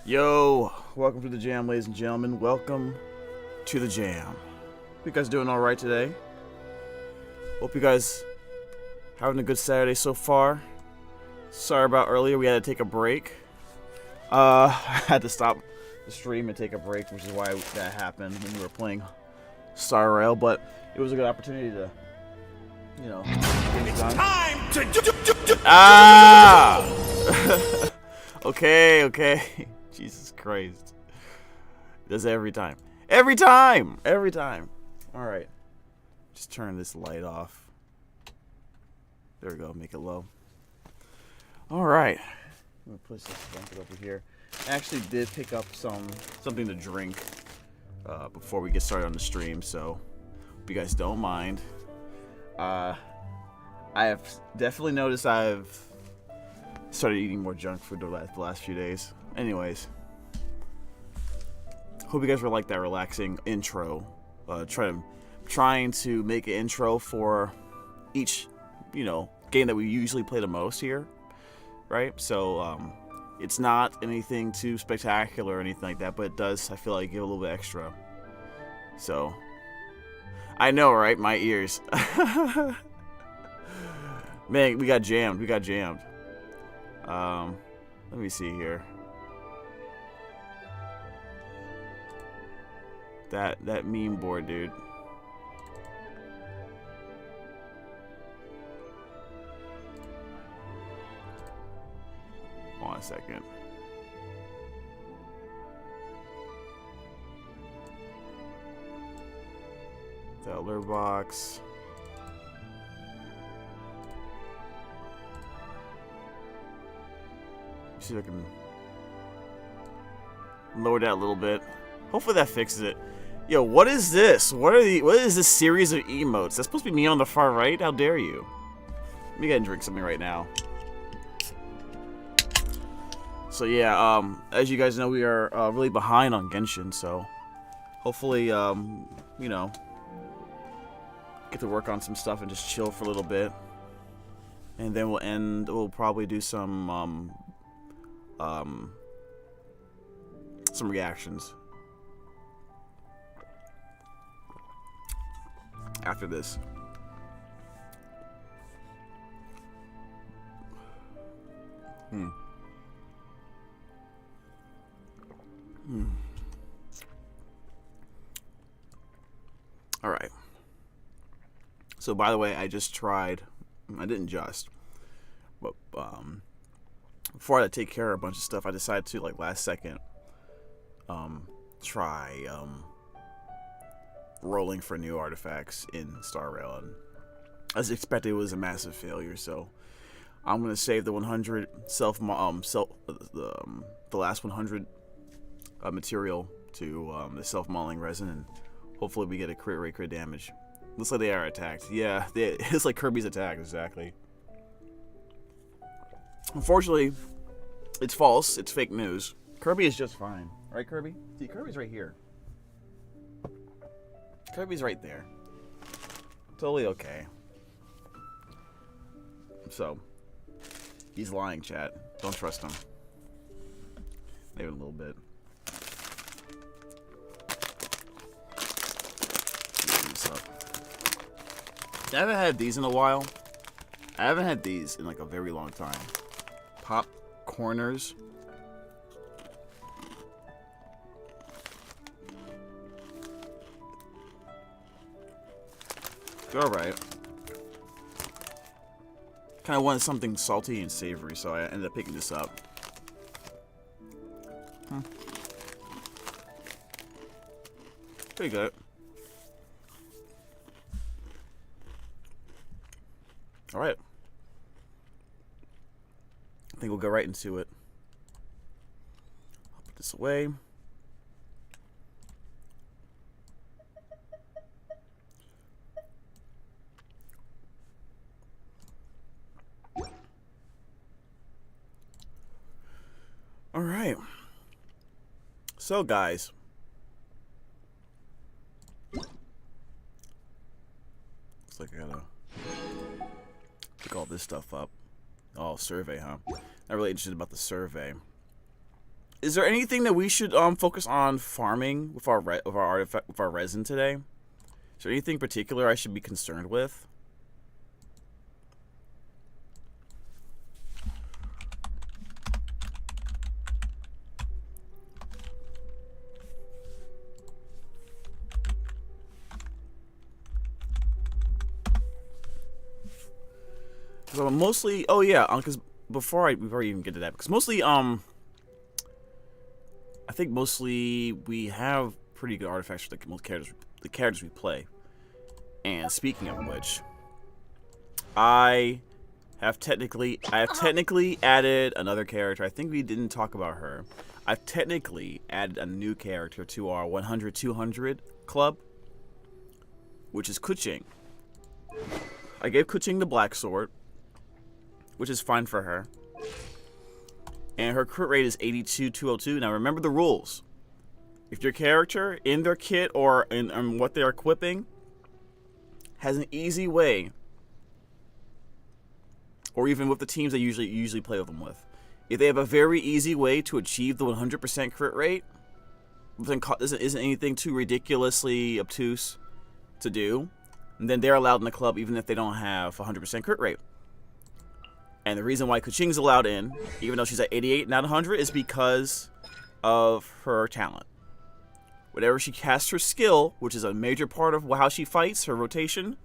Yo, welcome to the jam, ladies and gentlemen. Welcome to the jam. You guys doing all right today? Hope you guys having a good Saturday so far. Sorry about earlier, we had to take a break. I had to stop the stream and take a break, which is why that happened when we were playing Star but it was a good opportunity to, you know, get it done. Time to Okay. Jesus Christ. Does it every time. Every time! Alright. Just turn this light off. There we go, make it low. Alright. I'm gonna push this blanket over here. I actually did pick up something to drink before we get started on the stream, so hope you guys don't mind. I have definitely noticed I've started eating more junk food the last few days. Anyways, hope you guys were like that relaxing intro. Trying to make an intro for each, game that we usually play the most here, right? So it's not anything too spectacular or anything like that, but it does, I feel like, give a little bit extra. So I know, right? My ears. Man, we got jammed. Let me see here. That meme board, dude. Hold on a second. The alert box. See if I can lower that a little bit. Hopefully that fixes it. Yo, what is this? What is this series of emotes? That's supposed to be me on the far right? How dare you? Let me go ahead and drink something right now. So yeah, as you guys know, we are really behind on Genshin, so hopefully, get to work on some stuff and just chill for a little bit. And then we'll probably do some reactions after this. All right. So by the way, I didn't just, but before I had to take care of a bunch of stuff, I decided to, like, last second, try rolling for new artifacts in Starrail, and as expected, it was a massive failure. So I'm gonna save the 100 the last 100 material to the self-mauling resin, and hopefully we get a crit damage. Looks like they are attacked. Yeah, it's like Kirby's attack, exactly. Unfortunately, it's false. It's fake news. Kirby is just fine. Right, Kirby? See, Kirby's right here. Kirby's right there. Totally okay. So, he's lying, chat. Don't trust him. Maybe a little bit. I haven't had these in a while. I haven't had these in like a very long time. Pop corners. They're alright. Kind of wanted something salty and savory, so I ended up picking this up. Pretty good. Alright. I think we'll go right into it. I'll put this away. Alright. So, guys. Looks like I gotta pick all this stuff up. Oh, survey, huh? Not really interested about the survey. Is there anything that we should focus on farming with our artifact with our resin today? Is there anything particular I should be concerned with? So mostly, oh yeah, because before we even get to that, because mostly I think mostly we have pretty good artifacts for the characters we play. And speaking of which, I have technically added another character. I think we didn't talk about her. I've technically added a new character to our 100-200 club, which is Kuching. I gave Kuching the black sword, which is fine for her. And her crit rate is 82-202. Now remember the rules. If your character in their kit or in what they're equipping has an easy way, or even with the teams they usually play with them with, if they have a very easy way to achieve the 100% crit rate, then isn't anything too ridiculously obtuse to do, then they're allowed in the club even if they don't have 100% crit rate. And the reason why Kuching's allowed in, even though she's at 88, not 100, is because of her talent. Whenever she casts her skill, which is a major part of how she fights, her rotation, and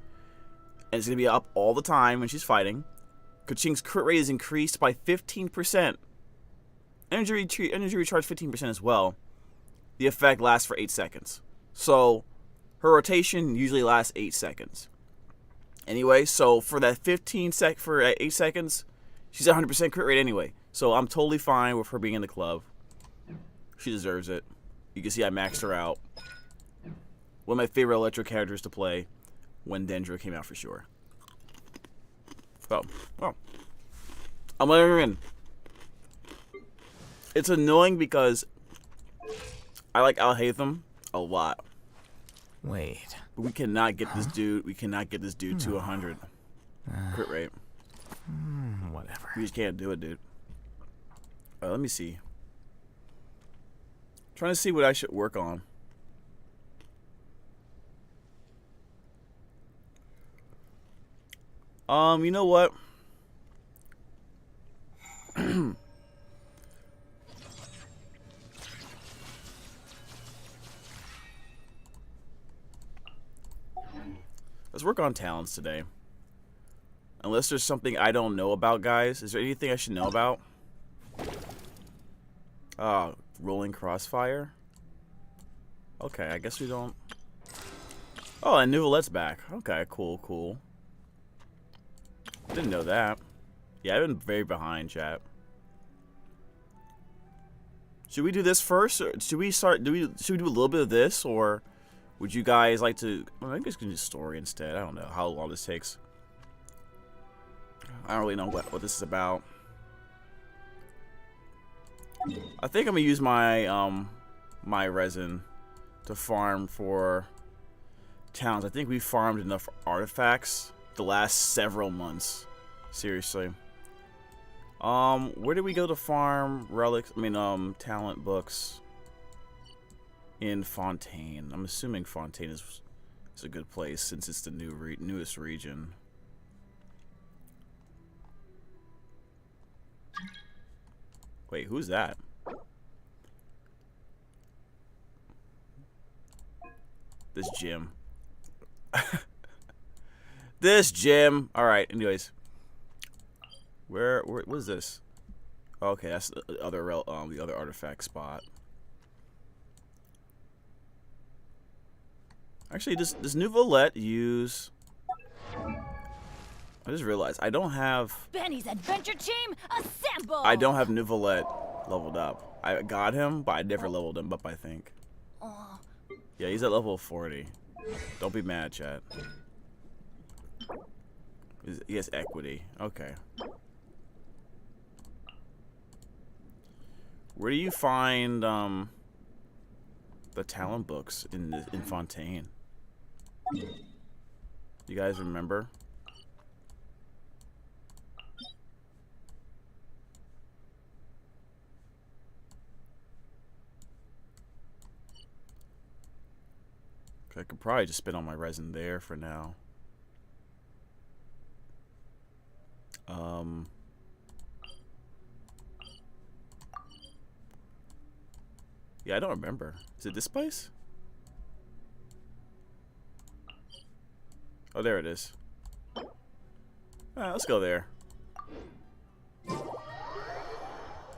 it's going to be up all the time when she's fighting, Kuching's crit rate is increased by 15%. Energy recharge 15% as well. The effect lasts for 8 seconds. So, her rotation usually lasts 8 seconds. Anyway, so for that 8 seconds, she's at 100% crit rate anyway. So I'm totally fine with her being in the club. She deserves it. You can see I maxed her out. One of my favorite electro characters to play when Dendra came out for sure. So, well, I'm letting her in. It's annoying because I like Al-Haytham a lot. Wait. But we cannot get this dude. We cannot get this dude to 100 crit rate. Whatever. We just can't do it, dude. Let me see. Trying to see what I should work on. You know what? Let's work on talents today. Unless there's something I don't know about, guys. Is there anything I should know about? Rolling crossfire? Okay, I guess we don't... Oh, and Nouvelette's back. Okay, cool. Didn't know that. Yeah, I've been very behind, chat. Should we do this first? Or should we do a little bit of this? Or would you guys like to... Well, I guess we can do story instead. I don't know how long this takes. I don't really know what this is about. I think I'm gonna use my my resin to farm for towns. I think we farmed enough artifacts the last several months. Seriously. Where did we go to farm relics? I mean, talent books in Fontaine. I'm assuming Fontaine is a good place since it's the newest region. Wait, who's that? This Jim. This Jim. All right. Anyways, where what is this? Okay, that's the other artifact spot. Actually, does Nouvelette use? I just realized I don't have... Benny's adventure team, assemble! I don't have Nouvelette leveled up. I got him, but I never leveled him up, I think. Yeah, he's at level 40. Don't be mad, chat. He has equity. Okay. Where do you find the talent books in Fontaine? You guys remember? I could probably just spin on my resin there for now. Yeah, I don't remember. Is it this place? Oh, there it is. Alright, let's go there.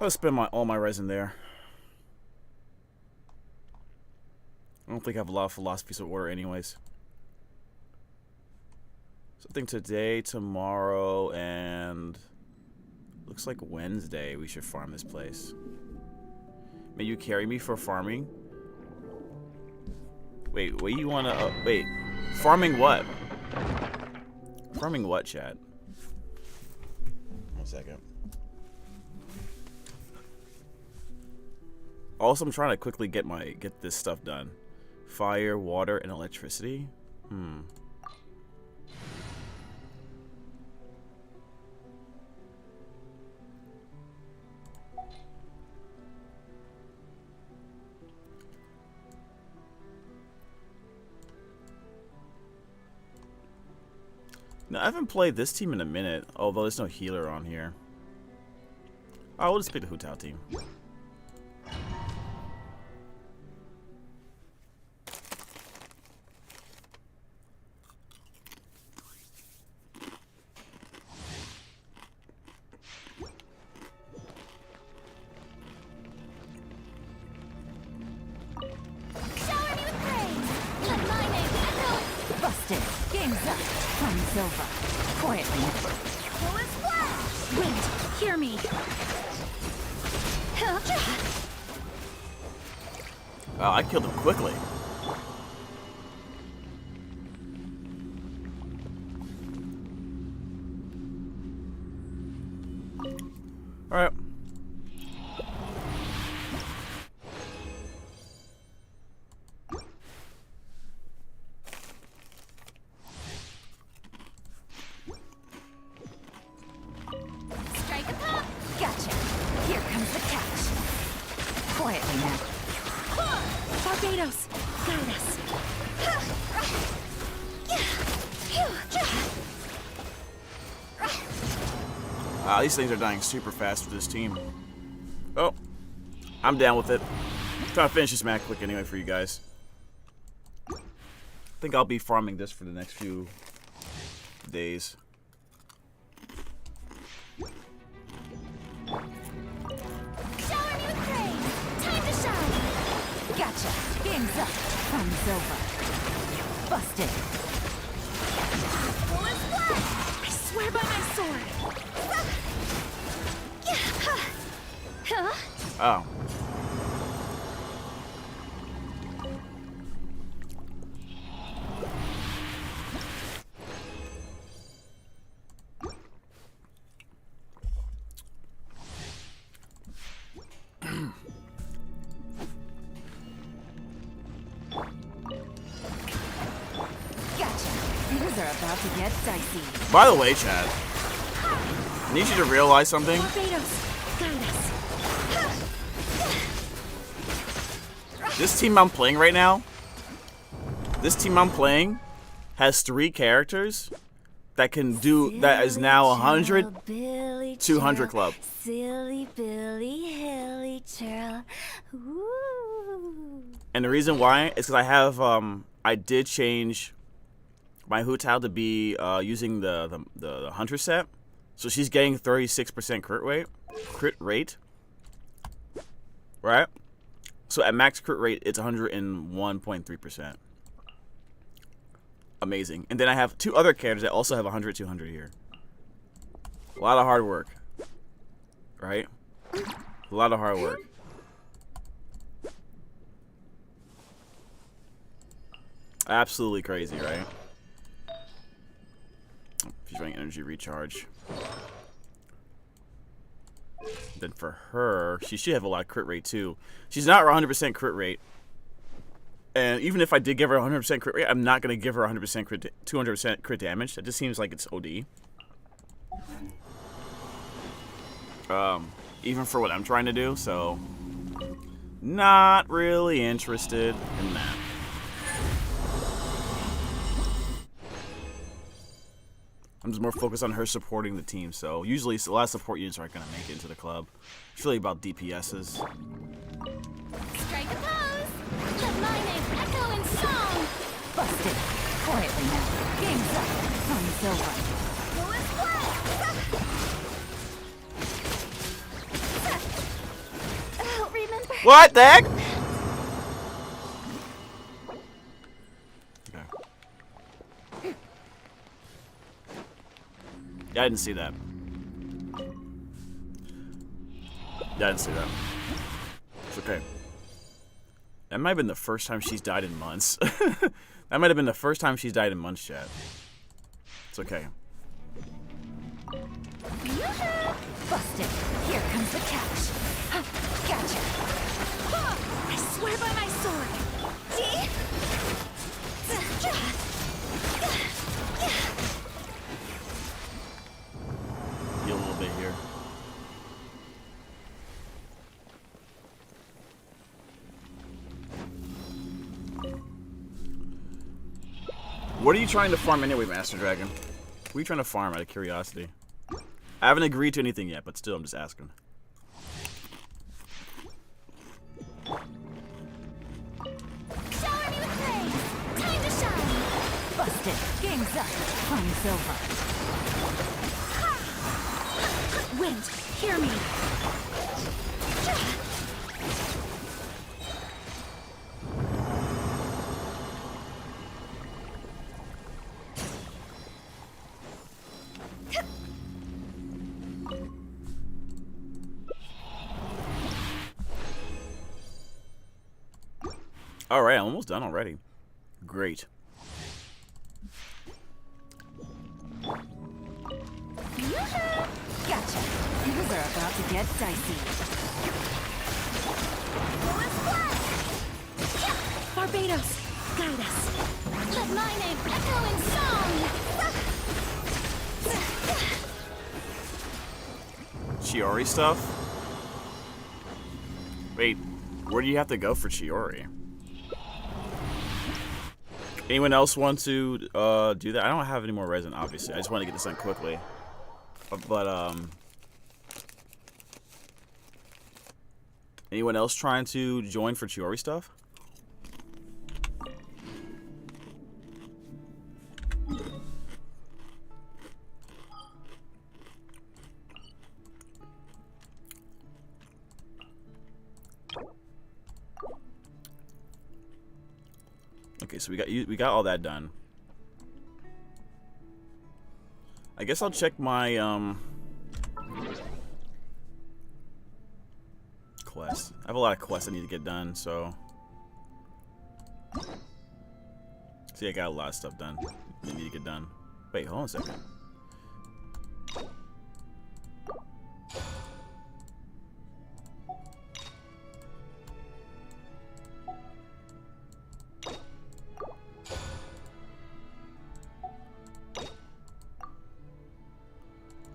I'll spend all my resin there. I don't think I have a lot of philosophies of order anyways. So I think today, tomorrow, and looks like Wednesday we should farm this place. May you carry me for farming? Wait, what you wanna wait. Farming what? Farming what, chat? 1 second. Also, I'm trying to quickly get this stuff done. Fire, water, and electricity. No, I haven't played this team in a minute, although there's no healer on here. Oh, we'll just pick the Hu Tao team. Oh, I killed him quickly. All right. Strike a pop. Gotcha. Here comes the catch. Quietly now. Barbados, guide us. Wow, these things are dying super fast for this team. Oh, I'm down with it. Trying to finish this match quick anyway for you guys. I think I'll be farming this for the next few days. Shower me with praise. Time to shine. Gotcha. Game's up. Fun's over. Busted. Full splash. I swear by my sword. Huh? Oh. Things are about to get dicey. By the way, Chad, I need you to realize something. Barbados, guide us. This team I'm playing right now, has 3 characters that can do, that is now 100, 200 club. Silly Billy Hilly Churl. And the reason why is because I have, I did change my Hu Tao to be using the Hunter set. So she's getting 36% crit rate. Right? So at max crit rate, it's 101.3%. Amazing. And then I have 2 other characters that also have 100, 200 here. A lot of hard work. Right? A lot of hard work. Absolutely crazy, right? She's running energy recharge. Then for her, she should have a lot of crit rate too. She's not 100% crit rate. And even if I did give her 100% crit rate, I'm not going to give her 100% crit, 200% crit damage. That just seems like it's OD. Even for what I'm trying to do, so not really interested in that. I'm just more focused on her supporting the team. So usually a lot of support units aren't gonna make it into the club. It's really about DPSs. Strike a pose! Let my name echo in song! Busted. Quietly now. Game's up. Fun's over. Go and play! I'll remember. What the heck? Okay. Yeah, I didn't see that. Yeah, I didn't see that. It's okay. That might have been the first time she's died in months. That might have been the first time she's died in months, chat. It's okay. Busted. Here comes the catch. Gotcha. I swear by my sword. See? Heal a little bit here. What are you trying to farm anyway, Master Dragon? What are you trying to farm out of curiosity? I haven't agreed to anything yet, but still, I'm just asking. Shower me with praise. Time to shine. Busted. Game's up. Fun's over. Wind, hear me. Alright, I'm almost done already. Great. Gotcha. Things are about to get dicey. Barbados, guide us. Let my name echo in song. Chiori stuff? Wait, where do you have to go for Chiori? Anyone else want to do that? I don't have any more resin, obviously. I just want to get this done quickly. But, anyone else trying to join for Chiori stuff? Okay, so we got all that done. I guess I'll check my quests. I have a lot of quests I need to get done, so see, I got a lot of stuff done. I need to get done. Wait, hold on a second.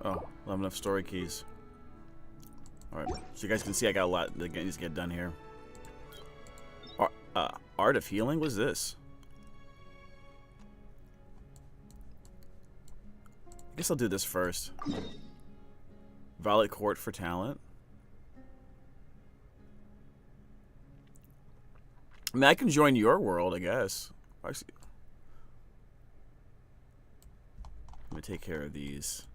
Oh, I don't have enough story keys. Alright, so you guys can see I got a lot that needs to get done here. Art of Healing? What's this? I guess I'll do this first. Violet Court for talent. I mean, I can join your world, I guess. Actually, let me take care of these.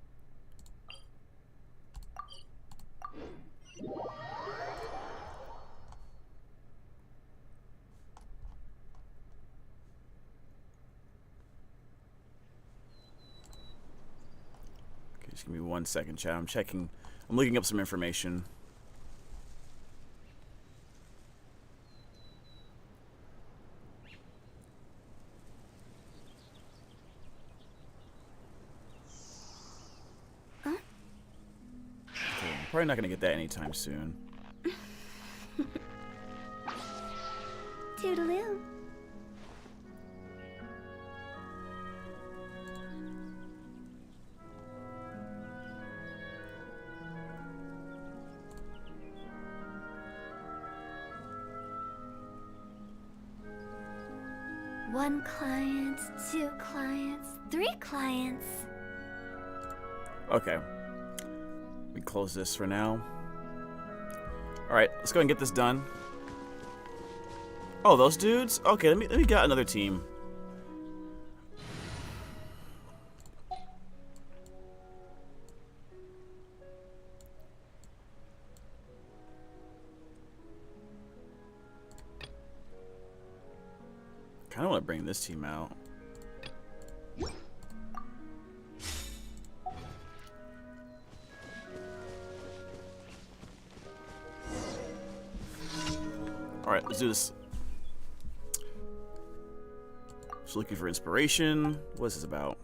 Okay, just give me 1 second, chat. I'm looking up some information. Probably not gonna get that anytime soon. Toodaloo. One client, 2 clients, 3 clients. Okay. We close this for now. Alright, let's go and get this done. Oh, those dudes? Okay, let me get another team. Kinda wanna bring this team out. Alright, let's do this. Just looking for inspiration. What is this about?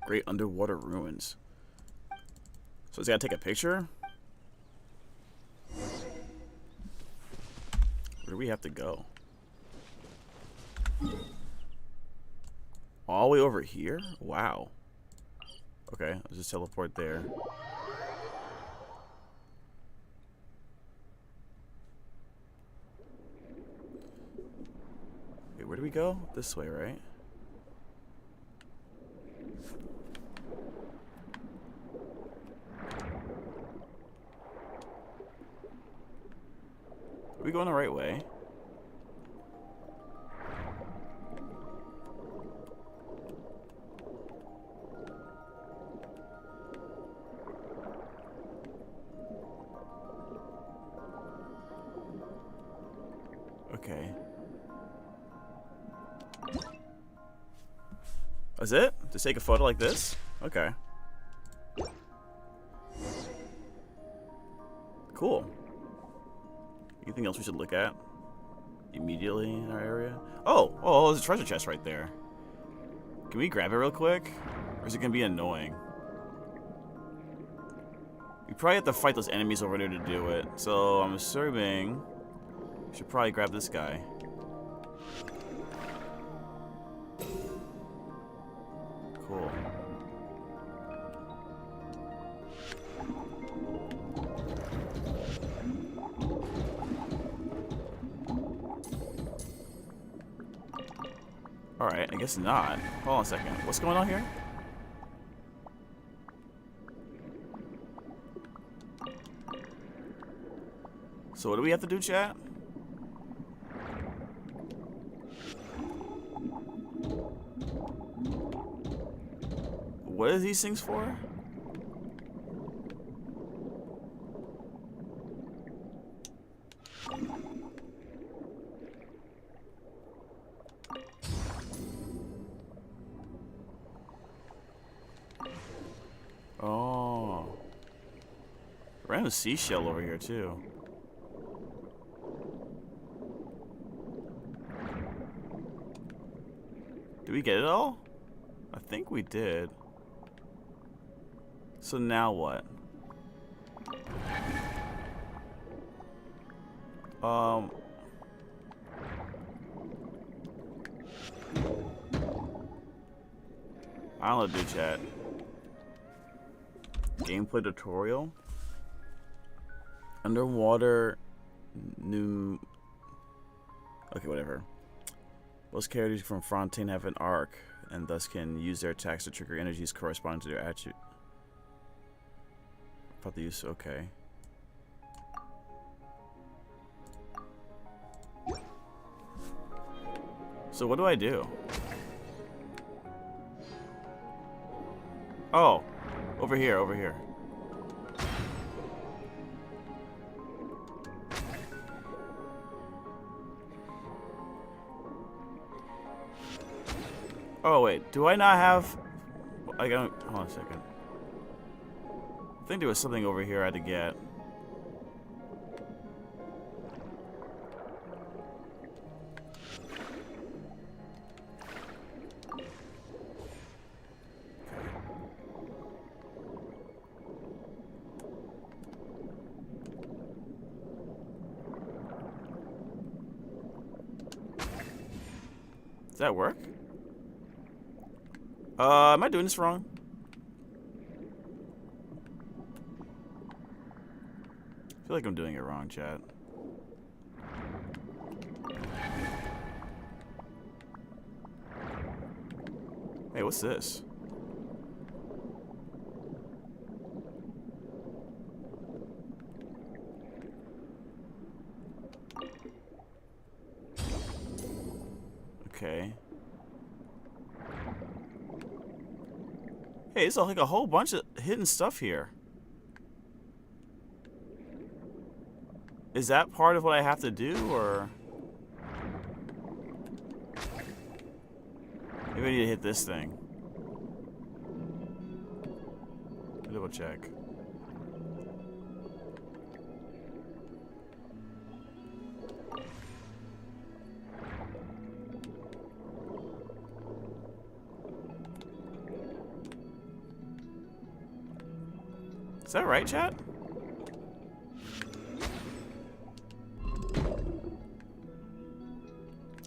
Great underwater ruins. So he's gotta take a picture? Where do we have to go? All the way over here? Wow. Okay, let's just teleport there. Okay, where do we go? This way, right? Are we going the right way? Okay. That's it? Just take a photo like this? Okay. Cool. Anything else we should look at immediately in our area? Oh, there's a treasure chest right there. Can we grab it real quick? Or is it gonna be annoying? We probably have to fight those enemies over there to do it. So I'm assuming we should probably grab this guy. Cool. Alright, I guess not. Hold on a second. What's going on here? So what do we have to do, chat? What are these things for? Oh. Random seashell over here too. Did we get it all? I think we did. So now what? I don't know, do chat. Gameplay tutorial. Underwater new. Okay, whatever. Most characters from Fontaine have an arc, and thus can use their attacks to trigger energies corresponding to their attribute. About the use. Okay. So what do I do? Oh, over here, over here. Oh wait, do I not have? I don't. Hold on a second. I think there was something over here I had to get. that work? Am I doing this wrong? I feel like I'm doing it wrong, chat. Hey, what's this? Okay. Hey, there's like a whole bunch of hidden stuff here. Is that part of what I have to do, or? Maybe I need to hit this thing. Double check. Is that right, chat?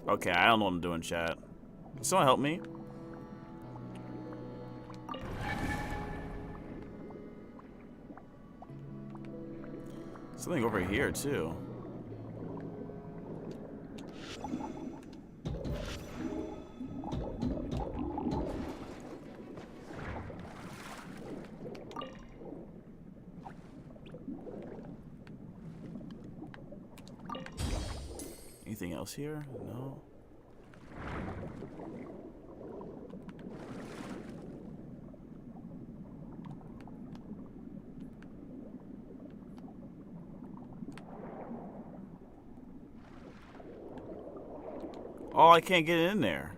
Okay, I don't know what I'm doing, chat. Can someone help me? Something over here, too. Anything else here? No. Oh, I can't get in there.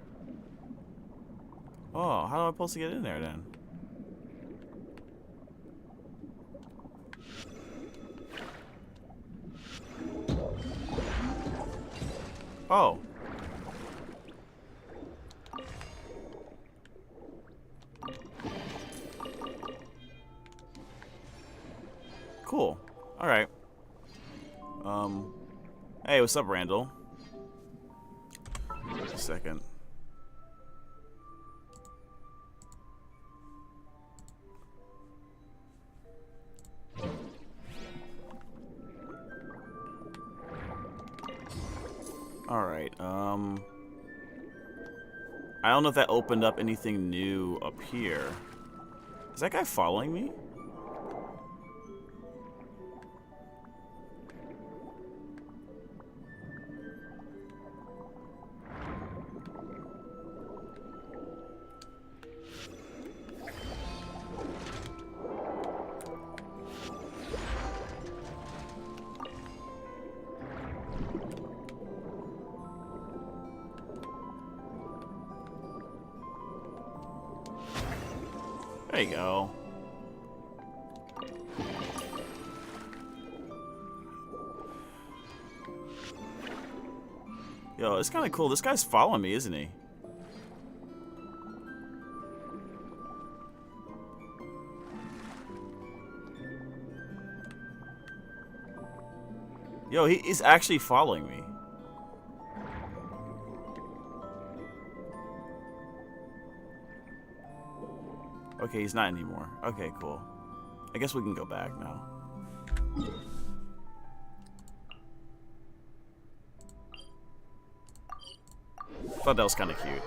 Oh, how am I supposed to get in there then? Oh. Cool. All right. Hey, what's up, Randall? Just a second. Alright, I don't know if that opened up anything new up here. Is that guy following me? There you go. Yo, it's kind of cool. This guy's following me, isn't he? Yo, he is actually following me. Okay, he's not anymore. Okay, cool. I guess we can go back now. Thought that was kind of cute.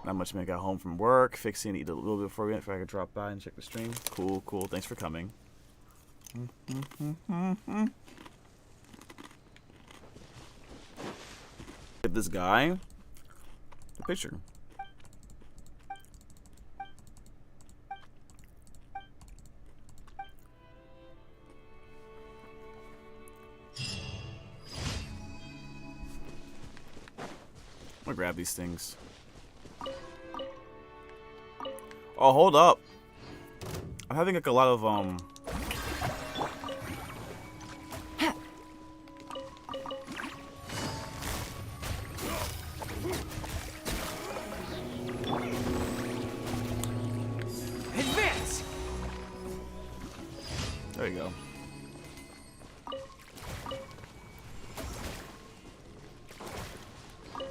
Not much, man. Got home from work, fixing, eat a little bit before we went. If I could drop by and check the stream. Cool, cool. Thanks for coming. Get this guy. The picture. I'm gonna grab these things. Oh, hold up. I'm having like a lot of Advance. There you go.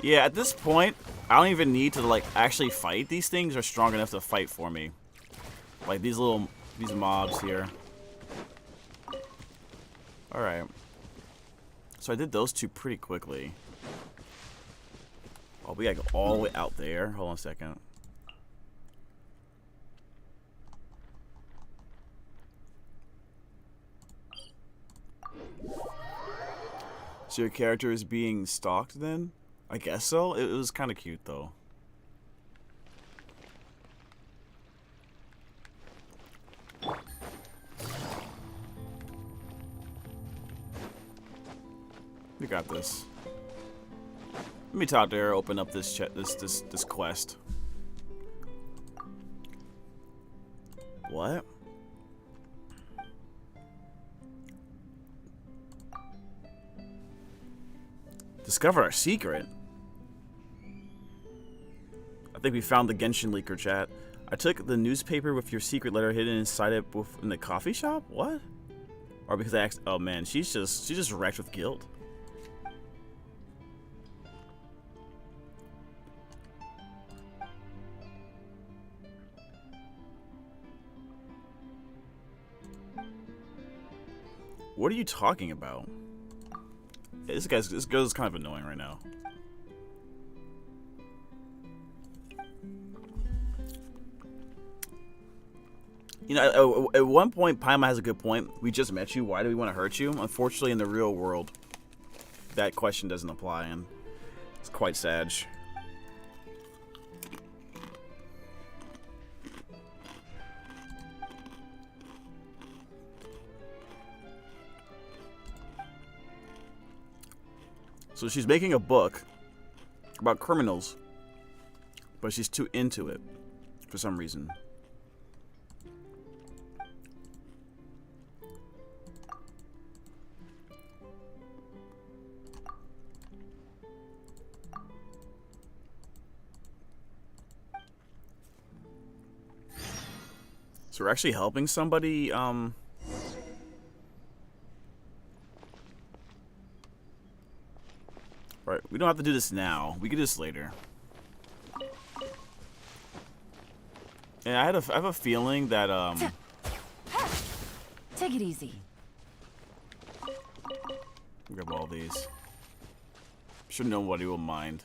Yeah, at this point, I don't even need to like actually fight. These things are strong enough to fight for me. Like these mobs here. Alright. So I did those two pretty quickly. Oh, we gotta go all the way out there. Hold on a second. So your character is being stalked then? I guess so. It was kind of cute though. We got this. Let me talk to her. Open up this this quest. What? Discover our secret. I think we found the Genshin leaker, chat. I took the newspaper with your secret letter hidden inside it in the coffee shop. What? Or because I asked. Oh man, she's just wrecked with guilt. What are you talking about? This girl's kind of annoying right now. You know, at one point, Paimon has a good point. We just met you. Why do we want to hurt you? Unfortunately, in the real world, that question doesn't apply, and it's quite sad. So she's making a book about criminals, but she's too into it for some reason. So we're actually helping somebody, Right, we don't have to do this now. We can do this later. And I have a feeling that Take it easy. grab all these. I'm sure nobody will mind.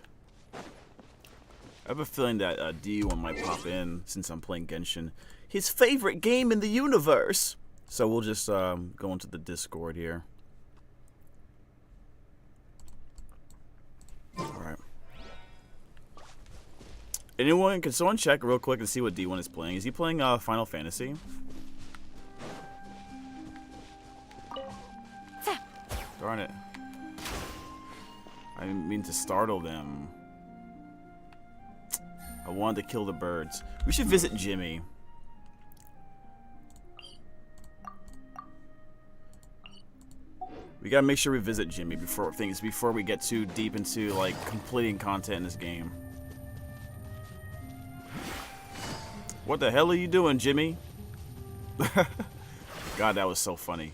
I have a feeling that D1 might pop in since I'm playing Genshin. His favorite game in the universe. So we'll just go into the Discord here. Alright. Can someone check real quick to see what D1 is playing? Is he playing Final Fantasy? Darn it. I didn't mean to startle them. I wanted to kill the birds. We should visit Jimmy. We gotta make sure we visit Jimmy before we get too deep into like completing content in this game. What the hell are you doing, Jimmy? God, that was so funny.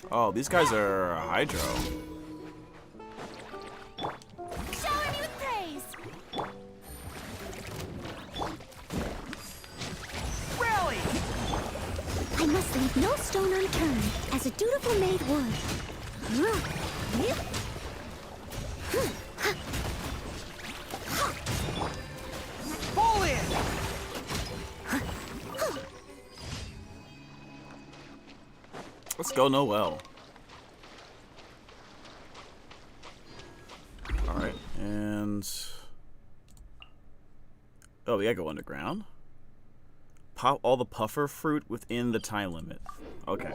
Oh, these guys are Hydro. Shower me with praise. Rally! I must leave no stone unturned, as a dutiful maid would. Pull in! Let's go, Noel. Alright, and... Oh, we gotta go underground? Pop all the puffer fruit within the time limit. Okay.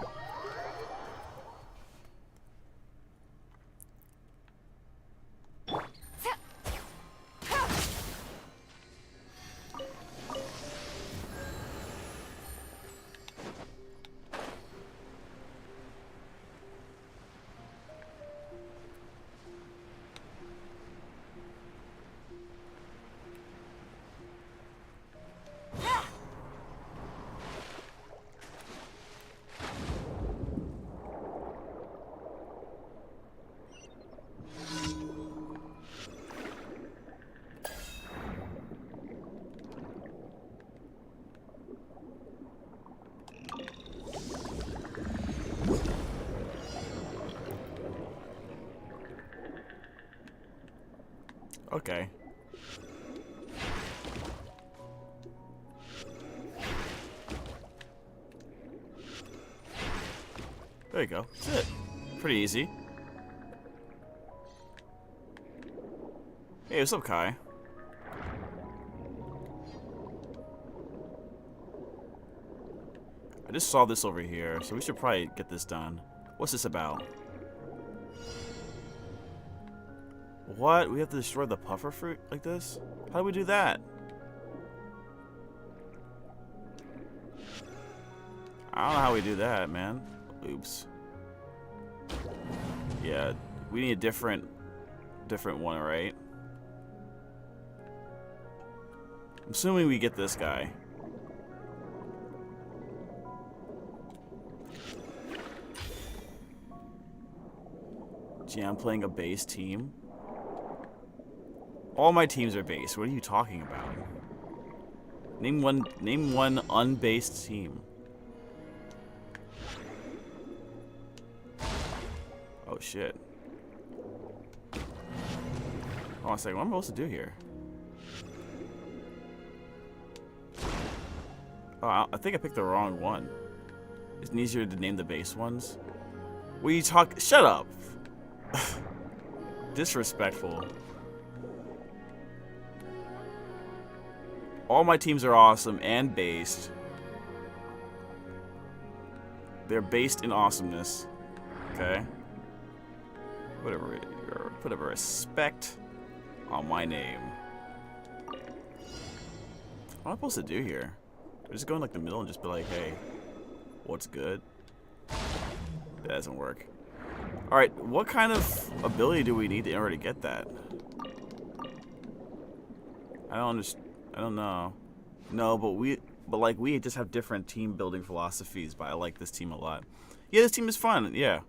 Okay. There you go. That's it. Pretty easy. Hey, what's up, Kai? I just saw this over here, so we should probably get this done. What's this about? What? We have to destroy the puffer fruit like this? How do we do that? I don't know how we do that, man. Oops. Yeah, we need a different one, right? I'm assuming we get this guy. Gee, I'm playing a base team. All my teams are based. What are you talking about? Name one unbased team. Oh shit. Hold on a second, what am I supposed to do here? Oh, I think I picked the wrong one. It's easier to name the base ones. What are you talking? Shut up! Disrespectful. All my teams are awesome and based. They're based in awesomeness. Okay? Put a respect on my name. What am I supposed to do here? Just go in like the middle and just be like, hey, what's good? That doesn't work. Alright, what kind of ability do we need in order to get that? I don't know. No, but we just have different team building philosophies, but I like this team a lot. Yeah, this team is fun. Yeah.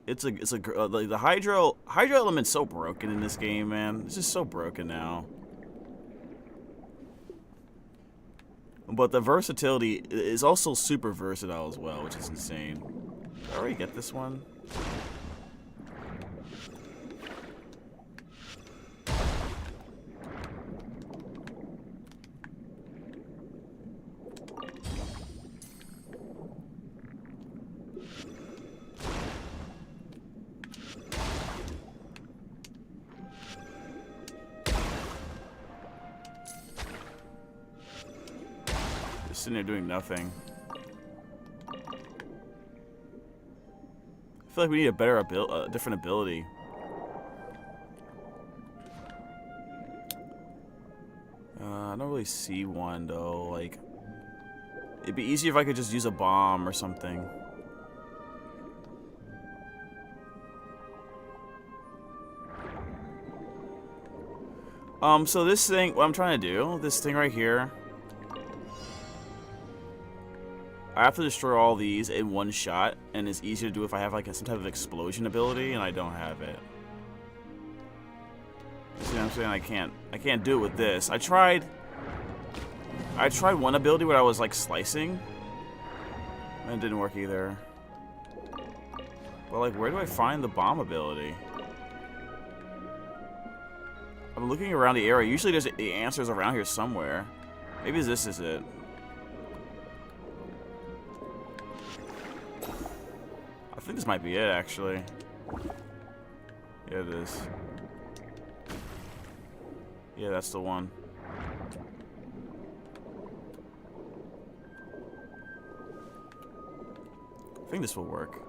Like the hydro element's so broken in this game, man. It's just so broken now. But the versatility is also super versatile as well, which is insane. Did I already get this one? Sitting there doing nothing. I feel like we need a different ability. I don't really see one though. Like, it'd be easier if I could just use a bomb or something. So this thing, what I'm trying to do, this thing right here. I have to destroy all these in one shot, and it's easier to do if I have like some type of explosion ability, and I don't have it. See what I'm saying? I can't do it with this. I tried one ability where I was like slicing, and it didn't work either. But like, where do I find the bomb ability? I'm looking around the area. Usually there's the answers around here somewhere. Maybe this is it. I think this might be it, actually. Yeah, it is. Yeah, that's the one. I think this will work.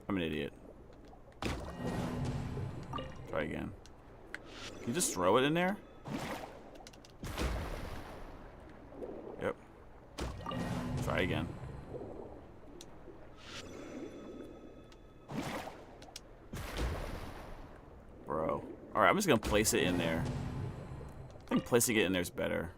I'm an idiot. Try again. Can you just throw it in there? Yep. Try again. Bro. Alright, I'm just gonna place it in there. I think placing it in there is better.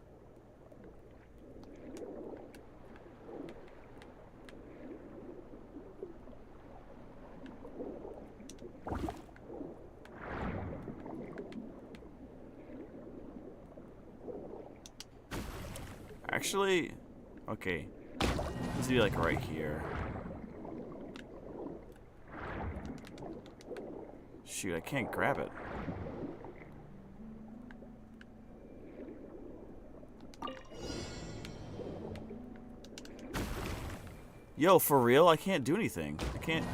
Actually, okay. This would be like right here. Shoot, I can't grab it. Yo, for real? I can't do anything. I can't...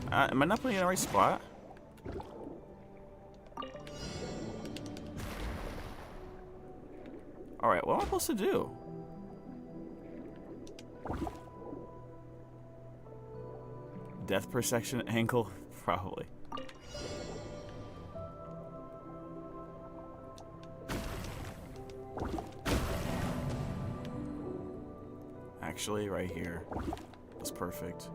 am I not putting it in the right spot? Alright, what am I supposed to do? Death perception angle? Probably. Actually, right here. That's perfect.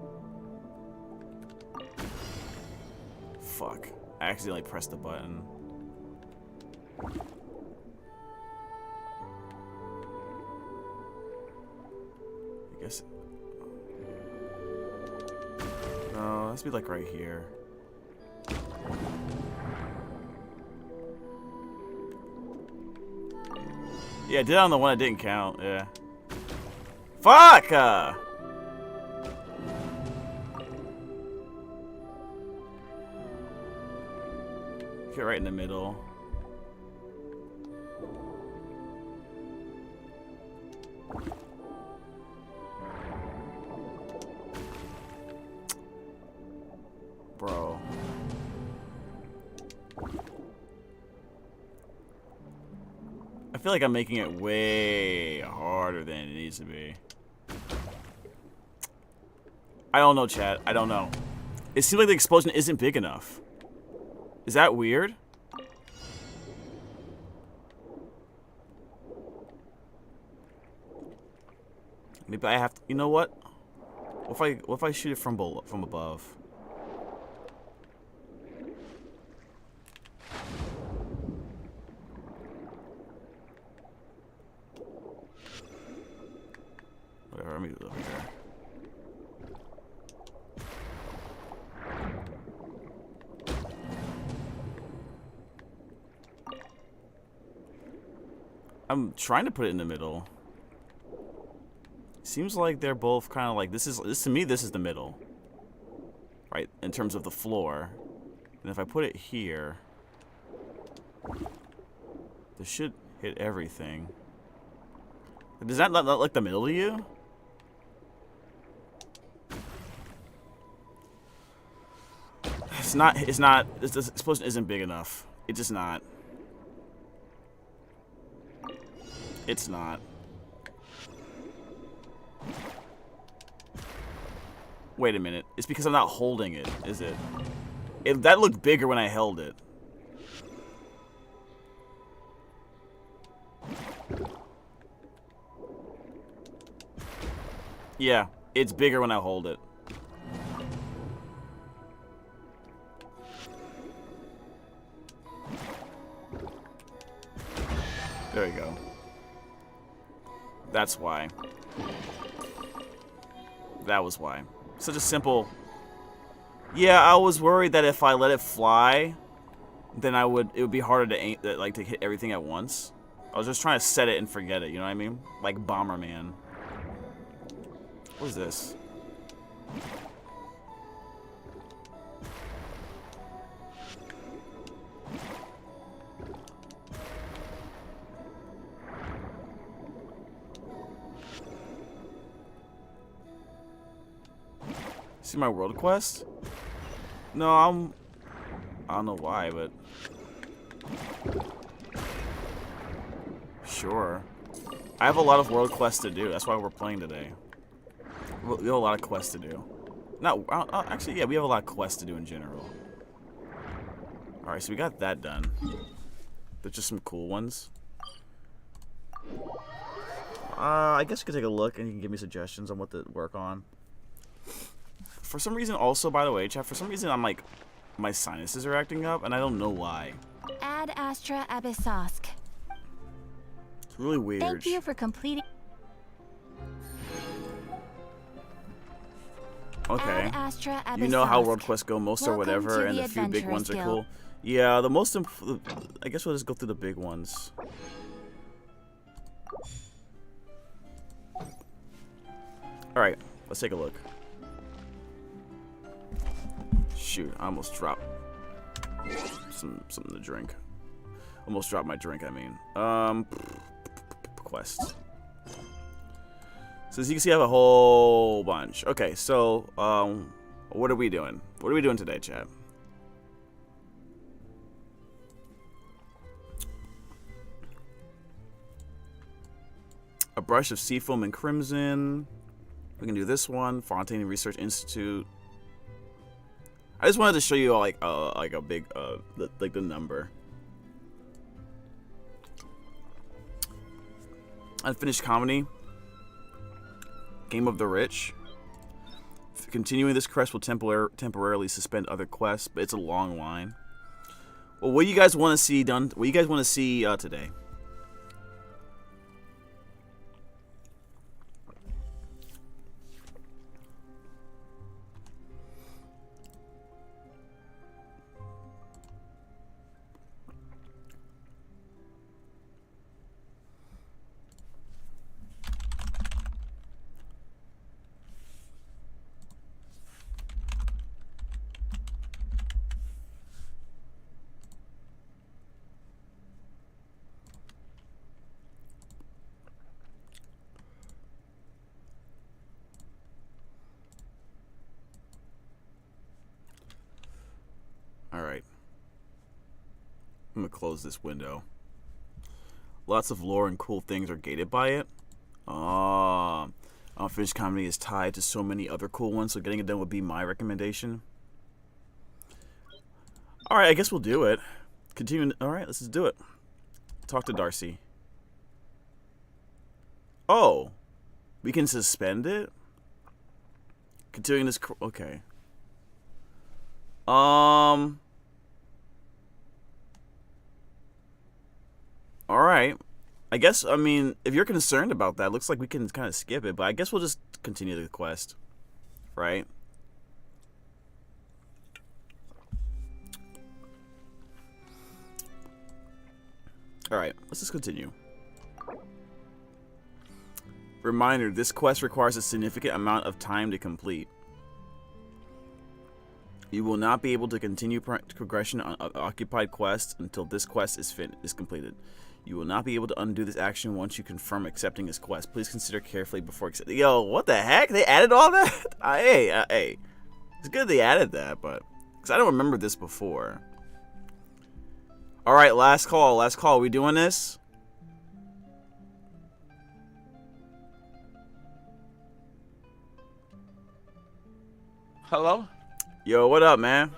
Fuck. I accidentally pressed the button. I guess... No, let's be like right here. Yeah, I did it on the one that didn't count, yeah. Fuck! Get right in the middle. Bro. I feel like I'm making it way harder than it needs to be. I don't know, chat. I don't know. It seems like the explosion isn't big enough. Is that weird? Maybe I have to, you know what? What if I shoot it from above? Whatever, let me do it over here. I'm trying to put it in the middle. Seems like they're both kind of like this to me this is the middle. Right, in terms of the floor. And if I put it here, this should hit everything. Does that not look like the middle to you? This explosion isn't big enough. It's just not. It's not. Wait a minute. It's because I'm not holding it, is it? That looked bigger when I held it. Yeah, it's bigger when I hold it. There you go. That's why. That was why. Such a simple... Yeah, I was worried that if I let it fly, then it would be harder to aim, like to hit everything at once. I was just trying to set it and forget it, you know what I mean? Like Bomberman. What is this? See my world quest? No, I don't know why, but sure. I have a lot of world quests to do. That's why we're playing today. We have a lot of quests to do. Actually, yeah, we have a lot of quests to do in general. All right, so we got that done. There's just some cool ones. I guess you could take a look and you can give me suggestions on what to work on. For some reason, also, by the way, chat, for some reason, I'm like, my sinuses are acting up, and I don't know why. Ad Astra Abyssosk. It's really weird. Thank you for completing. Okay. Ad Astra Abyssosk. You know how world quests go, most or Welcome whatever, to and the a few big Adventurers ones are Guild. cool. Yeah, the most, I guess we'll just go through the big ones. All right, let's take a look. Shoot, I almost dropped something to drink. Almost dropped my drink, I mean. Quest. So as you can see, I have a whole bunch. Okay, so, what are we doing? What are we doing today, chat? A brush of seafoam and crimson. We can do this one. Fontaine Research Institute. I just wanted to show you all, like a big, like the number. Unfinished comedy. Game of the Rich. Continuing this quest will temporarily suspend other quests, but it's a long line. Well, what do you guys want to see done? What do you guys want to see today? Alright. I'm going to close this window. Lots of lore and cool things are gated by it. Unfinished comedy is tied to so many other cool ones, so getting it done would be my recommendation. Alright, I guess we'll do it. Continue. Alright, let's just do it. Talk to Darcy. Oh. We can suspend it? Continuing this... Okay. Alright. I guess, I mean, if you're concerned about that, looks like we can kind of skip it, but I guess we'll just continue the quest. Right? Alright, let's just continue. Reminder, this quest requires a significant amount of time to complete. You will not be able to continue progression on occupied quests until this quest is completed. You will not be able to undo this action once you confirm accepting this quest. Please consider carefully before accepting. Yo, what the heck? They added all that? Hey. It's good they added that, but... Because I don't remember this before. Alright, last call. Last call. Are we doing this? Hello? Yo, what up, man?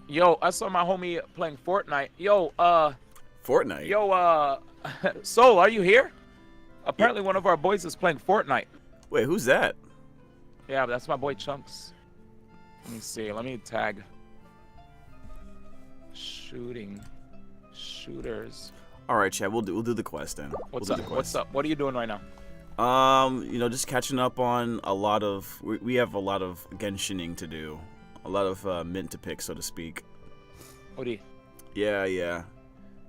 Yo, I saw my homie playing Fortnite. Yo, Fortnite? Yo, Soul, are you here? Apparently one of our boys is playing Fortnite. Wait, who's that? Yeah, that's my boy Chunks. Let me see. Let me tag. Shooters. Alright, Chad, we'll do the quest then. What's up? What's up? What are you doing right now? You know, just catching up on a lot of... We have a lot of Genshining to do. A lot of mint to pick, so to speak. What do you... Yeah.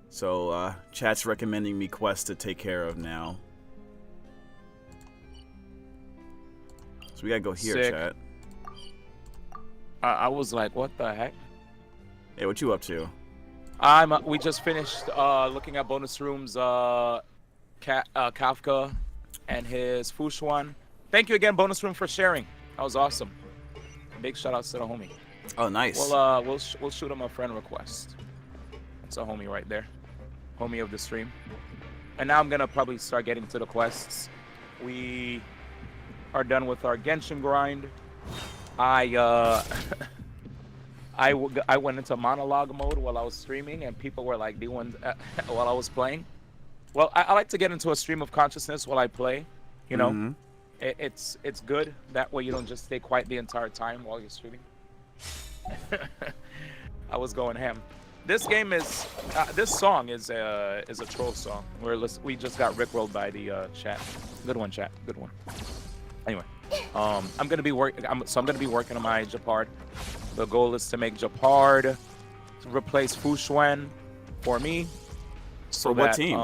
So, chat's recommending me quests to take care of now. So we gotta go here, Sick. chat. I was like, what the heck? Hey, what you up to? We just finished looking at bonus rooms, Kafka and his Fushuan. Thank you again, bonus room, for sharing. That was awesome. Big shout outs to the homie. Oh, nice. We'll shoot him a friend request. That's a homie right there. Homie of the stream. And now I'm gonna probably start getting to the quests. We are done with our Genshin grind. I went into monologue mode while I was streaming, and people were like doing while I was playing. Well, I like to get into a stream of consciousness while I play. You know, Mm-hmm. it's good. That way you don't just stay quiet the entire time while you're streaming. I was going ham. This game is this song is a troll song. We just got rickrolled by the chat. Good one, chat. Good one. Anyway, I'm gonna be working on my Japard. The goal is to make Japard replace Fushuan for me. So For what team?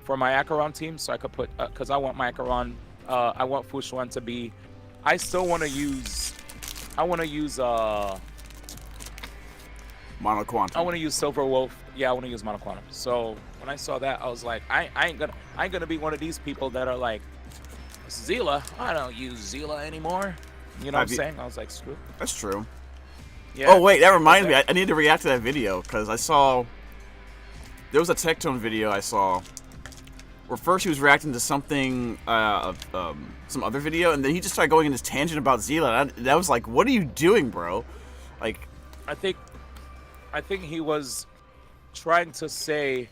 For my Acheron team, so I could put because I want my Acheron. I want Fushuan to be I still want to use. I want to use Monoquantum. I want to use Silver Wolf. Yeah, I want to use Monoquantum. So when I saw that, I was like, I ain't gonna be one of these people that are like, Zila. I don't use Zila anymore. You know what I'm saying? I was like, screw. That's true. Yeah. Oh wait, that reminds me. I need to react to that video because I saw there was a Tectone video I saw where first he was reacting to something, some other video, and then he just started going in this tangent about Zila. And I was like, what are you doing, bro? Like, I think he was trying to say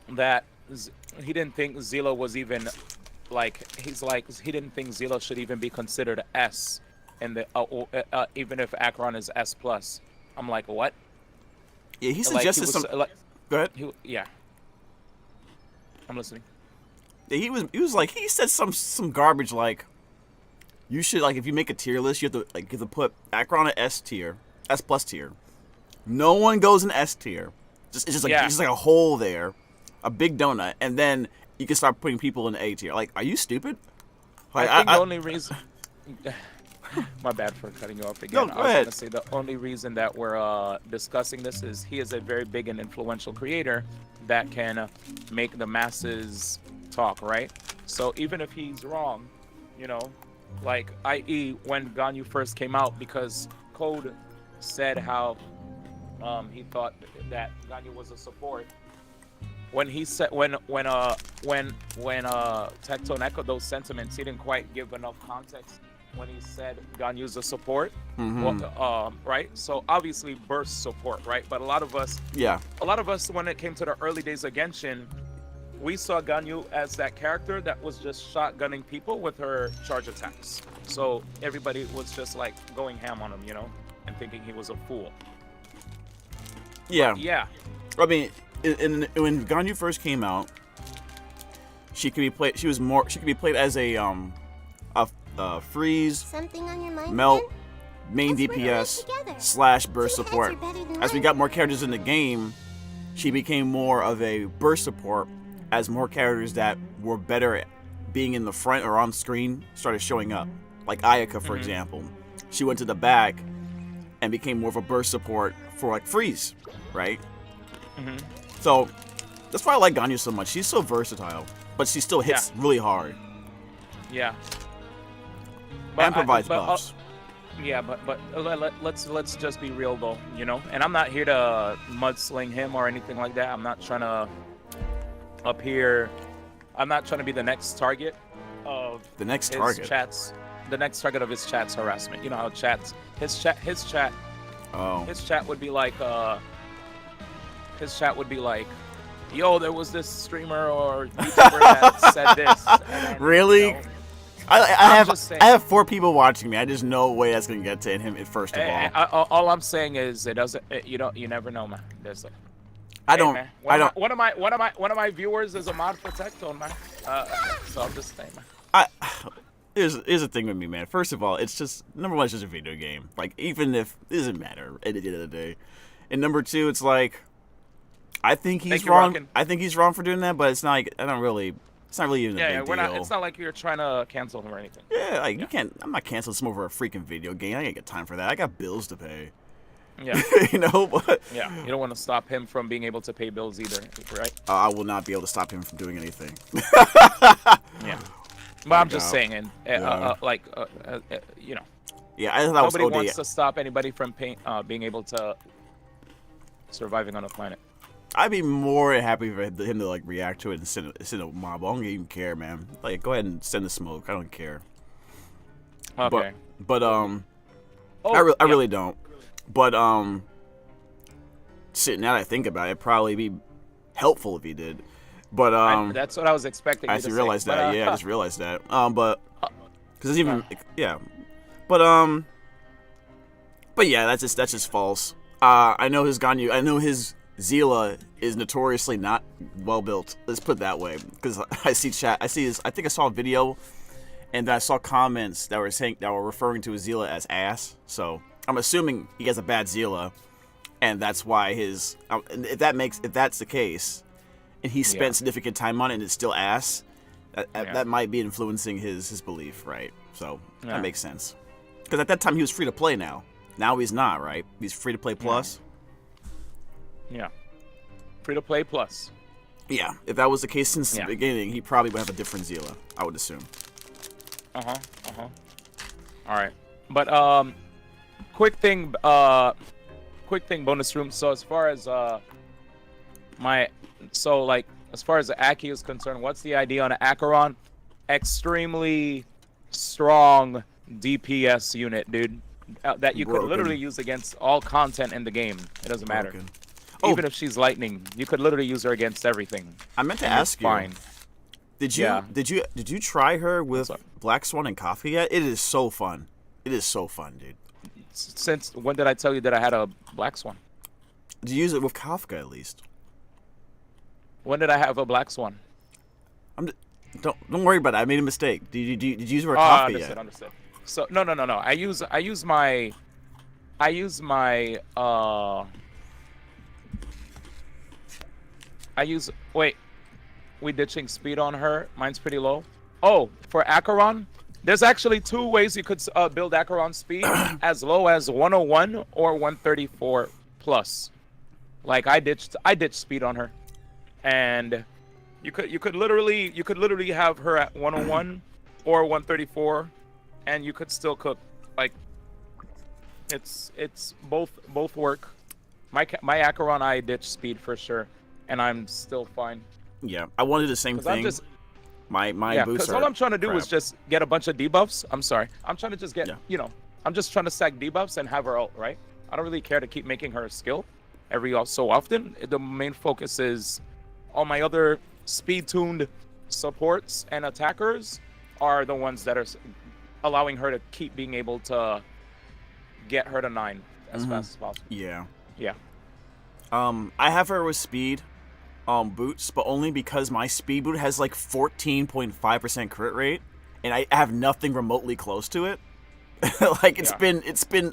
that he didn't think Zila was even like he didn't think Zila should even be considered S, and the even if Acheron is S plus. I'm like, what? Yeah, he suggested some. Go ahead. Yeah, I'm listening. Yeah, he was like he said some garbage like you should like if you make a tier list you have to put Acheron at S tier, S plus tier. No one goes in S tier. It's just like a hole there, a big donut, and then you can start putting people in A tier. Like, are you stupid? Like, I think the only reason. My bad for cutting you off again. No, I was going to say the only reason that we're discussing this is he is a very big and influential creator that can make the masses talk, right? So even if he's wrong, you know, like i.e. when Ganyu first came out, because Code said how he thought that Ganyu was a support. When he said when Tectone echoed those sentiments, he didn't quite give enough context when he said Ganyu's a support. Well, right? So obviously burst support, right? But a lot of us when it came to the early days of Genshin, we saw Ganyu as that character that was just shotgunning people with her charge attacks. So everybody was just like going ham on him, you know, and thinking he was a fool. Yeah. But yeah. I mean, when Ganyu first came out, she could be played. She could be played as a freeze, Something on your mind melt, again? main Let's work on it DPS together. / burst Two heads support. are better than As we one. got more characters in the game, she became more of a burst support as more characters that were better at being in the front or on screen started showing up. Like Ayaka, for example. She went to the back and became more of a burst support for like freeze, right? So that's why I like Ganyu so much. She's so versatile, but she still hits really hard. Yeah. And provides buffs. Yeah, but let's just be real though, you know. And I'm not here to mudsling him or anything like that. I'm not trying to I'm not trying to be the next target of The next his target. chats. The next target of his chat's harassment. You know how his chat would be like yo, there was this streamer or YouTuber that said this. And, Really? you know, I just saying. have 4 people watching me. I just no way that's gonna get to him first of all. all I'm saying is it doesn't. You never know, man. There's a. I don't. Man, I don't. One of my viewers is a mod for Tectone, man. So I'm just saying, man. Here's the thing with me, man. First of all, it's just number one, it's just a video game. Like even if it doesn't matter at the end of the day. And number 2, it's like I think he's wrong. Rockin'. I think he's wrong for doing that, but it's not like it's not really even a big we're deal. not. It's not like you're trying to cancel him or anything. Yeah, like you can't. I'm not canceling some over a freaking video game. I ain't got time for that. I got bills to pay. Yeah. You know, but Yeah. You don't want to stop him from being able to pay bills either, right? I will not be able to stop him from doing anything. Yeah. But I'm just saying, and you know, Yeah, I thought that was nobody OD. wants to stop anybody from being able to surviving on a planet. I'd be more happy for him to like react to it and send a mob. I don't even care, man. Like, go ahead and send the smoke. I don't care. Okay. But I really don't. But shit, now that I think about it, it'd probably be helpful if he did. But that's what I was expecting. I you actually to realized say. that. Yeah, I just realized that. But because it's even but yeah, that's just false. I know his Ganyu. I know his Zila is notoriously not well built. Let's put it that way. Because I see chat. I think I saw a video, and then I saw comments that were referring to his Zila as ass. So I'm assuming he has a bad Zila, and that's why his. If that's the case, and he spent significant time on it, and it's still ass. That might be influencing his belief, right? So Yeah. that makes sense. Because at that time he was free to play. Now he's not, right? He's free to play plus. Yeah. Free to play plus. Yeah. If that was the case since Yeah. the beginning, he probably would have a different Zila, I would assume. All right. But quick thing bonus room. So as far as as far as the Aki is concerned, what's the idea on an Acheron? Extremely strong DPS unit, dude. That you could literally use against all content in the game. It doesn't matter. Even if she's lightning, you could literally use her against everything. I meant to ask you. Fine. Did you try her with Black Swan and Kafka yet? It is so fun. It is so fun, dude. Since when did I tell you that I had a Black Swan? Did you use it with Kafka at least? When did I have a Black Swan? Don't worry about it. I made a mistake. Did you use it with Kafka yet? Understood. So no. I use my wait. We ditching speed on her. Mine's pretty low. Oh, for Acheron, there's actually 2 ways you could build Acheron speed, as low as 101 or 134 plus. Like I ditched speed on her, and you could literally have her at 101 or 134, and you could still cook. Like it's both work. My Acheron, I ditched speed for sure, and I'm still fine. Yeah, I wanted the same thing. My boots because all I'm trying to do is just get a bunch of debuffs. I'm sorry. I'm trying to just get, I'm just trying to stack debuffs and have her ult, right? I don't really care to keep making her a skill every so often. The main focus is all my other speed-tuned supports and attackers are the ones that are allowing her to keep being able to get her to 9 as fast as possible. Yeah. Yeah. I have her with speed. Boots, but only because my speed boot has like 14.5% crit rate, and I have nothing remotely close to it. Like it's been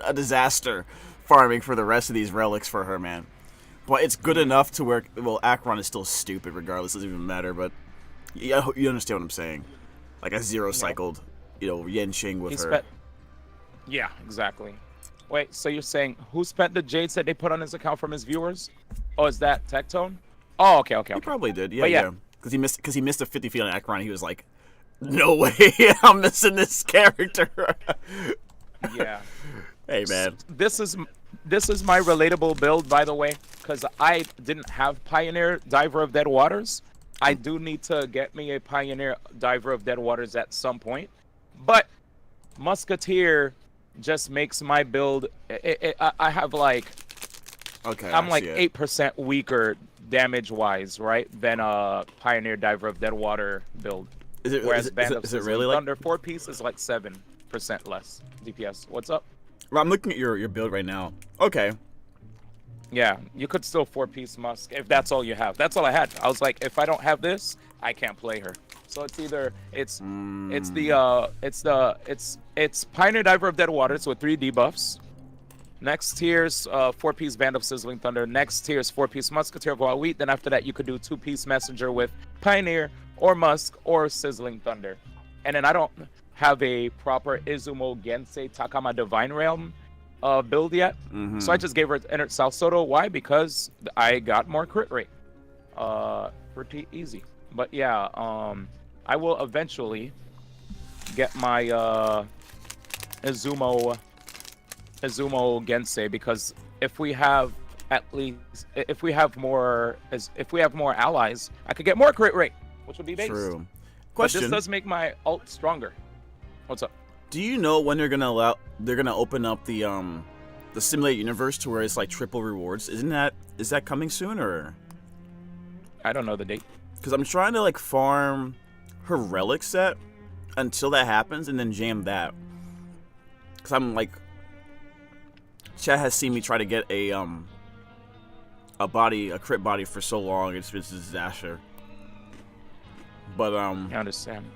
a disaster farming for the rest of these relics for her, man. But it's good enough to where Acheron is still stupid regardless. It doesn't even matter. But you understand what I'm saying? Like I zero cycled, Genshin with her. Yeah, exactly. Wait, so you're saying who spent the jades that they put on his account from his viewers? Oh, is that Tectone? Oh, okay. He probably did, yeah. Yeah. Because he missed a 50 feet on Acheron. He was like, "No way, I'm missing this character." Yeah. Hey, man. This is my relatable build, by the way, because I didn't have Pioneer Diver of Dead Waters. I do need to get me a Pioneer Diver of Dead Waters at some point, but Musketeer just makes my build. I have like, I'm like 8% weaker damage-wise, right, than a Pioneer Diver of Dead Water build. Whereas Band of Sizzling Thunder 4-piece is like 7% less DPS. What's up? Well, I'm looking at your build right now. Okay. Yeah, you could still 4-piece Musk if that's all you have. That's all I had. I was like, if I don't have this, I can't play her. So it's either it's Pioneer Diver of Dead Waters with 3 debuffs. Next tier's 4-piece Band of Sizzling Thunder. Next tier's 4-piece Musketeer of Wild Wheat. Then after that, you could do 2-piece Messenger with Pioneer or Musk or Sizzling Thunder. And then I don't have a proper Izumo Gensei Takama Divine Realm build yet. So I just gave her Enter South Soto. Why? Because I got more crit rate. Pretty easy. But yeah, I will eventually get my Izumo Gensei, because if we have more allies, I could get more crit rate, which would be base. True. Question. But this does make my ult stronger. What's up? Do you know when they're gonna open up the simulated universe to where it's like triple rewards? Is that coming soon, or? I don't know the date. Because I'm trying to like farm her relic set until that happens, and then jam that. Because I'm like, Chat has seen me try to get a crit body for so long. It's just a disaster. But I understand.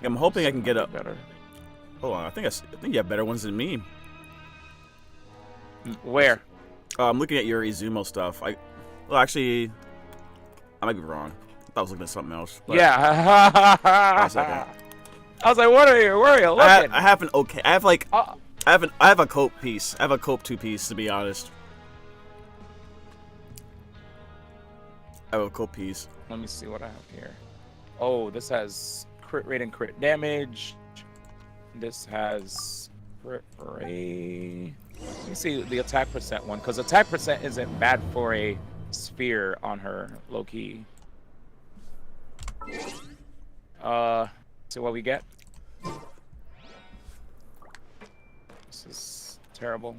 I'm hoping I can get a better. Hold on, I think you have better ones than me. Where? I'm looking at your Izumo stuff. Actually, I might be wrong. I thought I was looking at something else. But... Yeah. Wait a second. I was like, where are you looking? I have an okay. I have like Uh, I have a cope piece. I have a cope 2-piece, to be honest. I have a cope piece. Let me see what I have here. Oh, this has crit rate and crit damage. This has crit rate. Let me see the attack percent one, because attack percent isn't bad for a sphere on her, low key. See what we get. This is terrible.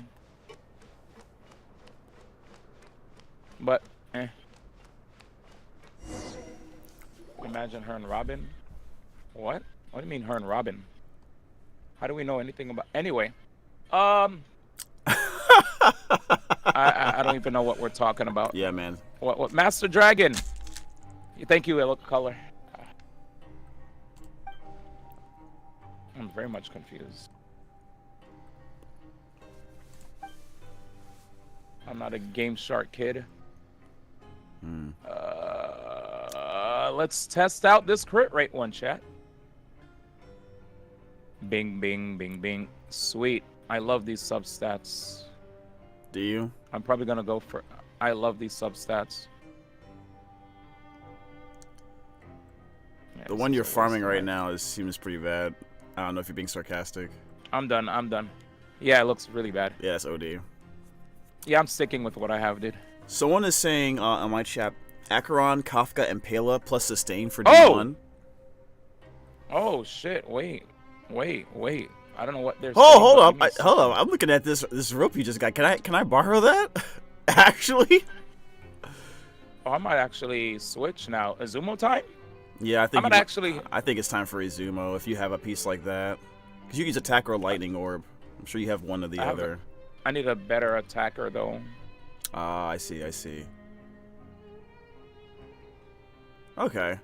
But, Imagine her and Robin. What? What do you mean her and Robin? How do we know anything about... Anyway. I don't even know what we're talking about. Yeah, man. What Master Dragon? Thank you, Look Color. I'm very much confused. I'm not a Game Shark kid. Let's test out this crit rate one, chat. Bing, bing, bing, bing. Sweet. I love these substats. Do you? I'm probably gonna go for... I love these substats. Yeah, The one you're farming right now seems pretty bad. I don't know if you're being sarcastic. I'm done. Yeah, it looks really bad. Yeah, it's OD. Yeah, I'm sticking with what I have, dude. Someone is saying on my chat, Acheron, Kafka, and Pela plus sustain for D1. Oh shit! Wait. I don't know what they're. Oh, saying, hold but up! give me Hold up! I'm looking at this rope you just got. Can I borrow that? Actually? Oh, I might actually switch now. Azumo time? Yeah, I think. I think it's time for Izumo if you have a piece like that. Because you can use attack or lightning orb. I'm sure you have one or the other. I need a better attacker though. Ah, I see. Okay.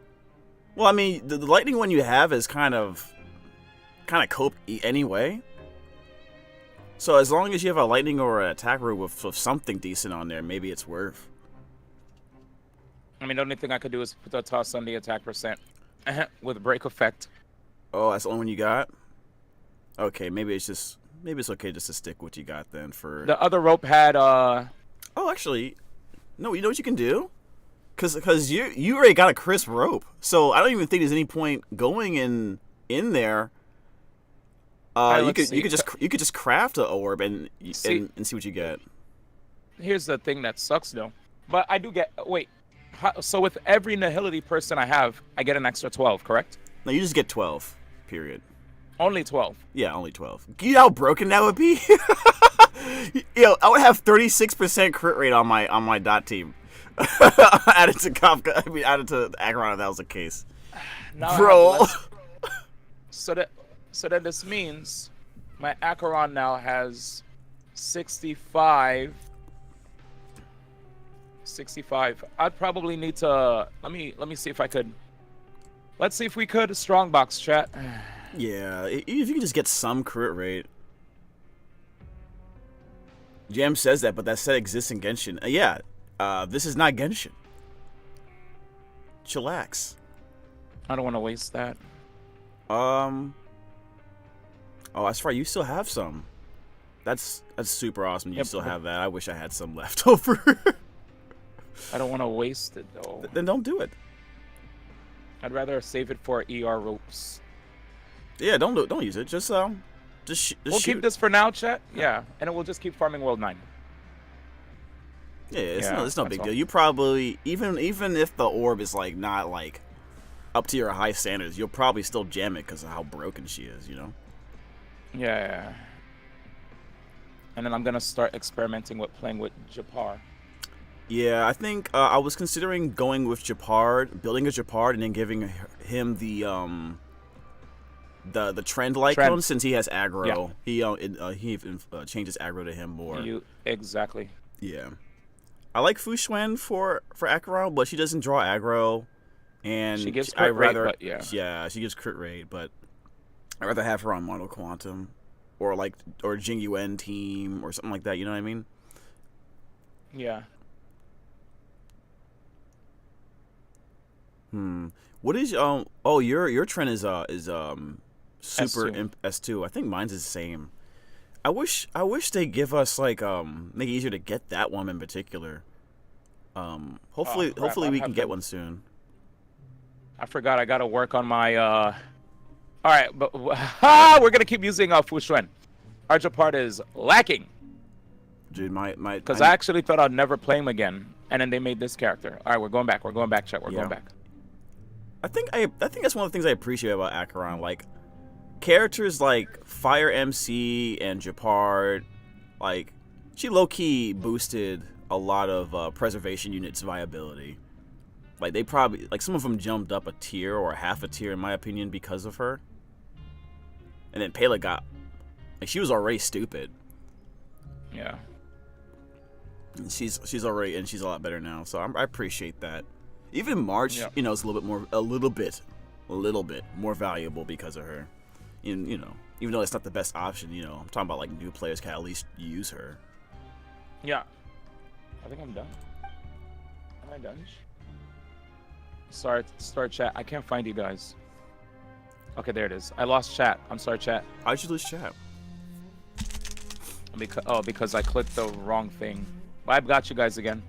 Well, I mean, the lightning one you have is kind of cope anyway. So as long as you have a lightning or an attack root with something decent on there, maybe it's worth. I mean, the only thing I could do is put a toss on the attack percent with break effect. Oh, that's the only one you got? Okay, maybe it's okay just to stick what you got then for... The other rope had Oh, actually, no, you know what you can do? Cause you already got a crisp rope. So I don't even think there's any point going in there. You could just craft an orb and see what you get. Here's the thing that sucks though. But I do get so with every nihility person I have, I get an extra 12, correct? No, you just get 12. Period. Only 12. Yeah, only 12. You know how broken that would be? Yo, I would have 36% crit rate on my dot team. Added to Kafka. I mean, added to Acheron if that was the case. Now bro. So that this means my Acheron now has 65. I'd probably need to let me see if I could. Let's see if we could strongbox chat. Yeah, if you can just get some crit rate. Jam says that, but that set exists in Genshin. Yeah, this is not Genshin. Chillax. I don't want to waste that. Oh, that's right. You still have some. That's super awesome. You still have that. I wish I had some left over. I don't want to waste it though. Then don't do it. I'd rather save it for ER ropes. Yeah, don't use it. Just we'll keep this for now, chat. Yeah, and it will just keep farming World 9. Yeah, it's no big deal. You probably even if the orb is like not like up to your high standards, you'll probably still jam it because of how broken she is. You know. Yeah. And then I'm gonna start experimenting with playing with Japar. Yeah, I think I was considering going with Japar, building a Japar, and then giving him the trend icon since he has aggro. Yeah. He changes aggro to him more. Exactly. Yeah, I like Fushuen for Acheron, but she doesn't draw aggro, and she gives crit rate, but yeah, she gives crit rate, but I'd rather have her on Mono Quantum or Jing Yuan team or something like that. You know what I mean? Yeah. What is your trend is Super S2. S2. I think mine's the same. I wish they give us like make it easier to get that one in particular. Hopefully crap, hopefully we I'd can have get to- one soon. I forgot I gotta work on my. All right, but we're gonna keep using Fushuen. Our part is lacking Dude, my because I actually thought I'd never play him again, and then they made this character. All right, we're going back. We're going back, chat. We're Yeah. going back. I think that's one of the things I appreciate about Acheron. Like characters like Fire MC and Japard, like she low key boosted a lot of preservation units' viability. Like they probably like some of them jumped up a tier or half a tier in my opinion because of her. And then Pela got like she was already stupid. Yeah. And she's a lot better now. So I appreciate that. Even March, Yeah. you know, is a little bit more valuable because of her. You know, even though it's not the best option, you know, I'm talking about like new players can at least use her. Yeah. I think I'm done. Am I done? Sorry, start chat. I can't find you guys. Okay, there it is. I lost chat. I'm sorry, chat. I should lose chat. Because I clicked the wrong thing. But I've got you guys again.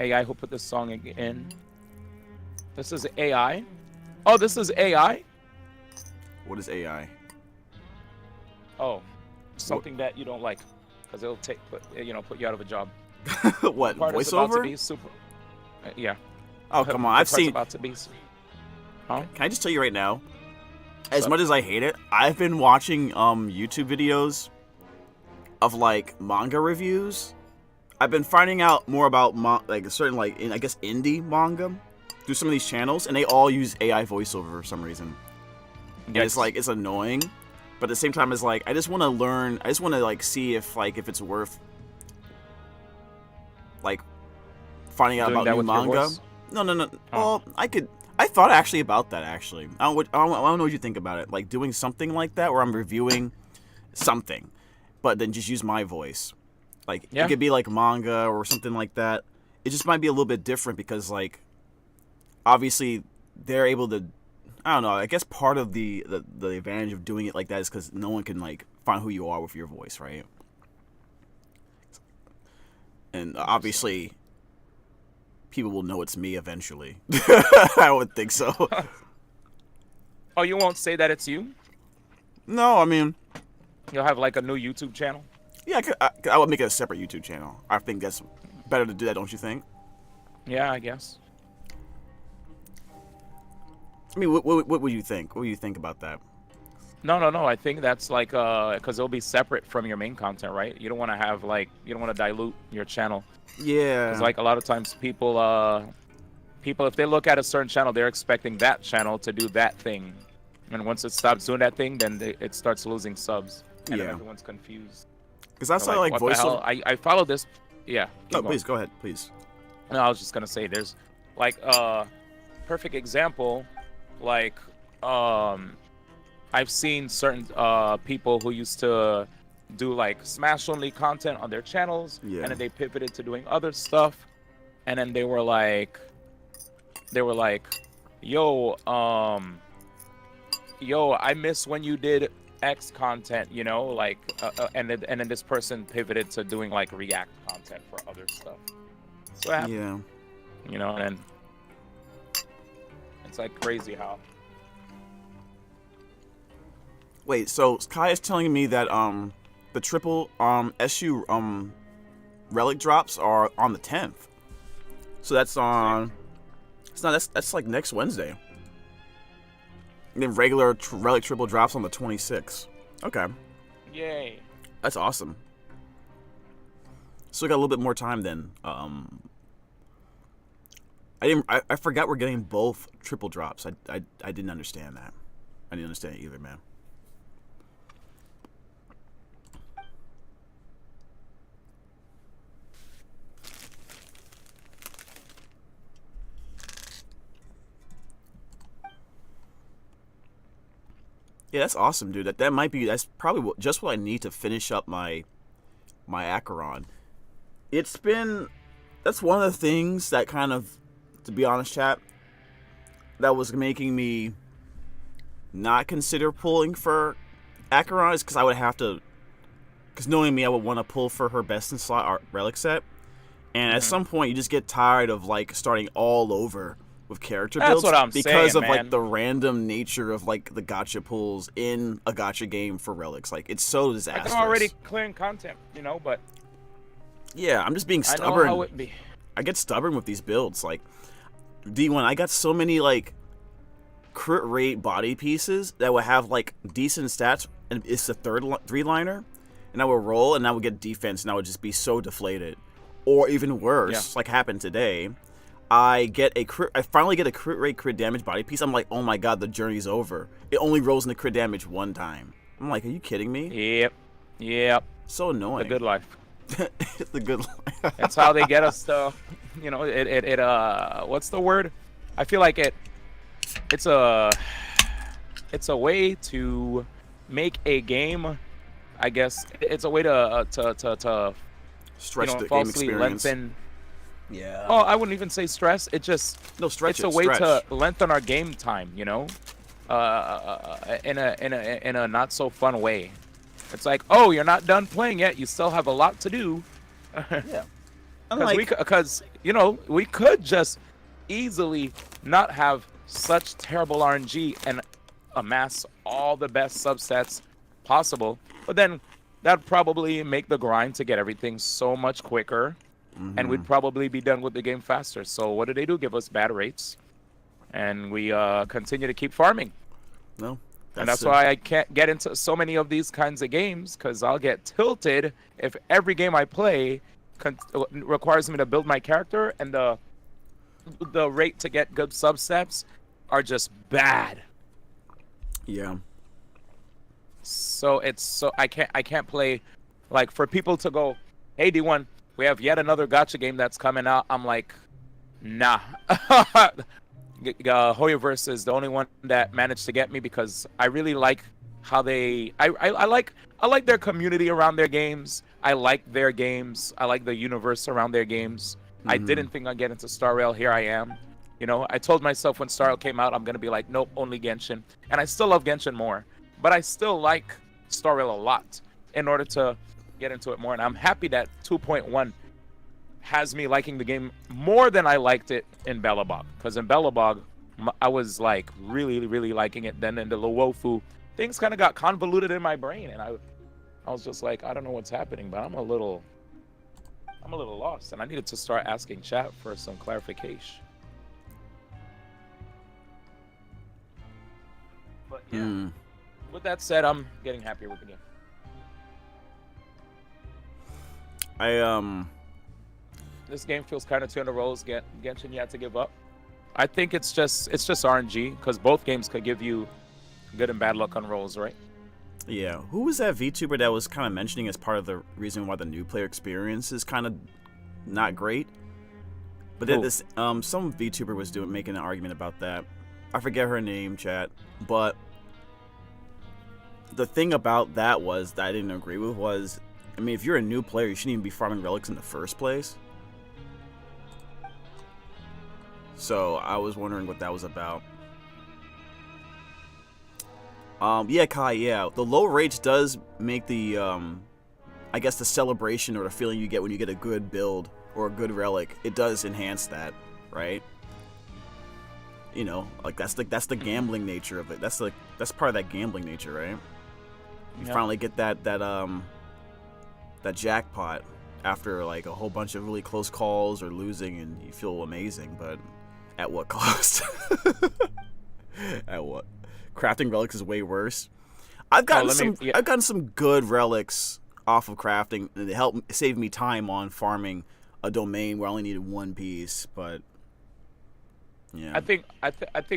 AI, who put this song in? This is AI. Oh, this is AI. What is AI? Oh, something that you don't like, because it'll put you out of a job. What, Part is about to voiceover? be super. Yeah. Oh, come on. The I've part's seen. about to be. Huh? Can I just tell you right now? As Sup? much as I hate it, I've been watching YouTube videos of like manga reviews. I've been finding out more about like a certain like I guess indie manga through some of these channels, and they all use AI voiceover for some reason. And it's like it's annoying, but at the same time, it's like I just want to learn. I just want to like see if it's worth like finding out Doing about that new with your manga. voice? No. Oh. Well, I thought actually about that actually. I don't know what you think about it. Like doing something like that where I'm reviewing something, but then just use my voice. Like Yeah. it could be like manga or something like that. It just might be a little bit different because like obviously they're able to. I don't know. I guess part of the advantage of doing it like that is because no one can like find who you are with your voice, right? And obviously, people will know it's me eventually. I would think so. Oh, you won't say that it's you? No, I mean, You'll have like a new YouTube channel? yeah, I would make it a separate YouTube channel. I think that's better to do that, don't you think? Yeah, I guess. I mean, what would you think? What do you think about that? No. I think that's like because it'll be separate from your main content, right? You don't want to have you don't want to dilute your channel. Yeah. Because like a lot of times people if they look at a certain channel, they're expecting that channel to do that thing, and once it stops doing that thing, then it starts losing subs, and then Yeah. everyone's confused. Because that's They're like what the hell? voiceover. I follow this. Yeah. keep No, going. please go ahead, please. No, I was just gonna say there's like perfect example, like I've seen certain people who used to do like Smash only content on their channels, Yeah. and then they pivoted to doing other stuff, and then they were like, yo, I miss when you did X content, you know, like, and then this person pivoted to doing like React content for other stuff. So it happened, Yeah. you know, and it's like crazy how. Wait, so Kai is telling me that the triple SU relic drops are on the 10th. So that's on. It's not. That's like next Wednesday. And then regular relic triple drops on the 26th. Okay, Yay. that's awesome. So we got a little bit more time then. I forgot we're getting both triple drops. I didn't understand that. I didn't understand it either, man. Yeah, that's awesome, dude. That's probably just what I need to finish up my Acheron. That's one of the things that kind of, to be honest, chat, that was making me not consider pulling for Acheron is because I would have to. Because knowing me, I would want to pull for her best in slot art relic set, and at some point you just get tired of like starting all over with character builds. That's what I'm because saying, of like man. the random nature of like the gacha pulls in a gacha game for relics. Like it's so disastrous. I'm already clearing content, but yeah, I'm just being I stubborn. know how it be. I get stubborn with these builds. Like D1, I got so many like crit rate body pieces that would have like decent stats, and it's a three-liner, and I would roll and I would get defense, and I would just be so deflated. Or even worse, like happened today, I finally get a crit rate crit damage body piece. I'm like, oh my god, the journey's over. It only rolls into crit damage one time. I'm like, are you kidding me? Yep. So annoying. The good life. It's the good life. That's how they get us to, what's the word? I feel like it's a way to make a game. I guess it's a way to Stretch the game falsely experience. lengthen. Yeah. Oh, I wouldn't even say stress. It just Stretch it's a way to lengthen our game time. In a not so fun way. It's like, oh, you're not done playing yet. You still have a lot to do. Yeah. Because we could just easily not have such terrible RNG and amass all the best subsets possible, but then that'd probably make the grind to get everything so much quicker, and we'd probably be done with the game faster. So what do? Give us bad rates, and we continue to keep farming. No. And that's why I can't get into so many of these kinds of games, because I'll get tilted if every game I play requires me to build my character, and the rate to get good subsets are just bad. Yeah. So I can't play, like, for people to go, hey D1, we have yet another gacha game that's coming out. I'm like, nah. Hoyoverse is the only one that managed to get me, because I really like how I like their community around their games. I like their games. I like the universe around their games. I didn't think I'd get into StarRail. Here I am. I told myself when StarRail came out, I'm gonna be like, nope, only Genshin. And I still love Genshin more, but I still like StarRail a lot in order to get into it more. And I'm happy that 2.1 has me liking the game more than I liked it in Belobog, because in Belobog I was like really, really liking it. Then in the Luofu, things kind of got convoluted in my brain, and I was just like, I don't know what's happening, but I'm a little lost, and I needed to start asking chat for some clarification. But yeah, with that said, I'm getting happier with the game. This game feels kind of 200 rolls. Genshin, you had to give up. I think it's just RNG, because both games could give you good and bad luck on rolls, right? Yeah. Who was that VTuber that was kind of mentioning as part of the reason why the new player experience is kind of not great? But then this some VTuber was making an argument about that. I forget her name, chat. But the thing about that was that I didn't agree with was, I mean, if you're a new player, you shouldn't even be farming relics in the first place. So I was wondering what that was about. Yeah, Kai, yeah. The low rates does make the, I guess the celebration or the feeling you get when you get a good build or a good relic, it does enhance that, right? Like that's the gambling nature of it. That's part of that gambling nature, right? You finally get that jackpot after like a whole bunch of really close calls or losing, and you feel amazing, but at what cost? At what? Crafting relics is way worse. I've gotten some good relics off of crafting, and it helped save me time on farming a domain where I only needed one piece. But yeah, I think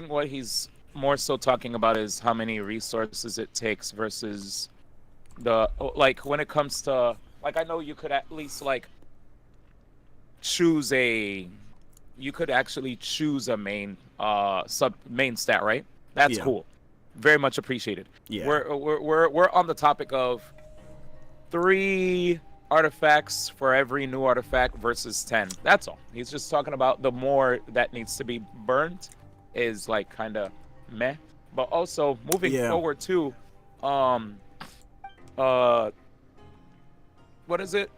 what he's more so talking about is how many resources it takes versus the, like, when it comes to, like, I know you could at least like you could actually choose a main stat, right? That's cool. Very much appreciated. Yeah. We're on the topic of 3 artifacts for every new artifact versus 10. That's all. He's just talking about the more that needs to be burnt is like kind of meh. but also moving forward too. What is it?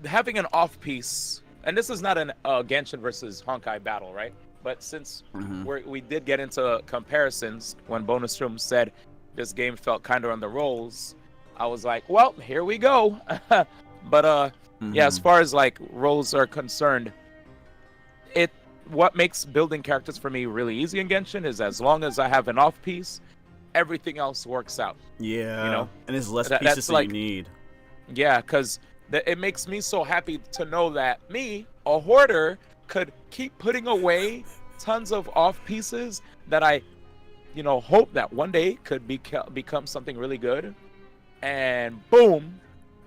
Having an off piece, and this is not an Genshin versus Honkai battle, right? But since we did get into comparisons when Bonus Room said this game felt kind of on the rolls, I was like, well, here we go. But yeah, as far as like roles are concerned, what makes building characters for me really easy in Genshin is as long as I have an off piece, everything else works out. Yeah, you know, and there's less pieces that you need. Yeah, because it makes me so happy to know that me, a hoarder, could keep putting away tons of off pieces that I, hope that one day could become something really good. And boom,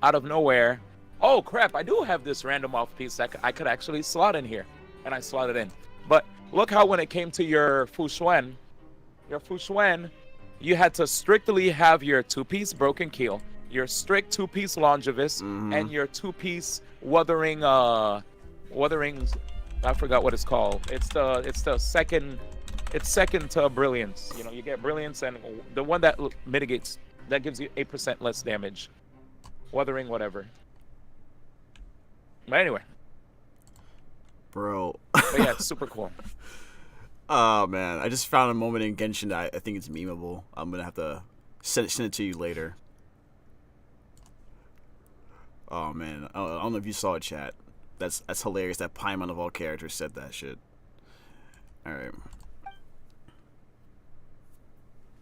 out of nowhere, oh crap, I do have this random off piece that I could actually slot in here. And I slot it in. But look how when it came to your Fu Xuan, you had to strictly have your 2-piece Broken Keel, your strict 2-piece Longevous, and your 2-piece Wuthering, I forgot what it's called. It's second to Brilliance. You get Brilliance, and the one that mitigates, that gives you 8% less damage. Wuthering, whatever. But anyway. Bro. But yeah, it's super cool. Oh man, I just found a moment in Genshin that I think it's memeable. I'm gonna have to send it to you later. Oh man, I don't know if you saw it, chat. That's hilarious. That Paimon of all characters said that shit. All right.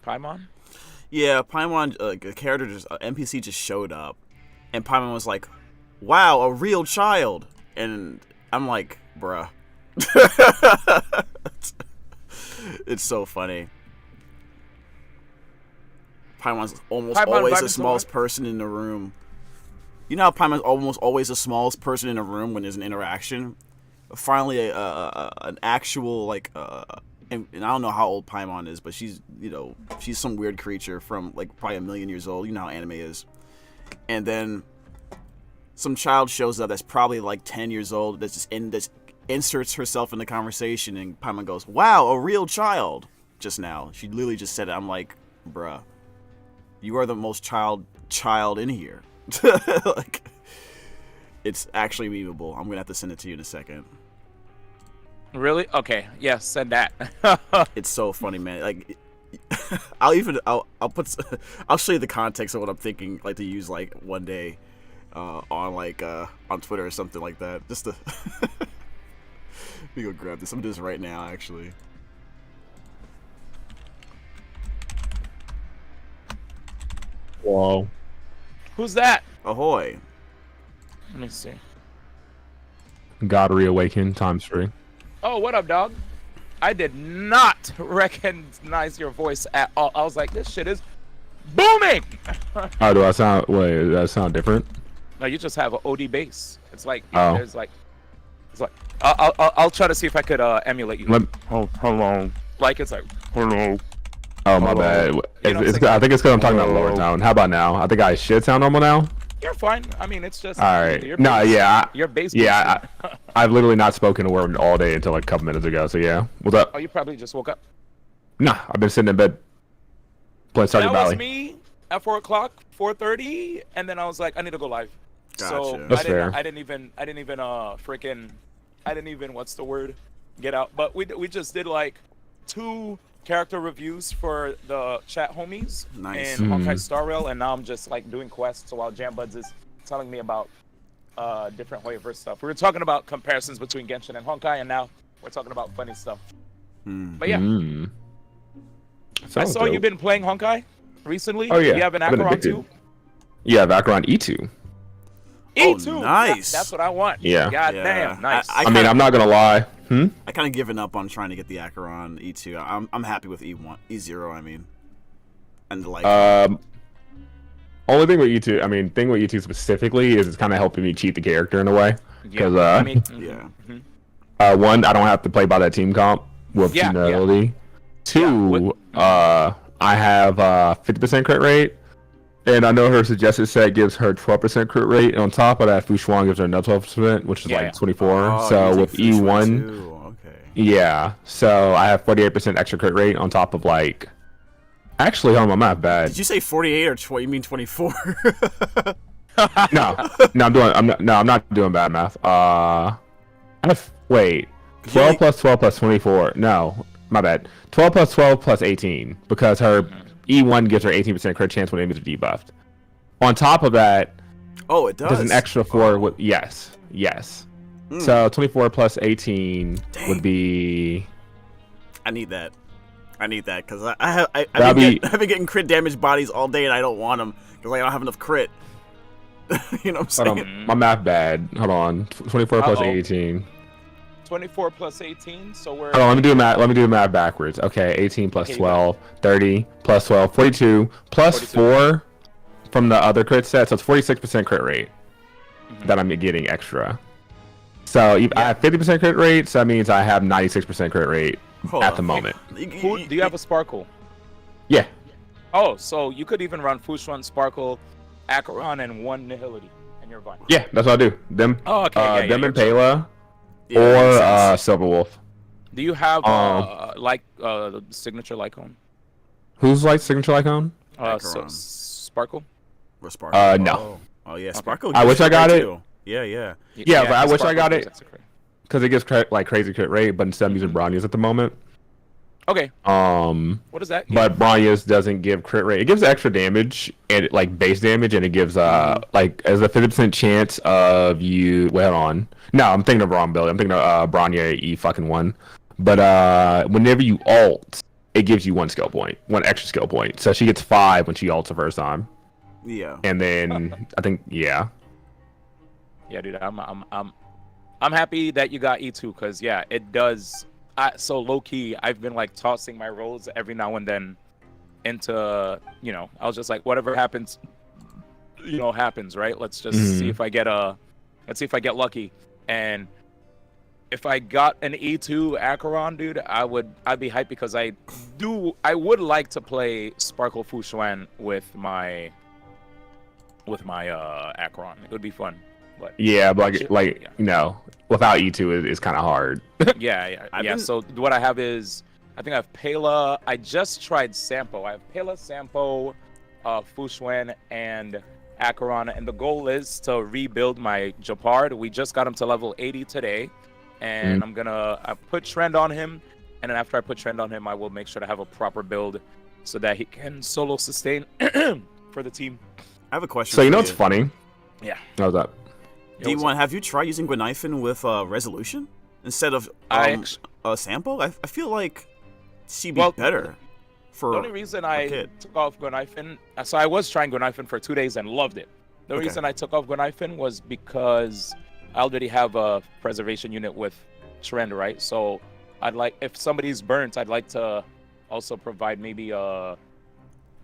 Paimon? Yeah, Paimon, a character, NPC just showed up, and Paimon was like, "Wow, a real child," and I'm like, bruh. It's so funny. Paimon's almost always the smallest person in the room. You know how Paimon's almost always the smallest person in a room when there's an interaction? Finally, an actual, and I don't know how old Paimon is, but she's some weird creature from, probably 1 million years old. You know how anime is. And then some child shows up that's probably, 10 years old, that's inserts herself in the conversation, and Paimon goes, "Wow, a real child," just now. She literally just said it. I'm like, bruh, you are the most child in here. It's actually memeable. I'm gonna have to send it to you in a second. Really? Okay. Yeah, send that. It's so funny, man. I'll show you the context of what I'm thinking, to use one day on Twitter or something like that. Just to let me go grab this. I'm gonna do this right now, actually. Whoa. Who's that? Ahoy. Let me see. God Reawakened ×3. Oh, what up, dog? I did not recognize your voice at all. I was like, this shit is booming! How do I sound? Wait, does that sound different? No, you just have an OD bass. It's like, Oh. there's I'll try to see if I could emulate you. Hello. It's like, Hello. Oh, my bad. You know what I'm I think it's because I'm talking about lower tone. How about now? I think I should sound normal now. you're fine. I mean, it's just. All right. Your No, bass, yeah. Your bass. Yeah, I've literally not spoken a word all day until a couple minutes ago. So yeah, what's up? Oh, you probably just woke up. Nah, I've been sitting in bed playing Stardew That Valley. was me at 4 o'clock, 4:30, and then I was like, I need to go live. So Gotcha. That's fair. I didn't even what's the word, get out. But we just did 2 character reviews for the chat homies Nice. in honkaistarrail, and now I'm just doing quests while JamBuds is telling me about different hoyoverse stuff. We were talking about comparisons between Genshin and Honkai, and now we're talking about funny stuff. But yeah, I Sounds saw dope. you've been playing Honkai recently. Oh yeah. You have an I've been Acheron addicted. too? Yeah, Acheron E2. E2. nice. That's what I want. Yeah. God Yeah. damn, nice. I mean, I'm not gonna lie. I kind of given up on trying to get the Acheron E2. I'm happy with E1, E0. I mean, and Only thing with E2, thing with E2 specifically is it's kind of helping me cheat the character in a way. Because yeah. one, I don't have to play by that team comp with Yeah, melody. Two, I have 50% crit rate, and I know her suggested set gives her 12% crit rate. And on top of that, Fu Xuan gives her another 12%, which is 24. Oh, so using with Fu Xuan E1, too. Okay. Yeah. So I have 48% extra crit rate on top of like. Actually, hold on, my math bad. Did you say 48 or 20? You mean 24? No, I'm not doing bad math. Wait. 12 plus 12 plus 24. No, my bad. 12 plus 12 plus 18 because her E1 gives her 18% crit chance when enemies are debuffed. On top of that, Oh, it does. there's an extra 4 with yes. So 24 plus 18 would be. I need that because I've That'd been getting crit damage bodies all day and I don't want them because I don't have enough crit. You know what I'm Hold saying? on, my math bad. Hold on. 24 plus 18. 24 plus 18, so we're. Oh, let me do the math backwards. Okay, 18 plus Okay, 12, 30 plus 12, 42 plus 42. 4 from the other crit set, so it's 46% crit rate that I'm getting extra. So I have 50% crit rate, so that means I have 96% crit rate at the moment. Do you have a sparkle? Yeah. Oh, so you could even run Fushuan, Sparkle, Acheron, and 1 Nihility, and you're fine. Yeah, that's what I do. Them, Oh, okay. them and Pela, Yeah, that makes or sense. Silver Wolf. Do you have the signature Lycone? Who's like signature icon? Acheron. Sparkle. Or Sparkle? No. Oh yeah, Sparkle. I gives wish I crit got rate, it. too. Yeah. Yeah, but I wish I Sparkle got gives it. extra crit. Because it gives like crazy crit rate, but instead I'm using Bronya's at the moment. Okay. What does that? But Bronya's doesn't give crit rate. It gives extra damage and like base damage, and it gives like as a 50% chance of you. Wait, hold on. No, I'm thinking of wrong build. I'm thinking of Bronya E1. But whenever you ult, it gives you 1 skill point, 1 extra skill point. So she gets 5 when she ults the first time. Yeah. And then I think Yeah, dude. I'm happy that you got E2 because yeah, it does. So low key, I've been like tossing my rolls every now and then into I was just like whatever happens, happens, right? Let's just see if I get lucky. And if I got an E2 Acheron, dude, I'd be hyped because I would like to play Sparkle Fushuan with my Acheron. It would be fun. But yeah, but without E2 is kind of hard. Yeah. So what I have is, I think I have Pela. I just tried Sampo. I have Pela, Sampo, Fushuan, and Acheron. And the goal is to rebuild my Japard. We just got him to level 80 today. And I put Trend on him. And then after I put Trend on him, I will make sure to have a proper build so that he can solo sustain for the team. I have a question. So for what's funny? Yeah. How's that? D1, have you tried using Gwenaifen with resolution instead of Sampo? I feel like she'd be better. For the only reason I kid. took off Gwenaifen, so I was trying Gwenaifen for 2 days and loved it. The reason I took off Gwenaifen was because I already have a preservation unit with Trend, right? So I'd like, if somebody's burnt, I'd like to also provide maybe a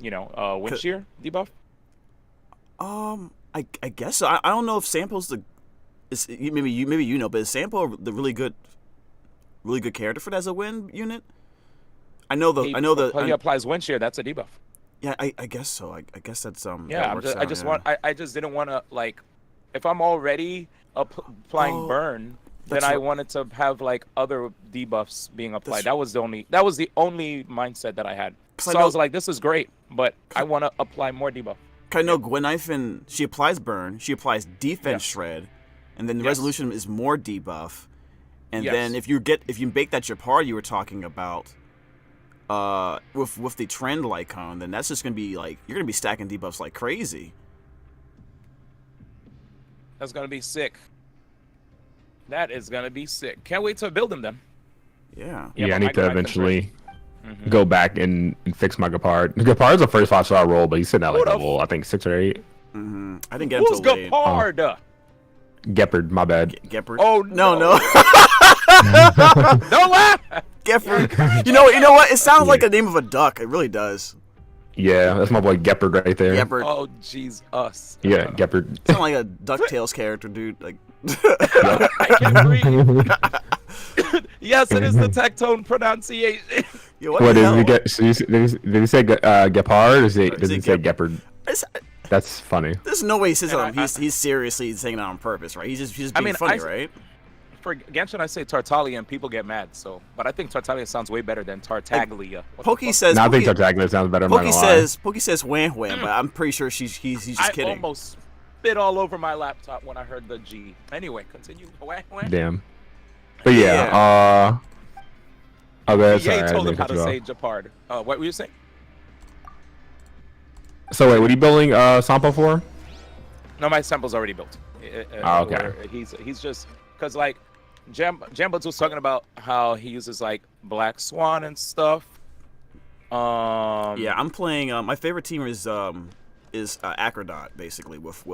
wind shear debuff. I guess so. I don't know if Sampo's maybe you know, but is Sampo the really good character for that as a wind unit? He applies wind shear. That's a debuff. Yeah, I guess so. I guess that's Yeah, I just didn't want to like, if I'm already applying burn, then I wanted to have like other debuffs being applied. That was the only mindset that I had. So I was like, this is great, but I want to apply more debuff. I know Gwenaifen, she applies burn, she applies defense shred, and then the resolution is more debuff. And then if you bake that Japard you were talking about, with the Trend Lycone, then that's just gonna be like, you're gonna be stacking debuffs like crazy. That's gonna be sick. That is gonna be sick. Can't wait to build them then. Yeah. Yeah, I need to eventually go back and fix my Gepard. Gepard's a first 5-star roll, but he's sitting at like level, I think 6 or 8. I didn't get him Who's till late. Gepard? Gepard, my bad. Gepard? Oh no. Don't laugh. Gepard. You know what? It sounds like the name of a duck. It really does. Yeah, that's my boy Gepard right there. Gepard. Oh jeez, us. Yeah, Gepard. Sound like a DuckTales character, dude. Like. I can breathe. Yes, it is the Tectone pronunciation. Yo, What the did hell? he say Gepard, or does he say Gepard? That's funny. There's no way he says that. He's seriously saying that on purpose, right? He's just being funny, right? for Genshin, I say Tartaglia and people get mad. So, but I think Tartaglia sounds way better than Tartaglia. What the Pokey fuck? says. No, I think Pokey, Tartaglia sounds better. I'm not Pokey gonna lie. says. Pokey says wham wham, but I'm pretty sure he's just I kidding. almost spit all over my laptop when I heard the G. Anyway, continue. Wah, wah. Damn. But yeah. Okay, Ye sorry. I told him didn't how cut you to off. say Japard. What were you saying? So wait, what are you building Sampo for? No, my sample's already built. Oh, okay. He's just because like Jambuds was talking about how he uses like Black Swan and stuff. Yeah, I'm playing. My favorite team is Acrodot, basically with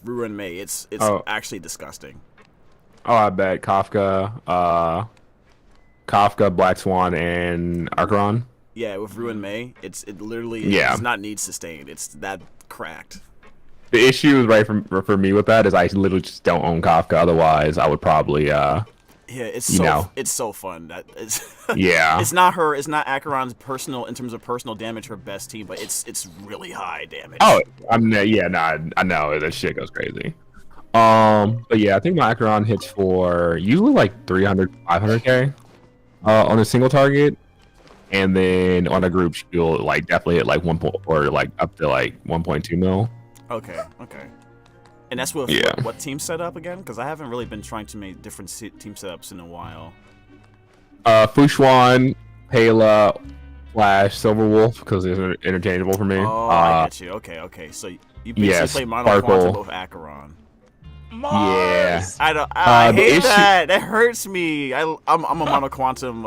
Ruin May. It's actually disgusting. Oh, I bet Kafka, Black Swan, and Archeron. Yeah, with Ruin May, it literally does not need sustained. It's that cracked. The issue is for me with that is I literally just don't own Kafka. Otherwise, I would probably it's so fun. That it's yeah. It's not Acheron's personal in terms of personal damage her best team, but it's really high damage. Oh, I know that shit goes crazy. But yeah, I think my Acheron hits for usually like 300, 500k on a single target, and then on a group she'll like definitely hit like 1 or like up to like 1.2 mil. Okay. And that's with what team setup again? Because I haven't really been trying to make different team setups in a while. Fushwan, Pela, Flash, Silverwolf, because they're interchangeable for me. Oh, I get you. Okay. So you basically play Mono Quantum with Acheron. Mars! Yeah. I hate that. That hurts me. I'm a Mono Quantum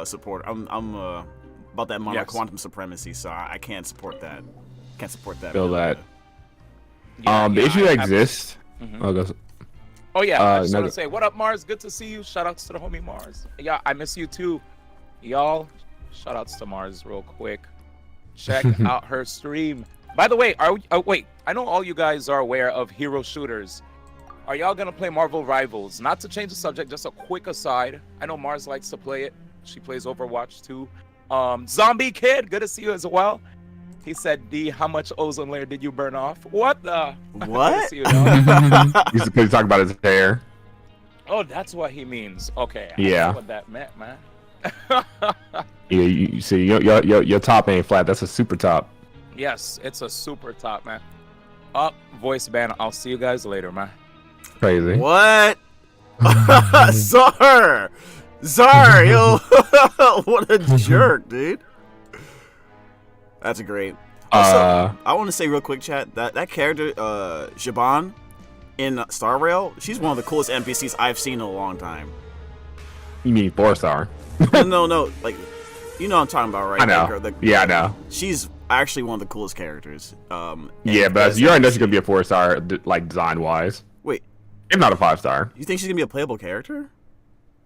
supporter. I'm about that Mono Quantum supremacy, so I can't support that. Feel that. Yeah, the issue that exists. Oh yeah, I just want to say, what up, Mars? Good to see you. Shoutouts to the homie Mars. Yeah, I miss you too, y'all. Shoutouts to Mars, real quick. Check out her stream. By the way, wait, I know all you guys are aware of hero shooters. Are y'all gonna play Marvel Rivals? Not to change the subject, just a quick aside. I know Mars likes to play it. She plays Overwatch too. Zombie Kid, good to see you as well. He said, D, how much ozone layer did you burn off? What the? What? He's talking about his hair. Oh, that's what he means. Okay. Yeah. That's what that meant, man. Yeah, you see, your top ain't flat. That's a super top. Yes, it's a super top, man. Up, voice ban. I'll see you guys later, man. Crazy. What? Czar, yo, what a jerk, dude. That's great. Also, I want to say real quick, chat, that character, Shaban, in JamBudsVO, she's one of the coolest NPCs I've seen in a long time. You mean 4-star? No, like, you know what I'm talking about, right? I know. I know. She's actually one of the coolest characters. Yeah, but you already know she's gonna be a 4-star, like design-wise. Wait, if not a 5-star. you think she's gonna be a playable character?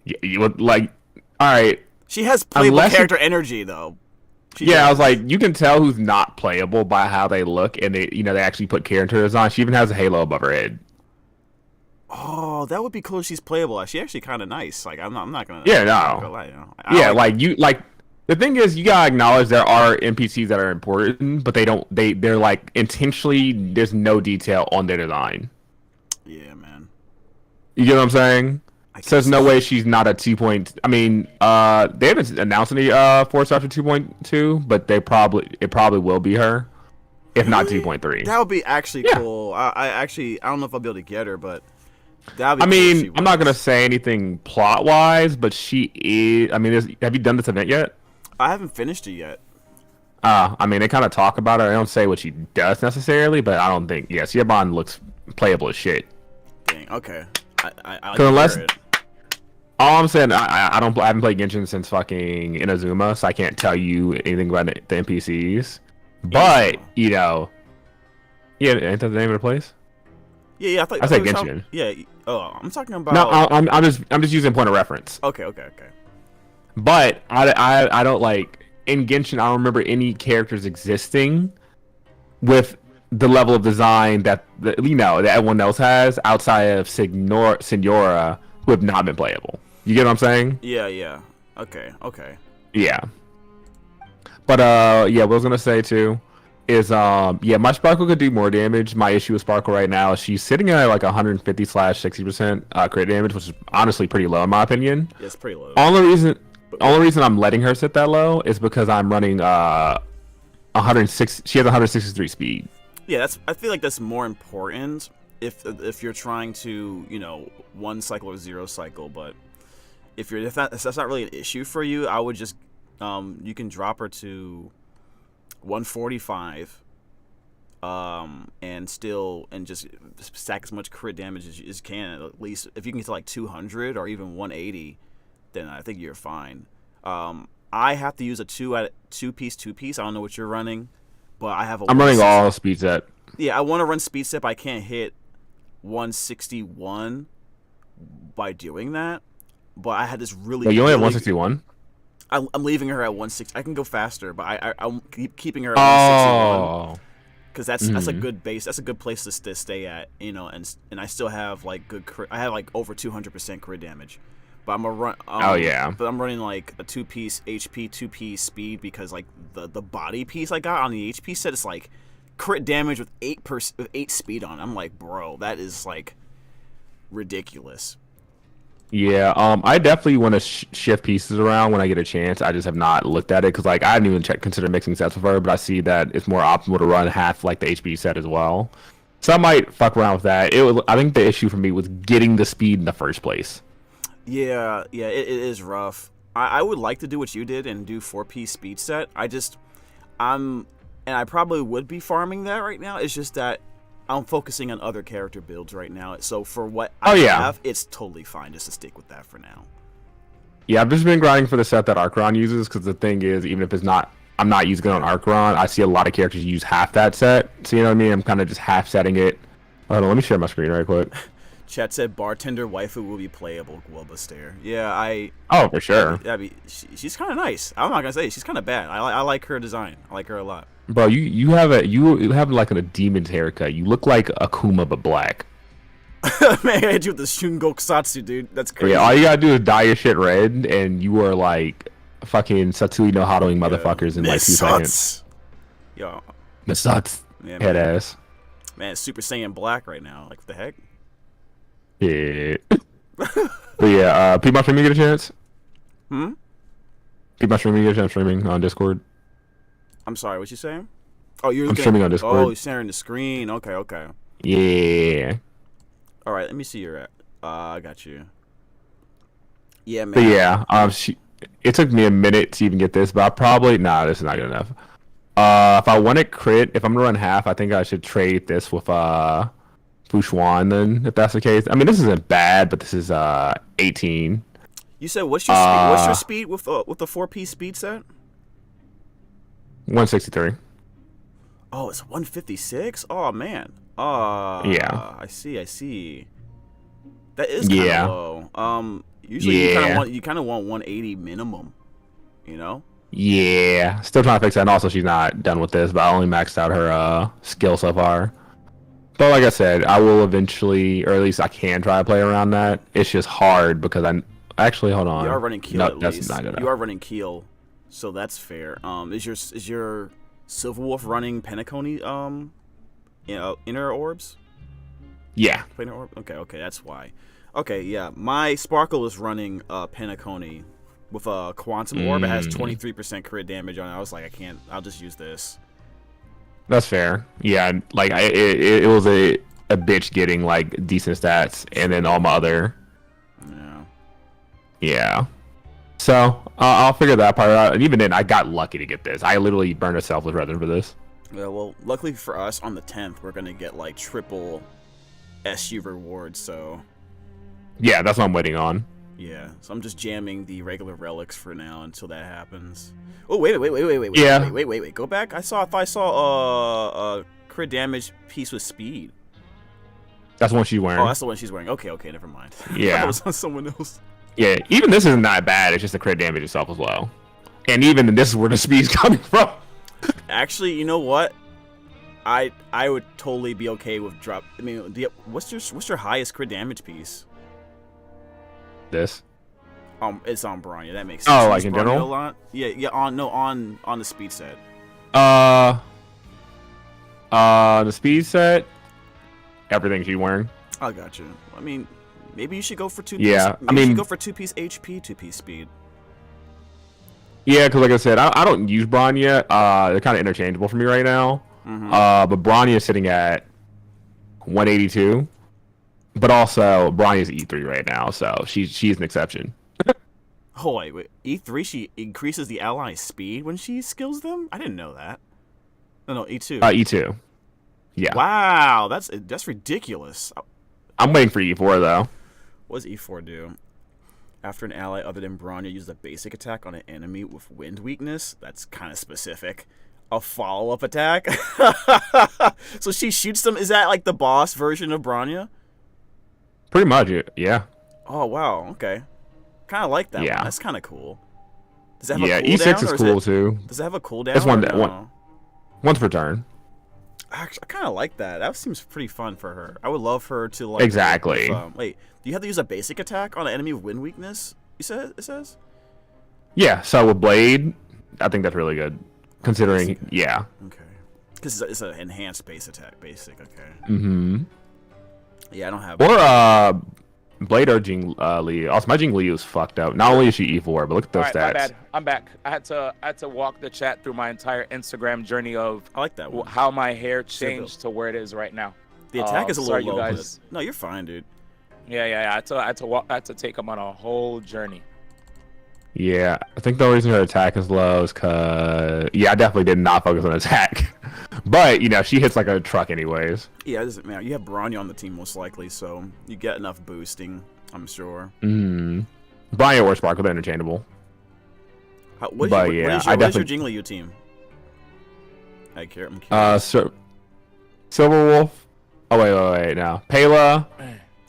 Yeah, you would like. All right. She has playable character energy, though. I was like, you can tell who's not playable by how they look, and they actually put characters on. She even has a halo above her head. Oh, that would be cool if she's playable. She's actually kind of nice. Like, I'm not gonna. Yeah, no. I'm not gonna lie, you know. Like the thing is, you gotta acknowledge there are NPCs that are important, but they're like intentionally. There's no detail on their design. Yeah, man. You get what I'm saying? So there's no way she's not a 2. I mean, they haven't announced any 4-star for 2.2, but it probably will be her, if not 2.3. That would be actually cool. I don't know if I'll be able to get her, but that would be cool. I'm not gonna say anything plot wise, but she is. I mean, have you done this event yet? I haven't finished it yet. I mean, they kind of talk about her. I don't say what she does necessarily, but I don't think. Yeah, Siobhan looks playable as shit. Dang. Okay. I unless. All I'm saying, I haven't played Genshin since fucking Inazuma, so I can't tell you anything about the NPCs. But ain't that the name of the place? Yeah. I said Genshin. Yeah. Oh, I'm talking about. No, I'm just using point of reference. Okay. But I don't like in Genshin. I don't remember any characters existing with the level of design that everyone else has outside of Signora, who have not been playable. You get what I'm saying? Yeah. Okay. Yeah. But what I was gonna say too, is yeah, my Sparkle could do more damage. My issue with Sparkle right now is she's sitting at like 150/60% crit damage, which is honestly pretty low in my opinion. Yeah, it's pretty low. Only reason I'm letting her sit that low is because I'm running 106. She has 163 speed. Yeah, I feel like that's more important if you're trying to, you know, 1 cycle or 0 cycle. But if that's not really an issue for you, I would just you can drop her to 145 and just stack as much crit damage as you can. At least if you can get to like 200 or even 180, then I think you're fine. I have to use a two piece. I don't know what you're running, but I have I'm running all speed set. Yeah, I want to run speed set, but I can't hit 161 by doing that. But I had this really. But you only have 161. I'm leaving her at 160. I can go faster, but I'm keeping her at 161 because that's a good base. That's a good place to stay at, you know. And I still have like good crit. I have like over 200% crit damage. But I'm a run. Oh yeah. But I'm running like a 2-piece HP, 2-piece speed because like the body piece I got on the HP set is like crit damage with 8 speed on it. I'm like, bro, that is like ridiculous. Yeah, I definitely want to shift pieces around when I get a chance. I just have not looked at it because like I didn't even consider mixing sets with her, but I see that it's more optimal to run half like the HP set as well. So I might fuck around with that. I think the issue for me was getting the speed in the first place. Yeah, it is rough. I would like to do what you did and do 4-piece speed set. And I probably would be farming that right now. It's just that I'm focusing on other character builds right now. So for what I have, it's totally fine just to stick with that for now. Yeah, I've just been grinding for the set that Archeron uses because the thing is, even if I'm not using it on Archeron, I see a lot of characters use half that set. So you know what I mean? I'm kind of just half setting it. Hold on, let me share my screen right quick. Chat said bartender waifu will be playable. Gwilba stare. Yeah, Oh, for sure. She's kind of nice. I'm not gonna say she's kind of bad. I like her design. I like her a lot. Bro, you have like a demon's haircut. You look like Akuma but black. Man, I hit you with the Shungokusatsu, dude. That's crazy. Yeah, all you gotta do is dye your shit red, and you are like fucking Satsui no Hadoing motherfuckers in like 2 seconds. Yo, Misats. Yeah, Head ass. Man, it's Super Saiyan Black right now. Like, what the heck? Yeah. But yeah, P-Mod streaming get a chance? P-Mod streaming get a chance streaming on Discord? I'm sorry, what you saying? Oh, I'm streaming on Discord. Oh, you're sharing the screen. Okay. Yeah. All right, let me see your. I got you. Yeah, man. But yeah, it took me a minute to even get this, but this is not good enough. If I want it crit, if I'm gonna run half, I think I should trade this with Fushuan then, if that's the case. I mean, this isn't bad, but this is 18. You said what's your speed? What's your speed with the 4-piece speed set? 163. Oh, it's 156. Oh man. Yeah. I see. That is kind of low. Usually you kind of want 180 minimum. You know. Yeah. Still trying to fix that. And also, she's not done with this, but I only maxed out her skill so far. But like I said, I will eventually, or at least I can try to play around that. It's just hard because actually, hold on. You are running Keel at least. Not enough. You are running Keel, so that's fair. Is your Silver Wolf running Penacony inner orbs? Yeah. Inner orb? Okay, that's why. Okay, yeah. My Sparkle is running Penacony with a Quantum Orb. It has 23% crit damage on it. I was like, I'll just use this. That's fair. Yeah, like it was a bitch getting like decent stats, and then all my other. Yeah. So I'll figure that part out. And even then, I got lucky to get this. I literally burned a selfless resin for this. Yeah, well, luckily for us, on the 10th, we're gonna get like triple SU rewards. So. Yeah, that's what I'm waiting on. Yeah, so I'm just jamming the regular relics for now until that happens. Oh wait. Yeah. Wait. Go back. I thought I saw a crit damage piece with speed. That's the one she's wearing. Oh, that's the one she's wearing. Okay, never mind. Yeah. That was on someone else. Yeah, even this is not bad. It's just the crit damage itself as well. And even this is where the speed's coming from. Actually, you know what? I would totally be okay with drop. I mean, what's your highest crit damage piece? This. It's on Bronya. That makes sense. Oh, like in general? A lot? Yeah. On the speed set. The speed set, everything she's wearing. I got you. I mean, maybe you should go for 2 Yeah, piece. I mean- you should go for 2-piece HP, 2-piece speed. Yeah, because like I said, I don't use Braun yet. They're kind of interchangeable for me right now. But Bronny is sitting at 182. But also, Bronny is E3 right now, so she's an exception. Oh, wait. E3, she increases the ally's speed when she skills them? I didn't know that. No, E2. E2. Yeah. Wow, that's ridiculous. I'm waiting for E4, though. What does E4 do? After an ally other than Bronya uses a basic attack on an enemy with wind weakness, that's kind of specific. A follow-up attack? So she shoots them. Is that like the boss version of Bronya? Pretty much, yeah. Oh, wow. Okay. Kind of like that Yeah. one. That's kind of cool. Does it have Yeah, a cooldown? E6 is or cool, too. Does it have a cooldown? It's one, or no? once per turn. Actually, I kind of like that. That seems pretty fun for her. I would love her to like. Exactly. Wait, do you have to use a basic attack on an enemy with wind weakness? It says. Yeah, so with Blade, I think that's really good. Considering, yeah. Okay. Because it's an enhanced base attack, basic. Okay. Mm-hmm. Yeah, I don't have. Or, Blade or Jing Li. Also, my Jing Li is fucked up. Not only is she E4, but look at those All right, stats. my bad. I'm back. I had to walk the chat through my entire Instagram journey of I like that one. how my hair changed to where it is right now. The attack is a little sorry, low. you guys. No, you're fine, dude. Yeah. I had to take him on a whole journey. Yeah, I think the reason her attack is low is because... Yeah, I definitely did not focus on attack. But, she hits like a truck anyways. Yeah, it doesn't matter. You have Bronya on the team most likely, so you get enough boosting, I'm sure. Mm-hmm. Brian or Sparkle, they're interchangeable. What is But, your yeah, Jingliu team? I'm curious. Silver Wolf. Oh, wait, no. Pela,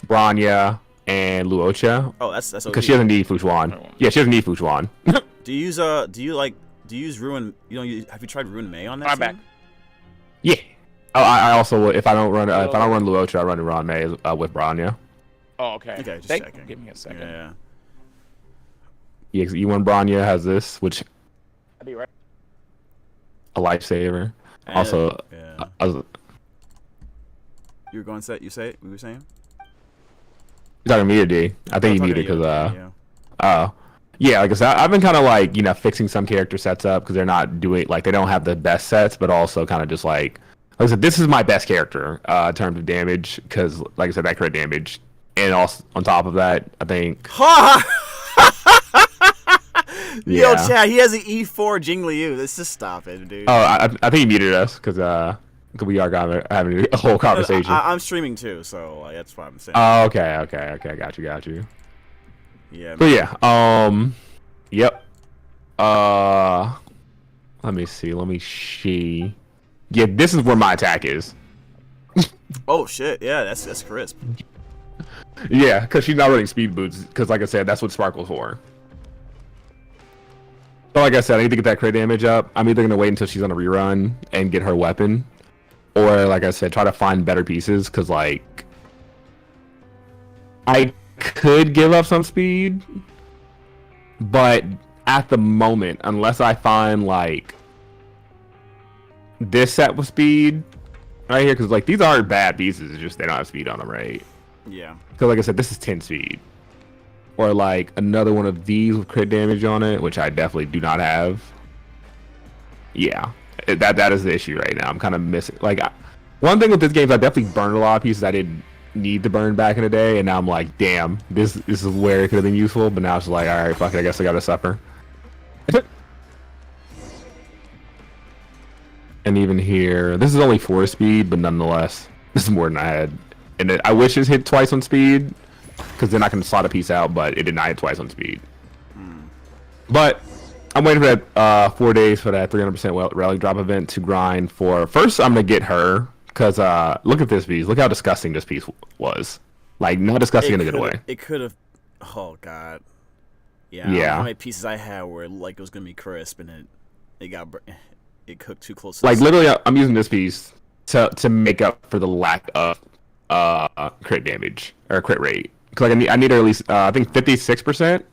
Bronya, and Luocha. Oh, that's okay. Because she doesn't need Fuchuan. Yeah, she doesn't need Fuchuan. Do you use Ruin? Have you tried Ruin Mei on that? I'm team? back. Yeah. Oh, I also, if I don't run Luocha, I run Ron May with Bronya. Oh, okay. Okay, just checking. Give me a second. Yeah. Yeah, because E1 Bronya has this, which I'll be right. a lifesaver. And- Also, yeah. You were going to say? We were saying? You talking to me or D? I think you talking muted to you, because yeah. yeah, like I said, I've been kind of like fixing some character sets up because they're not doing they don't have the best sets, but also kind of just like I said, this is my best character in terms of damage because like I said, that crit damage, and also on top of that, I think. Yo, Yeah. Chad, he has an E4 Jingliu. Let's just stop it, dude. Oh, I think he muted us because we are having a whole conversation. I'm streaming too, so that's what I'm saying. Oh, okay, got you. Yeah. But yeah, yep. Let me see. Yeah, this is where my attack is. Oh shit! Yeah, that's crisp. Yeah, because she's not running speed boots. Because like I said, that's what Sparkle's for. But like I said, I need to get that crit damage up. I'm either gonna wait until she's on a rerun and get her weapon, or like I said, try to find better pieces. Because like, I could give up some speed, but at the moment, unless I find like this set with speed right here, because like these aren't bad pieces, it's just they don't have speed on them, right? Yeah. Because like I said, this is 10 speed, or like another one of these with crit damage on it, which I definitely do not have. Yeah, that is the issue right now. I'm kind of missing one thing with this game is I definitely burned a lot of pieces I didn't need to burn back in the day, and now I'm like, damn, this is where it could have been useful, but now it's like, all right, fuck it, I guess I gotta suffer. And even here, this is only 4 speed, but nonetheless, this is more than I had. And I wish it hit twice on speed, because then I can slot a piece out, but it did not hit twice on speed. But I'm waiting for that 4 days for that 300% rally drop event to grind for. First, I'm gonna get her, because look at this piece. Look how disgusting this piece was. Like, not disgusting in a good way. It could have. Oh god. Yeah. Yeah. I don't know how many pieces I had where it was gonna be crisp and it cooked too close. To Like the literally, I'm using this piece to make up for the lack of crit damage or crit rate. Cause like I need her at least I think 56%,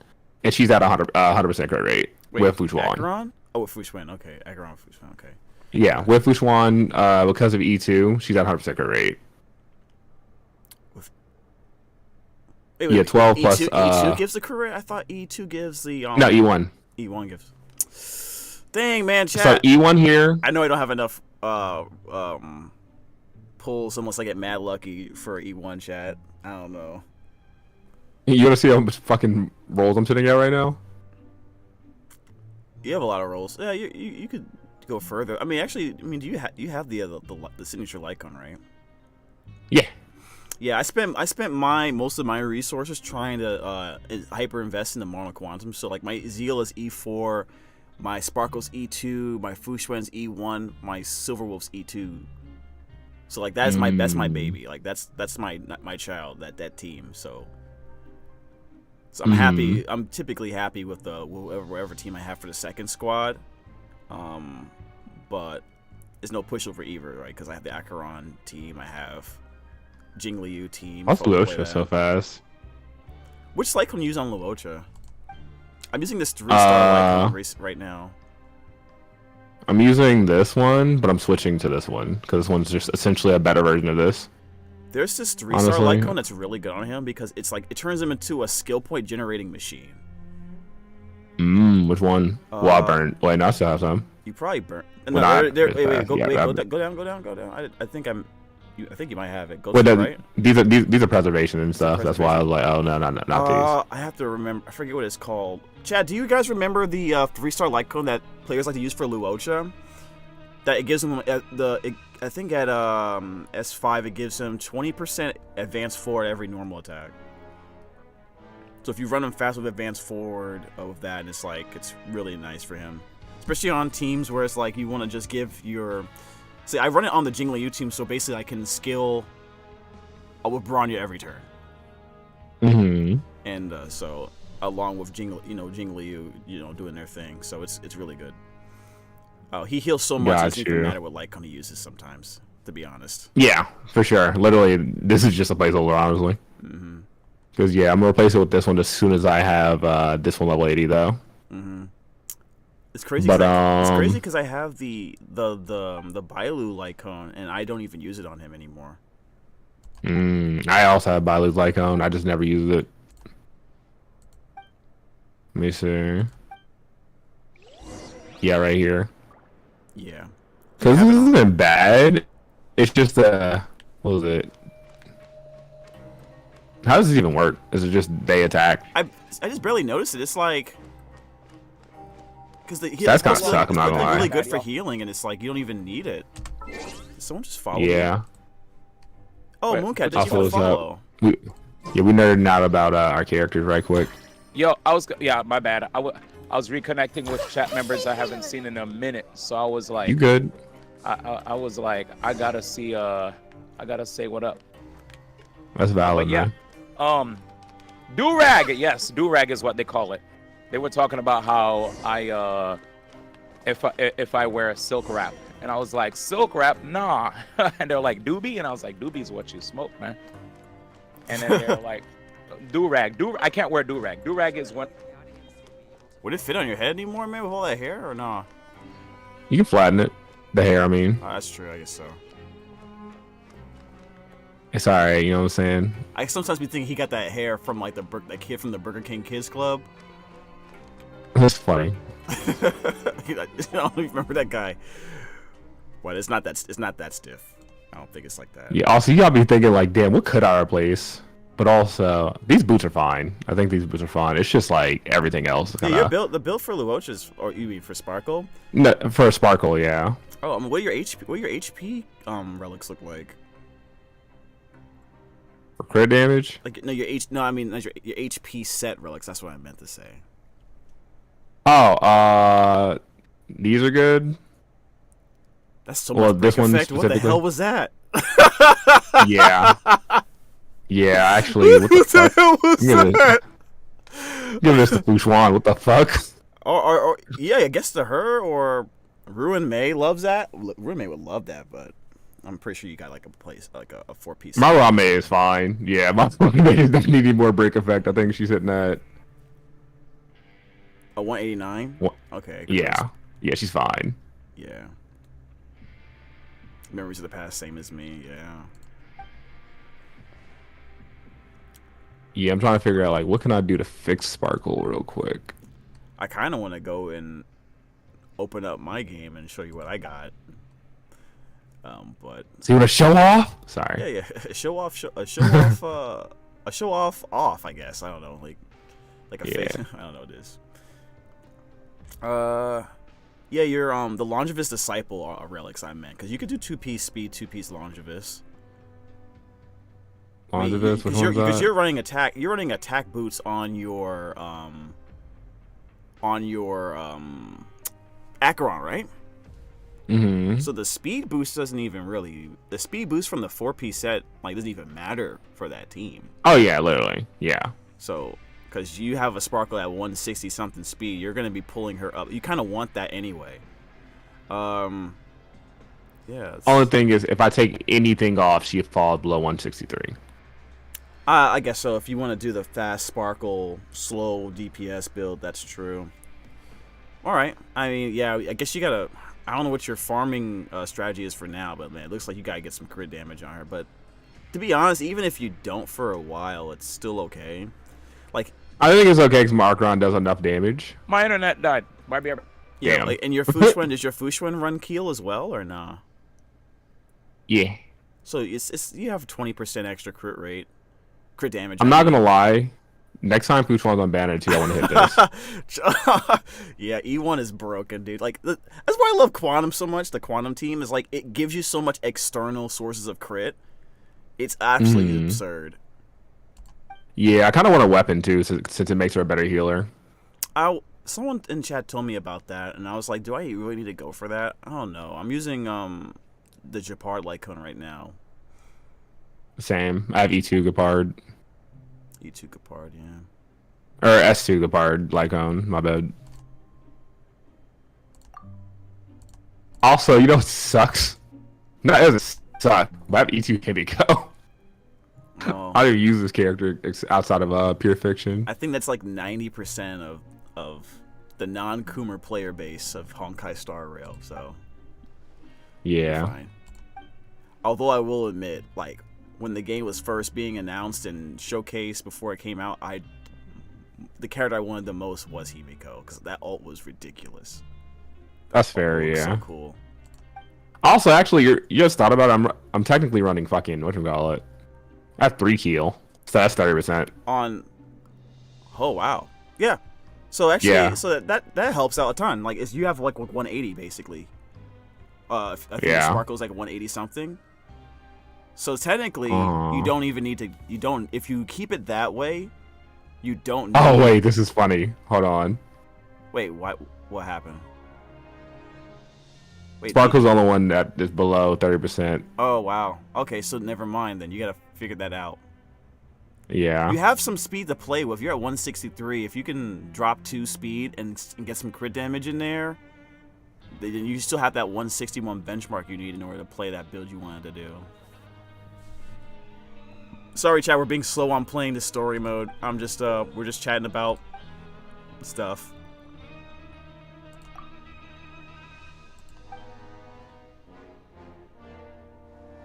and she's at 100% crit rate with Fuchuan. Acheron? Oh, with Fuchuan. Okay, Acheron, Fuchuan. Okay. Yeah, with Fushuan, because of E2, she's at 100% crit rate. Wait, Yeah, 12 E2, plus. E2 gives the career. I thought E2 gives the No, E1. E1 gives. Dang man, So chat. E1 here. I know I don't have enough pulls unless I get mad lucky for E1 chat. I don't know. You want to see how much fucking rolls I'm sitting at right now? You have a lot of rolls. Yeah, you could go further. I mean, actually, do you have the signature Lycon, right? Yeah. Yeah, I spent most of my resources trying to hyper invest in the Mono Quantum. So like my Zeal is E4, my Sparkle's E2, my Fushuan's E1, my Silverwolf's E2. So like that's my baby. Like that's my child, that team. So I'm happy. I'm typically happy with the whatever team I have for the second squad. But there's no pushover either, right? Because I have the Acheron team. I have Jingliu team. What's Luocha so fast? Which Lycon use on Luocha? I'm using this 3-star Lycon right now. I'm using this one, but I'm switching to this one because this one's just essentially a better version of this. There's this 3-star Lycon that's really good on him because it's like it turns him into a skill point generating machine. Which one? Well, I burned. Wait, no, I still have some. You probably burnt. Well, No, wait, go down. I think you might have it. Go Wait, to the right. These are preservation and stuff. That's why I was like, oh no, not these. I have to remember. I forget what it's called. Chad, do you guys remember the 3-star Lycon that players like to use for Luocha? That it gives them I think at S5 it gives him 20% advance forward every normal attack. So if you run him fast with advance forward with that, it's like it's really nice for him, especially on teams where it's like you want to just give your. See, I run it on the Jingliu team, so basically I can skill with Bronya every turn. And so along with Jingliu, doing their thing, so it's really good. Oh, he heals so much it doesn't matter what Lycon he uses sometimes, to be honest. Yeah, for sure. Literally, this is just a placeholder, honestly. Because yeah, I'm gonna replace it with this one as soon as I have this one level 80 though. It's crazy. But it's crazy because I have the Bailu Lycon and I don't even use it on him anymore. I also have Bailu's Lycon. I just never use it. Let me see. Yeah, right here. Yeah. Because this isn't bad. It's just what was it? How does this even work? Is it just they attack? I just barely noticed it. It's like because that's kind of suck. I'm not gonna lie. Really good for healing, and it's like you don't even need it. Someone just follow. Yeah. Me? Oh, Mooncat, did you follow? We nerding out about our characters right quick. Yo, my bad. I was reconnecting with chat members I haven't seen in a minute, so I was like, you good? I was like, I gotta see, I gotta say what up. That's valid, yeah. man. Durag, yes, Durag is what they call it. They were talking about how if I wear a silk wrap, and I was like, silk wrap, nah. And they're like, doobie, and I was like, doobie's what you smoke, man. And then they're like, durag, I can't wear durag. Durag is what. Would it fit on your head anymore, man, with all that hair, or nah? You can flatten it. The hair, I mean. Oh, that's true, I guess so. It's alright, you know what I'm saying? I sometimes be thinking he got that hair from like that kid from the Burger King Kids Club. That's funny. I don't remember that guy. But it's not that stiff. I don't think it's like that. Yeah. Also, you gotta be thinking like, damn, what could I replace? But also, these boots are fine. I think these boots are fine. It's just like everything else. Yeah, the build for Luocha or you mean for Sparkle? No, for Sparkle, yeah. Oh, I mean, what do your HP relics look like? For crit damage? Like no, your HP set relics. That's what I meant to say. Oh, these are good. That's so much this one effect. What the hell was that? Yeah. Yeah, actually, what the hell was that? Give this to Fushuan. What the fuck? Or yeah, I guess to her or Ruin May loves that. Ruin May would love that, but I'm pretty sure you got like a 4-piece. My Rame is fine. Yeah, my Rame doesn't need any more break effect. I think she's hitting at a 189. Okay. Yeah, yeah, she's fine. Yeah. Memories of the past, same as me. Yeah. Yeah, I'm trying to figure out like what can I do to fix Sparkle real quick. I kind of want to go and open up my game and show you what I got. But So you want to show off? Sorry. yeah, a show off, a show off. I guess I don't know, like a face. I don't know what it is. Yeah, you're the Longevous Disciple are relics I meant, because you could do 2-piece speed, 2-piece Longevous. Longevous, because you're running attack. You're running attack boots on your Acheron, right? Mm-hmm. So the speed boost doesn't even really. The speed boost from the 4-piece set doesn't even matter for that team. Oh yeah, literally. Yeah. So because you have a Sparkle at 160 something speed, you're gonna be pulling her up. You kind of want that anyway. Yeah. Only thing is, if I take anything off, she falls below 163. I guess so. If you want to do the fast Sparkle, slow DPS build, that's true. All right. I mean, yeah. I guess you gotta. I don't know what your farming strategy is for now, but man, it looks like you gotta get some crit damage on her. But to be honest, even if you don't for a while, it's still okay. Like, I think it's okay because Markron does enough damage. My internet died. Why be? Yeah. Damn. Like, and your Fushun, does your Fushun run Keel as well or nah? Yeah. So it's you have 20% extra crit damage. I'm not gonna lie. Next time Fushun's on banner 2, I want to hit this. Yeah, E1 is broken, dude. Like that's why I love Quantum so much. The Quantum team is like it gives you so much external sources of crit. It's absolutely absurd. Yeah, I kind of want a weapon too, since it makes her a better healer. Someone in chat told me about that, and I was like, do I really need to go for that? I don't know. I'm using the Gepard Lycone right now. Same. I have E2 Gepard. E2 Gepard, yeah. Or S2 Gepard Lycone. My bad. Also, you know what sucks? No, it doesn't suck. But I have E2 Kimiko. Oh. I don't even use this character outside of Pure Fiction. I think that's like 90% of the non-Coomer player base of honkaistarrail, so Yeah. fine. Although I will admit, like, when the game was first being announced and showcased before it came out, the character I wanted the most was Himiko, because that ult was ridiculous. That's fair, It was yeah. so cool. Also, actually, you just thought about it. I'm technically running fucking whatchamacallit. I have 3 Keel, so that's 30%. Oh wow, yeah. So actually, Yeah. so that helps out a ton. Like, you have like 180 basically. I think Yeah. Sparkle's like 180 something. So technically, you don't even need to. You don't. If you keep it that way, you don't. Oh need- wait, this is funny. Hold on. Wait, what? What happened? Wait, Sparkle's the only one that is below 30%. Oh wow. Okay, so never mind then. You gotta figure that out. Yeah. You have some speed to play with. You're at 163. If you can drop 2 speed and get some crit damage in there, then you still have that 161 benchmark you need in order to play that build you wanted to do. Sorry, chat. We're being slow on playing the story mode. I'm just we're just chatting about stuff.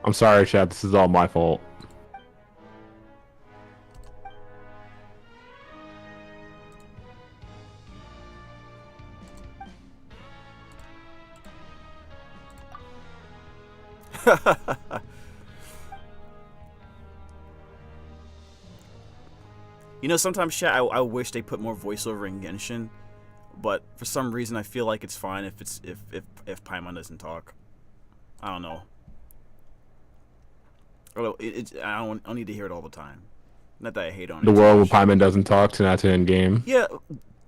I'm sorry, chat. This is all my fault. You know, sometimes chat, I wish they put more voiceover in Genshin, but for some reason I feel like it's fine if Paimon doesn't talk. I don't know. I don't need to hear it all the time. Not that I hate on it. The too world where much. Paimon doesn't talk to not to end game. Yeah,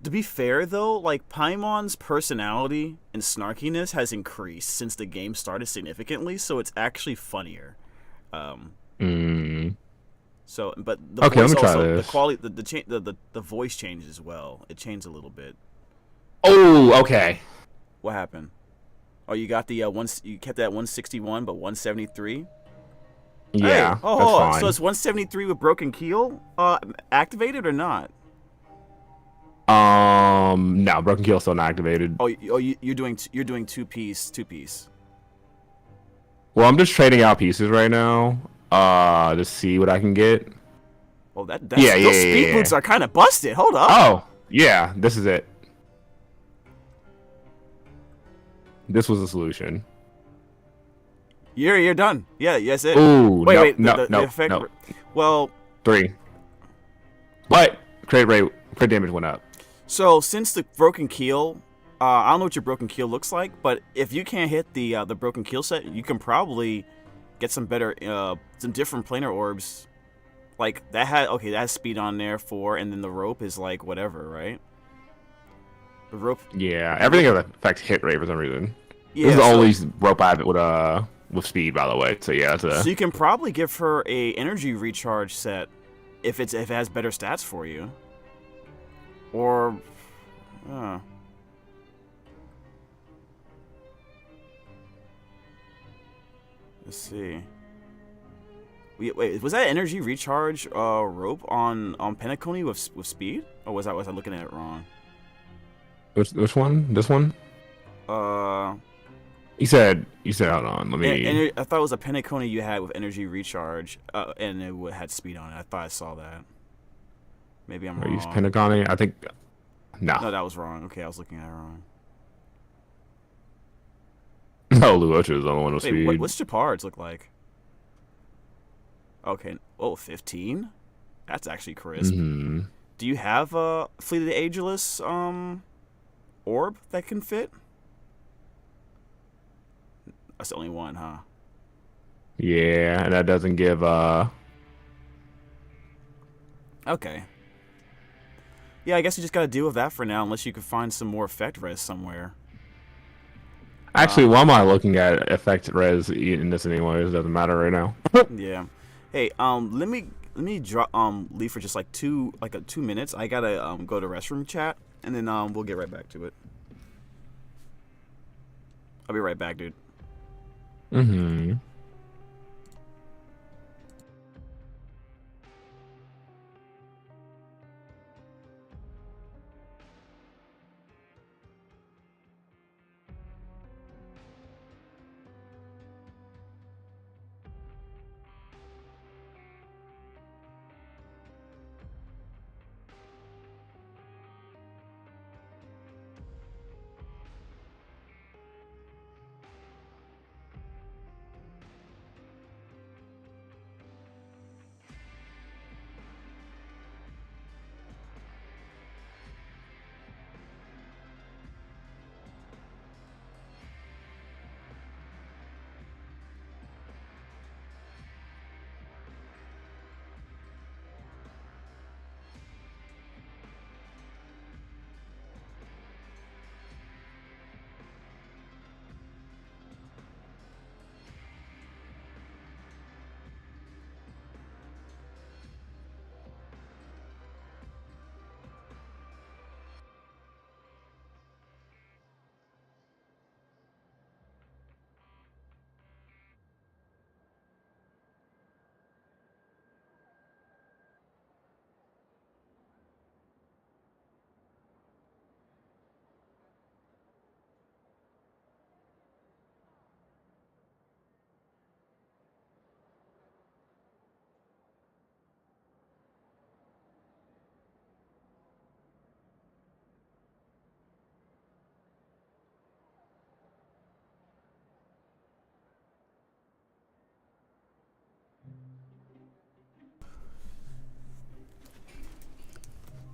to be fair though, like Paimon's personality and snarkiness has increased since the game started significantly, so it's actually funnier. So, but the Okay, voice let me try also, this. the quality, the voice changes as well. It changed a little bit. Oh, okay. What happened? Oh, you got the you kept that 161, but 173. Yeah, Hey, oh, that's fine. so it's 173 with broken keel, activated or not? No, Broken Keel still not activated. Oh, you're doing 2-piece. Well, I'm just trading out pieces right now. To see what I can get. Well, those speed boots are kind of busted. Hold up. Oh, yeah. This is it. This was the solution. You're done. Yeah, yes it. Ooh, wait. No. The effect. Well, 3. But crit damage went up. so since the broken keel, I don't know what your broken keel looks like, but if you can't hit the broken keel set, you can probably get some better, some different planar orbs. Like that has speed on there 4, and then the rope is like whatever, right? The rope. Yeah, everything affects hit rate for some reason. Yeah, This is the only rope I have with speed, by the way. So yeah, so you can probably give her a energy recharge set if it has better stats for you. Or, let's see. Wait, was that energy recharge rope on Penacony with speed, or was I looking at it wrong? Which one? This one? You said hold on. Let me. I thought it was a Penacony you had with energy recharge, and it had speed on it. I thought I saw that. Maybe I'm Are wrong. you Pentagony? I think. No. No, that was wrong. Okay, I was looking at it wrong. No, Luocha is the only one with Wait, speed. what's Japard's look like? Okay. Oh, 15? That's actually crisp. Mm-hmm. Do you have a Fleet of the Ageless orb that can fit? That's the only one, huh? Yeah, and that doesn't give Okay. Yeah, I guess you just gotta deal with that for now, unless you can find some more effect res somewhere. Actually, why am I looking at effect res in this anyways? It doesn't matter right now. Yeah. Hey, let me drop leave for just like 2 minutes. I gotta go to restroom chat, and then we'll get right back to it. I'll be right back, dude. Mm-hmm.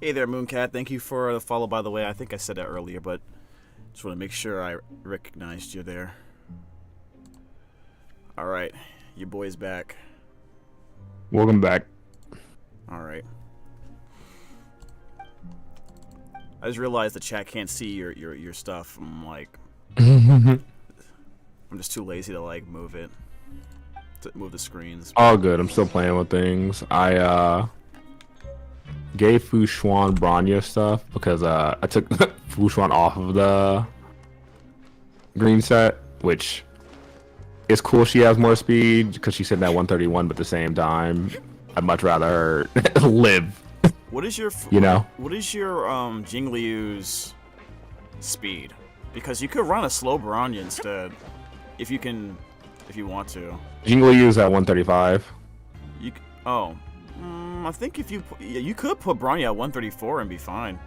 Hey there, Mooncat. Thank you for the follow, by the way. I think I said that earlier, but just want to make sure I recognized you there. All right, your boy's back. Welcome back. All right. I just realized the chat can't see your stuff. I'm like, I'm just too lazy to like move it, to move the screens. All good. I'm still playing with things. I gave Fushuan Bronya stuff because I took Fushuan off of the green set, which is cool. She has more speed because she's sitting at 131, but at the same time, I'd much rather her live. What is your What is your Jingliu's speed? Because you could run a slow Bronya instead, if you can if you want to. Jingliu's at 135. Oh, I think if you could put Bronya at 134 and be fine.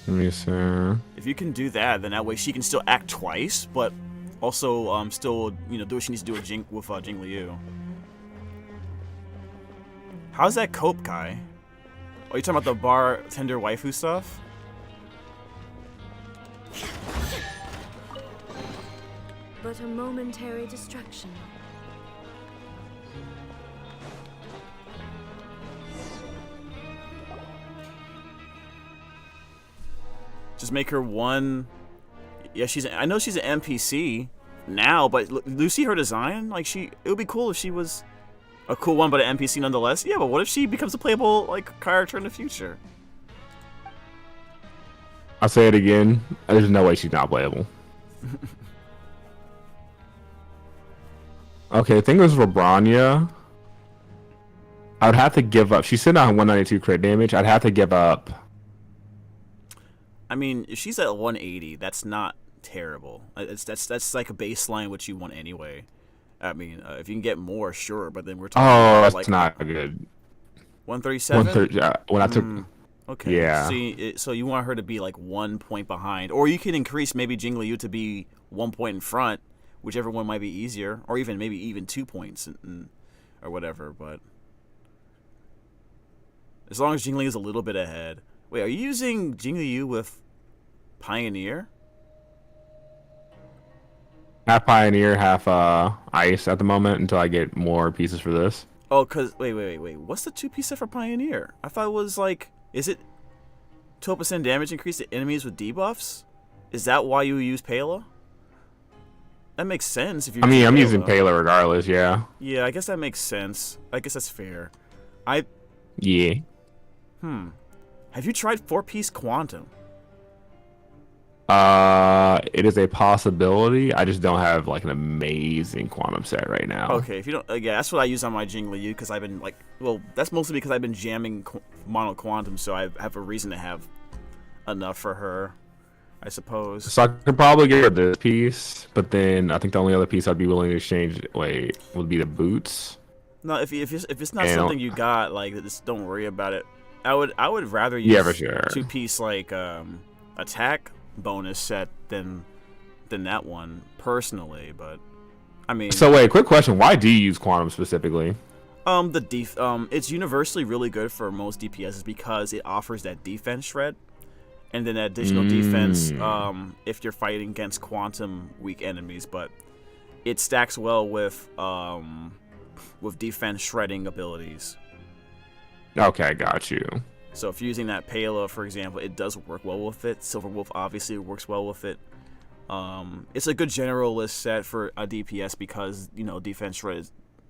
Let me see. If you can do that, then that way she can still act twice, but also still do what she needs to do with Jingliu. How's that cope guy? Are you talking about the bartender waifu stuff? But a momentary distraction. Just make her one. Yeah, I know she's an NPC now, but do you see her design? Like it would be cool if she was a cool one, but an NPC nonetheless. Yeah, but what if she becomes a playable character in the future? I'll say it again. There's no way she's not playable. Okay, the thing is for Bronya, I would have to give up. She's sitting on 192 crit damage. I'd have to give up. I mean, if she's at 180, that's not terrible. That's like a baseline which you want anyway. I mean, if you can get more, sure, but then we're talking about that's not good. 137? 130. When I took. Okay. Yeah. So you want her to be like 1 point behind, or you can increase maybe Jingliu to be 1 point in front, whichever one might be easier, or maybe even 2 points, or whatever. But as long as Jingliu is a little bit ahead. Wait, are you using Jingliu with Pioneer? Half Pioneer, half Ice at the moment until I get more pieces for this. Oh, wait. What's the 2-piece set for Pioneer? I thought it was is it 12% damage increase to enemies with debuffs? Is that why you use Pela? That makes sense if you. I'm using Pela regardless, yeah. Yeah, I guess that makes sense. I guess that's fair. Yeah. Have you tried 4-piece Quantum? It is a possibility. I just don't have an amazing Quantum set right now. Okay, if you don't, yeah, that's what I use on my Jingliu because I've been that's mostly because I've been jamming Mono Quantum, so I have a reason to have enough for her, I suppose. So I could probably get her this piece, but then I think the only other piece I'd be willing to exchange would be the boots. No, if it's not something you got, just don't worry about it. I would rather use for sure. 2-piece attack bonus set than that one personally, but I mean. So wait, quick question: why do you use Quantum specifically? It's universally really good for most DPSs because it offers that defense shred, and then that additional defense if you're fighting against Quantum weak enemies, but it stacks well with defense shredding abilities. Okay, got you. So if you're using that Pela, for example, it does work well with it. Silver Wolf obviously works well with it. It's a good generalist set for a DPS because, defense shred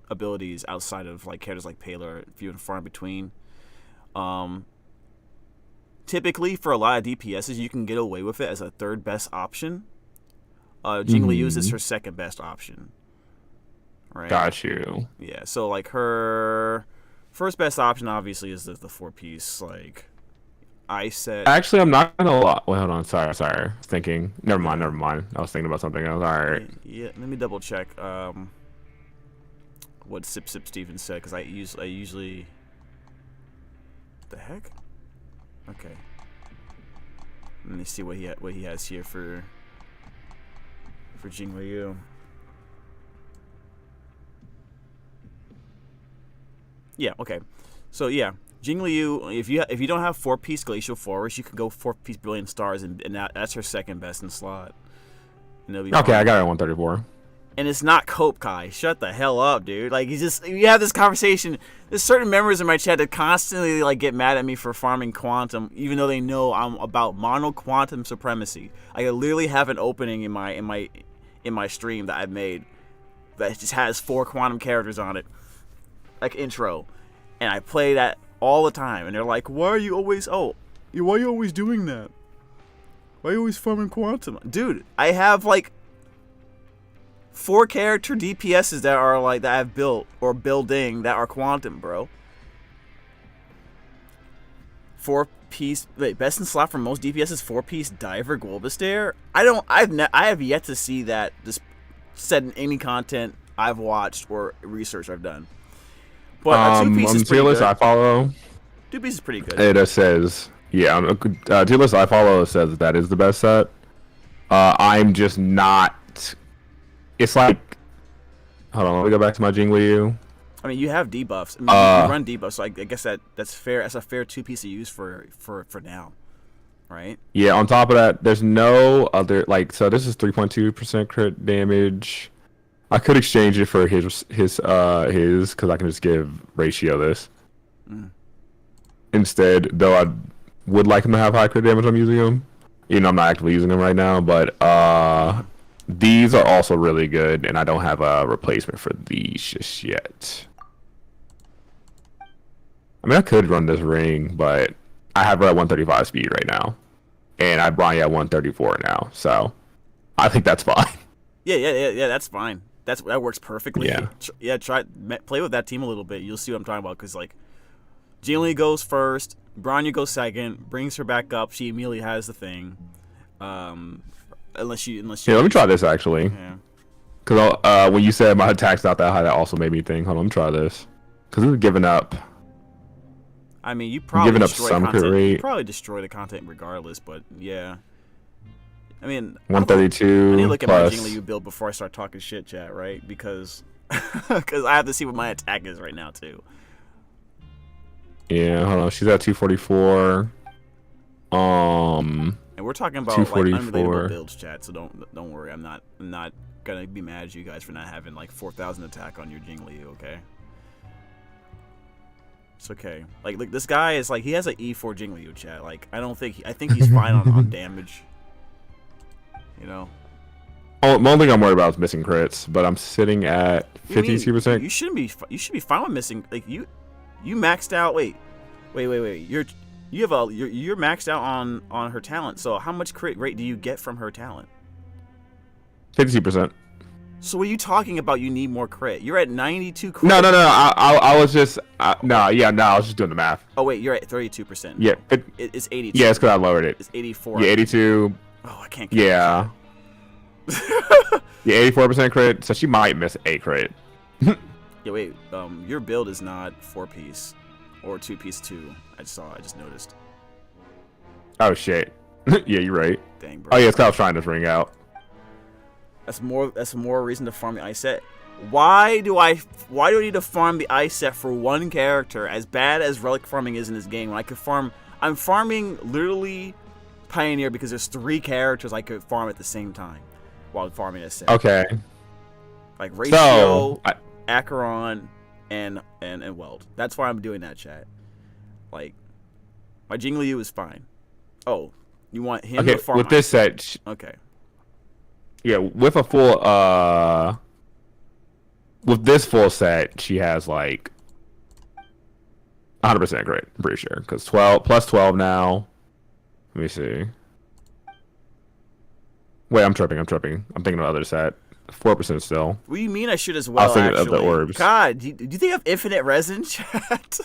abilities outside of characters like Pela are few and far in between. Typically, for a lot of DPSs, you can get away with it as a third best option. Jingliu is her second best option. Right? Got you. Yeah, so her first best option obviously is the 4-piece ice set. Actually, I'm not gonna lie. Wait, hold on. Sorry. Thinking. Never mind. I was thinking about something else. All right. Yeah. Let me double check. What Sip Steven said because I usually. What the heck? Okay. Let me see what he has here for Jingliu. Yeah, okay. So yeah, Jingliu, if you don't have 4-piece Glacial Forest, you can go 4-piece Brilliant Stars, and that's her second best in slot. Okay, fine. I got it at 134. And it's not Cope Kai. Shut the hell up, dude. You have this conversation. There's certain members in my chat that constantly get mad at me for farming Quantum, even though they know I'm about mono Quantum supremacy. I literally have an opening in my stream that I've made that just has 4 Quantum characters on it. Intro, and I play that all the time, and they're like, why are you always doing that? Why are you always farming Quantum? Dude, I have 4 character DPSs that are that I've built or building that are Quantum, bro. 4-piece best in slot for most DPSs, 4-piece Diver Globus Dare. I have yet to see that said in any content I've watched or research I've done. But Two Piece is pretty tier list good. I follow. 2 Piece is pretty good. It says, yeah, tier list I follow says that is the best set. I'm just not. It's like, hold on, let me go back to my Jingliu. I mean, you have debuffs. I mean, you run debuffs, so I guess that's fair. That's a fair 2 piece to use for now, right? Yeah. On top of that, there's no other so. This is 3.2% crit damage. I could exchange it for his because I can just give Ratio this instead. Though I would like him to have high crit damage. I'm using him. You know, I'm not actively using them right now, but these are also really good, and I don't have a replacement for these just yet. I mean, I could run this ring, but I have her at 135 speed right now, and I brought you at 134 now, so I think that's fine. Yeah, that's fine. That works perfectly. Yeah. Play with that team a little bit. You'll see what I'm talking about, because like, Jingliu goes first, Bronya goes second, brings her back up. She immediately has the thing. Unless you. Yeah, let me try this actually. Yeah. Because when you said my attack's not that high, that also made me think. Hold on, let me try this. Because this is giving up. I mean, you probably giving up destroy some content. crit rate. You probably destroy the content regardless, but yeah. I mean, 132. I need to look at my plus. Jingliu build before I start talking shit, chat, right? Because I have to see what my attack is right now too. Yeah, hold on. She's at 244. And we're talking about like 244. unrelatable builds, chat. So don't worry. I'm not gonna be mad at you guys for not having like 4,000 attack on your Jingliu. Okay. It's okay. Like, look, this guy is like, he has an E4 Jingliu, chat. Like, I think he's fine on damage. You know. Oh, the only thing I'm worried about is missing crits, but I'm sitting at 52%. You shouldn't be. You should be fine with missing. Like you maxed out. Wait. You're maxed out on her talent. So how much crit rate do you get from her talent? 52%. So what are you talking about? You need more crit. You're at 92 crit. No. I was just I was just doing the math. Oh wait, you're at 32%. Yeah, it's 82. Yeah, it's because I lowered it. It's 84. Yeah, 82. Oh, I can't. Yeah. Yeah, 84% crit. So she might miss a crit. Yeah, wait. Your build is not 4-piece or 2-piece 2. I just noticed. Oh shit. Yeah, you're right. Dang, bro. Oh yeah, it's because I was trying this ring out. That's more reason to farm the ice set. Why do I need to farm the ice set for one character? As bad as relic farming is in this game, when I could farm, I'm farming literally Pioneer because there's 3 characters I could farm at the same time while farming a set. Okay. Like Ratio, Acheron, and Weld. That's why I'm doing that, chat. Like, my Jingliu is fine. Oh, you want him to farm with this set. Okay. Yeah, with a full with this full set, she has like 100% crit. I'm pretty sure because 12 plus 12 now. Let me see. Wait, I'm tripping. I'm thinking of the other set. 4% still. What do you mean I should as well? I was thinking actually? of the orbs. God, do you think I have infinite resin, chat?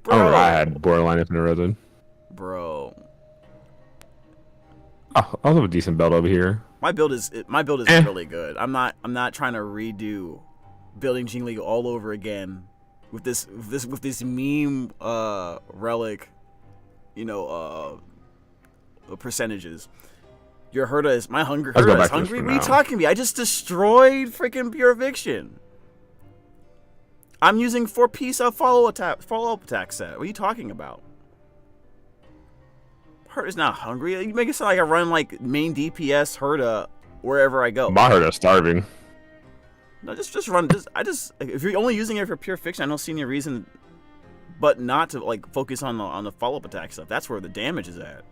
Bro. I had borderline infinite resin. Bro. Oh, I also have a decent build over here. My build is really good. I'm not trying to redo building Jingliu all over again with this meme relic, percentages. Your Herda is my hunger. Herda is hungry. What are you talking to me? I just destroyed freaking Pure Eviction. I'm using 4-piece follow-up attack set. What are you talking about? Herda's not hungry. You make it sound like I run like main DPS Herda wherever I go. My Herda's starving. No, just run. If you're only using it for pure fiction, I don't see any reason, but not to like focus on the follow-up attack stuff. That's where the damage is at.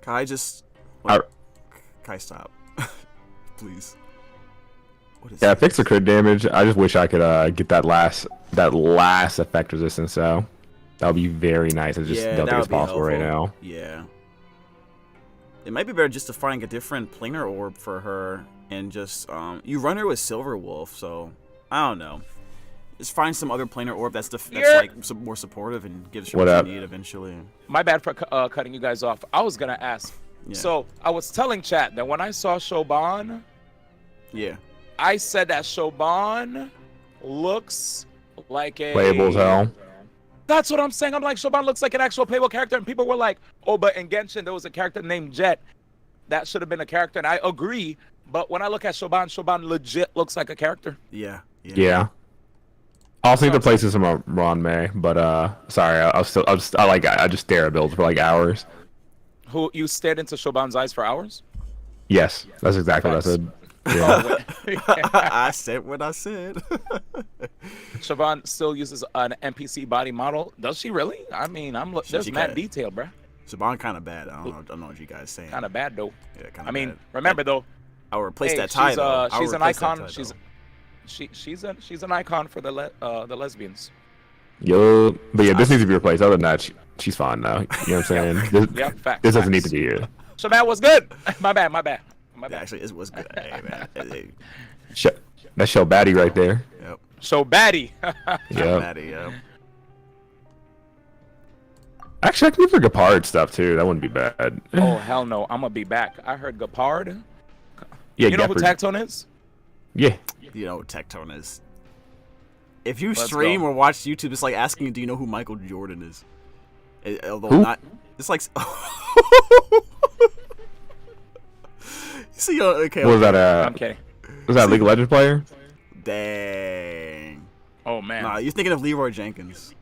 Kai, Kai, stop, please. What is Yeah, fix the crit damage. I just wish I could get that last effect resistance. So that would be very nice. I just don't think it's possible right now. Yeah. It might be better just to find a different planar orb for her and just you run her with Silver Wolf. So I don't know. Just find some other planar orb that's Yeah. like more supportive and gives you What what up? you need eventually. My bad for cutting you guys off. I was gonna ask. Yeah. So I was telling chat that when I saw Shoban, Yeah. I said that Shoban looks like a Playable as hell. That's what I'm saying. I'm like, Shoban looks like an actual playable character, and people were like, oh, but in Genshin there was a character named Jet. That should have been a character, and I agree. But when I look at Shoban, Shoban legit looks like a character. Yeah. Yeah. I also need to play some Ron May, but sorry, I just stare at builds for like hours. Who you stared into Shoban's eyes for hours? Yes, that's exactly what I said. Yeah. I said what I said. Shoban still uses an NPC body model. Does she really? I mean, there's she mad kinda- detail, bruh. Saban kind of bad. I don't know what you guys saying. Kind of bad though. Yeah, kind of. I mean, bad. remember though, I will replace hey, that tie though. she's an icon. She's an icon for the lesbians. Yo, but yeah, this needs to be replaced. Other than that, she's fine now. You know what I'm saying? This, Yeah, facts. this doesn't need facts. to be here. Shoban was good. My bad. Yeah, actually, it was good. Hey, man. Hey, That's show baddie right there. yep. So baddie. Yeah. Maddie, yeah. Actually, I can do the Gepard stuff too. That wouldn't be bad. Oh hell no! I'm gonna be back. I heard Gepard. Yeah, You know who Gepard. Tactone is? Yeah. You know what Tectone is. If you Let's stream go. or watch YouTube, it's like asking, do you know who Michael Jordan is? Although Who? not, it's like. You see, okay. What was that? I'm kidding. Was that a League of Legends player? Dang. Oh man. Nah, you're thinking of Leroy Jenkins.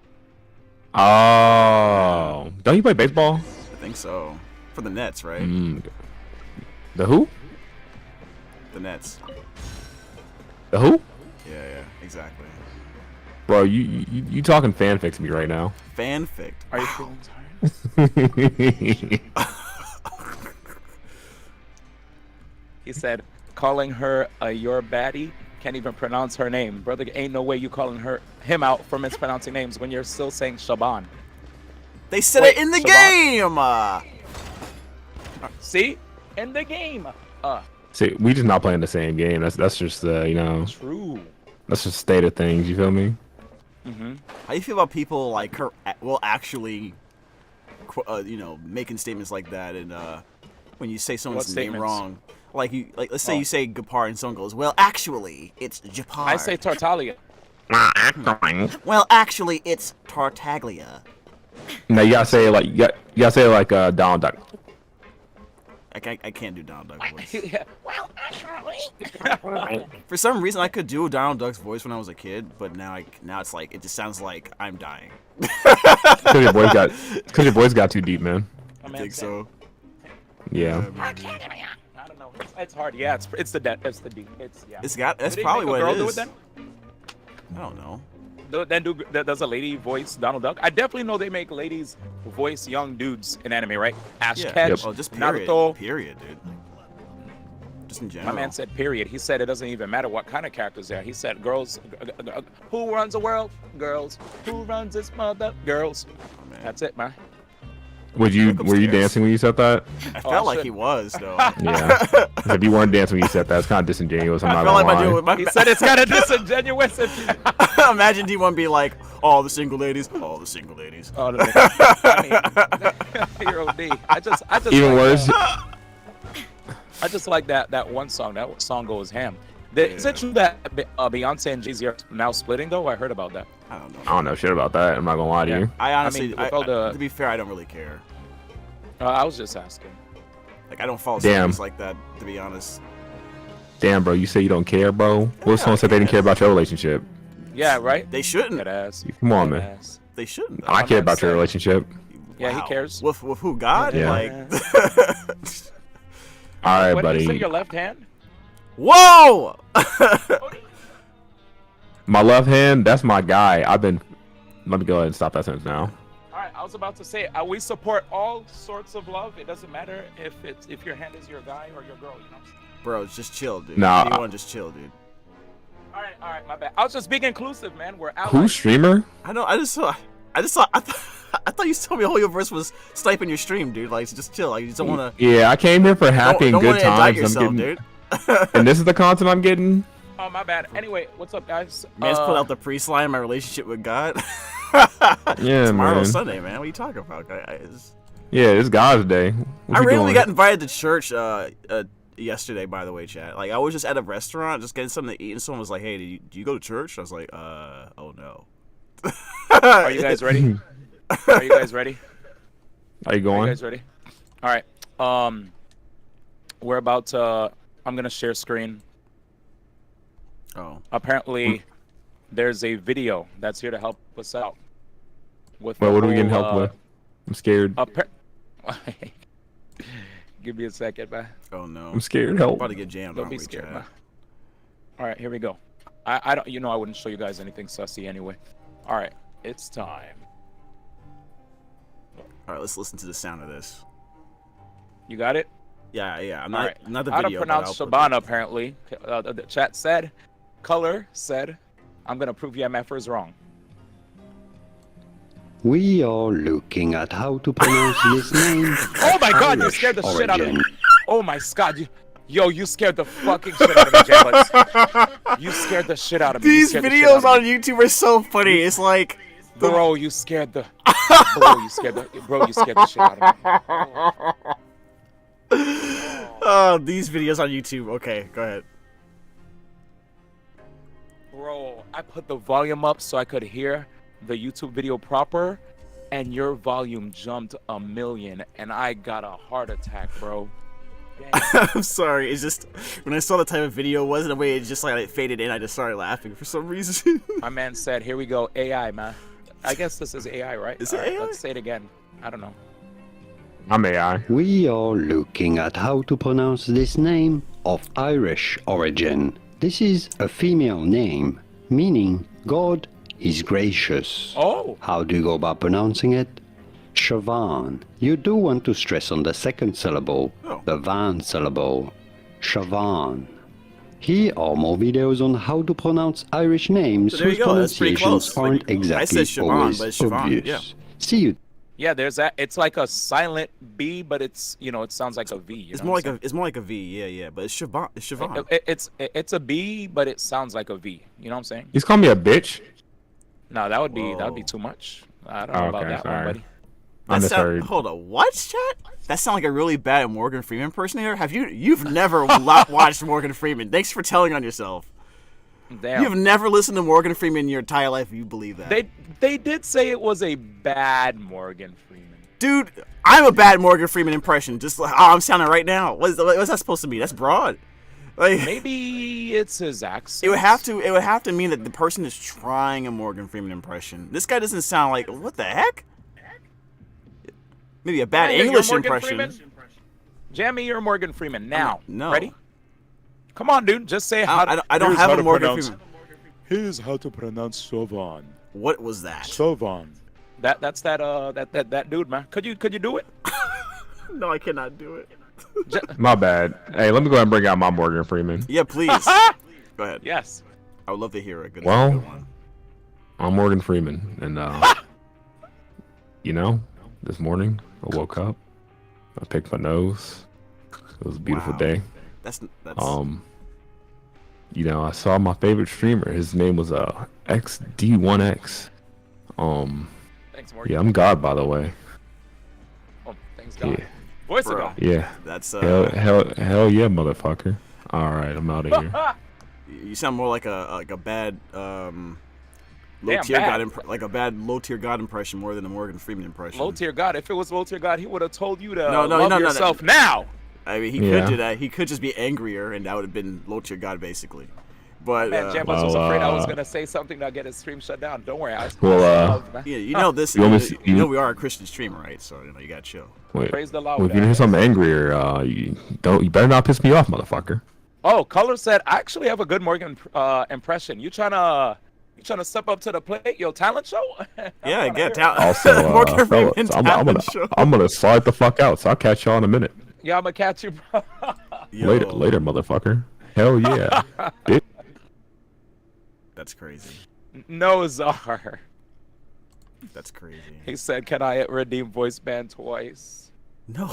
Oh, don't you play baseball? I think so. For the Nets, right? The who? The Nets. The who? Yeah, exactly. Bro, you talking fanfic to me right now. Fanfic. Are you feeling tired? He said, calling her your baddie. Can't even pronounce her name, brother. Ain't no way you calling him out for mispronouncing names when you're still saying Shaban. They said Wait, it in the Shaban? game. See, in the game. See, we just not playing the same game. That's just True. that's just state of things. You feel me? How do you feel about people like her? Well, actually, making statements like that, and when you say someone's What name statements? wrong, let's say you say Gepard and someone goes, well, actually, it's Japar. I say Tartaglia. well, actually, it's Tartaglia. No, you gotta say it like Donald Duck. I can't do Donald Duck's voice. Yeah. For some reason, I could do Donald Duck's voice when I was a kid, but now it's like it just sounds like I'm dying. Because your voice got too deep, man. I think so. Yeah. I don't know. It's hard. Yeah, it's the D. It's yeah. That's Do they probably make a what girl it do is. then? I don't know. Does a lady voice Donald Duck? I definitely know they make ladies voice young dudes in anime, right? Ash Yeah. Ketch, Oh, just period. Naruto. Period, dude. Just in My general. man said period. He said it doesn't even matter what kind of characters there. He said girls. Who runs the world? Girls. Who runs this mother? Girls. Oh, man. That's it, man. Were you upstairs. dancing when you said that? I felt like shit. he was though. Yeah. 'Cause if you weren't dancing when you said that, it's kind of disingenuous. I'm I not felt like gonna my dude lie. with my. He said it's kind of disingenuous. Imagine D1 be like, all the single ladies, all the single ladies. Oh, no, I mean, you're OD. I just Even like worse. I just like that one song. That song goes ham. Is it true that Beyonce and Jay-Z are now splitting though? I heard about that. I don't know. I don't know shit about that. I'm not gonna lie to Yeah. you. I honestly, mean, with all the- to be fair, I don't really care. I was just asking. Like, I don't follow Damn. songs like that, to be honest. Damn, bro, you say you don't care, bro. What if someone said they didn't care about your relationship? Yeah, right. They shouldn't. That ass. Come on, That man. ass. They shouldn't. I care about your said- relationship. Yeah, he Wow. cares. With who? God? Yeah. Like. All right, What did you say? buddy. Your left hand? Whoa! My left hand, that's my guy. Let me go ahead and stop that sentence now. All right, I was about to say we support all sorts of love. It doesn't matter if your hand is your guy or your girl. You know. Bro, just chill, dude. Nah. D1, just chill, dude. All right, my bad. I was just being inclusive, man. We're allies. Who streamer? I know. I thought you told me hoyoverse was sniping your stream, dude. Like, just chill. Like, you just don't want to. Yeah, I came here for happy and don't good wanna indict times. yourself, I'm dude. getting, and this is the content I'm getting. Oh, my bad. Anyway, what's up, guys? Man's put out the pre-slide in my relationship with God. Yeah, Tomorrow's man. Sunday, man. What are you talking about, guys? Yeah, it's God's day. What I you randomly doing? got invited to church yesterday, by the way, chat. Like, I was just at a restaurant, just getting something to eat, and someone was like, "Hey, do you go to church?" I was like, "Oh no." Are you guys ready? Are you guys ready? Are you Are going? you guys ready? All right. We're about to. I'm gonna share screen. Oh. Apparently, there's a video that's here to help us out. With Well, the what are we getting whole, help with? I'm scared. Give me a second, man. Oh no. I'm scared. Help. About to get jammed. Don't aren't be we, scared, chat? man. All right, here we go. I don't. You know, I wouldn't show you guys anything sussy anyway. All right, it's time. All right, let's listen to the sound of this. You got it? Yeah. I'm All not right. not the How video. to but pronounce I'll put Shabana, apparently. The chat said. Color said. I'm gonna prove MF is wrong. We are looking at how to pronounce this name. Oh my God! You Irish scared the shit out of me. origin. Oh my God! You scared the fucking shit out of me, JamBuds. You scared the shit out of me. You These scared the shit videos out on of me. YouTube are so funny. It's like, Bro, you scared the. Bro, you scared the shit out of me. oh, these videos on YouTube. Okay, go ahead. Bro, I put the volume up so I could hear the YouTube video proper, and your volume jumped 1,000,000, and I got a heart attack, bro. Damn. I'm sorry. It's just when I saw the type of video it was, and the way it just like it faded in, I just started laughing for some reason. My man said, "Here we go, AI, man." I guess this is AI, right? Is it All right, AI? Let's say it again. I don't know. I'm AI. We are looking at how to pronounce this name of Irish origin. This is a female name, meaning God is gracious. Oh, How do you go about pronouncing it? Siobhan. You do want to stress on the second syllable, Oh. the van syllable. Siobhan. Here are more videos on how to pronounce Irish names So there you whose go, that's pretty pronunciations close. aren't I exactly said Siobhan, always but it's Siobhan, obvious. yeah. See you. yeah. There's that. It's like a silent B, but it's it sounds like a V. You It's know more what like I'm it's more like a V. Yeah. But it's Siobhan. It's Siobhan. saying? It's a B, but it sounds like a V. You know what I'm saying? He's calling me a bitch. No, that would be Whoa. too much. I don't know about Okay, that sorry. one, buddy. I misheard. Hold on. What, chat? That sound like a really bad Morgan Freeman impersonator. You've never watched Morgan Freeman? Thanks for telling on yourself. Damn. You've never listened to Morgan Freeman in your entire life. If you believe that, They did say it was a bad Morgan Freeman. dude. I'm a bad Morgan Freeman impression. Just like how I'm sounding right now. What's that supposed to mean? That's broad. Like, Maybe it's his accent. it would have to mean that the person is trying a Morgan Freeman impression. This guy doesn't sound like what the heck? Maybe a bad Yeah, you're English Morgan impression. Freeman? Jamie, you're Morgan Freeman now. No. Ready? Come on, dude. Just say how. I don't have a Morgan Freeman. Here's how to pronounce Chauvin. What was that? Chauvin. That's that dude, man. Could you do it? No, I cannot do it. My bad. Hey, let me go ahead and bring out my Morgan Freeman. Yeah, please. Go ahead. Yes. I would love to hear a good Well, one. I'm Morgan Freeman, and this morning I woke up, I picked my nose. It was a beautiful Wow. day. That's I saw my favorite streamer. His name was XD1X. Thanks, Morgan. Yeah, I'm God, by the way. Oh, thanks God. Yeah. Voice Bro. ago. Yeah. that's Hell yeah, motherfucker. All right, I'm out of here. you sound more like a bad low Damn, tier bad. god like a bad low tier god impression more than a Morgan Freeman impression. Low tier God. If it was low tier God, he would have told you to No, love no. yourself now. I mean, he Yeah. could do that. He could just be angrier, and that would have been low tier god basically. But Man, JamBuds was well, afraid I was gonna say something to get his stream shut down. Don't worry, I Well, love, man. yeah, you know this. You want me to see- you know we are a Christian streamer, right? So you got to chill. Wait, Praise the Lord. well, if you hear something angrier, you better not piss me off, motherfucker. Oh, Color said, I actually have a good Morgan impression. You trying to step up to the plate, your talent show? Yeah, get out. Also, Morgan fellas, Freeman I'm show. gonna slide the fuck out, so I'll catch y'all in a minute. Yeah, I'm gonna catch you, bro. Yo, Later, motherfucker. Hell yeah. Bitch. That's crazy. No, Czar. That's crazy. He said, can I redeem voice ban twice? No.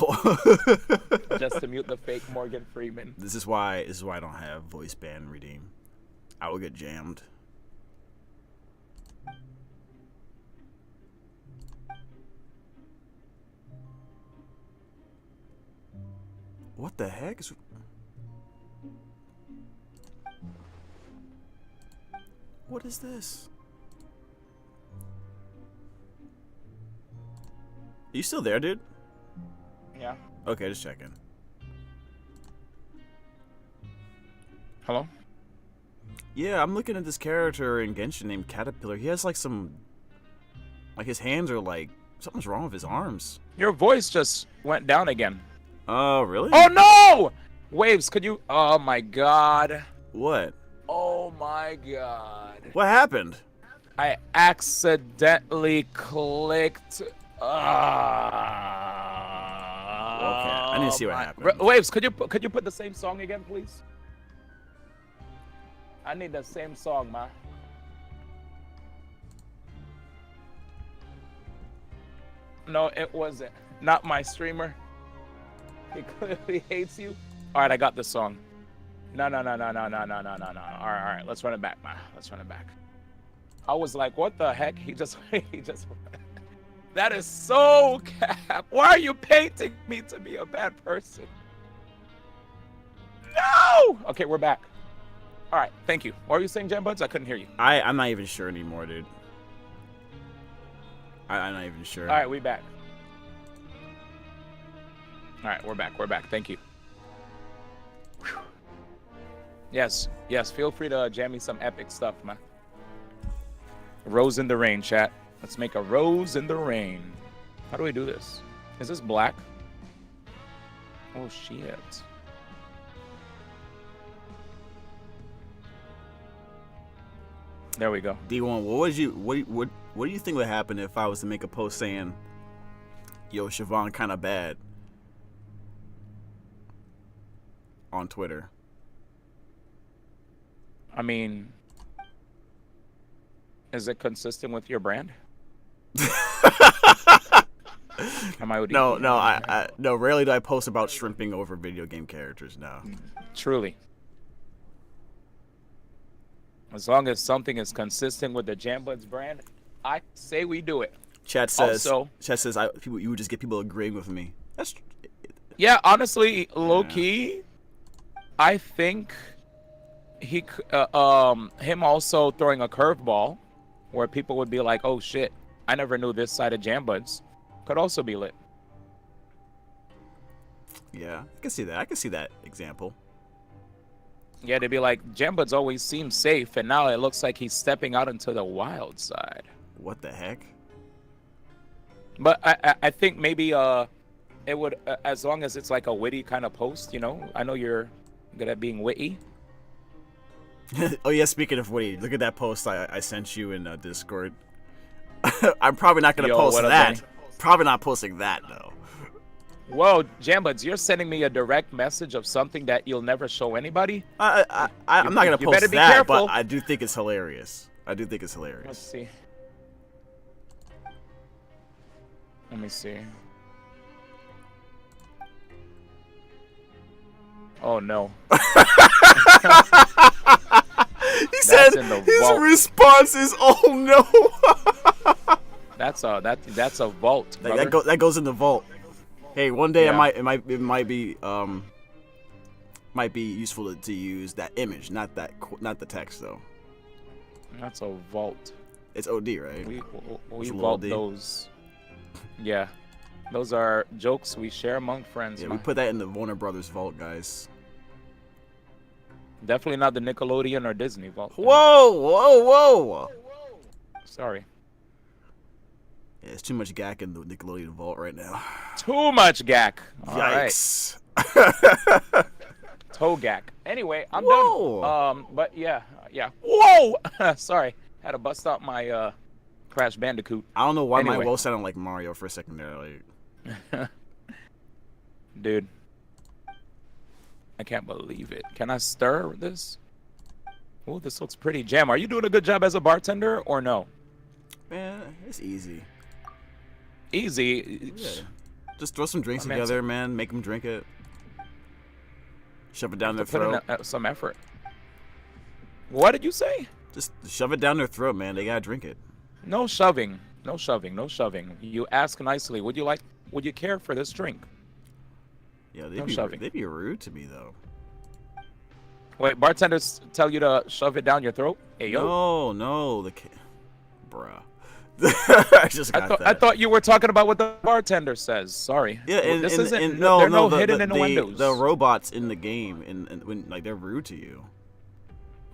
Just to mute the fake Morgan Freeman. This is why I don't have voice ban redeem. I will get jammed. What the heck is... What is this? Are you still there, dude? Yeah. Okay, just checking. Hello? Yeah, I'm looking at this character in Genshin named Caterpillar. He has like some... Like his hands are like... Something's wrong with his arms. Your voice just went down again. Oh, really? Oh, no! Waves, could you... Oh, my God. What? Oh, my God. What happened? I accidentally clicked... Okay, I need to see what happened. Waves, could you put the same song again, please? I need the same song, man. No, it wasn't. Not my streamer. He clearly hates you. All right, I got the song. No. All right. Let's run it back, man. Let's run it back. I was like, what the heck? He just. That is so cap. Why are you painting me to be a bad person? No! Okay, we're back. All right, thank you. What were you saying, JamBuds? I couldn't hear you. I'm not even sure anymore, dude. I'm not even sure. All right, we back. All right, we're back. We're back. Thank you. Whew. Yes. Feel free to jam me some epic stuff, man. Rose in the rain, chat. Let's make a rose in the rain. How do we do this? Is this black? Oh shit. There we go. D1, what do you think would happen if I was to make a post saying, "Yo, Siobhan kind of bad" on Twitter? I mean, is it consistent with your brand? No. Rarely do I post about shrimping over video game characters. No. Truly. As long as something is consistent with the JamBuds brand, I say we do it. Chat says. Also, you would just get people agreeing with me. That's. Yeah, honestly, low key, I think him also throwing a curveball, where people would be like, "Oh shit, I never knew this side of JamBuds," could also be lit. Yeah, I can see that. I can see that example. Yeah, they'd be like, JamBuds always seems safe, and now it looks like he's stepping out into the wild side. What the heck? But I think maybe it would, as long as it's like a witty kind of post, you know? I know you're good at being witty. Oh yeah, speaking of witty, look at that post I sent you in Discord. I'm probably not going to post that. Probably not posting that, though. Whoa, JamBuds, you're sending me a direct message of something that you'll never show anybody? I'm not going to post that, careful. but I do think it's hilarious. Let's see. Let me see. Oh, no. He said his response is, "Oh, no." That's a vault, that goes in the vault. Hey, one day Yeah. it might be useful to use that image, not the text though. That's a vault. It's OD, right? We vault those. Yeah, those are jokes we share among friends. Yeah, man. we put that in the Warner Brothers vault, guys. Definitely not the Nickelodeon or Disney vault. Whoa! Sorry. Yeah, it's too much gack in the Nickelodeon vault right now. Too much gack. Yikes. Toe gack. Anyway, I'm Whoa. done. But yeah. Whoa! Sorry, had to bust out my Crash Bandicoot. I don't know why my Anyway. voice sounded like Mario for a second there. Like, Dude, I can't believe it. Can I stir this? Oh, this looks pretty. Jam, are you doing a good job as a bartender or no? man, it's easy. Easy. Yeah. Just throw some drinks together, man. Make them drink it. Shove it down their throat. Put in some effort. What did you say? Just shove it down their throat, man. They gotta drink it. No shoving. No shoving. No shoving. You ask nicely. Would you care for this drink? Yeah, No shoving. they'd be rude to me though. Wait, bartenders tell you to shove it down your throat? Hey, yo. No, bruh. I just got that. I thought you were talking about what the bartender says. Sorry. Yeah, this and, isn't. and, no, there are no, no hidden innuendos. the robots in the game, and when like they're rude to you.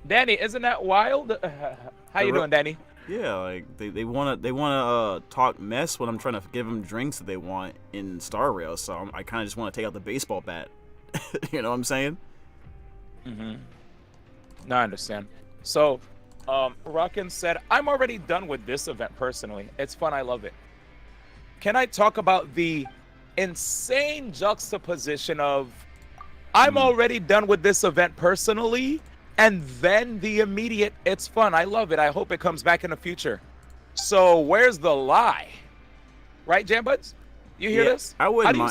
Danny, isn't that wild? How you doing, Danny? Yeah, like they wanna talk mess when I'm trying to give them drinks that they want in Star Rail. So I kind of just want to take out the baseball bat. You know what I'm saying? Mm-hmm. No, I understand. So, Rockin said, I'm already done with this event personally. It's fun. I love it. Can I talk about the insane juxtaposition of I'm already done with this event personally, and then the immediate, it's fun. I love it. I hope it comes back in the future. So where's the lie? Right, JamBuds? You hear this? I wouldn't How do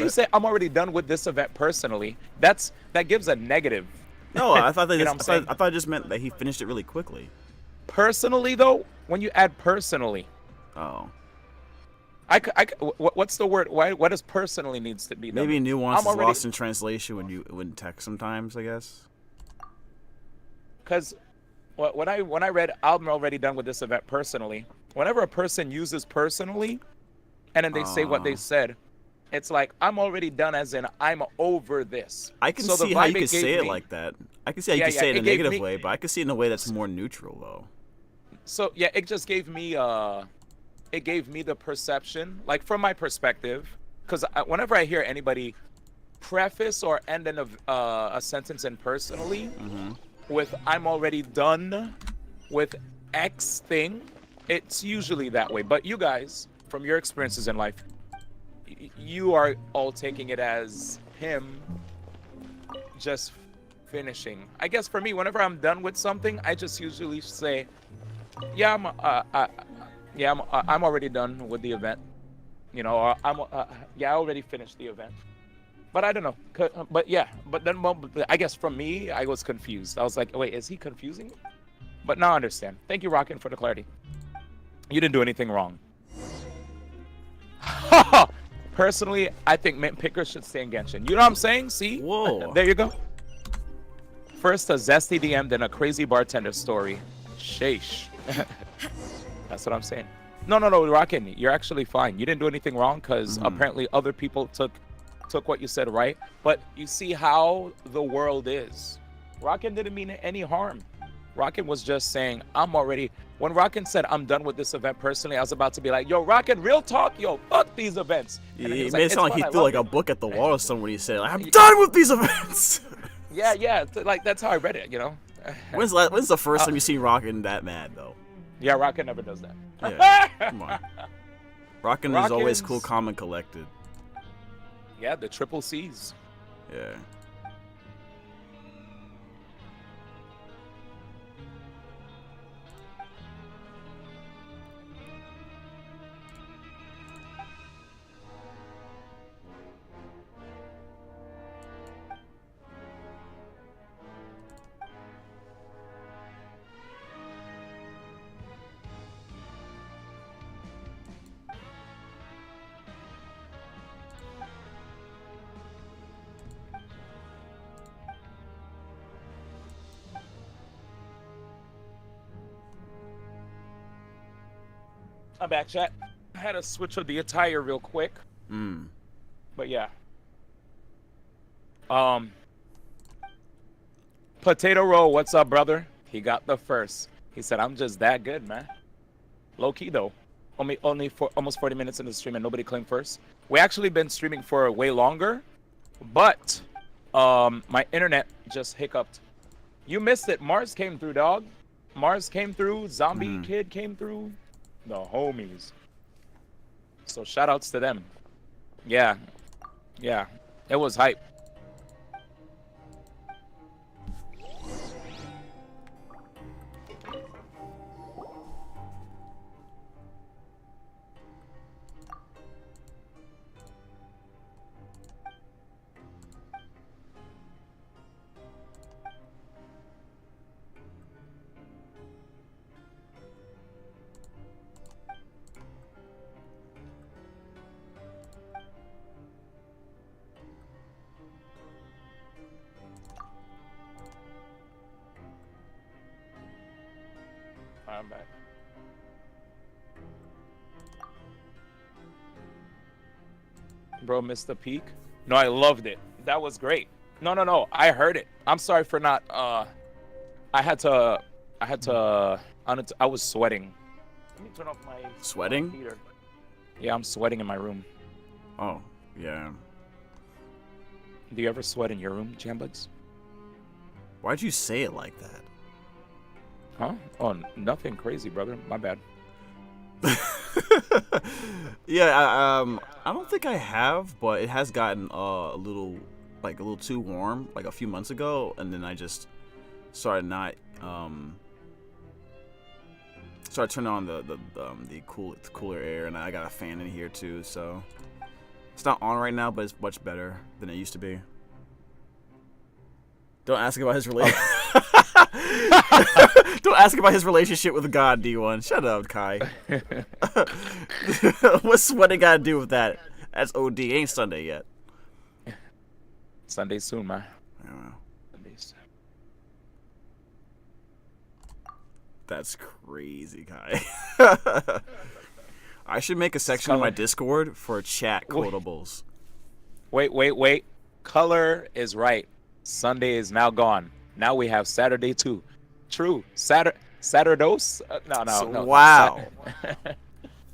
you say I'm already done with this event personally? That gives a negative. No, I thought You know what I'm I thought it just meant that he finished it really quickly. Personally, though, when you add personally, Oh. what's the word? What does personally needs to be? Maybe nuance is already lost in translation when text sometimes, I guess. Because when I read I'm already done with this event personally, whenever a person uses personally, and then they say what they said, it's like I'm already done, as in I'm over this. I can So the see how you vibe could say it like that. I can see how you could say it in a negative way, but I can see it in a way that's more neutral, though. So yeah, it just gave me the perception, like from my perspective, because whenever I hear anybody preface or end a sentence in personally with I'm already done with X thing, it's usually that way. But you guys, from your experiences in life, you are all taking it as him just finishing. I guess for me, whenever I'm done with something, I just usually say, yeah, I'm already done with the event, you know, or I already finished the event. But I don't know. But then I guess from me, I was confused. I was like, wait, is he confusing me? But now I understand. Thank you, Rockin', for the clarity. You didn't do anything wrong. Personally, I think mint pickers should stay in Genshin. You know what I'm saying? See? Whoa. There you go. First a zesty DM, then a crazy bartender story. Sheesh. That's what I'm saying. No, Rockin', you're actually fine. You didn't do anything wrong, because apparently other people took what you said right. But you see how the world is. Rockin' didn't mean any harm. Rockin' was just saying, when Rockin' said, I'm done with this event personally, I was about to be like, yo, Rockin', real talk, yo, fuck these events. And He was made it sound like he "It's threw fun, I like a love book at the wall or something when he said, I'm done with these events. Yeah, like that's how I read it, you know? When's the first time you seen Rockin' that mad, though? Yeah, Rockin' never does that. Yeah, come on. Rockin' is always Rockin's- cool, calm, and collected. Yeah, the triple C's. Yeah. I'm back, chat. I had to switch up the attire real quick. But yeah. Potato Roll, what's up, brother? He got the first. He said, I'm just that good, man. Low key, though. Only for almost 40 minutes in the stream and nobody claimed first. We actually been streaming for way longer, but my internet just hiccuped. You missed it. Mars came through, dog. Mars came through. Zombie Kid came through. The homies. So shout outs to them. Yeah. It was hype. I'm back. Bro, missed the peak. No, I loved it. That was great. No. I heard it. I'm sorry for not. I was sweating. Let me turn off my Sweating? heater. Yeah, I'm sweating in my room. Oh, yeah. Do you ever sweat in your room, Jambuds? Why'd you say it like that? Huh? Oh, nothing crazy, brother. My bad. Yeah, I don't think I have, but it has gotten a little too warm, like a few months ago, and then I just started not started turning on the cooler air, and I got a fan in here too, so it's not on right now, but it's much better than it used to be. Don't ask about his relationship. Don't ask about his relationship with God, D1. Shut up, Kai. What's sweating got to do with that? That's OD. Ain't Sunday yet. Sunday soon, man. I don't know. Sunday soon. That's crazy, Kai. I should make a section on my Discord for chat quotables. Wait. Color is right. Sunday is now gone. Now we have Saturday too. True. Saturdos? No. Wow.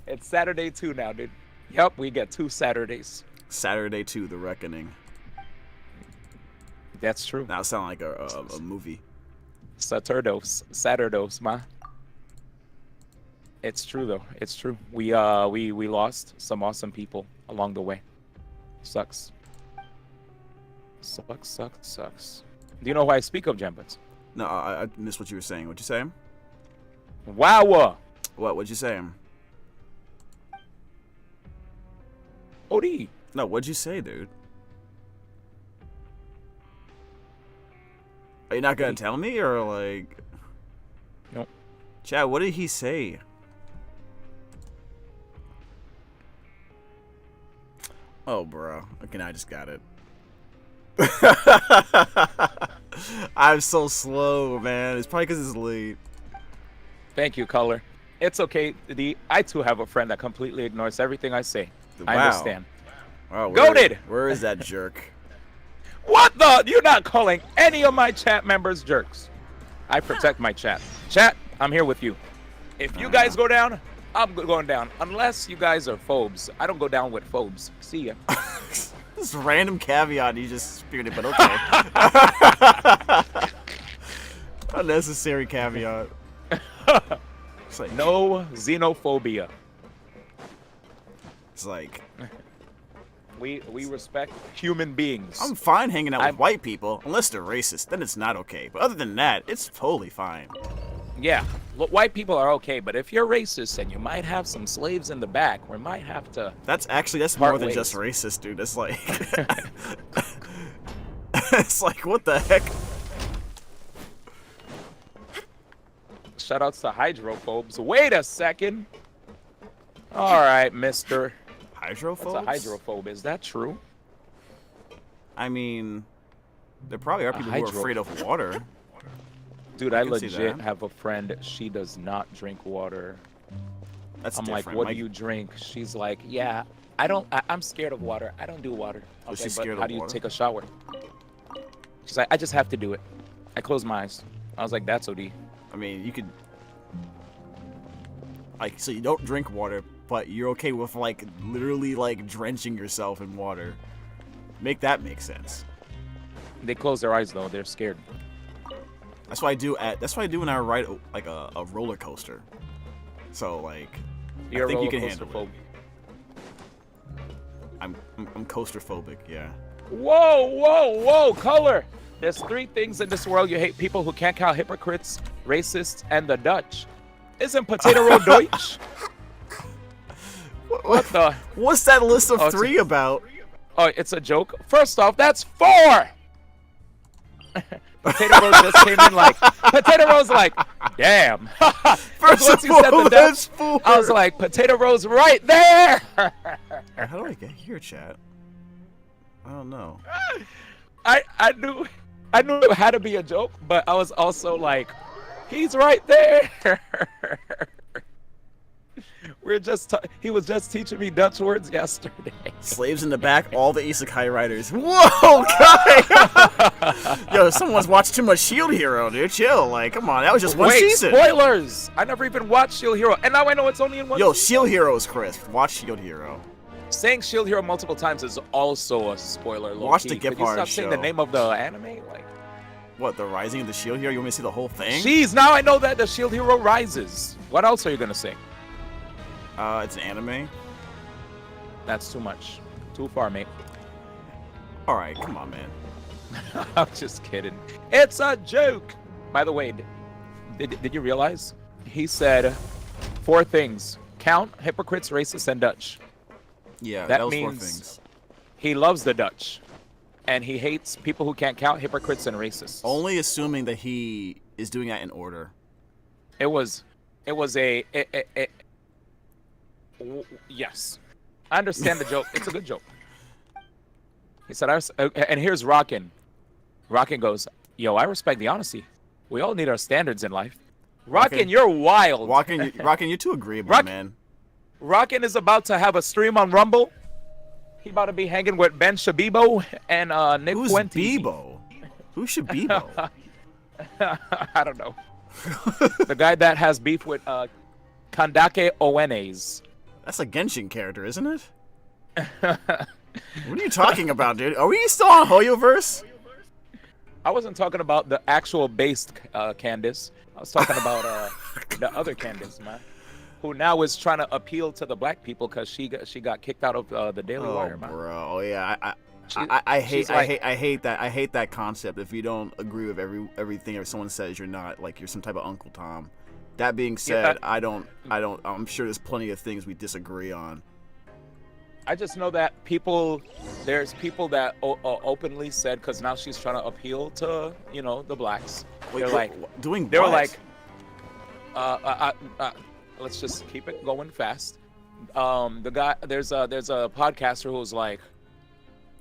It's Saturday too now, dude. Yep, we get 2 Saturdays. Saturday 2, The Reckoning. That's true. That sound like a movie. Saturdos, ma. It's true though. It's true. We lost some awesome people along the way. Sucks. Sucks. Do you know who I speak of, Jambuds? No, I missed what you were saying. What'd you say? Wow. What'd you say? OD. No, what'd you say, dude? Are you not gonna tell me, or like? Nope. Chad, what did he say? Oh, bro. Okay, now I just got it. I'm so slow, man. It's probably because it's late. Thank you, Color. It's okay, D. I too have a friend that completely ignores everything I say. Wow. I understand. Wow, Goated! Where is that jerk? What the? You're not calling any of my chat members jerks. I protect my chat. Chat, I'm here with you. If you guys go down, I'm going down. Unless you guys are phobes. I don't go down with phobes. See ya. This random caveat you just spewed it, but okay. Unnecessary caveat. It's like, no xenophobia. It's like, we respect human beings. I'm fine hanging out with white people, unless they're racist. Then it's not okay. But other than that, it's totally fine. Yeah, look, white people are okay, but if you're racist and you might have some slaves in the back, we might have to. That's more than just racist, dude. It's like, it's like, what the heck? Shoutouts to hydrophobes. Wait a second. All right, Mister. Hydrophobes? What's a hydrophobe? Is that true? I mean, there probably are people who are afraid of water. Dude, I legit have a friend. She does not drink water. That's I'm different. like, what do you drink? She's like, yeah, I'm scared of water. I don't do water. Okay, she's but scared how of do you water? take a shower? She's like, I just have to do it. I close my eyes. I was like, that's OD. I mean, you could, like, so you don't drink water, but you're okay with, like, literally, like, drenching yourself in water. Make that make sense. They close their eyes though. They're scared. That's what I do when I ride like a roller coaster. So like, You're I think a you can roller handle coaster it. I'm coaster phobic, yeah. Whoa, Color. There's 3 things in this world you hate: people who can't count, hypocrites, racists, and the Dutch. Isn't potato roll Deutsch? What the? What's that list of 3 about? Oh, it's a joke. First off, that's 4. Potato Rose just came in like, Potato Rose like, damn. First once of you said all, the that's Dutch, 4. I was like, Potato Rose right there. How do I get here, chat? I don't know. I knew it had to be a joke, but I was also like, he's right there. He was just teaching me Dutch words yesterday. Slaves in the back, all the isekai writers. Whoa, guy! Yo, someone's watched too much Shield Hero, dude. Chill. Like, come on, that was just one season. Spoilers! I never even watched Shield Hero, and now I know it's only in one Yo, season. Shield Hero is crisp. Watch Shield Hero. Saying Shield Hero multiple times is also a spoiler. Watch the Could you Gephardt stop saying the show. name of the anime? Like, What, the Rising of the Shield Hero? You want me to see the whole thing? jeez, now I know that the Shield Hero rises. What else are you gonna say? It's an anime. That's too much. Too far, mate. Alright, come on, man. I'm just kidding. It's a joke. By the way, did you realize? He said 4 things. Count, hypocrites, racists, and Dutch. Yeah, That that was 4 means things. he loves the Dutch. And he hates people who can't count, hypocrites, and racists. Only assuming that he is doing that in order. Yes. I understand the joke. It's a good joke. He said, and here's Rockin'. Rockin' goes, yo, I respect the honesty. We all need our standards in life. Rockin', you're wild. Rockin', you're too agreeable, man. Rockin' is about to have a stream on Rumble. He about to be hanging with Ben Shabibo and Nick Who's Fuentes. Bebo? Who's Shabibo? I don't know. The guy that has beef with Kandake Owenes. That's a Genshin character, isn't it? What are you talking about, dude? Are we still on Hoyoverse? I wasn't talking about the actual based Candace. I was talking about the other Candace, man, who now is trying to appeal to the black people because she got kicked out of the Daily Wire, man. Bro, yeah, I hate that concept. If you don't agree with everything someone says, you're not like you're some type of Uncle Tom. That being said, yeah, I'm sure there's plenty of things we disagree on. I just know that there's people that openly said, because now she's trying to appeal to, the blacks. Wait, they're like, doing they were what? like, let's just keep it going fast. The guy, there's a podcaster who's like,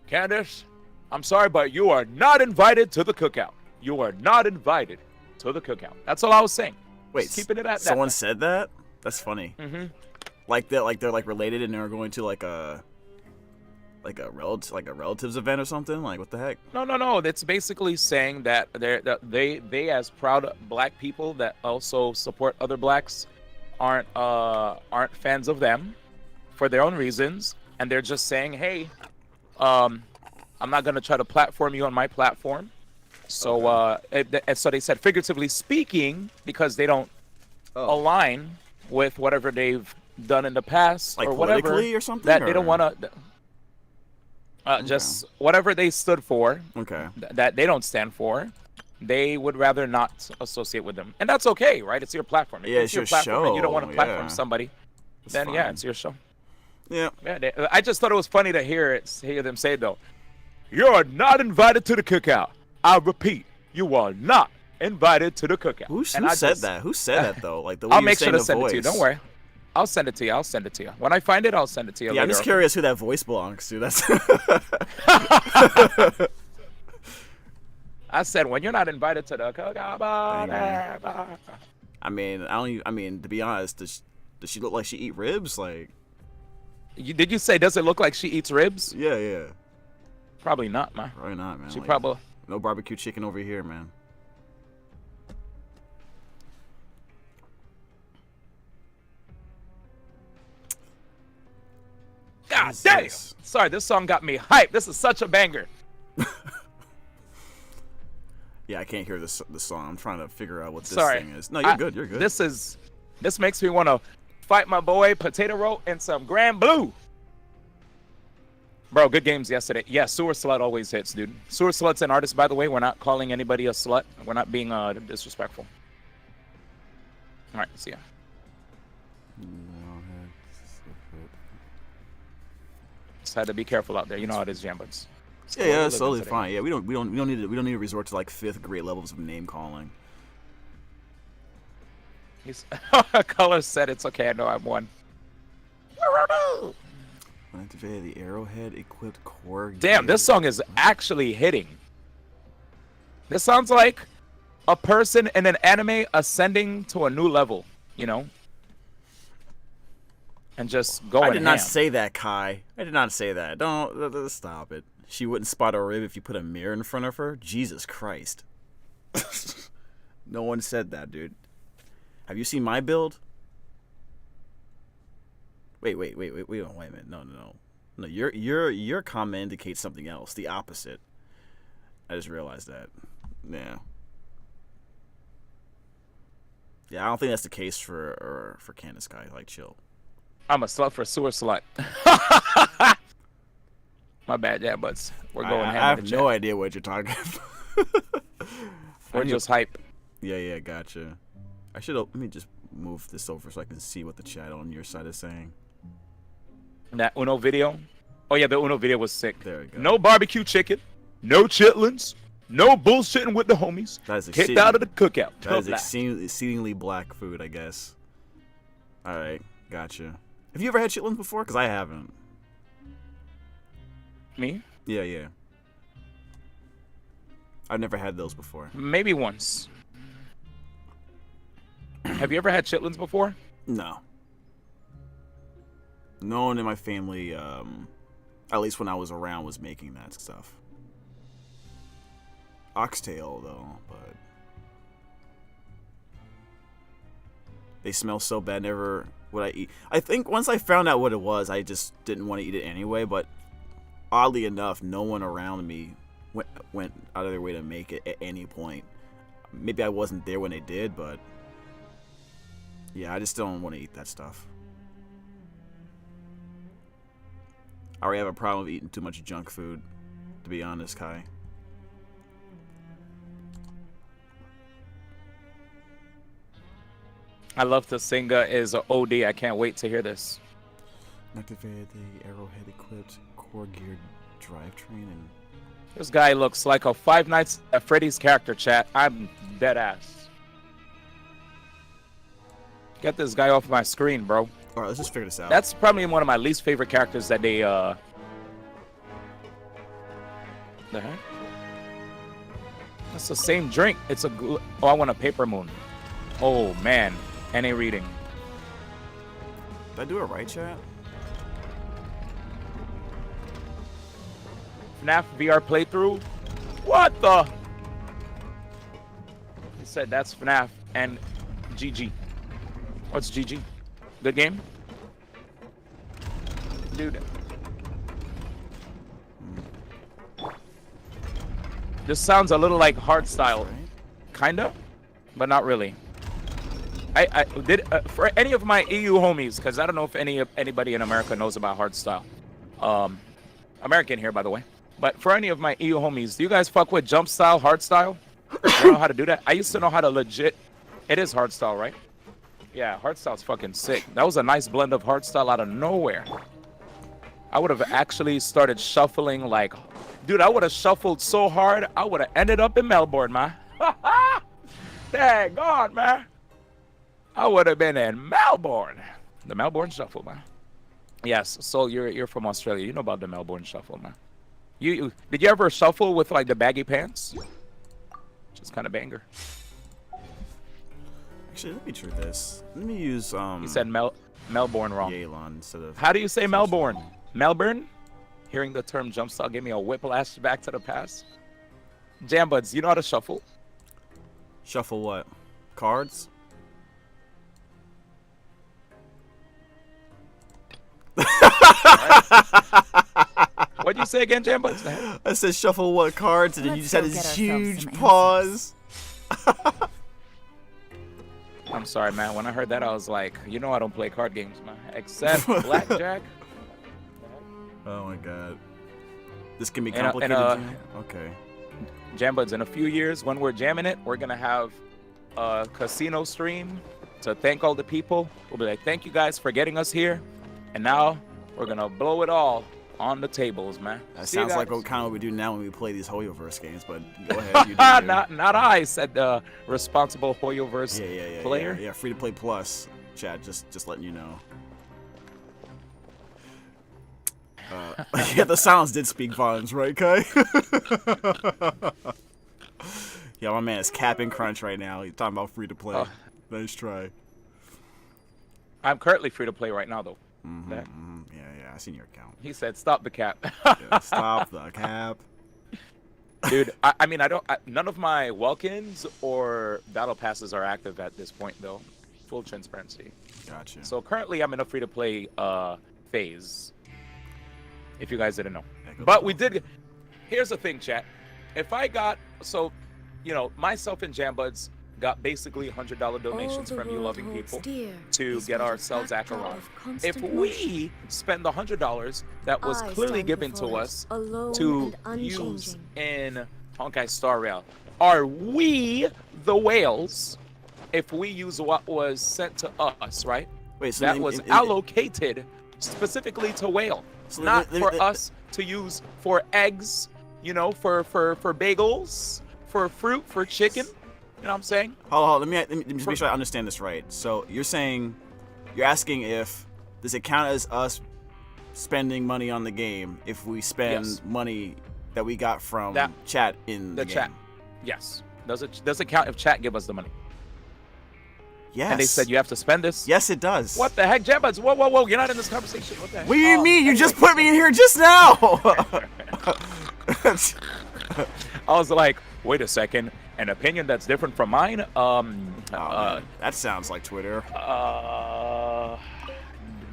Candace, I'm sorry, but you are not invited to the cookout. You are not invited to the cookout. That's all I was saying. Wait, just keeping it at that. Someone said that? That's funny. Mm-hmm. Like they're related and they're going to like a relatives event or something. Like what the heck? No. It's basically saying that they as proud black people that also support other blacks aren't fans of them for their own reasons, and they're just saying, hey, I'm not gonna try to platform you on my platform. So so they said, figuratively speaking, because they don't align with whatever they've done in the past, like or whatever, or something, that they don't want to just whatever they stood for, that they don't stand for, they would rather not associate with them, and that's okay, right? It's your platform. If it's your platform show, and you don't want to platform somebody, then fine. it's your show. Yeah. I just thought it was funny to hear them say, though, you're not invited to the cookout. I repeat, you are not invited to the cookout. Who said that? Who said that though? Like the way I'll you're make sure saying to the send voice. it to you. Don't worry. I'll send it to you. When I find it, I'll send it to you. Yeah, I'm just curious who that voice belongs to. That's. I said, when you're not invited to the cookout. I mean, to be honest, does she look like she eat ribs? Like. Did you say, does it look like she eats ribs? Yeah. Probably not, man. Probably not, man. She probably. No barbecue chicken over here, man. God damn! Sorry, this song got me hyped. This is such a banger. Yeah, I can't hear the song. I'm trying to figure out what this Sorry. thing is. No, you're good. You're good. This makes me want to fight my boy Potato Roll and some Grand Blue. Bro, good games yesterday. Yeah, Sewer Slut always hits, dude. Sewer Slut's an artist, by the way. We're not calling anybody a slut. We're not being disrespectful. All right, see ya. Just had to be careful out there. You know how it is, Jambuds. Yeah, it's totally fine. Yeah, we don't need to resort to like 5th grade levels of name calling. Color said it's okay. I know I'm one. Activate the arrowhead equipped core. Damn, this song is actually hitting. This sounds like a person in an anime ascending to a new level. you know, and just go. I did not say that, Kai. I did not say that. Don't stop it. She wouldn't spot a rib if you put a mirror in front of her? Jesus Christ. No one said that, dude. Have you seen my build? Wait a minute. No, your comment indicates something else, the opposite. I just realized that. Yeah. Yeah, I don't think that's the case for Candace, Kai. Like, chill. I'm a slut for a sewer slut. My bad, yeah, but we're going I ham have in the no chat. idea what you're talking about. We're just hype. Yeah, gotcha. Let me just move this over so I can see what the chat on your side is saying. That Uno video? Oh, yeah, the Uno video was sick. There we go. No barbecue chicken, no chitlins, no bullshitting with the homies. That is Kicked out of the cookout. That is exceedingly black food, I guess. Alright, gotcha. Have you ever had chitlins before? Because I haven't. Me? Yeah. I've never had those before. Maybe once. Have you ever had chitlins before? No. No one in my family, at least when I was around, was making that stuff. Oxtail, though, but they smell so bad. Never would I eat. I think once I found out what it was, I just didn't want to eat it anyway. But oddly enough, no one around me went out of their way to make it at any point. Maybe I wasn't there when they did, but yeah, I just don't want to eat that stuff. I already have a problem with eating too much junk food, to be honest, Kai. I love to sing is a OD. I can't wait to hear this. Activated the arrowhead equipped core geared drivetrain and This guy looks like a Five Nights at Freddy's character, chat. I'm dead ass. Get this guy off my screen, bro. Alright, let's just figure this out. That's probably one of my least favorite characters that they, The heck? That's the same drink. It's a... Oh, I want a paper moon. Oh, man. NA reading. Did I do it right, chat? FNAF VR playthrough? What the? He said that's FNAF and GG. What's GG? Good game? Dude. This sounds a little like hardstyle. Kinda, but not really. I did for any of my EU homies, because I don't know if anybody in America knows about hardstyle. American here, by the way. But for any of my EU homies, do you guys fuck with jump style, hardstyle? You know how to do that? I used to know how to legit. It is hardstyle, right? Yeah, hardstyle's fucking sick. That was a nice blend of hardstyle out of nowhere. I would have actually started shuffling like, dude, I would have shuffled so hard, I would have ended up in Melbourne, man. Dang God, man. I would have been in Melbourne. The Melbourne Shuffle, man. Yes, so you're from Australia. You know about the Melbourne Shuffle, man. You did you ever shuffle with like the baggy pants? Just kind of banger. Actually, let me try this. Let me use You said Melbourne wrong. Yelan instead of. How do you say Melbourne? Melbourne? Hearing the term jump style gave me a whiplash back to the past. JamBuds, you know how to shuffle? Shuffle what? Cards? What'd you say again, JamBuds? I said shuffle what cards, and then you just had Let's go this get ourselves huge some pause. I'm sorry, man. When I heard that, I was like, you know I don't play card games, man. Except blackjack. Oh my god. This can be And, complicated. Okay. JamBuds, in a few years, when we're jamming it, we're gonna have a casino stream to thank all the people. We'll be like, thank you guys for getting us here. And now we're gonna blow it all on the tables, man. That See you sounds like guys. what kind of we do now when we play these hoyoverse games, but go ahead. You do you. not I said the responsible hoyoverse Yeah, player. Yeah, free to play plus. Chat, just letting you know. Yeah, the sounds did speak volumes, right, Kai? Yeah, my man is capping crunch right now. He's talking about free to play. Nice try. I'm currently free to play right now, though. Yeah, I seen your account. He said, "Stop the cap." Yeah, stop the cap. Dude, I mean, none of my walk-ins or battle passes are active at this point, though. Full transparency. Gotcha. So currently, I'm in a free-to-play phase. If you guys didn't know, but we did. Here's the thing, chat. If I got myself and JamBuds got basically $100 donations from you loving people to get ourselves Acheron. If we spend the $100 that was clearly given to us to use in honkaistarrail, are we the whales? If we use what was sent to us, right? Wait, so that was allocated specifically to whale, so not for us to use for eggs, for bagels, for fruit, for chicken. You know what I'm saying? Hold on. Let me just make sure I understand this right. So you're asking if does it count as us spending money on the game if we spend money that we got from chat in the game? Chat. Yes. Does it count if chat give us the money? Yes. And they said you have to spend this? Yes, it does. What the heck, JamBuds? Whoa. You're not in this conversation. What the heck? What do you mean? You just put me in here just now. I was like, wait a second. An opinion that's different from mine? That sounds like Twitter.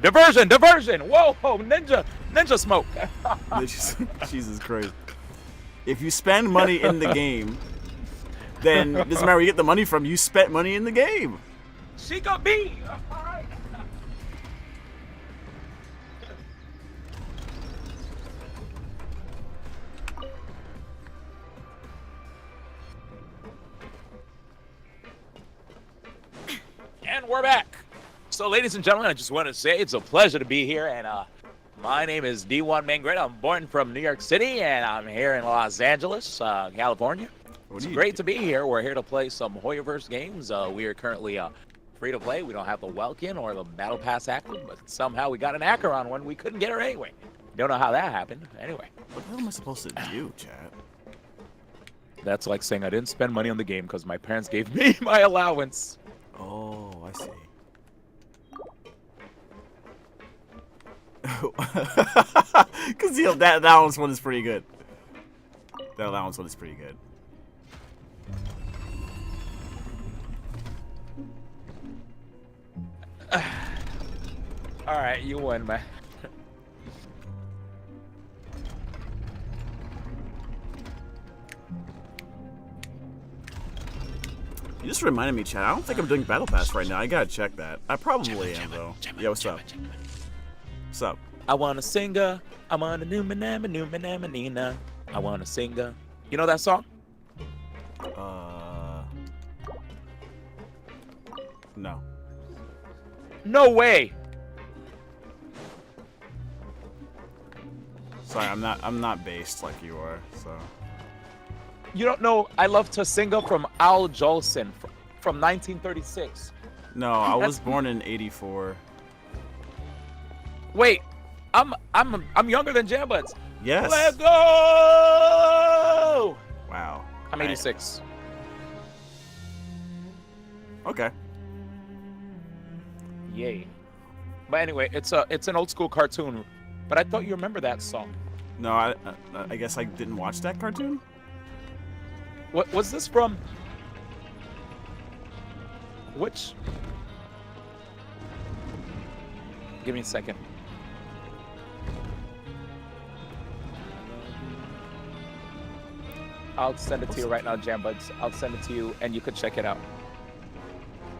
Diversion! Whoa, ninja smoke. Jesus Christ. If you spend money in the game, then it doesn't matter where you get the money from, you spent money in the game. She got me! Alright. And we're back. So, ladies and gentlemen, I just want to say it's a pleasure to be here. And my name is D1 Mangret. I'm born from New York City, and I'm here in Los Angeles, California. It's great to be here. We're here to play some hoyoverse games. We are currently free to play. We don't have the Welkin or the Battle Pass active, but somehow we got an Acheron one. We couldn't get her anyway. Don't know how that happened. Anyway. What the hell am I supposed to do, chat? That's like saying I didn't spend money on the game because my parents gave me my allowance. Oh, I see. Because that allowance one is pretty good. That allowance one is pretty good. All right, you win, man. You just reminded me, Chad. I don't think I'm doing Battle Pass right now. I gotta check that. I probably am, though. Yeah, what's up? What's up? I wanna sing a, I wanna nina. I wanna sing a. You know that song? No. No way. Sorry, I'm not based like you are, so. You don't know I Love to Singa from Al Jolson from 1936. No, I was born in '84. Wait, I'm younger than JamBuds. Yes. Let's go! Wow. I'm 86. Okay. Yay. But anyway, it's an old school cartoon. But I thought you remember that song. No, I guess I didn't watch that cartoon. What was this from? Which? Give me a second. I'll send it to you right now, JamBuds. I'll send it to you, and you could check it out.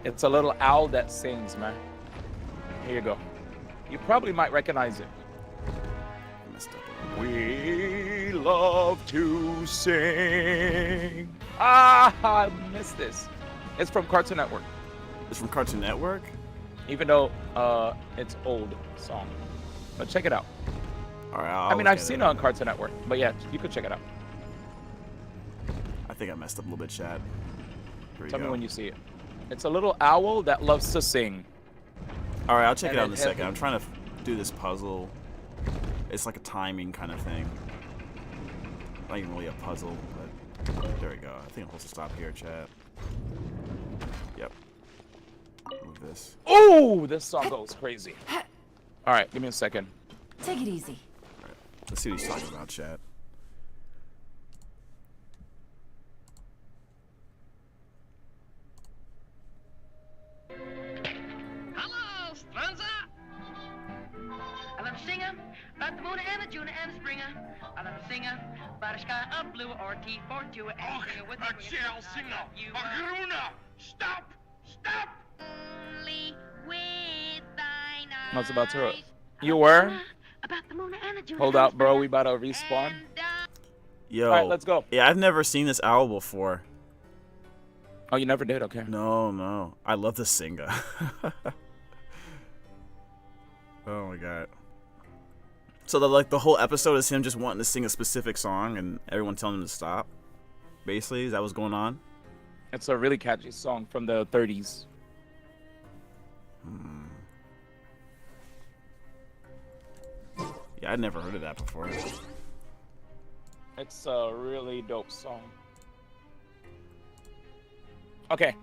It's a little owl that sings, man. Here you go. You probably might recognize it. We love to sing. I missed this. It's from Cartoon Network. It's from Cartoon Network? Even though it's old song. But check it out. All right, I mean, I've seen it on Cartoon Network. But yeah, you could check it out. I think I messed up a little bit, Chad. Tell me when you see it. It's a little owl that loves to sing. All right, I'll check it out in a second. I'm trying to do this puzzle. It's like a timing kind of thing. Not even really a puzzle, but there we go. I think I'm supposed to stop here, chat. Yep. Move this. Oh, this song goes crazy. All right, give me a second. Take it easy. Let's see what he's talking about, chat. Hello, Stranza. I love to sing about the moon and the June and the spring. I love to sing about a sky of blue or tea for two and sing with you. Stop! Stop! Only with thine eyes. I was about to. You were? About the moon and the June. Hold out, bro. We about to respawn. Yo. All right, let's go. Yeah, I've never seen this owl before. Oh, you never did? Okay. No. I love the singer. Oh my god. So the whole episode is him just wanting to sing a specific song and everyone telling him to stop. Basically, is that what's going on? It's a really catchy song from the 30s. Yeah, I'd never heard of that before. It's a really dope song. Okay.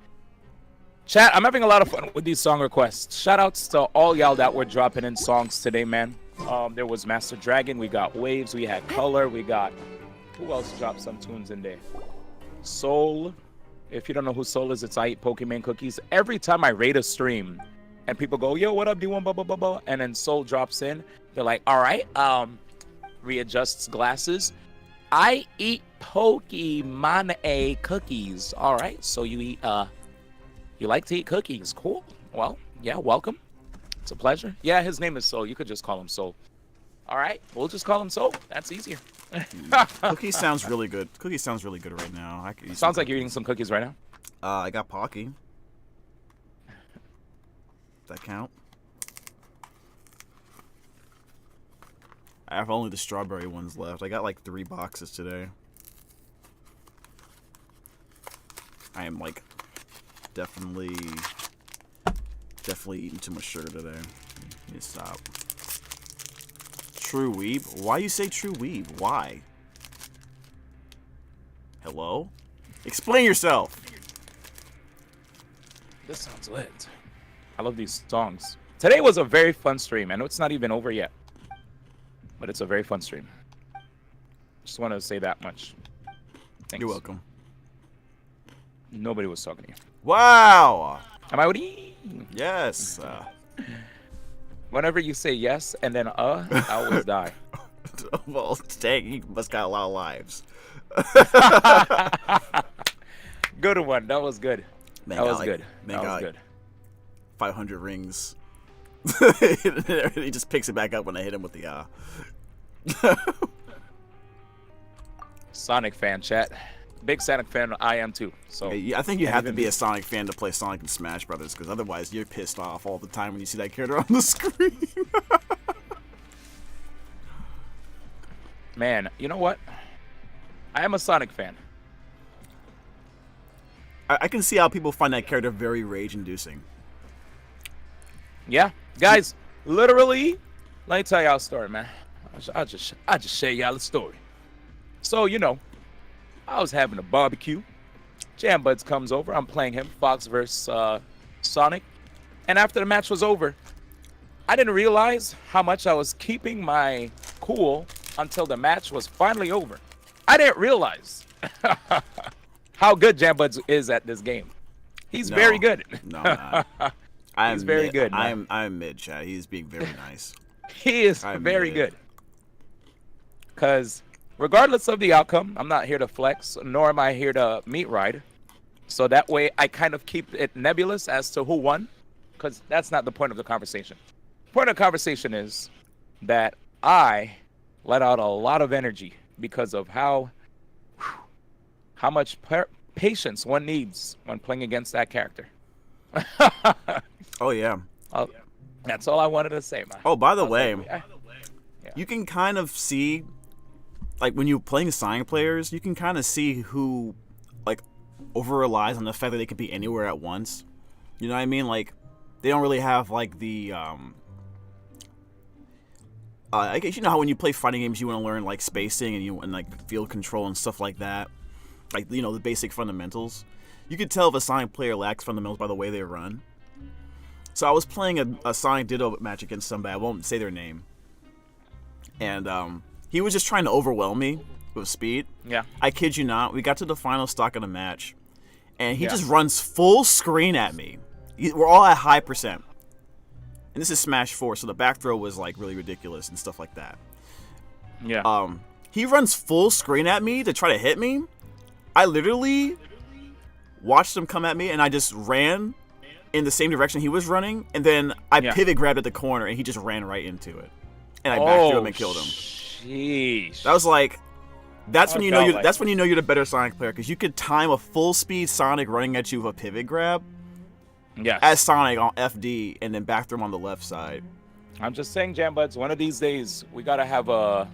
Chat, I'm having a lot of fun with these song requests. Shout outs to all y'all that were dropping in songs today, man. There was Master Dragon, we got Waves, we had Color, we got... Who else dropped some tunes in there? Soul. If you don't know who Soul is, it's I Eat Pokemon Cookies. Every time I rate a stream and people go, yo, what up, D1, blah, blah, blah, blah, and then Soul drops in, they're like, all right, readjusts glasses. I eat Pokemon cookies. All right, so you eat, you like to eat cookies. Cool. Well, yeah, welcome. It's a pleasure. Yeah, his name is Soul. You could just call him Soul. All right, we'll just call him Soul. That's easier. Cookies sounds really good. Cookies sounds really good right now. I could eat Sounds like you're eating some cookies right now. I got Pocky. Does that count? I have only the strawberry ones left. I got like 3 boxes today. I am like definitely eating too much sugar today. I need to stop. True weeb? Why you say true weeb? Why? Hello? Explain yourself! This sounds lit. I love these songs. Today was a very fun stream. I know it's not even over yet, but it's a very fun stream. Just want to say that much. Thanks. You're welcome. Nobody was talking to you. Wow! Am I ready? Yes. Whenever you say yes and then I always die. Well, dang, you must got a lot of lives. Good one. That was good. Man, that was like, good. Man That was got good. 500 rings. He just picks it back up when I hit him with the Sonic fan, chat. Big Sonic fan, I am too. So yeah, I think you have to be a Sonic fan to play Sonic and Smash Brothers, because otherwise you're pissed off all the time when you see that character on the screen. Man, you know what? I am a Sonic fan. I can see how people find that character very rage-inducing. Yeah, guys, literally, let me tell y'all a story, man. I'll just share y'all a story. So, you know, I was having a barbecue. JamBuds comes over. I'm playing him, Fox versus Sonic. And after the match was over, I didn't realize how much I was keeping my cool until the match was finally over. I didn't realize how good JamBuds is at this game. He's very good. No, he's very good. I'm mid, chat. He's being very nice. He is very good. Because regardless of the outcome, I'm not here to flex, nor am I here to meat ride. So that way, I kind of keep it nebulous as to who won, because that's not the point of the conversation. The point of the conversation is that I let out a lot of energy because of how much patience one needs when playing against that character. Oh, yeah. That's all I wanted to say, man. Oh, by the way, you can kind of see, like, when you're playing Sonic players, you can kind of see who, like, over-relies on the fact that they can be anywhere at once. You know what I mean? Like, they don't really have, like, the, I guess you know how when you play fighting games, you want to learn, like, spacing and like, field control and stuff like that. Like, you know, the basic fundamentals. You could tell if a Sonic player lacks fundamentals by the way they run. So I was playing a Sonic Ditto match against somebody. I won't say their name. And he was just trying to overwhelm me with speed. Yeah. I kid you not. We got to the final stock of the match, and he just runs full screen at me. We're all at high percent. And this is Smash 4, so the back throw was like really ridiculous and stuff like that. Yeah. He runs full screen at me to try to hit me. I literally watched him come at me, and I just ran in the same direction he was running, and then I pivot grabbed at the corner, and he just ran right into it, and I back threw him and killed him. Sheesh. That was like, that's when you know you're the better Sonic player, because you could time a full speed Sonic running at you with a pivot grab. Yes. As Sonic on FD, and then back throw him on the left side. I'm just saying, Jambuds, one of these days we gotta have a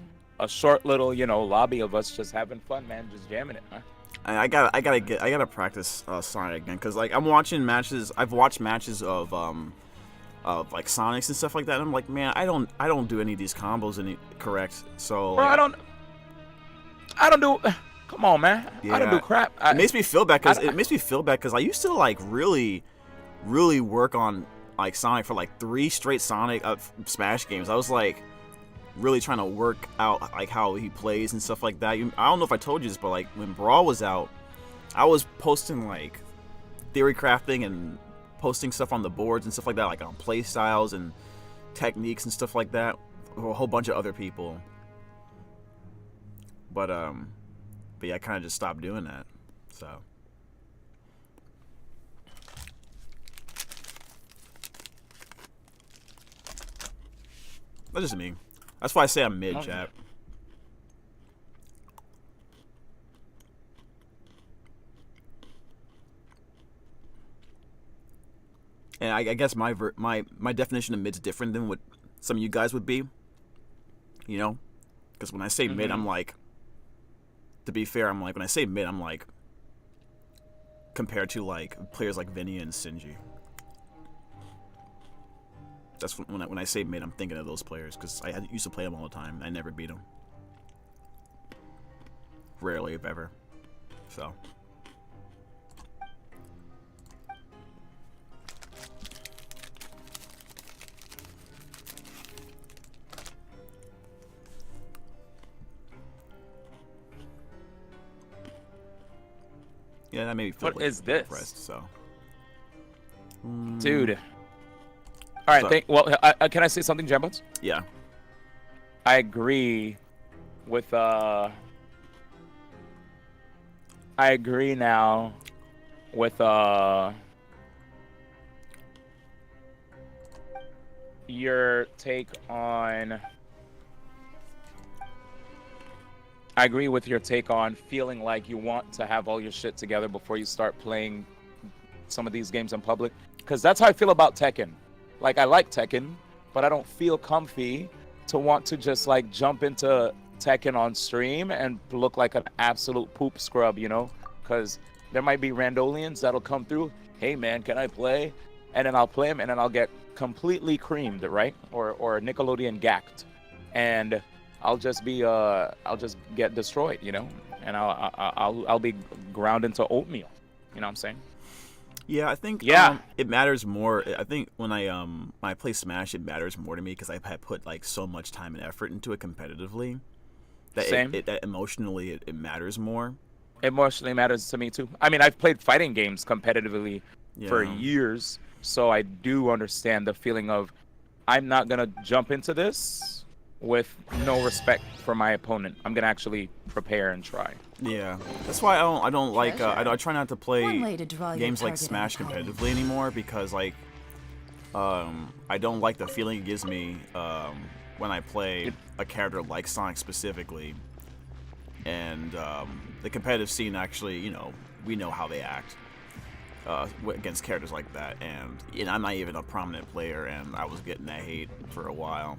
short little, lobby of us just having fun, man, just jamming it, huh? I gotta practice Sonic again, because like I'm watching matches. I've watched matches of like Sonics and stuff like that. And I'm like, man, I don't do any of these combos correct. So bro, like, I don't do. Come on, man. Yeah, I don't do crap. It makes me feel bad because I used to like really work on like Sonic for like 3 straight Sonic Smash games. I was like really trying to work out like how he plays and stuff like that. I don't know if I told you this, but like when Brawl was out, I was posting like theory crafting and posting stuff on the boards and stuff like that, like on play styles and techniques and stuff like that with a whole bunch of other people. But yeah, I kind of just stopped doing that. So that's just me. That's why I say I'm mid, chat. And I guess my definition of mid's different than what some of you guys would be. You know? Because when I say mid, I'm like, to be fair, I'm like, when I say mid, I'm like, compared to like players like Vinny and Shinji. That's when I say mid, I'm thinking of those players, because I used to play them all the time. I never beat them. Rarely, if ever. So. Yeah, that made me feel what like is this? depressed, so. Dude. All right, can I say something, Jambuds? Yeah. I agree with I agree now with your take on I agree with your take on feeling like you want to have all your shit together before you start playing some of these games in public, because that's how I feel about Tekken. Like, I like Tekken, but I don't feel comfy to want to just like jump into Tekken on stream and look like an absolute poop scrub, you know? Because there might be Randolians that'll come through, hey man, can I play? And then I'll play them, and then I'll get completely creamed, right? Or Nickelodeon gacked, and I'll just be I'll just get destroyed, you know? And I'll be ground into oatmeal. You know what I'm saying? Yeah, I think it matters more. I think when I play Smash, it matters more to me because I put like so much time and effort into it competitively. That that emotionally it matters more. Emotionally matters to me too. I mean, I've played fighting games competitively for years, so I do understand the feeling of I'm not gonna jump into this with no respect for my opponent. I'm gonna actually prepare and try. Yeah, that's why I don't like I try not to play games like Smash competitively anymore, because like I don't like the feeling it gives me when I play a character like Sonic specifically, and the competitive scene actually, you know, we know how they act against characters like that, and you know, I'm not even a prominent player, and I was getting that hate for a while.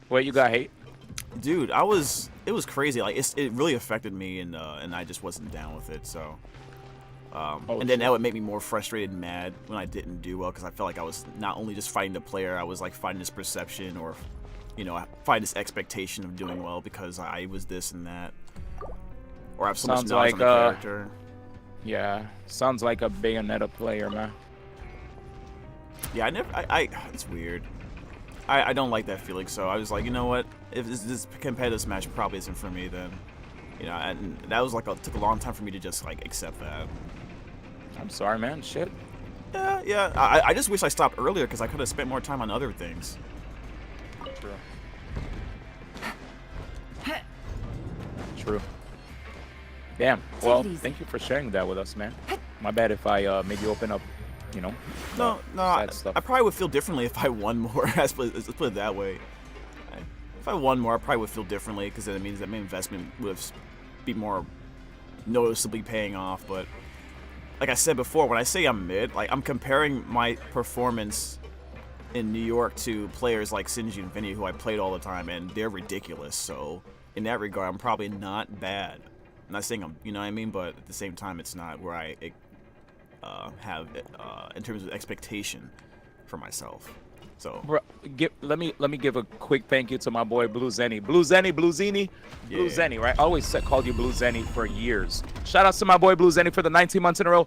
What, you got hate? Dude, it was crazy. Like it really affected me, and I just wasn't down with it. So, and then that would make me more frustrated and mad when I didn't do well, because I felt like I was not only just fighting the player, I was like fighting this perception, or you know, fighting this expectation of doing well because I was this and that, or I have so much knowledge on the character. Yeah, sounds like a Bayonetta player, man. Yeah, it's weird. I don't like that feeling, so I was like, you know what? If this competitive smash probably isn't for me, then, you know, and that was like, took a long time for me to just, like, accept that. I'm sorry, man. Shit. Yeah. I just wish I stopped earlier, because I could have spent more time on other things. True. True. Damn. Well, thank you for sharing that with us, man. My bad if I made you open up, you know. No, sad stuff. I probably would feel differently if I won more. Let's put it that way. If I won more, I probably would feel differently, because it means that my investment would be more noticeably paying off. But like I said before, when I say I'm mid, like I'm comparing my performance in New York to players like Shinji and Vinny, who I played all the time, and they're ridiculous. So in that regard, I'm probably not bad. I'm not saying I'm, you know what I mean, but at the same time, it's not where I have in terms of expectation for myself. So bro, let me give a quick thank you to my boy Blue Zenny. Blue Zenny, right? I always called you Blue Zenny for years. Shout out to my boy Blue Zenny for the 19 months in a row.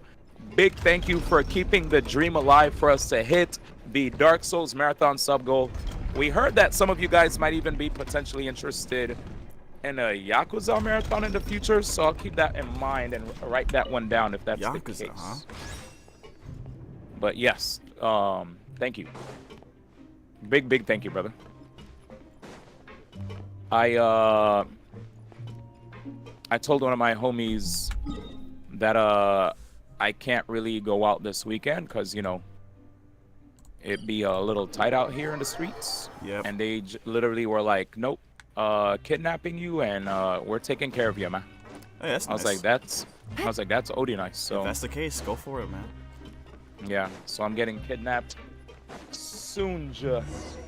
Big thank you for keeping the dream alive for us to hit the Dark Souls Marathon sub goal. We heard that some of you guys might even be potentially interested in a Yakuza marathon in the future, so I'll keep that in mind and write that one down if that's the case. Huh? But yes, thank you. Big thank you, brother. I told one of my homies that I can't really go out this weekend because, you know, it'd be a little tight out here in the streets. Yep. And they literally were like, nope, kidnapping you and we're taking care of you, man. Hey, that's I was like, that's OD nice. So if that's the case, go for it, man. Yeah, so I'm getting kidnapped soon. Just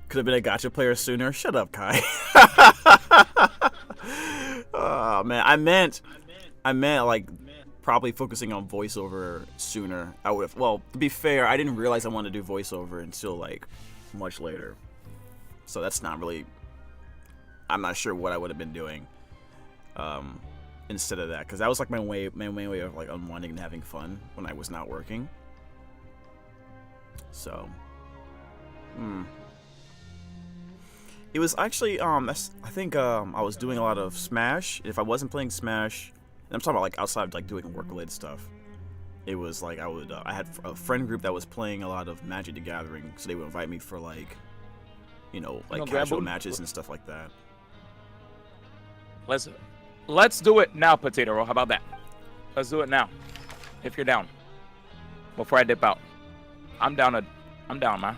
could have been a gacha player sooner. Shut up, Kai. Oh man, I meant like probably focusing on voiceover sooner. I would have. Well, to be fair, I didn't realize I wanted to do voiceover until like much later. So that's not really. I'm not sure what I would have been doing. Instead of that, because that was like my main way of like unwinding and having fun when I was not working. So, it was actually I think I was doing a lot of Smash. If I wasn't playing Smash, and I'm talking about like outside of like doing work-related stuff, it was like I had a friend group that was playing a lot of Magic the Gathering, so they would invite me for like, you know, like casual matches and stuff like that. Let's do it now, Potato Roll. How about that? Let's do it now, if you're down. Before I dip out, I'm down, man.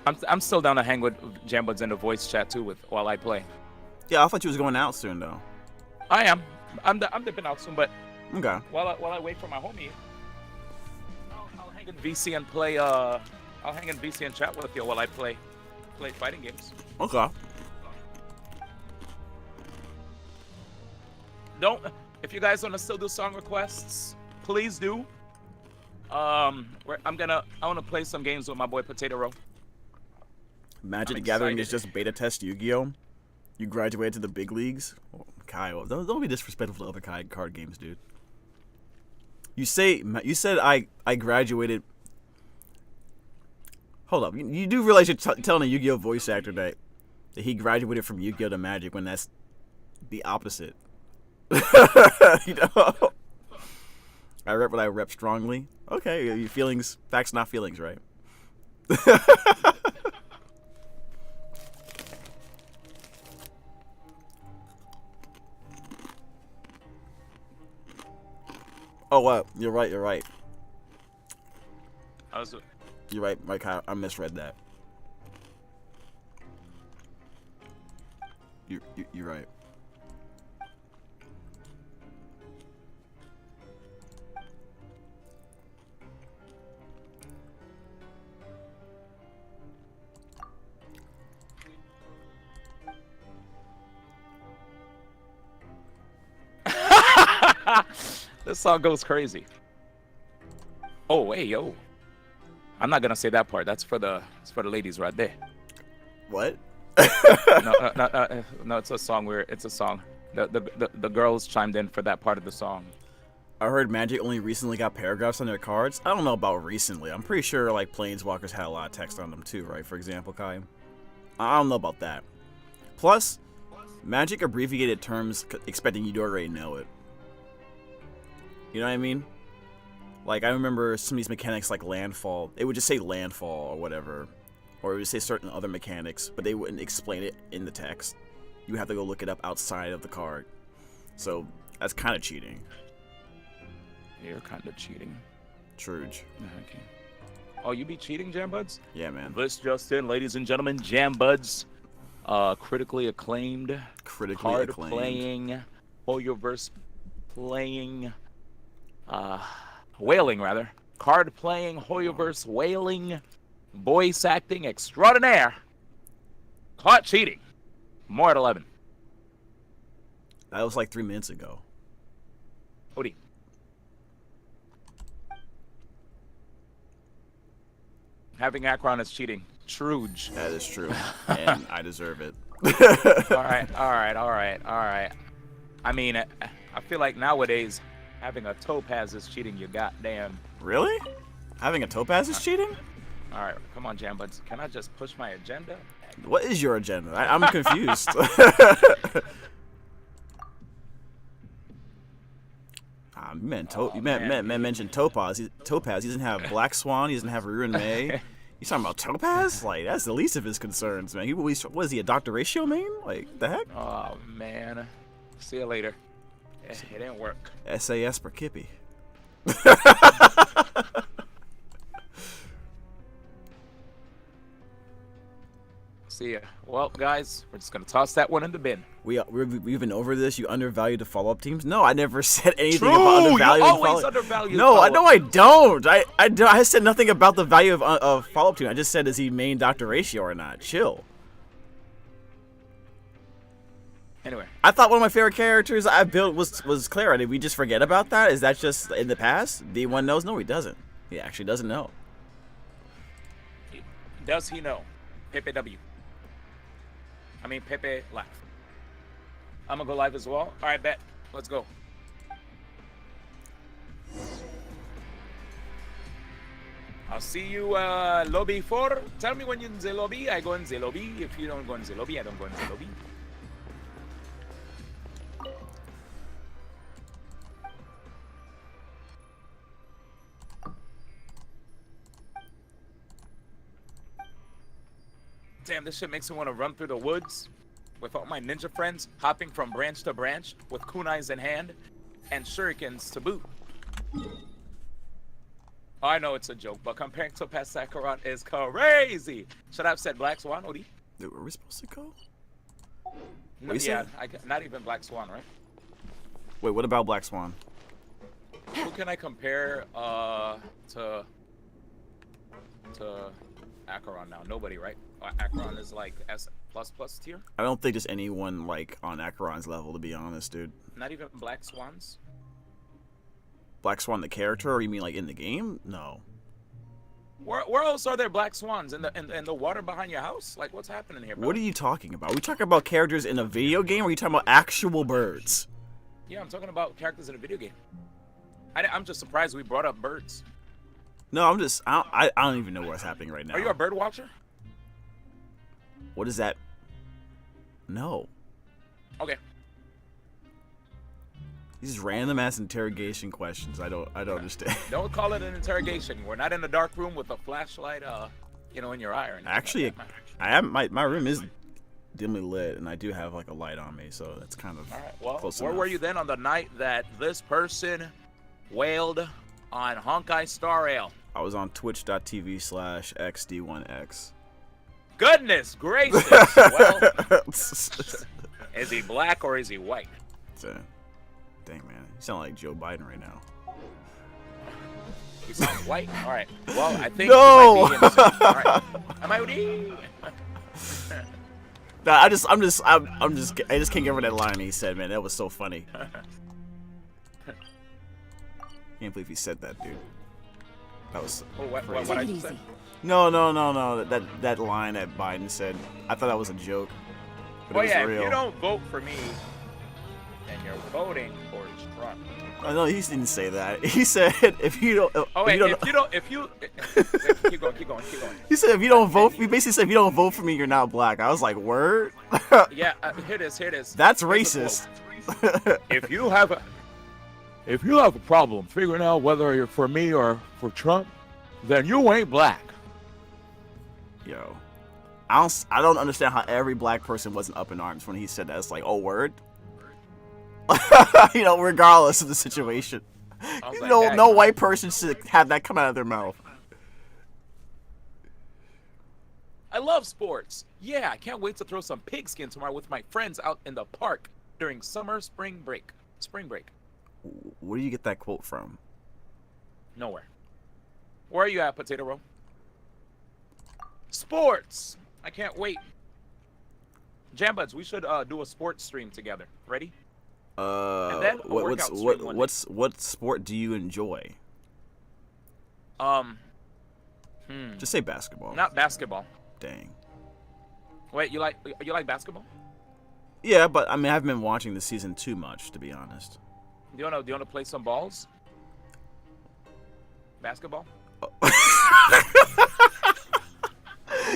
I'm still down to hang with Jambuds in the voice chat too while I play. Yeah, I thought you was going out soon though. I am. I'm dipping out soon, but okay. While I wait for my homie, I'll hang in VC and play. I'll hang in VC and chat with you while I play fighting games. Okay. If you guys want to still do song requests, please do. I want to play some games with my boy Potato Roll. Magic the Gathering is just beta test Yu-Gi-Oh. You graduated to the big leagues. Oh, Kyle, don't be disrespectful to other card games, dude. You said I graduated. Hold up, you do realize you're telling a Yu-Gi-Oh voice actor that he graduated from Yu-Gi-Oh to Magic when that's the opposite. You know, I rep what I rep strongly. Okay, your feelings, facts, not feelings, right? Oh, what? You're right. You're right, Mike. I misread that. You're right. This song goes crazy. Oh, hey, yo. I'm not gonna say that part. That's for the ladies right there. What? No, it's a song The girls chimed in for that part of the song. I heard Magic only recently got paragraphs on their cards. I don't know about recently. I'm pretty sure like Planeswalkers had a lot of text on them too, right? For example, Kai. I don't know about that. Plus, Magic abbreviated terms expecting you to already know it. You know what I mean? Like, I remember some of these mechanics like landfall. It would just say landfall or whatever. Or it would say certain other mechanics, but they wouldn't explain it in the text. You have to go look it up outside of the card. So, that's kind of cheating. You're kind of cheating. Truge. Okay. Oh, you be cheating, Jambuds? Yeah, man. This just in, ladies and gentlemen, Jambuds, critically acclaimed, card-playing, hoyoverse playing, wailing rather, card-playing, hoyoverse wailing, voice acting extraordinaire, caught cheating, more at 11. That was like 3 minutes ago. Odie. Having Akron is cheating. Truge. That is true. And I deserve it. All right. I mean, I feel like nowadays, having a topaz is cheating, you goddamn. Really? Having a topaz is cheating? All right, come on, Jambuds. Can I just push my agenda? What is your agenda? I'm confused. You mentioned Topaz. He doesn't have Black Swan. He doesn't have Ruin May. You talking about Topaz? Like, that's the least of his concerns, man. What is he, a Dr. Ratio main? Like, the heck? Oh, man. See you later. It didn't work. SAS per Kippy. See ya. Well, guys, we're just going to toss that one in the bin. We've been over this. You undervalue the follow-up teams. No, I never said anything about undervaluing. You always undervalue. No, I know I don't. I said nothing about the value of follow-up team. I just said, is he main Dr. Ratio or not? Chill. Anyway, I thought one of my favorite characters I built was Clara. Did we just forget about that? Is that just in the past? D1 knows? No, he doesn't. He actually doesn't know. Does he know? Pepe W. I mean, Pepe live. I'm gonna go live as well. All right, bet. Let's go. I'll see you lobby 4. Tell me when you're in the lobby. I go in the lobby. If you don't go in the lobby, I don't go in the lobby. Damn, this shit makes me want to run through the woods with all my ninja friends, hopping from branch to branch with kunais in hand and shurikens to boot. I know it's a joke, but comparing to past Sakura is crazy. Should I have said Black Swan, Odie? Dude, were we supposed to go? No, yeah, not even Black Swan, right? Wait, what about Black Swan? Who can I compare to Acheron now? Nobody, right? Acheron is like S++ tier? I don't think there's anyone like on Acheron's level, to be honest, dude. Not even Black Swans? Black Swan the character, or you mean like in the game? No. Where else are there Black Swans? In the water behind your house? Like, what's happening here, bro? What are you talking about? Are we talking about characters in a video game, or are you talking about actual birds? Yeah, I'm talking about characters in a video game. I'm just surprised we brought up birds. No, I don't even know what's happening right now. Are you a bird watcher? What is that? No. Okay. These random ass interrogation questions. I don't understand. Don't call it an interrogation. We're not in a dark room with a flashlight, in your eye or anything. Actually, like that. I am. My room is dimly lit, and I do have like a light on me, so that's kind of all right. Well, close where enough. Were you then on the night that this person wailed on honkaistarrail? I was on twitch.tv/xd1x. Goodness gracious! Well, is he black or is he white? Dang, man. You sound like Joe Biden right now. He sounds white? All right. Well, I think no! he might be innocent. All right. Am I OD? Nah, I just can't get over that line he said, man. That was so funny. Can't believe he said that, dude. That was crazy. What I just said? No. That line that Biden said. I thought that was a joke. But Well, it was yeah, real. if you don't vote for me, and you're voting for Trump. Oh, no, he didn't say that. He said if you don't. Oh wait, wait, keep going. He said if you don't vote, he basically said if you don't vote for me, you're not black. I was like, word. Yeah, here it is. That's racist. If you have a problem figuring out whether you're for me or for Trump, then you ain't black. Yo, I don't understand how every black person wasn't up in arms when he said that. It's like, oh, word. You know, regardless of the situation, Like, no white person should have that come out of their mouth. I love sports. Yeah, I can't wait to throw some pigskin tomorrow with my friends out in the park during spring break. Where do you get that quote from? Nowhere. Where are you at, Potato Roll? Sports. I can't wait. Jambuds, we should do a sports stream together. Ready? And then what sport do you enjoy? Just say basketball. Not basketball. Dang. Wait, you like basketball? Yeah, but I mean, I haven't been watching the season too much, to be honest. Do you wanna play some balls? Basketball?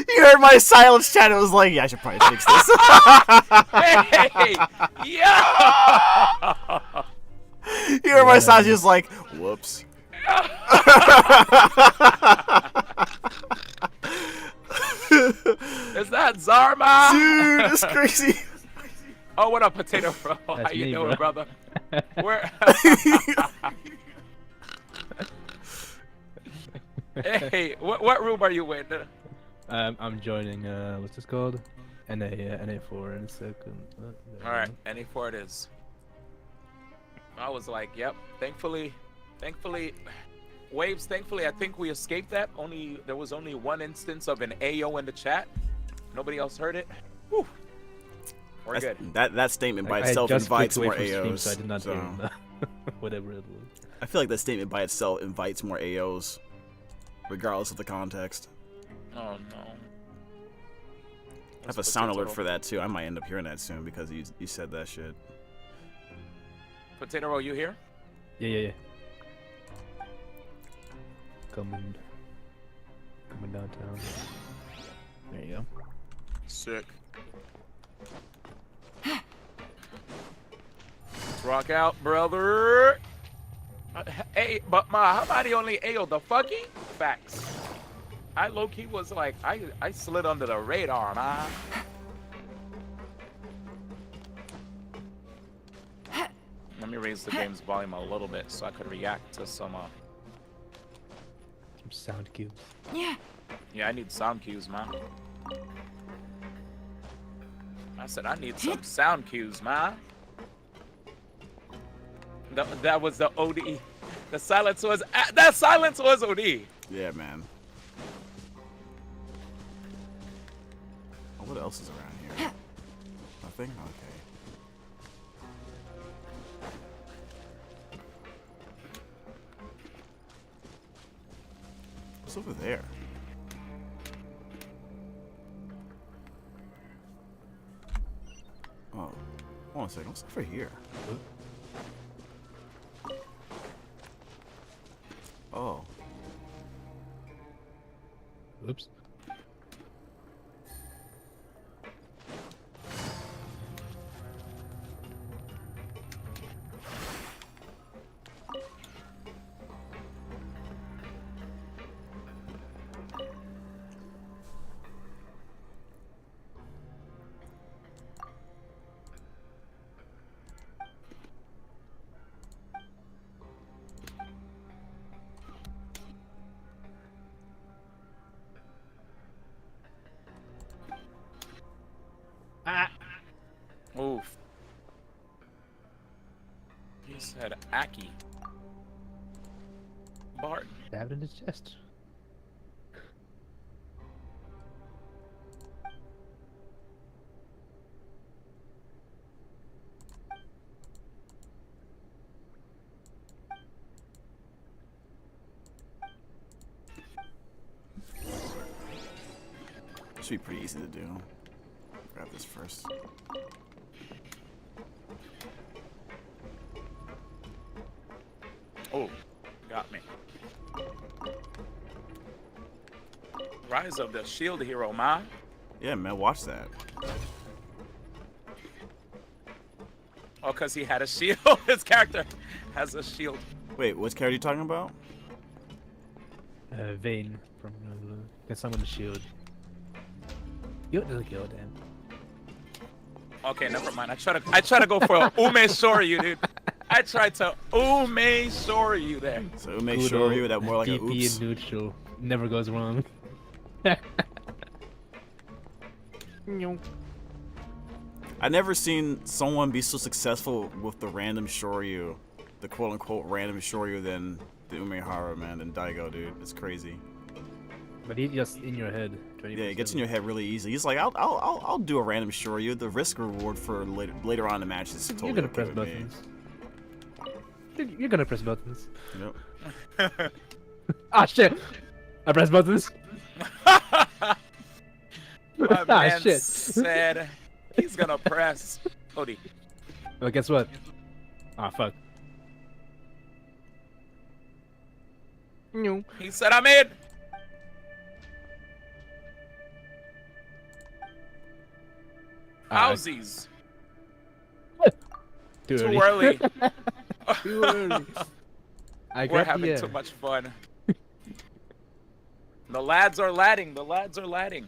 You heard my silence chat. It was like, yeah, I should probably fix this. Hey, yeah. You heard my silence. He was like, whoops. Is that Zarma? Dude, it's crazy. Oh, what up, Potato Bro? That's How you me, doing, bro. brother? Where? Hey, what room are you in? I'm joining. What's this called? NA4 in a second. All right, NA4 it is. I was like, yep. Thankfully, Waves. Thankfully, I think we escaped that. There was only one instance of an AO in the chat. Nobody else heard it. Whew. We're good. That statement by itself invites more AOs. So I did not hear whatever it was. I feel like that statement by itself invites more AOs, regardless of the context. Oh no. I have a sound alert for that too. I might end up hearing that soon because you said that shit. Potato Roll, you here? Yeah. Coming downtown. There you go. Sick. Rock out, brother. Hey, but how about he only AO'd the fucky? Facts. I low-key was like, I slid under the radar, man. Let me raise the game's volume a little bit so I could react to some sound cues. Yeah, I need sound cues, man. I said I need some sound cues, man. That was the OD. That silence was OD. Yeah, man. What else is around here? Nothing? Okay. What's over there? Oh. Hold on a second. What's over here? Oh. Oops. Oof. He said Aki. Bart. Stabbed in his chest. Should be pretty easy to do. Grab this first. Oh, got me. Rise of the Shield Hero, ma. Yeah, man, watch that. Oh, because he had a shield. His character has a shield. Wait, which character are you talking about? Vayne from Get Someone the Shield. You don't kill damn. Okay, never mind. I try to go for a Ume Shoryu, dude. I tried to Ume Shoryu there. So Ume Shoryu, that more like a DP oops. and neutral. Never goes wrong. I never seen someone be so successful with the random Shoryu, the quote-unquote random Shoryu than the Umehara, man, than Daigo, dude. It's crazy. But he's just in your head. Yeah, it gets in your head really easy. He's like, I'll do a random Shoryu. The risk reward for later on in the match is totally You're gonna okay press with buttons. me. You're gonna press buttons. Yep. Ah shit! I press buttons. My man said he's gonna press. Odie. Well, guess what? Ah fuck. No. He said I'm in. Howsies. Too Too early. Too early. We're having too much fun. The lads are ladding. The lads are ladding.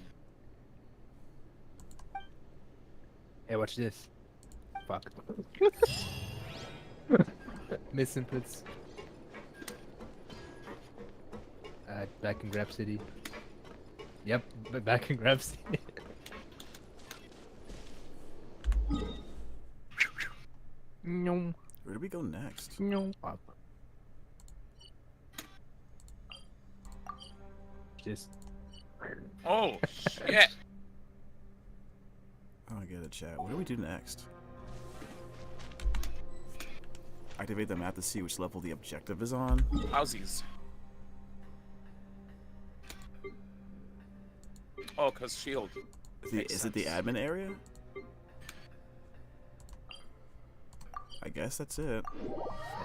Hey, watch this. Fuck. Miss inputs. Back in Grab City. Yep, back in Grab City. No. Where do we go next? No. Fuck. Just. Oh shit. Oh, I get it, chat. What do we do next? Activate the map to see which level the objective is on. Howsies. Oh, cause shield. Is it the admin area? I guess that's it.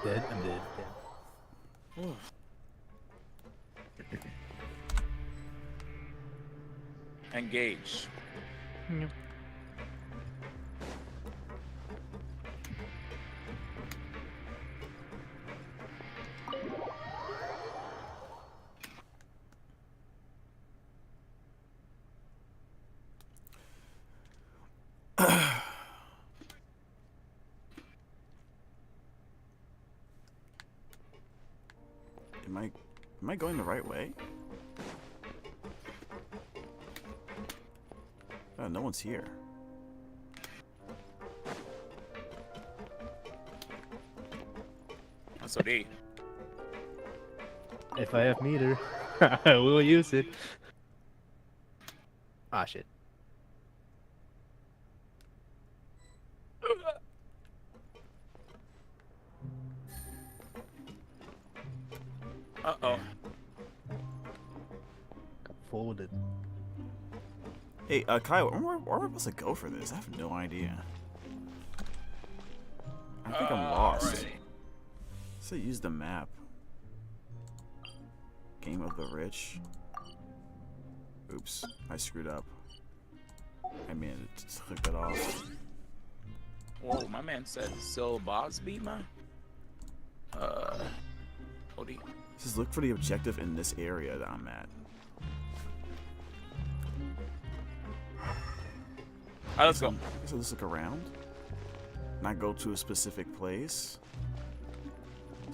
I'm dead. Engage. Yep. Am I going the right way? Oh, no one's here. That's OD. If I have meter, I will use it. Ah shit. Uh-oh. Got folded. Hey, Kai, where am I supposed to go for this? I have no idea. I think I'm lost. Alrighty. So use the map. Game of the Rich. Oops, I screwed up. I mean, just click that off. Whoa, my man said Sil Bosby, man. OD. Just look for the objective in this area that I'm at. Alright, let's go. So let's look around. Not go to a specific place.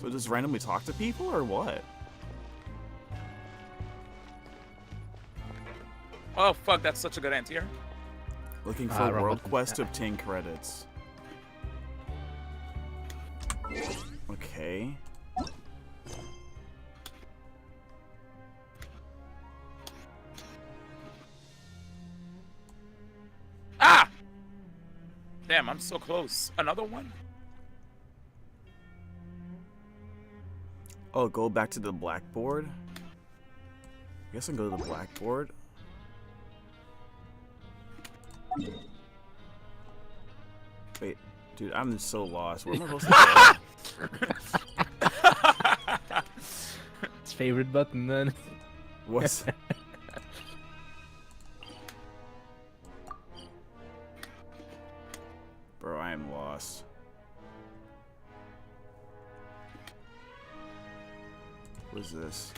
So just randomly talk to people or what? Oh fuck, that's such a good answer. Looking for world quest to obtain credits. Okay. Ah! Damn, I'm so close. Another one? Oh, go back to the blackboard. I guess I can go to the blackboard. Wait, dude, I'm just so lost. Where am I supposed to go? favorite button then. What's... Bro, I am lost. What is this?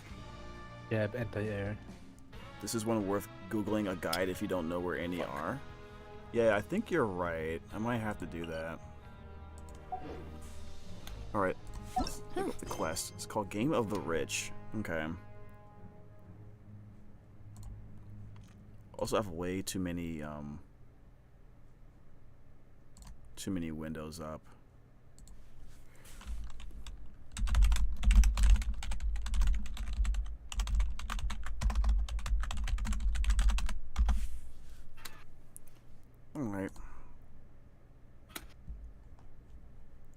Yeah, anti-air. This is one worth Googling a guide if you don't know where any are. Yeah, I think you're right. I might have to do that. Alright. Let's pick up the quest. It's called Game of the Rich. Okay. Also have way too many windows up. Alright.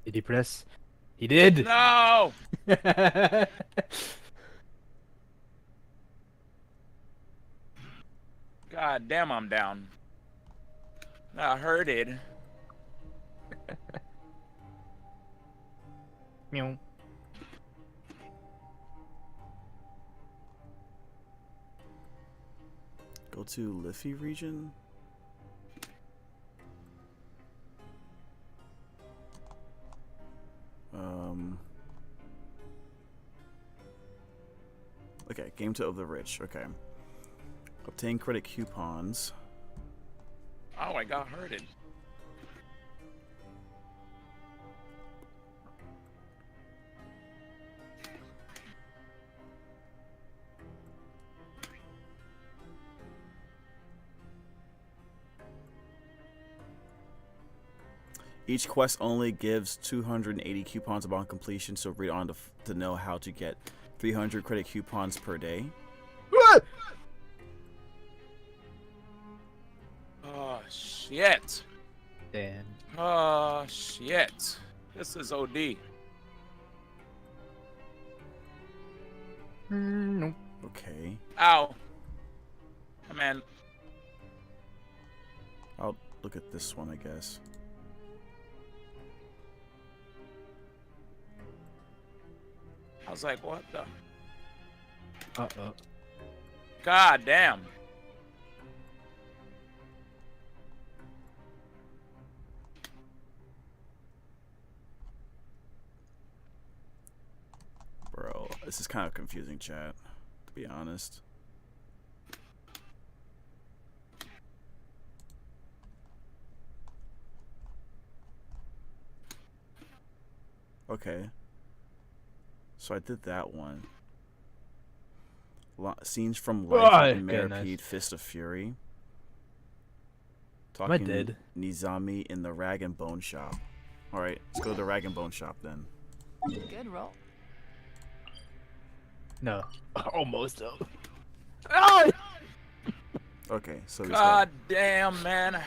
Did he press? He did! No! God damn, I'm down. I heard it. Meow. Go to Liffey region. Okay, Game of the Rich. Okay. Obtain credit coupons. Oh, I got hurted. Each quest only gives 280 coupons upon completion, so read on to know how to get 300 credit coupons per day. What? Oh, shit. Damn. Oh, shit. This is OD. Nope. Okay. Ow. Oh, man. I'll look at this one, I guess. I was like, what the? Uh-oh. God damn. Bro, this is kind of confusing, chat, to be honest. Okay. So I did that one. Scenes from Life in Maripede, Fist of Fury. Talking I did. Nizami in the Rag and Bone Shop. Alright, let's go to the Rag and Bone Shop then. Good roll. No. Almost though. Okay, so God damn, man.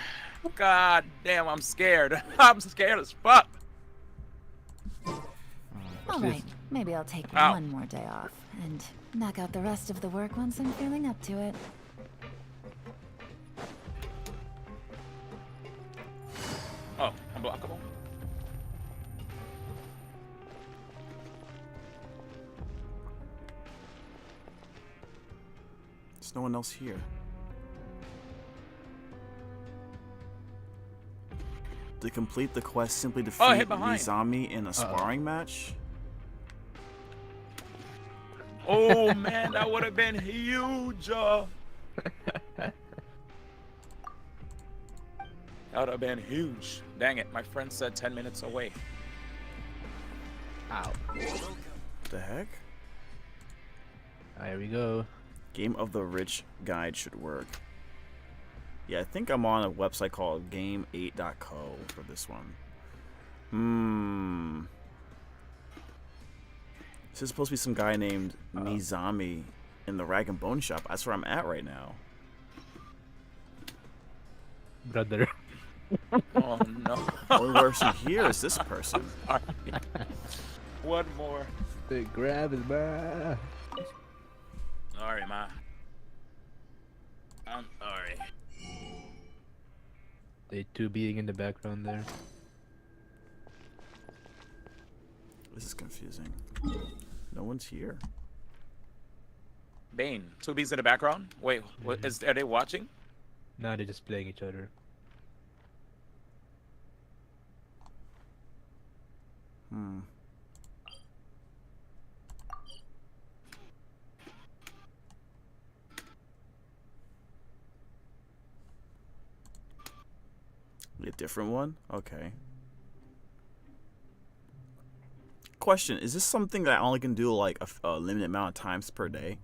God damn, I'm scared. I'm scared as fuck. Alright, maybe I'll take one more day off and knock out the rest of the work once I'm feeling up to it. Oh, unblockable. There's no one else here. To complete the quest, simply defeat Nizami in a sparring match. Oh man, that would have been huge. That would have been huge. Dang it, my friend said 10 minutes away. Ow. What the heck? There we go. Game of the Rich guide should work. Yeah, I think I'm on a website called game8.co for this one. This is supposed to be some guy named Nizami in the Rag and Bone Shop. That's where I'm at right now. Brother. Oh no. Only person here is this person. One more. The grab is bad. Sorry, ma. I'm sorry. They two beating in the background there. This is confusing. No one's here. Bane. 2B's in the background. Wait, what are they watching? No, they're just playing each other. Hmm. A different one? Okay. Question, is this something that I only can do like a limited amount of times per day?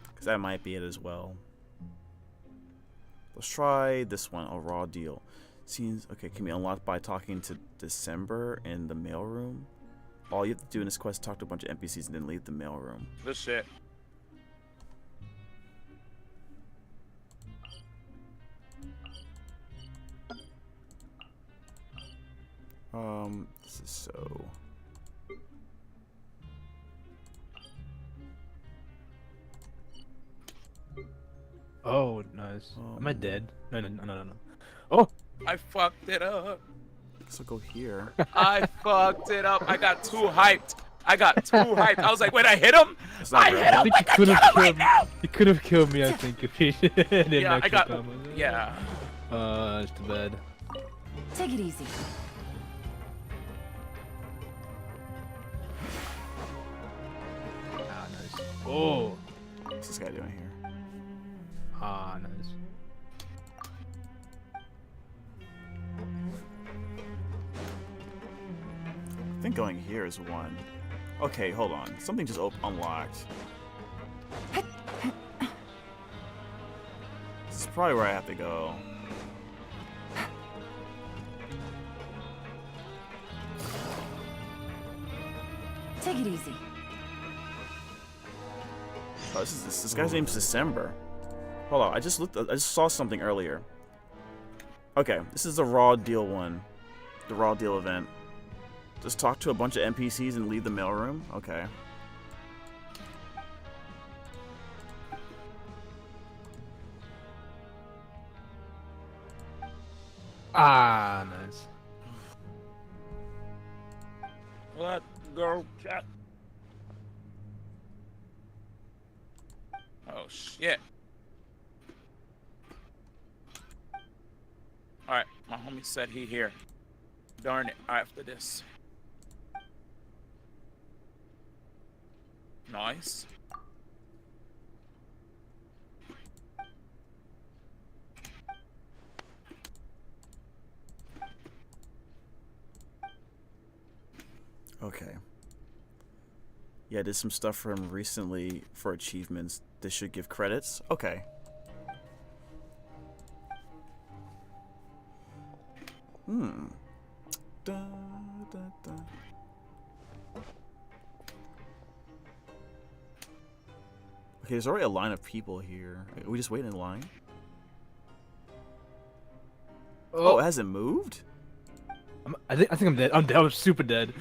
Because that might be it as well. Let's try this one, a raw deal. Scenes, okay, can be unlocked by talking to December in the mailroom. All you have to do in this quest is talk to a bunch of NPCs and then leave the mailroom. This shit. This is so... Oh, nice. Am I dead? No. Oh! I fucked it up. So go here. I fucked it up. I got too hyped. I was like, when I hit him, I hit him. I could have killed. He could have killed me, I think, if he didn't. Yeah, I got. Come. Yeah. It's too bad. Take it easy. Ah, nice. Oh. What's this guy doing here? Ah, nice. I think going here is one. Okay, hold on. Something just unlocked. This is probably where I have to go. Take it easy. Oh, this guy's name's December. Hold on, I just saw something earlier. Okay, this is the raw deal one. The raw deal event. Just talk to a bunch of NPCs and leave the mailroom? Okay. Ah, nice. Let go, chat. Oh shit. Alright, my homie said he here. Darn it, after this. Nice. Okay. Yeah, I did some stuff for him recently for achievements. This should give credits. Okay. Da, da, da. Okay, there's already a line of people here. Are we just waiting in line? Oh, it hasn't moved? I think I'm dead. I'm dead. I'm super dead.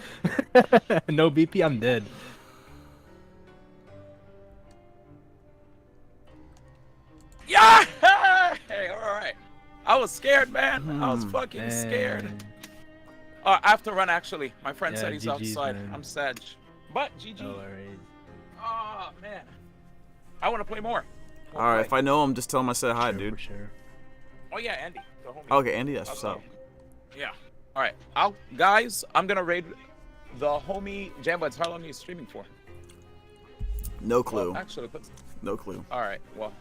No BP, I'm dead. Yeah! Hey, alright. I was scared, man. I was fucking scared. I have to run, actually. My friend said he's GG's, outside. man. I'm sad. But GG. No worries. Oh, man. I want to play more. Alright, if I know him, just tell him I said hi, Sure, dude. for sure. Oh, yeah, Andy. The homie. Okay, Andy, that's what's up. Yeah. Alright. Guys, I'm going to raid the homie Jambuds. How long are you streaming for? No clue. Well, actually, No clue. alright. Well,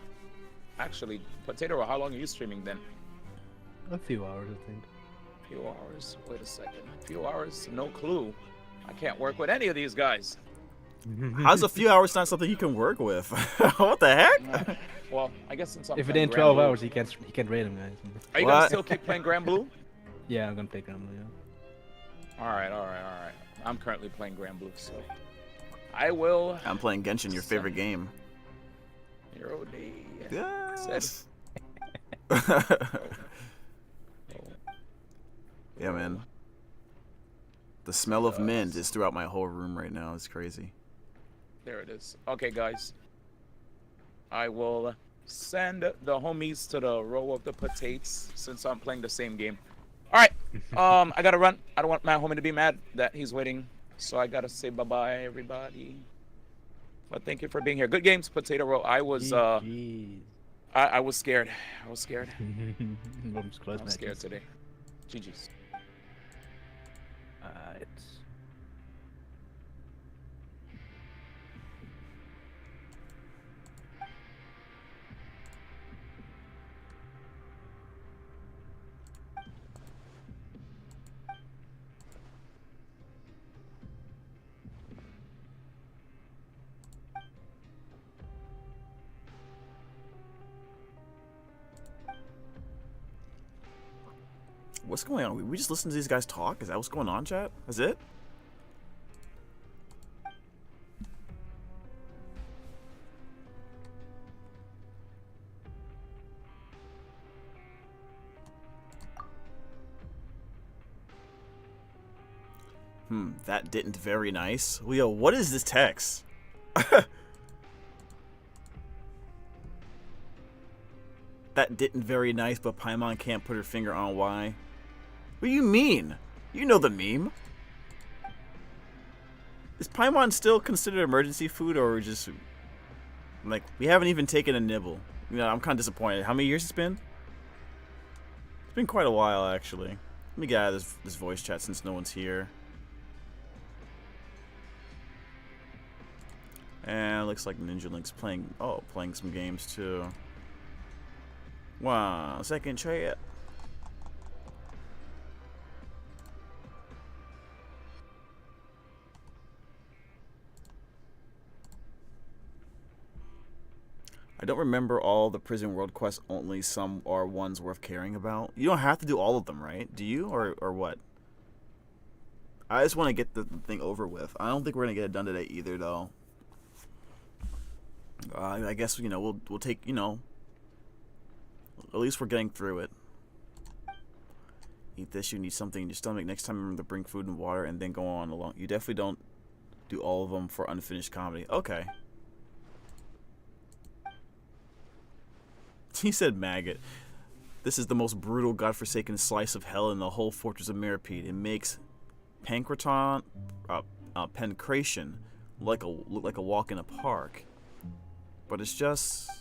actually, Potato, how long are you streaming then? A few hours, I think. A few hours. Wait a second. A few hours? No clue. I can't work with any of these guys. How's a few hours not something you can work with? What the heck? Well, I guess since I'm If it playing ain't Grand 12 Blue- hours, he can't raid him, guys. Are you gonna still keep playing Grand Blue? Yeah, I'm gonna play Grand Blue, yeah. Alright. I'm currently playing Grand Blue, so I will. I'm playing Genshin, your favorite game. Your OD. Yes. Yeah, man. The smell of mint is throughout my whole room right now. It's crazy. There it is. Okay, guys. I will send the homies to the row of the potatoes since I'm playing the same game. All right. I gotta run. I don't want my homie to be mad that he's waiting, so I gotta say bye-bye, everybody. But thank you for being here. Good games, Potato Roll. I was GGs. I was scared. I was scared. Rooms close, I'm scared today. GG's. It's What's going on? We just listen to these guys talk? Is that what's going on, chat? Is it? That didn't very nice. Leo, what is this text? That didn't very nice, but Paimon can't put her finger on why. What do you mean? You know the meme. Is Paimon still considered emergency food, or just like we haven't even taken a nibble? You know, I'm kind of disappointed. How many years it's been? It's been quite a while, actually. Let me get out of this voice chat since no one's here. And it looks like Ninja Link's playing some games too. 1 second chat. I don't remember all the Prison World quests, only some are ones worth caring about. You don't have to do all of them, right? Do you? Or what? I just want to get the thing over with. I don't think we're going to get it done today either, though. I guess, you know, we'll take, you know, at least we're getting through it. Eat this, you need something in your stomach. Next time, remember to bring food and water and then go on along. You definitely don't do all of them for unfinished comedy. Okay. He said maggot. This is the most brutal, godforsaken slice of hell in the whole fortress of Mirapede. It makes pancreation look like a walk in a park. But it's just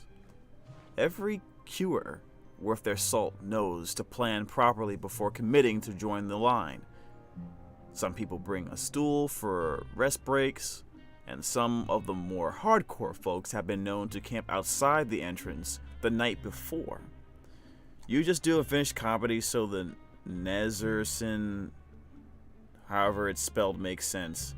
every queuer worth their salt knows to plan properly before committing to join the line. Some people bring a stool for rest breaks, and some of the more hardcore folks have been known to camp outside the entrance the night before. You just do a finished comedy so the Nezerson, however it's spelled, makes sense.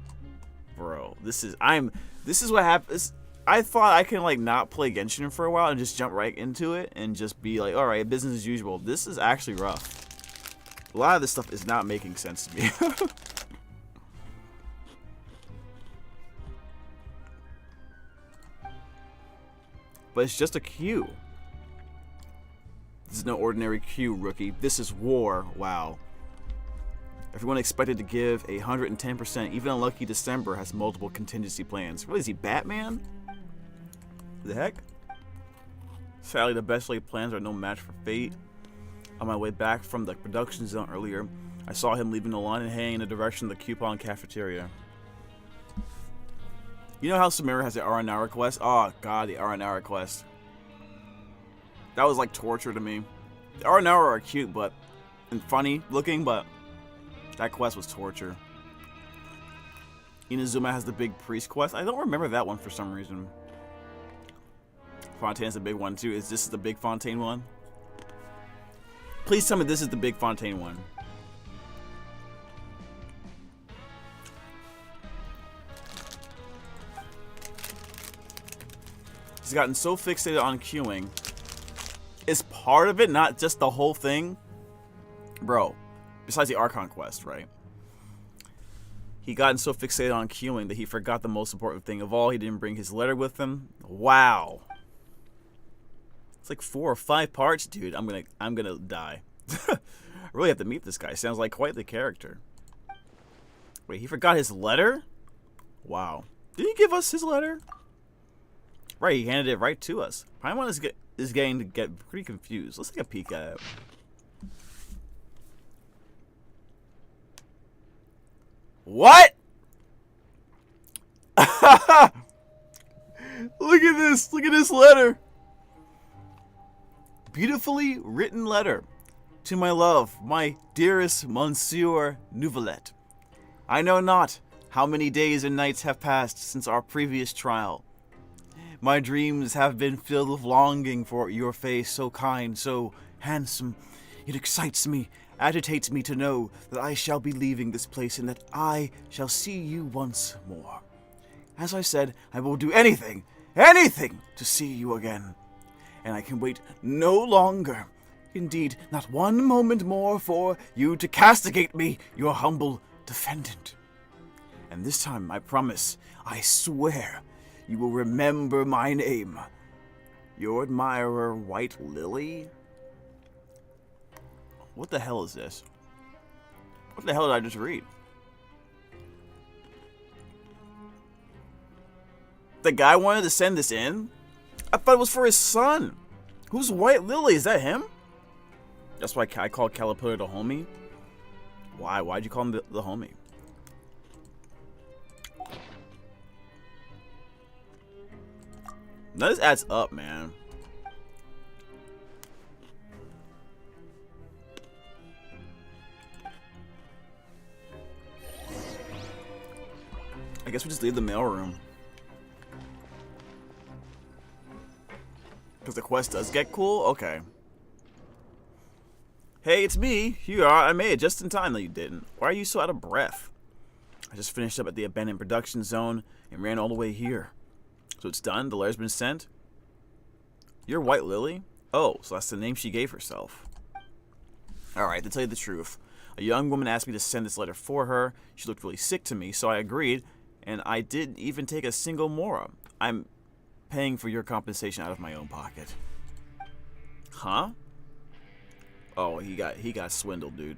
Bro, this is what happens. I thought I can like not play Genshin for a while and just jump right into it and just be like, all right, business as usual. This is actually rough. A lot of this stuff is not making sense to me. But it's just a queue. This is no ordinary queue, rookie. This is war. Wow. Everyone expected to give 110%. Even Unlucky December has multiple contingency plans. What is he, Batman? The heck? Sadly, the best laid plans are no match for fate. On my way back from the production zone earlier, I saw him leaving the line and heading in the direction of the coupon cafeteria. You know how Samira has the Aranara quest? Oh god, the Aranara quest. That was like torture to me. The Aranara are cute and funny looking, but that quest was torture. Inazuma has the big priest quest. I don't remember that one for some reason. Fontaine's the big one too. Is this the big Fontaine one? Please tell me this is the big Fontaine one. He's gotten so fixated on queuing. Is part of it, not just the whole thing? Bro, besides the Archon quest, right? He gotten so fixated on queuing that he forgot the most important thing of all. He didn't bring his letter with him. Wow. It's like 4 or 5 parts, dude. I'm gonna die. I really have to meet this guy. Sounds like quite the character. Wait, he forgot his letter? Wow. Did he give us his letter? Right, he handed it right to us. Paimon is getting to get pretty confused. Let's take a peek at it. What? Look at this. Look at this letter. Beautifully written letter. To my love, my dearest Monsieur Nouvelet. I know not how many days and nights have passed since our previous trial. My dreams have been filled with longing for your face, so kind, so handsome. It excites me, agitates me to know that I shall be leaving this place and that I shall see you once more. As I said, I will do anything to see you again. And I can wait no longer. Indeed, not one moment more for you to castigate me, your humble defendant. And this time, I promise, I swear, you will remember my name. Your admirer, White Lily? What the hell is this? What the hell did I just read? The guy wanted to send this in? I thought it was for his son. Who's White Lily? Is that him? That's why I called Caliputter the homie. Why? Why'd you call him the homie? Now this adds up, man. I guess we just leave the mailroom. Because the quest does get cool? Okay. Hey, it's me. Here you are. I made it just in time. No, you didn't. Why are you so out of breath? I just finished up at the abandoned production zone and ran all the way here. So it's done? The letter's been sent? You're White Lily? Oh, so that's the name she gave herself. Alright, to tell you the truth. A young woman asked me to send this letter for her. She looked really sick to me, so I agreed. And I didn't even take a single mora. I'm paying for your compensation out of my own pocket. Huh? Oh, he got swindled, dude.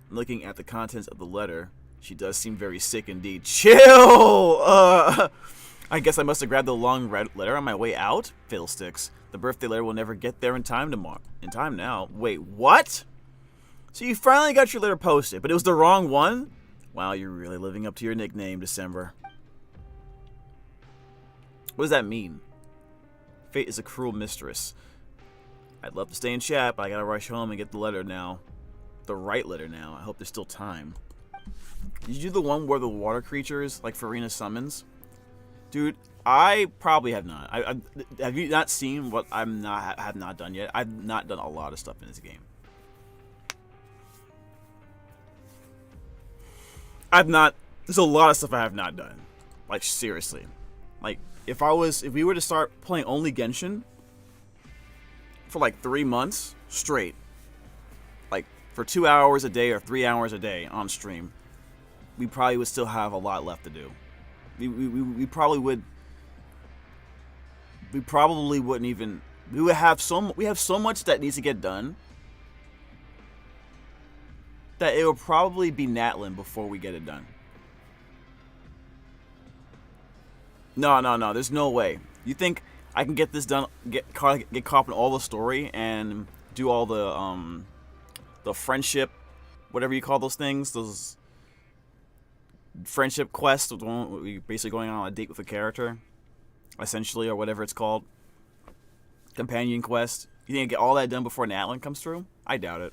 Looking at the contents of the letter, she does seem very sick indeed. Chill! I guess I must have grabbed the long red letter on my way out. Fiddlesticks. The birthday letter will never get there in time tomorrow. In time now. Wait, what? So you finally got your letter posted, but it was the wrong one? Wow, you're really living up to your nickname, December. What does that mean? Fate is a cruel mistress. I'd love to stay in chat, but I gotta rush home and get the letter now. The right letter now. I hope there's still time. Did you do the one where the water creatures, like Farina summons? Dude, I probably have not. Have you not seen what have not done yet? I've not done a lot of stuff in this game. There's a lot of stuff I have not done. Like, seriously. Like, if we were to start playing only Genshin for like 3 months straight, like for 2 hours a day or 3 hours a day on stream, we probably would still have a lot left to do. We probably wouldn't even, we have so much that needs to get done that it will probably be Natlin before we get it done. No, there's no way. You think I can get this done, get caught up in all the story and do all the friendship, whatever you call those things, those friendship quests, basically going on a date with a character, essentially, or whatever it's called, companion quest. You think I get all that done before Natlin comes through? I doubt it.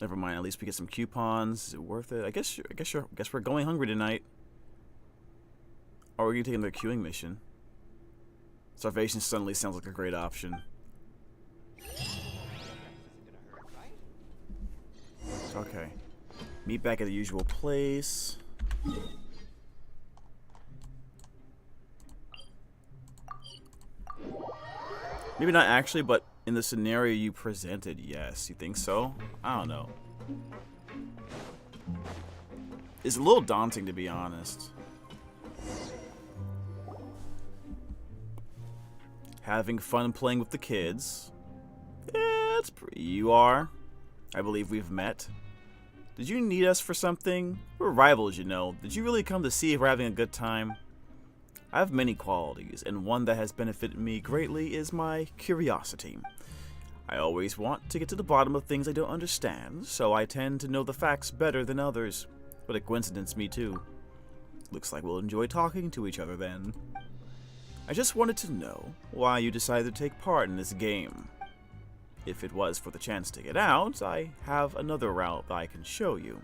Never mind. At least we get some coupons. Is it worth it? I guess we're going hungry tonight. Or we're gonna take another queuing mission. Starvation suddenly sounds like a great option. Okay. Meet back at the usual place. Maybe not actually, but in the scenario you presented, yes. You think so? I don't know. It's a little daunting, to be honest. Having fun playing with the kids. Yeah, that's pretty. You are. I believe we've met. Did you need us for something? We're rivals, you know. Did you really come to see if we're having a good time? I have many qualities, and one that has benefited me greatly is my curiosity. I always want to get to the bottom of things I don't understand, so I tend to know the facts better than others. What a coincidence, me too. Looks like we'll enjoy talking to each other then. I just wanted to know why you decided to take part in this game. If it was for the chance to get out, I have another route that I can show you.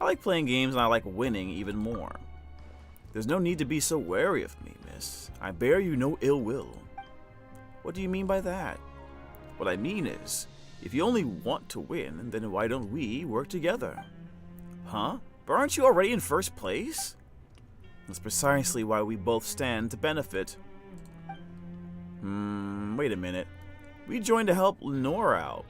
I like playing games and I like winning even more. There's no need to be so wary of me, miss. I bear you no ill will. What do you mean by that? What I mean is, if you only want to win, then why don't we work together? Huh? But aren't you already in first place? That's precisely why we both stand to benefit. Wait a minute. We joined to help Lenore out.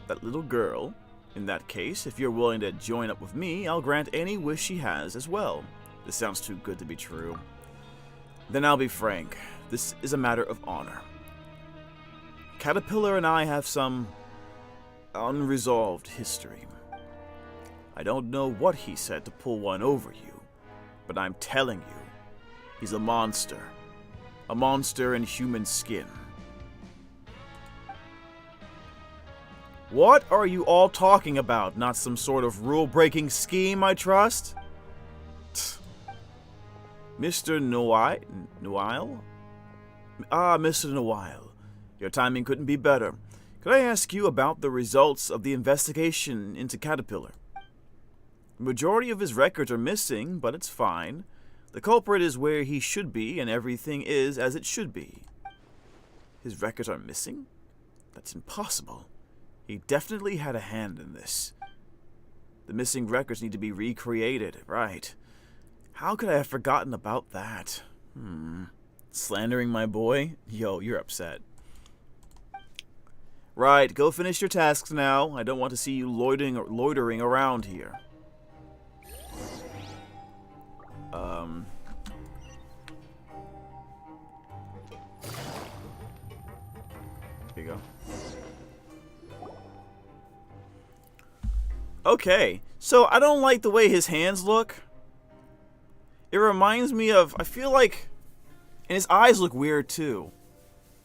That little girl. In that case, if you're willing to join up with me, I'll grant any wish she has as well. This sounds too good to be true. Then I'll be frank. This is a matter of honor. Caterpillar and I have some unresolved history. I don't know what he said to pull one over you, but I'm telling you, he's a monster. A monster in human skin. What are you all talking about? Not some sort of rule-breaking scheme, I trust? Mr. Noile? Ah, Mr. Noile. Your timing couldn't be better. Could I ask you about the results of the investigation into Caterpillar? The majority of his records are missing, but it's fine. The culprit is where he should be, and everything is as it should be. His records are missing? That's impossible. He definitely had a hand in this. The missing records need to be recreated, right? How could I have forgotten about that? Slandering my boy? Yo, you're upset. Right, go finish your tasks now. I don't want to see you loitering around here. Here you go. Okay, so I don't like the way his hands look. It reminds me of, I feel like, and his eyes look weird too.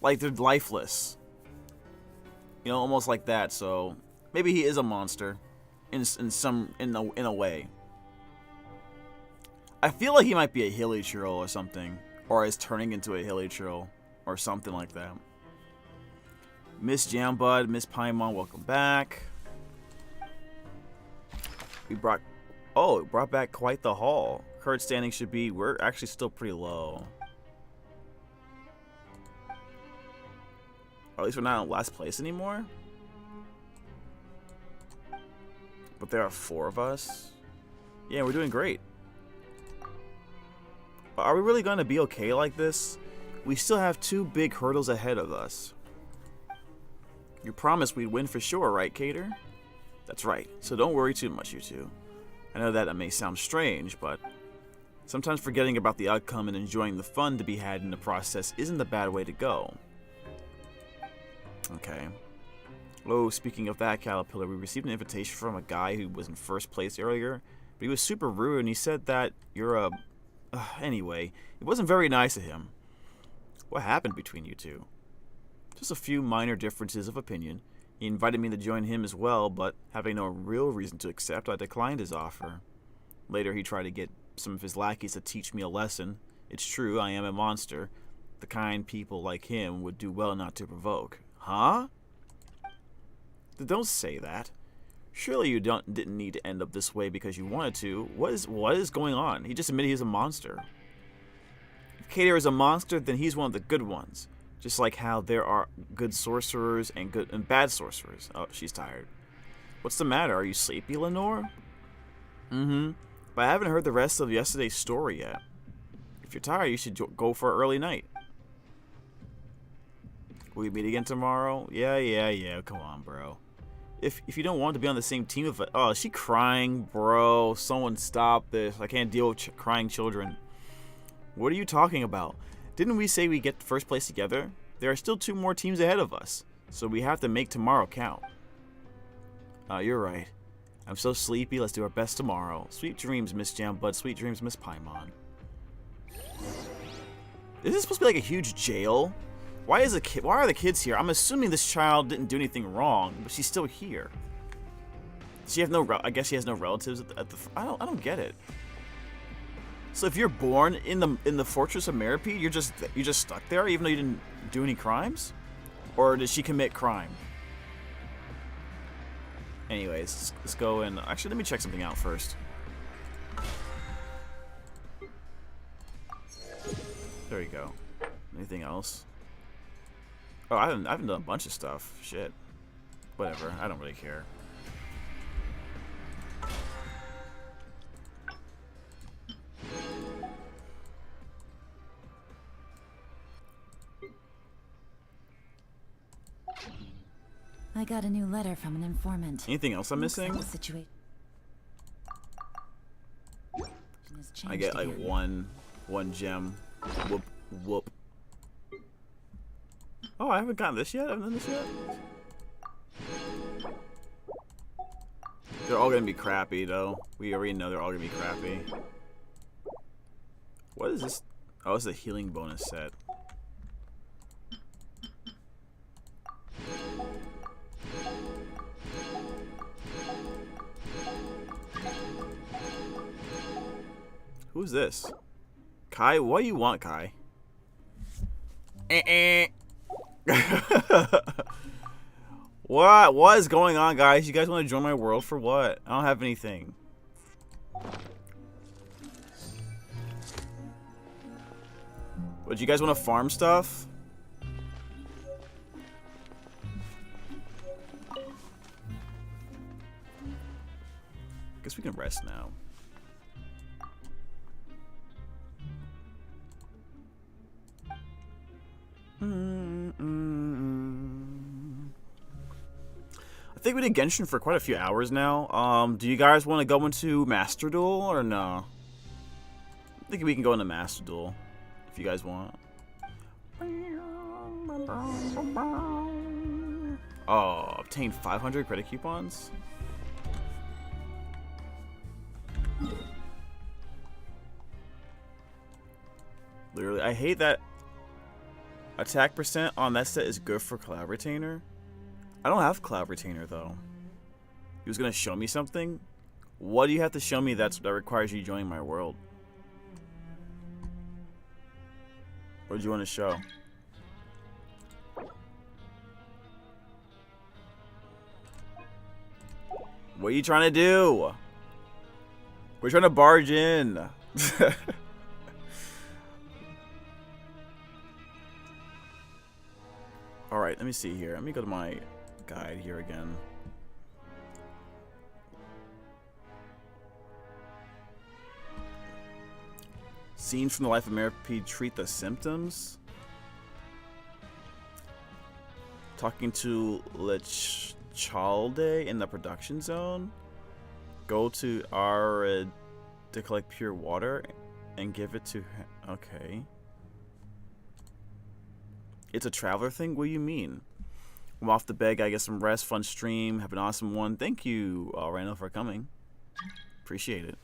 Like they're lifeless. You know, almost like that, so maybe he is a monster in a way. I feel like he might be a hilichurl or something, or is turning into a hilichurl or something like that. Miss Jambud, Miss Paimon, welcome back. We brought, oh, it brought back quite the haul. Current standing should be, we're actually still pretty low. Or at least we're not in last place anymore. But there are 4 of us. Yeah, we're doing great. But are we really going to be okay like this? We still have 2 big hurdles ahead of us. You promised we'd win for sure, right, Cater? That's right, so don't worry too much, you two. I know that may sound strange, but sometimes forgetting about the outcome and enjoying the fun to be had in the process isn't the bad way to go. Okay. Oh, speaking of that, Caterpillar, we received an invitation from a guy who was in first place earlier, but he was super rude and he said that you're a... anyway, it wasn't very nice of him. What happened between you two? Just a few minor differences of opinion. He invited me to join him as well, but having no real reason to accept, I declined his offer. Later, he tried to get some of his lackeys to teach me a lesson. It's true, I am a monster. The kind people like him would do well not to provoke. Huh? Don't say that. Surely you didn't need to end up this way because you wanted to. What is going on? He just admitted he's a monster. If Cater is a monster, then he's one of the good ones. Just like how there are good sorcerers and good and bad sorcerers. Oh, she's tired. What's the matter? Are you sleepy, Lenore? But I haven't heard the rest of yesterday's story yet. If you're tired, you should go for an early night. Will we meet again tomorrow? Yeah. Come on, bro. If you don't want to be on the same team with it. Oh, is she crying, bro? Someone stop this. I can't deal with crying children. What are you talking about? Didn't we say we get first place together? There are still 2 more teams ahead of us, so we have to make tomorrow count. You're right. I'm so sleepy. Let's do our best tomorrow. Sweet dreams, Miss Jambud. Sweet dreams, Miss Paimon. Is this supposed to be like a huge jail? Why are the kids here? I'm assuming this child didn't do anything wrong, but she's still here. She have no. I guess she has no relatives at the. I don't get it. So if you're born in the fortress of Meripede, you're just stuck there, even though you didn't do any crimes, or did she commit crime? Anyways, let's go and actually let me check something out first. There you go. Anything else? Oh, I haven't done a bunch of stuff. Shit. Whatever. I don't really care. I got a new letter from an informant. Anything else I'm missing? I get like one gem. Whoop whoop. Oh, I haven't gotten this yet. I haven't done this yet. They're all gonna be crappy though. We already know they're all gonna be crappy. What is this? Oh, it's a healing bonus set. Who's this? Kai? What do you want, Kai? What is going on, guys? You guys want to join my world for what? I don't have anything. What, you guys want to farm stuff? Guess we can rest now. I think we did Genshin for quite a few hours now. Do you guys want to go into Master Duel or no? I think we can go into Master Duel if you guys want. Oh, obtain 500 credit coupons. Literally, I hate that attack percent on that set is good for Cloud Retainer. I don't have Cloud Retainer though. He was gonna show me something. What do you have to show me that requires you joining my world? What do you want to show? What are you trying to do? We're trying to barge in. Alright, let me see here. Let me go to my guide here again. Scenes from the life of Meripede, treat the symptoms. Talking to Lechalde in the production zone. Go to R to collect pure water and give it to him. Okay. It's a traveler thing? What do you mean? I'm off the bed, I get some rest, fun stream, have an awesome one. Thank you, Randall, for coming. Appreciate it.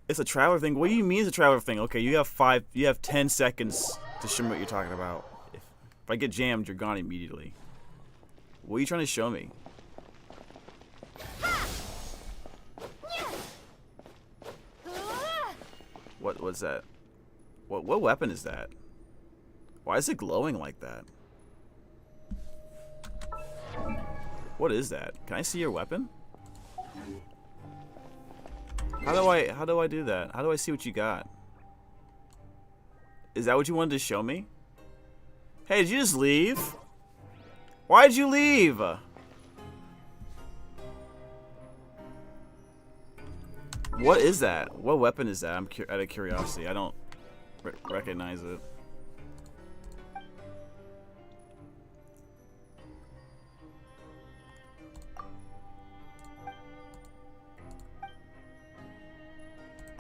It's a traveler thing? What do you mean it's a traveler thing? Okay, you have 10 seconds to show me what you're talking about. If I get jammed, you're gone immediately. What are you trying to show me? What was that? What weapon is that? Why is it glowing like that? What is that? Can I see your weapon? How do I do that? How do I see what you got? Is that what you wanted to show me? Hey, did you just leave? Why'd you leave? What is that? What weapon is that? I'm out of curiosity. I don't recognize it.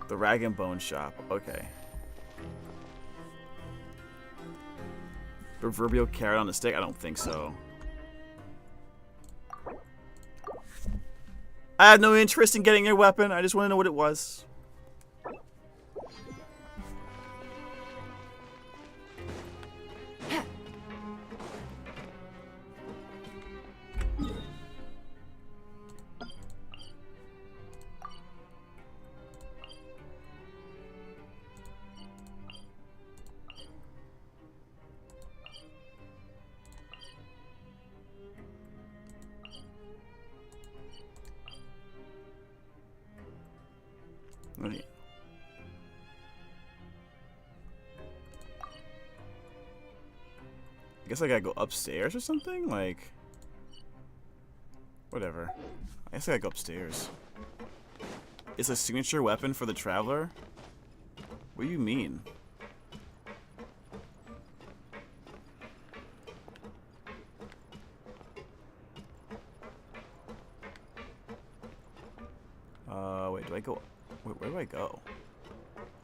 The Rag and Bone Shop. Okay. Proverbial carrot on a stick? I don't think so. I have no interest in getting your weapon. I just want to know what it was. guess I gotta go upstairs or something? Like, whatever. I guess I gotta go upstairs. It's a signature weapon for the traveler? What do you mean? Wait, do I go? Wait, where do I go?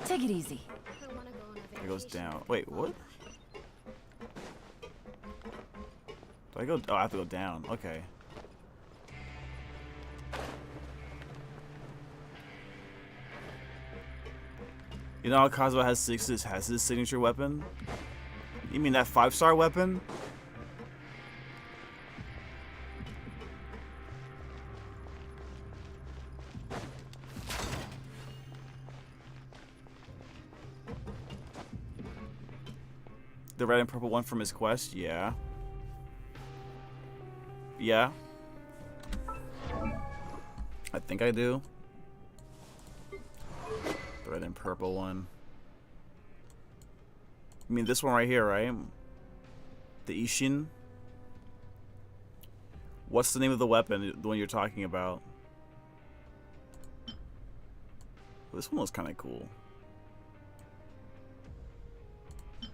Take it easy. It goes down. Wait, what? Do I go? Oh, I have to go down. Okay. You know how Kazuha has his signature weapon? You mean that 5-star weapon? The red and purple one from his quest? Yeah. Yeah. I think I do. The red and purple one. I mean this one right here, right? The Ishin. What's the name of the weapon, the one you're talking about? This one was kind of cool.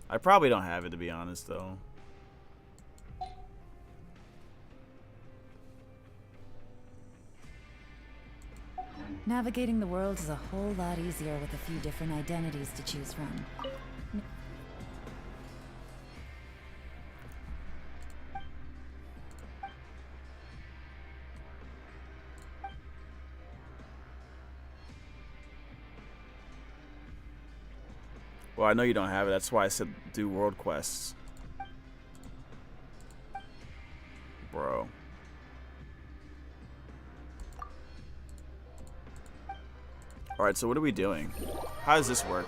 I probably don't have it, to be honest, though. Navigating the world is a whole lot easier with a few different identities to choose from. Well, I know you don't have it. That's why I said do world quests. Bro. Alright, so what are we doing? How does this work?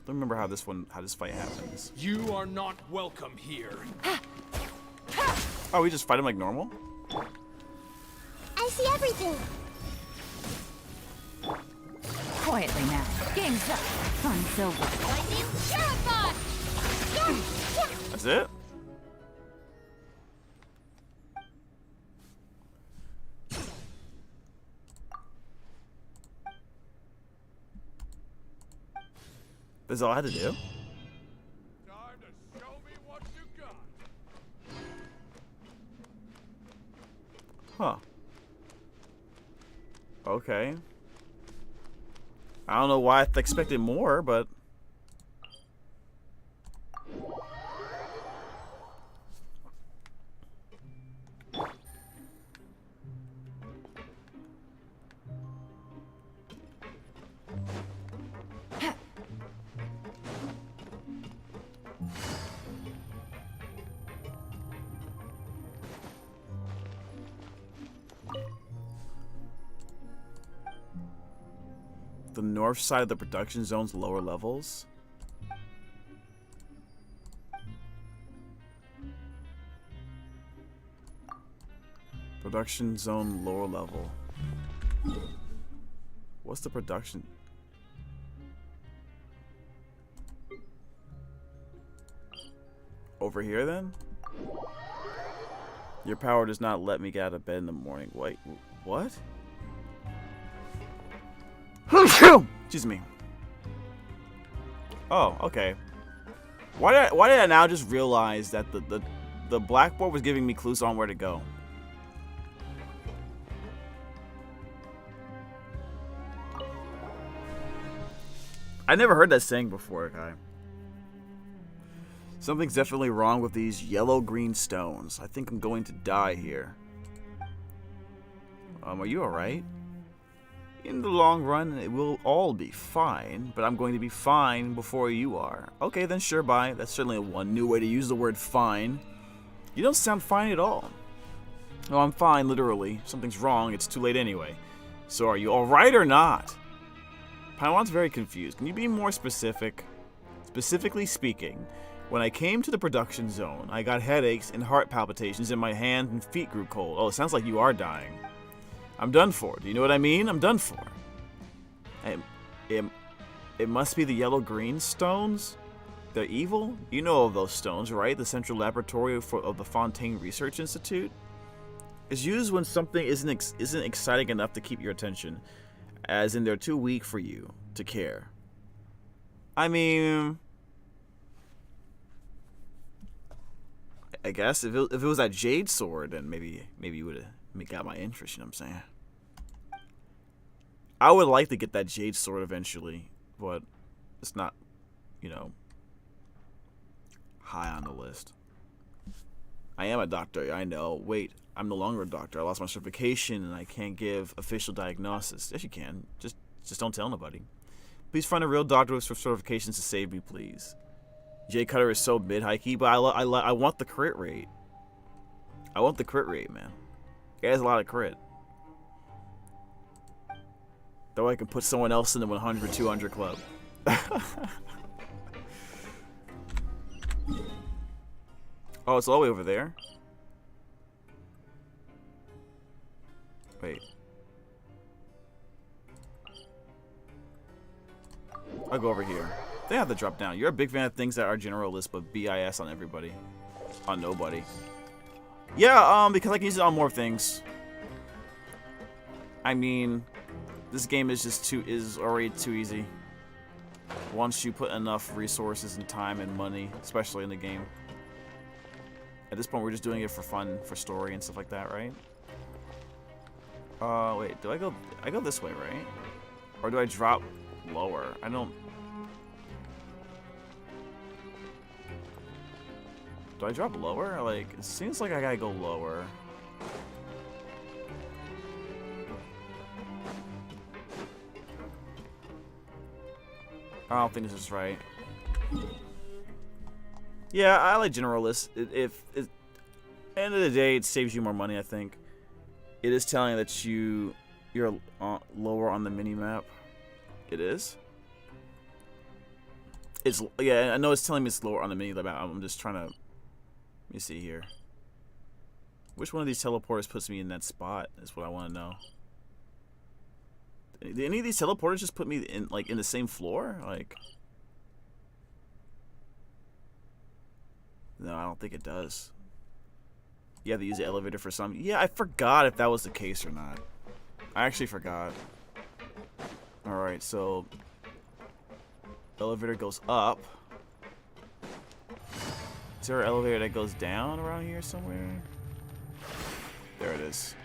Don't remember how this fight happens. You are not welcome here. Oh, we just fight him like normal? I see everything. Quietly now. Game's up. Fun's over. Lightning Sheriff! That's it? That's all I had to do? Time to show me what you got. Huh. Okay. I don't know why I expected more, but... The north side of the production zone's lower levels. Production zone lower level. What's the production? Over here then? Your power does not let me get out of bed in the morning. Wait, what? Excuse me. Oh, okay. Why did I now just realize that the blackboard was giving me clues on where to go? I never heard that saying before, Kai. Something's definitely wrong with these yellow-green stones. I think I'm going to die here. Are you alright? In the long run, it will all be fine, but I'm going to be fine before you are. Okay, then sure, bye. That's certainly one new way to use the word fine. You don't sound fine at all. Oh, I'm fine, literally. If something's wrong, it's too late anyway. So are you alright or not? Paiwan's very confused. Can you be more specific? Specifically speaking, when I came to the production zone, I got headaches and heart palpitations and my hands and feet grew cold. Oh, it sounds like you are dying. I'm done for. Do you know what I mean? I'm done for. It must be the yellow-green stones? They're evil? You know of those stones, right? The central laboratory of the Fontaine Research Institute? It's used when something isn't exciting enough to keep your attention, as in they're too weak for you to care. I mean, I guess if it was that jade sword, then maybe you would have got my interest. You know what I'm saying? I would like to get that jade sword eventually, but it's not, you know, high on the list. I am a doctor, I know. Wait, I'm no longer a doctor. I lost my certification and I can't give official diagnosis. Yes, you can. Just don't tell nobody. Please find a real doctor with certifications to save me, please. Jay Cutter is so mid-hikey, but I want the crit rate. I want the crit rate, man. He has a lot of crit. That way I can put someone else in the 100, 200 club. Oh, it's all the way over there? Wait. I'll go over here. They have to drop down. You're a big fan of things that are generalist, but BIS on everybody. On nobody. Yeah, because I can use it on more things. I mean, this game is just already too easy. Once you put enough resources and time and money, especially in the game. At this point, we're just doing it for fun, for story and stuff like that, right? Wait, do I go this way, right? Or do I drop lower? I don't... Do I drop lower? Like, it seems like I gotta go lower. I don't think this is right. Yeah, I like generalist. End of the day, it saves you more money, I think. It is telling that you're lower on the mini map. It is. Yeah, I know it's telling me it's lower on the mini map. I'm just trying to. Let me see here. Which one of these teleporters puts me in that spot? Is what I want to know. Did any of these teleporters just put me in in the same floor? Like. No, I don't think it does. You have to use the elevator for some. Yeah, I forgot if that was the case or not. I actually forgot. Alright, so elevator goes up. Is there an elevator that goes down around here somewhere? There it is.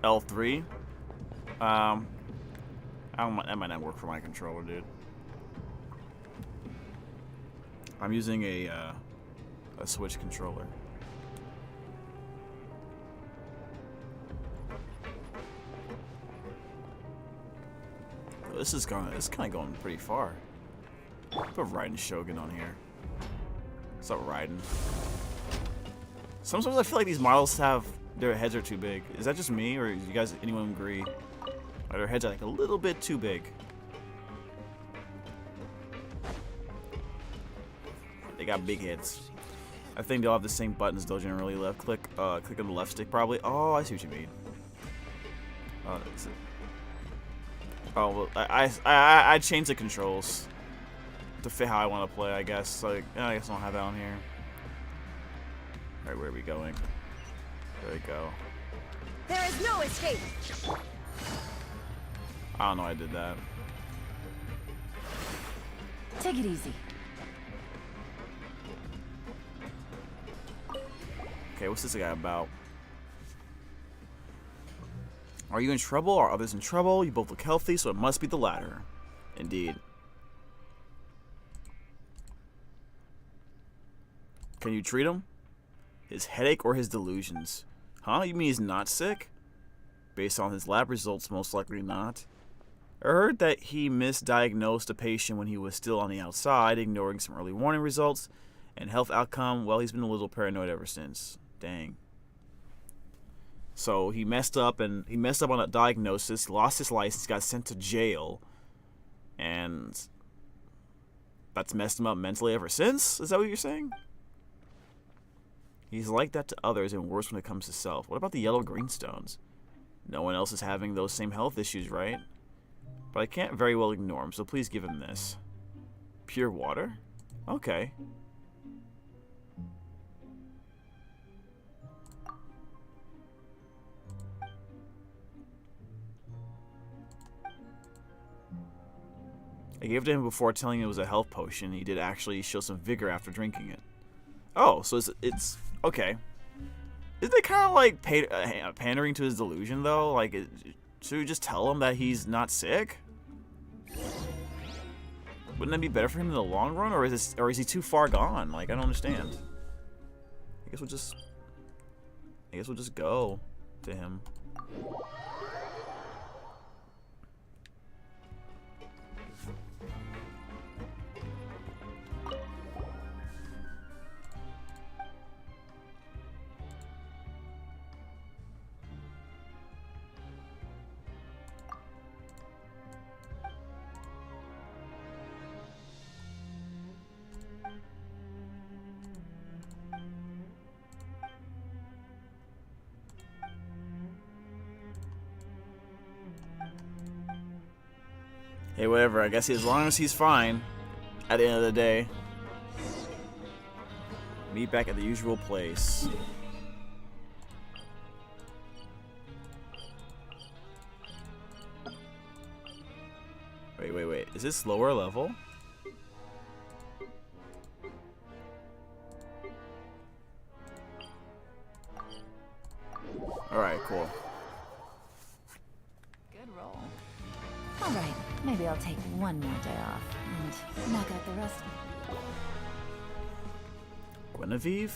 L3. That might not work for my controller, dude. I'm using a Switch controller. This is kind of going pretty far. Put Raiden Shogun on here. What's up, Raiden? Sometimes I feel like these models their heads are too big. Is that just me, or do you guys, anyone agree? Or their heads are like a little bit too big. They got big heads. I think they all have the same buttons though. Generally, left click, click on the left stick probably. Oh, I see what you mean. Oh, well, I changed the controls to fit how I want to play. I guess. Like, I guess I don't have that on here. All right, where are we going? There we go. There is no escape. I don't know. I did that. Take it easy. Okay, what's this guy about? Are you in trouble? Are others in trouble? You both look healthy, so it must be the latter. Indeed. Can you treat him? His headache or his delusions? Huh? You mean he's not sick? Based on his lab results, most likely not. I heard that he misdiagnosed a patient when he was still on the outside, ignoring some early warning results and health outcome. Well, he's been a little paranoid ever since. Dang. So he messed up on a diagnosis, lost his license, got sent to jail, and that's messed him up mentally ever since? Is that what you're saying? He's like that to others and worse when it comes to self. What about the yellow greenstones? No one else is having those same health issues, right? But I can't very well ignore him, so please give him this. Pure water? Okay. I gave it to him before telling him it was a health potion. He did actually show some vigor after drinking it. Oh, so it's okay. Isn't it kind of like pandering to his delusion, though? Like, should we just tell him that he's not sick? Wouldn't that be better for him in the long run, or is he too far gone? Like, I don't understand. I guess we'll just go to him. Hey, whatever. I guess as long as he's fine, at the end of the day. Meet back at the usual place. Wait. Is this lower level? Alright, cool. Good roll. Alright, maybe I'll take one more day off and knock out the rest of it. Guinevere?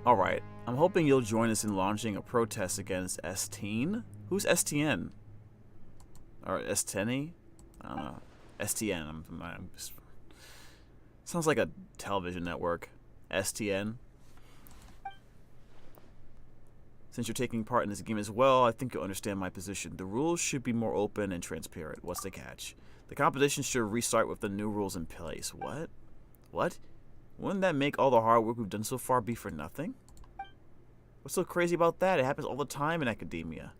Alright, I'm hoping you'll join us in launching a protest against STN? Who's STN? Or STN? I don't know. STN. Sounds like a television network. STN. Since you're taking part in this game as well, I think you'll understand my position. The rules should be more open and transparent. What's the catch? The competition should restart with the new rules in place. What? What? Wouldn't that make all the hard work we've done so far be for nothing? What's so crazy about that? It happens all the time in academia.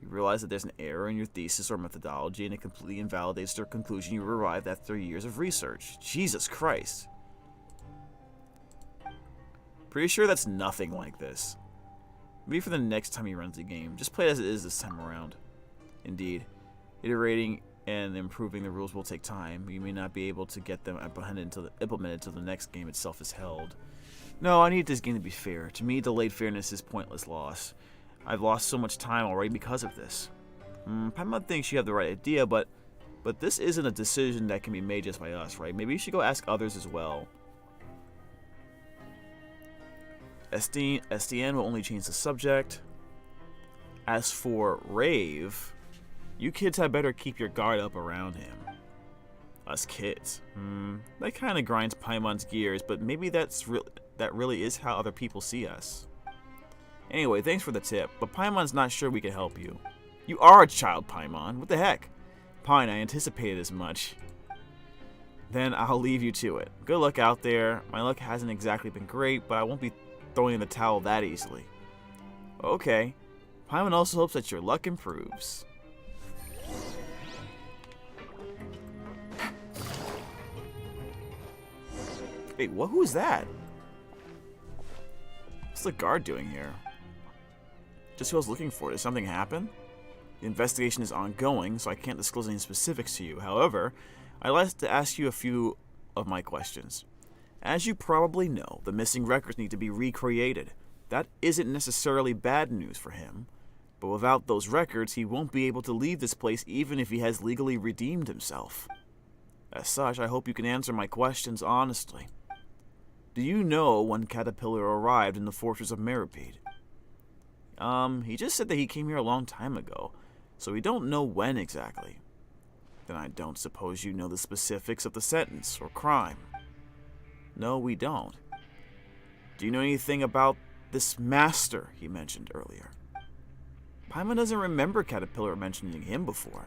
You realize that there's an error in your thesis or methodology, and it completely invalidates the conclusion you arrived at after years of research. Jesus Christ. Pretty sure that's nothing like this. Maybe for the next time he runs the game, just play it as it is this time around. Indeed, iterating and improving the rules will take time. You may not be able to get them implemented until the next game itself is held. No, I need this game to be fair. To me, delayed fairness is pointless loss. I've lost so much time already because of this. Paimon thinks you have the right idea, but this isn't a decision that can be made just by us, right? Maybe you should go ask others as well. STN will only change the subject. As for Rave, you kids had better keep your guard up around him. Us kids. That kind of grinds Paimon's gears, but maybe that really is how other people see us. Anyway, thanks for the tip, but Paimon's not sure we can help you. You are a child, Paimon. What the heck? Pine, I anticipated as much. Then I'll leave you to it. Good luck out there. My luck hasn't exactly been great, but I won't be throwing in the towel that easily. Okay. Paimon also hopes that your luck improves. Wait, who is that? What's the guard doing here? Just who I was looking for. Did something happen? The investigation is ongoing, so I can't disclose any specifics to you. However, I'd like to ask you a few of my questions. As you probably know, the missing records need to be recreated. That isn't necessarily bad news for him, but without those records, he won't be able to leave this place even if he has legally redeemed himself. As such, I hope you can answer my questions honestly. Do you know when Caterpillar arrived in the fortress of Meripede? He just said that he came here a long time ago, so we don't know when exactly. Then I don't suppose you know the specifics of the sentence or crime. No, we don't. Do you know anything about this master he mentioned earlier? Paimon doesn't remember Caterpillar mentioning him before.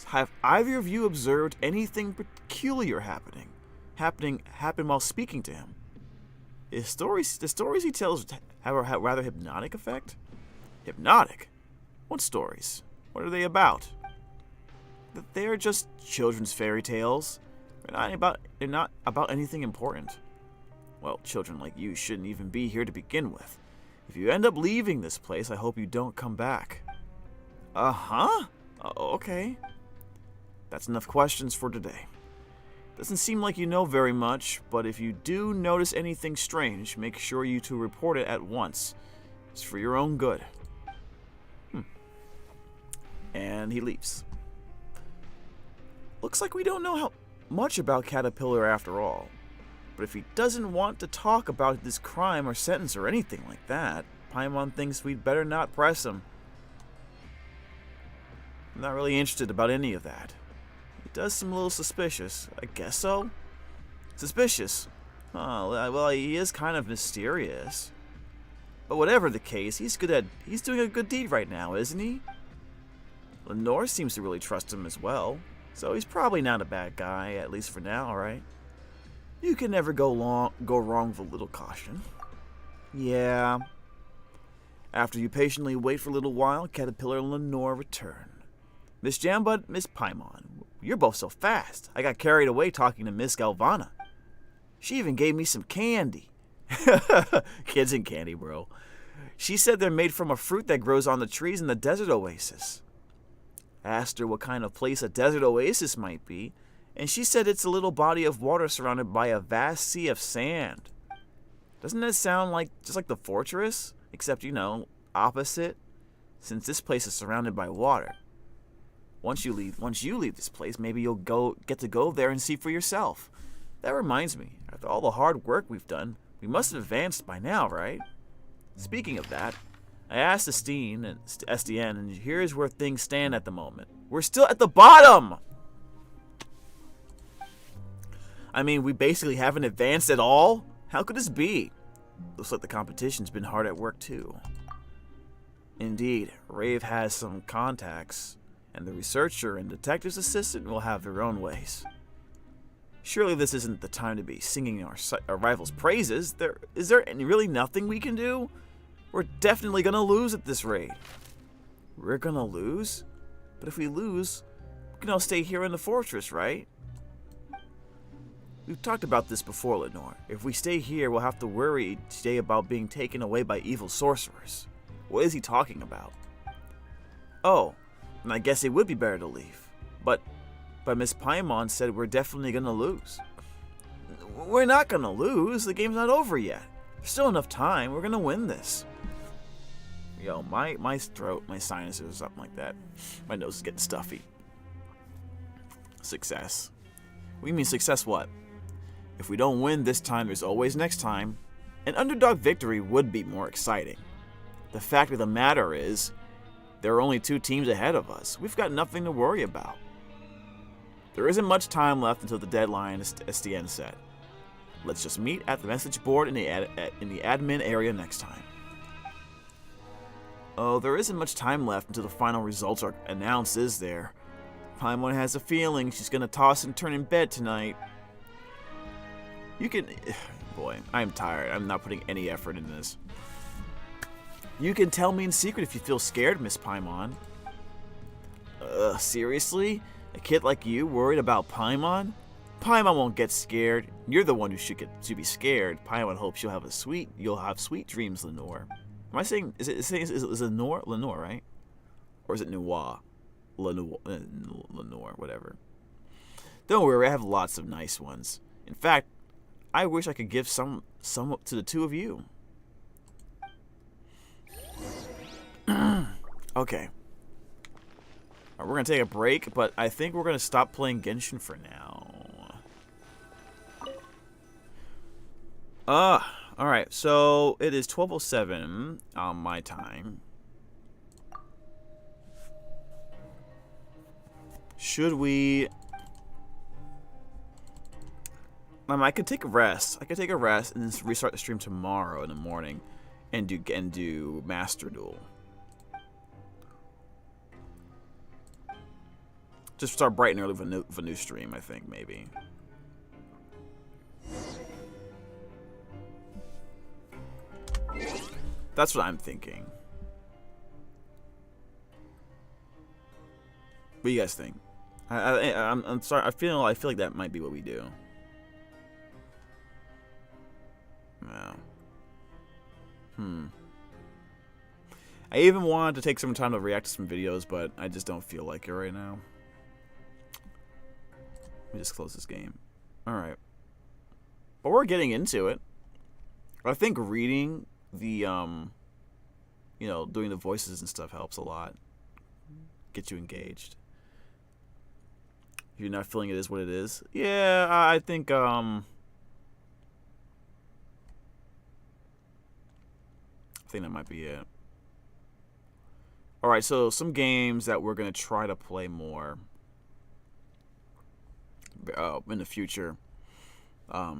Have either of you observed anything peculiar happen while speaking to him? The stories he tells have a rather hypnotic effect? Hypnotic? What stories? What are they about? They are just children's fairy tales. They're not about anything important. Well, children like you shouldn't even be here to begin with. If you end up leaving this place, I hope you don't come back. Uh-huh? Okay. That's enough questions for today. Doesn't seem like you know very much, but if you do notice anything strange, make sure you to report it at once. It's for your own good. And he leaves. Looks like we don't know how much about Caterpillar after all. But if he doesn't want to talk about this crime or sentence or anything like that, Paimon thinks we'd better not press him. I'm not really interested about any of that. He does seem a little suspicious. I guess so? Suspicious? Oh, well, he is kind of mysterious. But whatever the case, he's doing a good deed right now, isn't he? Lenore seems to really trust him as well. So he's probably not a bad guy, at least for now, right? You can never go wrong with a little caution. Yeah. After you patiently wait for a little while, Caterpillar and Lenore return. Miss Jambud, Miss Paimon, you're both so fast. I got carried away talking to Miss Galvana. She even gave me some candy. Kids and candy, bro. She said they're made from a fruit that grows on the trees in the desert oasis. I asked her what kind of place a desert oasis might be, and she said it's a little body of water surrounded by a vast sea of sand. Doesn't that sound just like the fortress? Except, opposite? Since this place is surrounded by water. Once you leave this place, maybe you'll get to go there and see for yourself. That reminds me, after all the hard work we've done, we must have advanced by now, right? Speaking of that, I asked Estienne, and here's where things stand at the moment. We're still at the bottom! I mean, we basically haven't advanced at all? How could this be? Looks like the competition's been hard at work too. Indeed, Rave has some contacts, and the researcher and detective's assistant will have their own ways. Surely this isn't the time to be singing our rivals' praises. Is there really nothing we can do? We're definitely gonna lose at this rate. We're gonna lose? But if we lose, we can all stay here in the fortress, right? We've talked about this before, Lenore. If we stay here, we'll have to worry each day about being taken away by evil sorcerers. What is he talking about? Oh, and I guess it would be better to leave. But Miss Paimon said we're definitely gonna lose. We're not gonna lose. The game's not over yet. There's still enough time. We're gonna win this. Yo, my throat, my sinuses or something like that. My nose is getting stuffy. Success. What do you mean success what? If we don't win this time, there's always next time. An underdog victory would be more exciting. The fact of the matter is, there are only 2 teams ahead of us. We've got nothing to worry about. There isn't much time left until the deadline, as Estienne said. Let's just meet at the message board in the admin area next time. Oh, there isn't much time left until the final results are announced, is there? Paimon has a feeling she's gonna toss and turn in bed tonight. You can... Boy, I'm tired. I'm not putting any effort into this. You can tell me in secret if you feel scared, Miss Paimon. Seriously? A kid like you worried about Paimon? Paimon won't get scared. You're the one who should be scared. Paimon hopes you'll have sweet dreams, Lenore. Am I saying... Is it Lenore? Lenore, right? Or is it Noir? Lenore, whatever. Don't worry, I have lots of nice ones. In fact, I wish I could give some to the 2 of you. Okay. We're going to take a break, but I think we're going to stop playing Genshin for now. Alright, so it is 12:07 on my time. Should we... I could take a rest. I could take a rest and then restart the stream tomorrow in the morning and do Master Duel. Just start bright and early with a new stream, I think, maybe. That's what I'm thinking. What do you guys think? I'm sorry. I feel like that might be what we do. No. I even wanted to take some time to react to some videos, but I just don't feel like it right now. Let me just close this game. Alright. But we're getting into it. I think reading the, you know, doing the voices and stuff helps a lot. Get you engaged. If you're not feeling it is what it is. Yeah, I think, I think that might be it. Alright, so some games that we're going to try to play more in the future,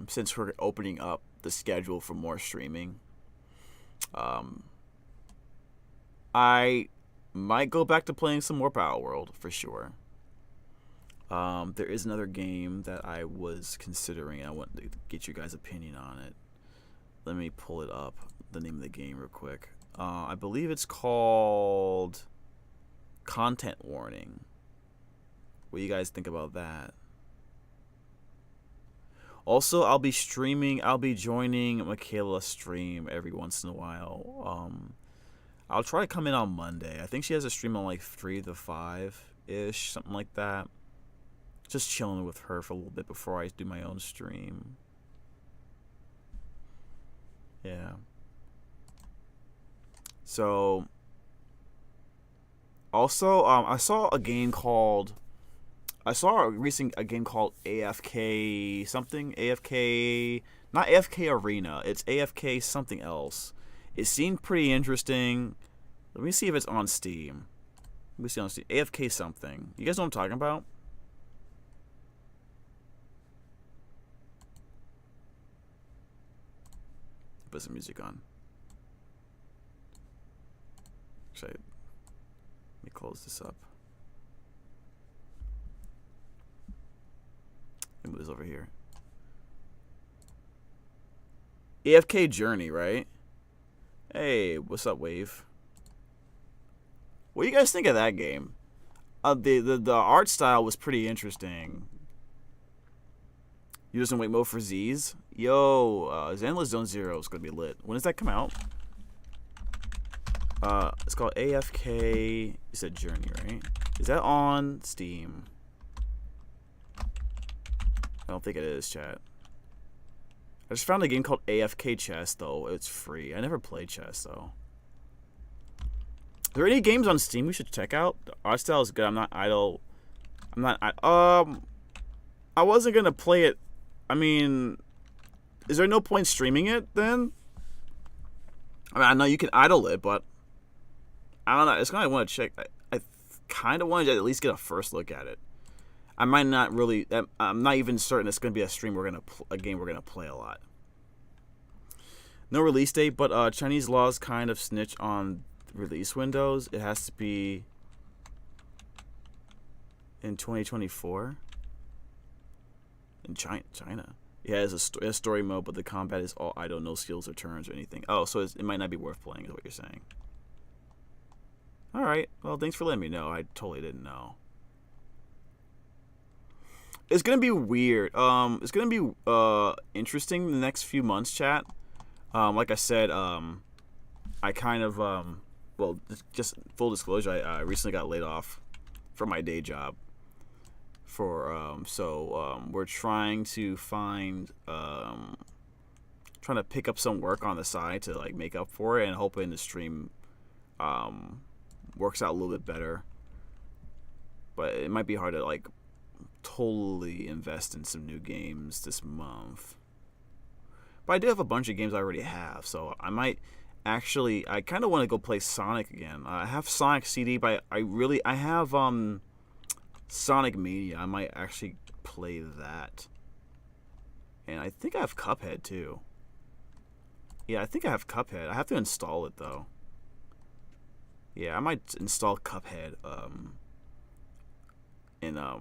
since we're opening up the schedule for more streaming. I might go back to playing some more Power World for sure. There is another game that I was considering. I want to get you guys' opinion on it. Let me pull it up, the name of the game real quick. I believe it's called Content Warning. What do you guys think about that? Also, I'll be streaming. I'll be joining Michaela's stream every once in a while. I'll try to come in on Monday. I think she has a stream on like 3 to 5-ish, something like that. Just chilling with her for a little bit before I do my own stream. Yeah. So, also, I saw a game called... I saw a game called AFK something. AFK... Not AFK Arena. It's AFK something else. It seemed pretty interesting. Let me see if it's on Steam. Let me see on Steam. AFK something. You guys know what I'm talking about? Put some music on. Actually, let me close this up. Let me move this over here. AFK Journey, right? Hey, what's up, Wave? What do you guys think of that game? The art style was pretty interesting. You doesn't wait mode for Z's? Yo, Zenless Zone Zero is gonna be lit. When does that come out? It's called AFK. You said Journey, right? Is that on Steam? I don't think it is, chat. I just found a game called AFK Chess, though. It's free. I never played chess, though. Are there any games on Steam we should check out? The art style is good. I'm not idle. I wasn't gonna play it. I mean, is there no point streaming it then? I mean, I know you can idle it, but I don't know. It's kind of want to check. I kind of wanted to at least get a first look at it. I might not really. I'm not even certain it's gonna be a stream. A game we're gonna play a lot. No release date, but Chinese laws kind of snitch on release windows. It has to be in 2024 in China. Yeah, it has a story mode, but the combat is all idle, no skills or turns or anything. Oh, so it might not be worth playing, is what you're saying. All right. Well, thanks for letting me know. I totally didn't know. It's gonna be weird. It's gonna be interesting the next few months, chat. Like I said, I kind of well, just full disclosure, I recently got laid off from my day job. So we're trying to find, trying to pick up some work on the side to like make up for it, and hoping the stream works out a little bit better. But it might be hard to like totally invest in some new games this month. But I do have a bunch of games I already have, so I might actually. I kind of want to go play Sonic again. I have Sonic CD, but I have Sonic Mania. I might actually play that. And I think I have Cuphead too. Yeah, I think I have Cuphead. I have to install it though. Yeah, I might install Cuphead And I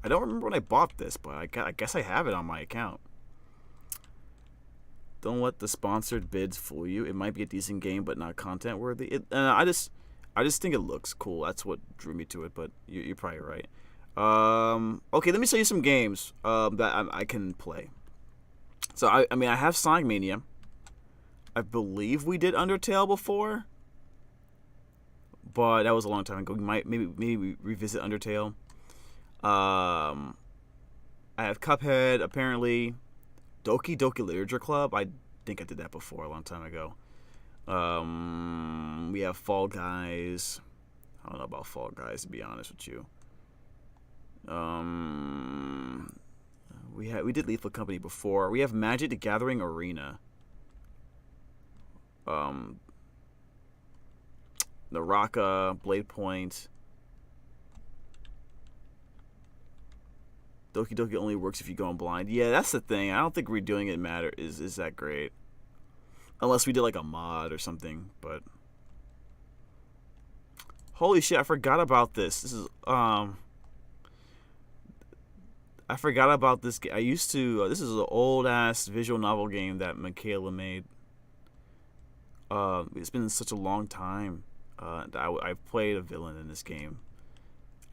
don't remember when I bought this, but I guess I have it on my account. Don't let the sponsored bids fool you. It might be a decent game, but not content worthy. I just think it looks cool. That's what drew me to it. But you're probably right. Okay, let me show you some games that I can play. So I mean, I have Sonic Mania. I believe we did Undertale before, but that was a long time ago. We might maybe revisit Undertale. I have Cuphead, apparently. Doki Doki Literature Club. I think I did that before a long time ago. We have Fall Guys. I don't know about Fall Guys, to be honest with you. We did Lethal Company before. We have Magic the Gathering Arena. Naraka, Blade Point. Doki Doki only works if you go in blind. Yeah, that's the thing. I don't think redoing it is that great. Unless we did like a mod or something, but holy shit, I forgot about this. This is I forgot about this game. I used to this is an old ass visual novel game that Michaela made. It's been such a long time. I played a villain in this game.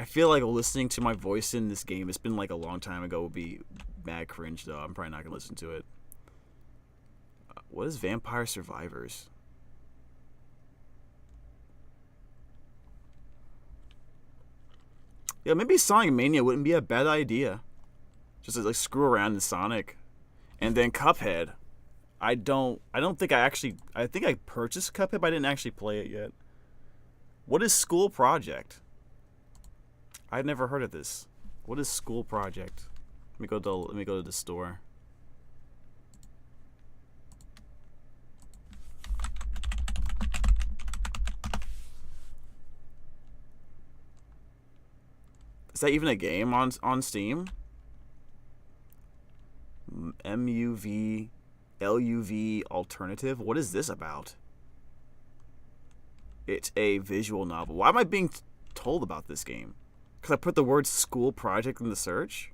I feel like listening to my voice in this game, it's been like a long time ago, would be mad cringe though. I'm probably not gonna listen to it. What is Vampire Survivors? Yeah, maybe Sonic Mania wouldn't be a bad idea. Just to like screw around in Sonic. And then Cuphead. I think I purchased Cuphead, but I didn't actually play it yet. What is School Project? I've never heard of this. What is School Project? Let me go to the store. Is that even a game on Steam? MUV LUV alternative. What is this about? It's a visual novel. Why am I being told about this game? Because I put the word School Project in the search?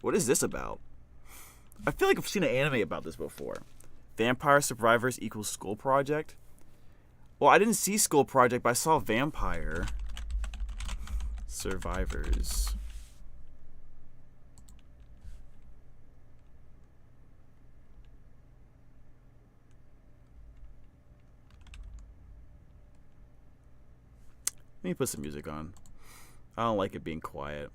What is this about? I feel like I've seen an anime about this before. Vampire Survivors equals School Project? Well, I didn't see School Project, but I saw Vampire Survivors. Let me put some music on. I don't like it being quiet.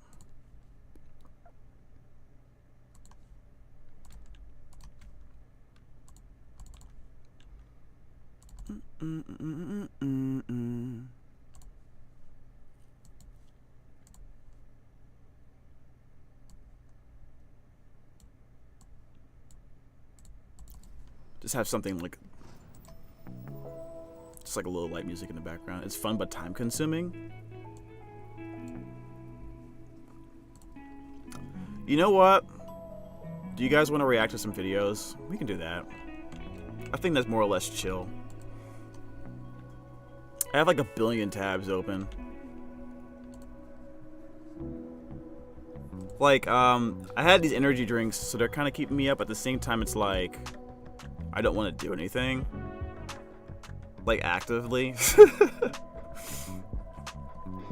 Just have something like just like a little light music in the background. It's fun but time consuming. You know what? Do you guys want to react to some videos? We can do that. I think that's more or less chill. I have like 1 billion tabs open. Like, I had these energy drinks, so they're kind of keeping me up. At the same time, it's like, I don't want to do anything. Like, actively.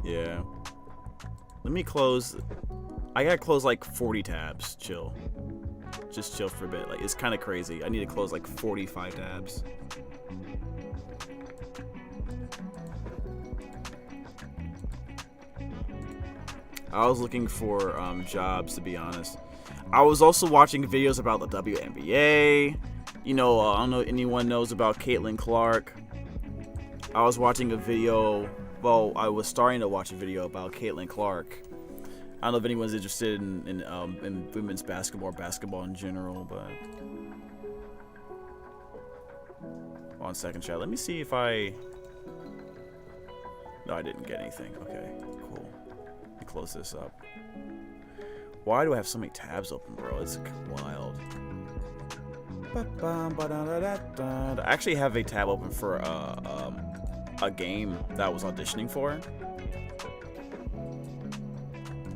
Yeah. Let me close. I gotta close like 40 tabs. Chill. Just chill for a bit. Like, it's kind of crazy. I need to close like 45 tabs. I was looking for jobs, to be honest. I was also watching videos about the WNBA. You know, I don't know if anyone knows about Caitlin Clark. I was watching a video. Well, I was starting to watch a video about Caitlin Clark. I don't know if anyone's interested in women's basketball or basketball in general, but 1 second, chat. Let me see if I. No, I didn't get anything. Okay, cool. Let me close this up. Why do I have so many tabs open, bro? It's wild. I actually have a tab open for a game that I was auditioning for.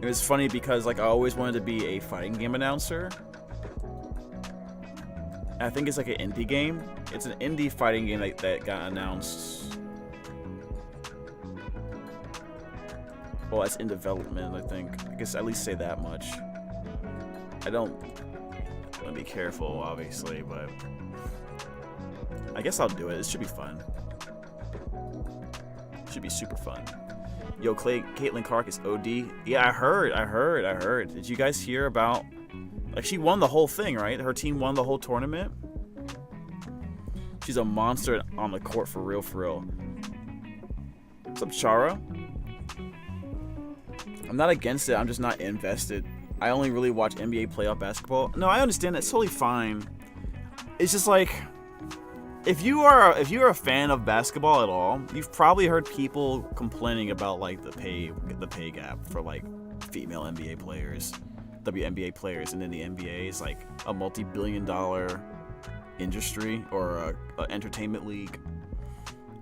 It was funny because like I always wanted to be a fighting game announcer. I think it's like an indie game. It's an indie fighting game that got announced. Well, it's in development, I think. I guess at least say that much. I don't want to be careful, obviously, but I guess I'll do it. It should be fun. Should be super fun. Yo, Caitlin Clark is OD. Yeah, I heard. Did you guys hear about... Like, she won the whole thing, right? Her team won the whole tournament. She's a monster on the court for real, for real. What's up, Chara? I'm not against it. I'm just not invested. I only really watch NBA playoff basketball. No, I understand. That's totally fine. It's just like... If you are a fan of basketball at all, you've probably heard people complaining about like the pay gap for like female NBA players, WNBA players, and then the NBA is like a multi-billion-dollar industry or a entertainment league,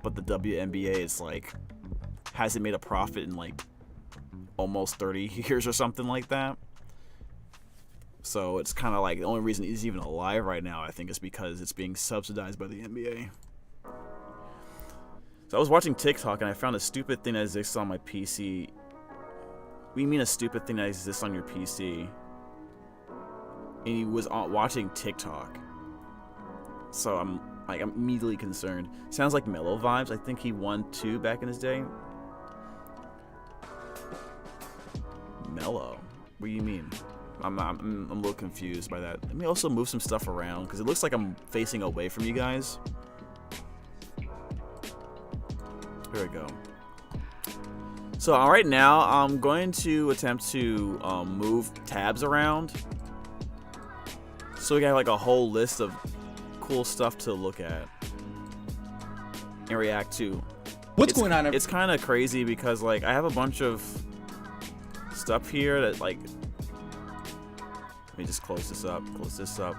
but the WNBA is like hasn't made a profit in like almost 30 years or something like that. So it's kind of like the only reason he's even alive right now, I think, is because it's being subsidized by the NBA. So I was watching TikTok and I found a stupid thing that exists on my PC. What do you mean a stupid thing that exists on your PC? And he was watching TikTok. So I'm immediately concerned. Sounds like Mellow vibes. I think he won 2 back in his day. Mellow? What do you mean? I'm a little confused by that. Let me also move some stuff around because it looks like I'm facing away from you guys. Here we go. So right now I'm going to attempt to move tabs around. So we got like a whole list of cool stuff to look at and react to. What's going on? It's kind of crazy because like I have a bunch of stuff here that like... Let me just close this up.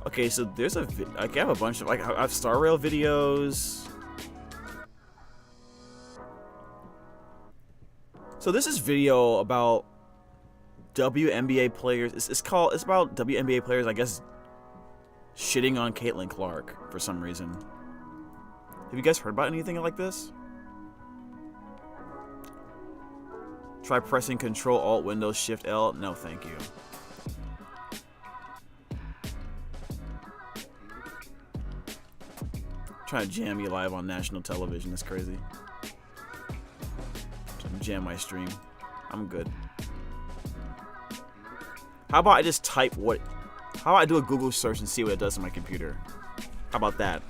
Okay, so there's I have a bunch of like I have StarRail videos. So this is video about WNBA players. It's about WNBA players, I guess, shitting on Caitlin Clark for some reason. Have you guys heard about anything like this? Try pressing Control Alt Windows Shift L. No, thank you. Trying to jam you live on national television. That's crazy. Trying to jam my stream. I'm good. How about I just type what... How about I do a Google search and see what it does on my computer? How about that?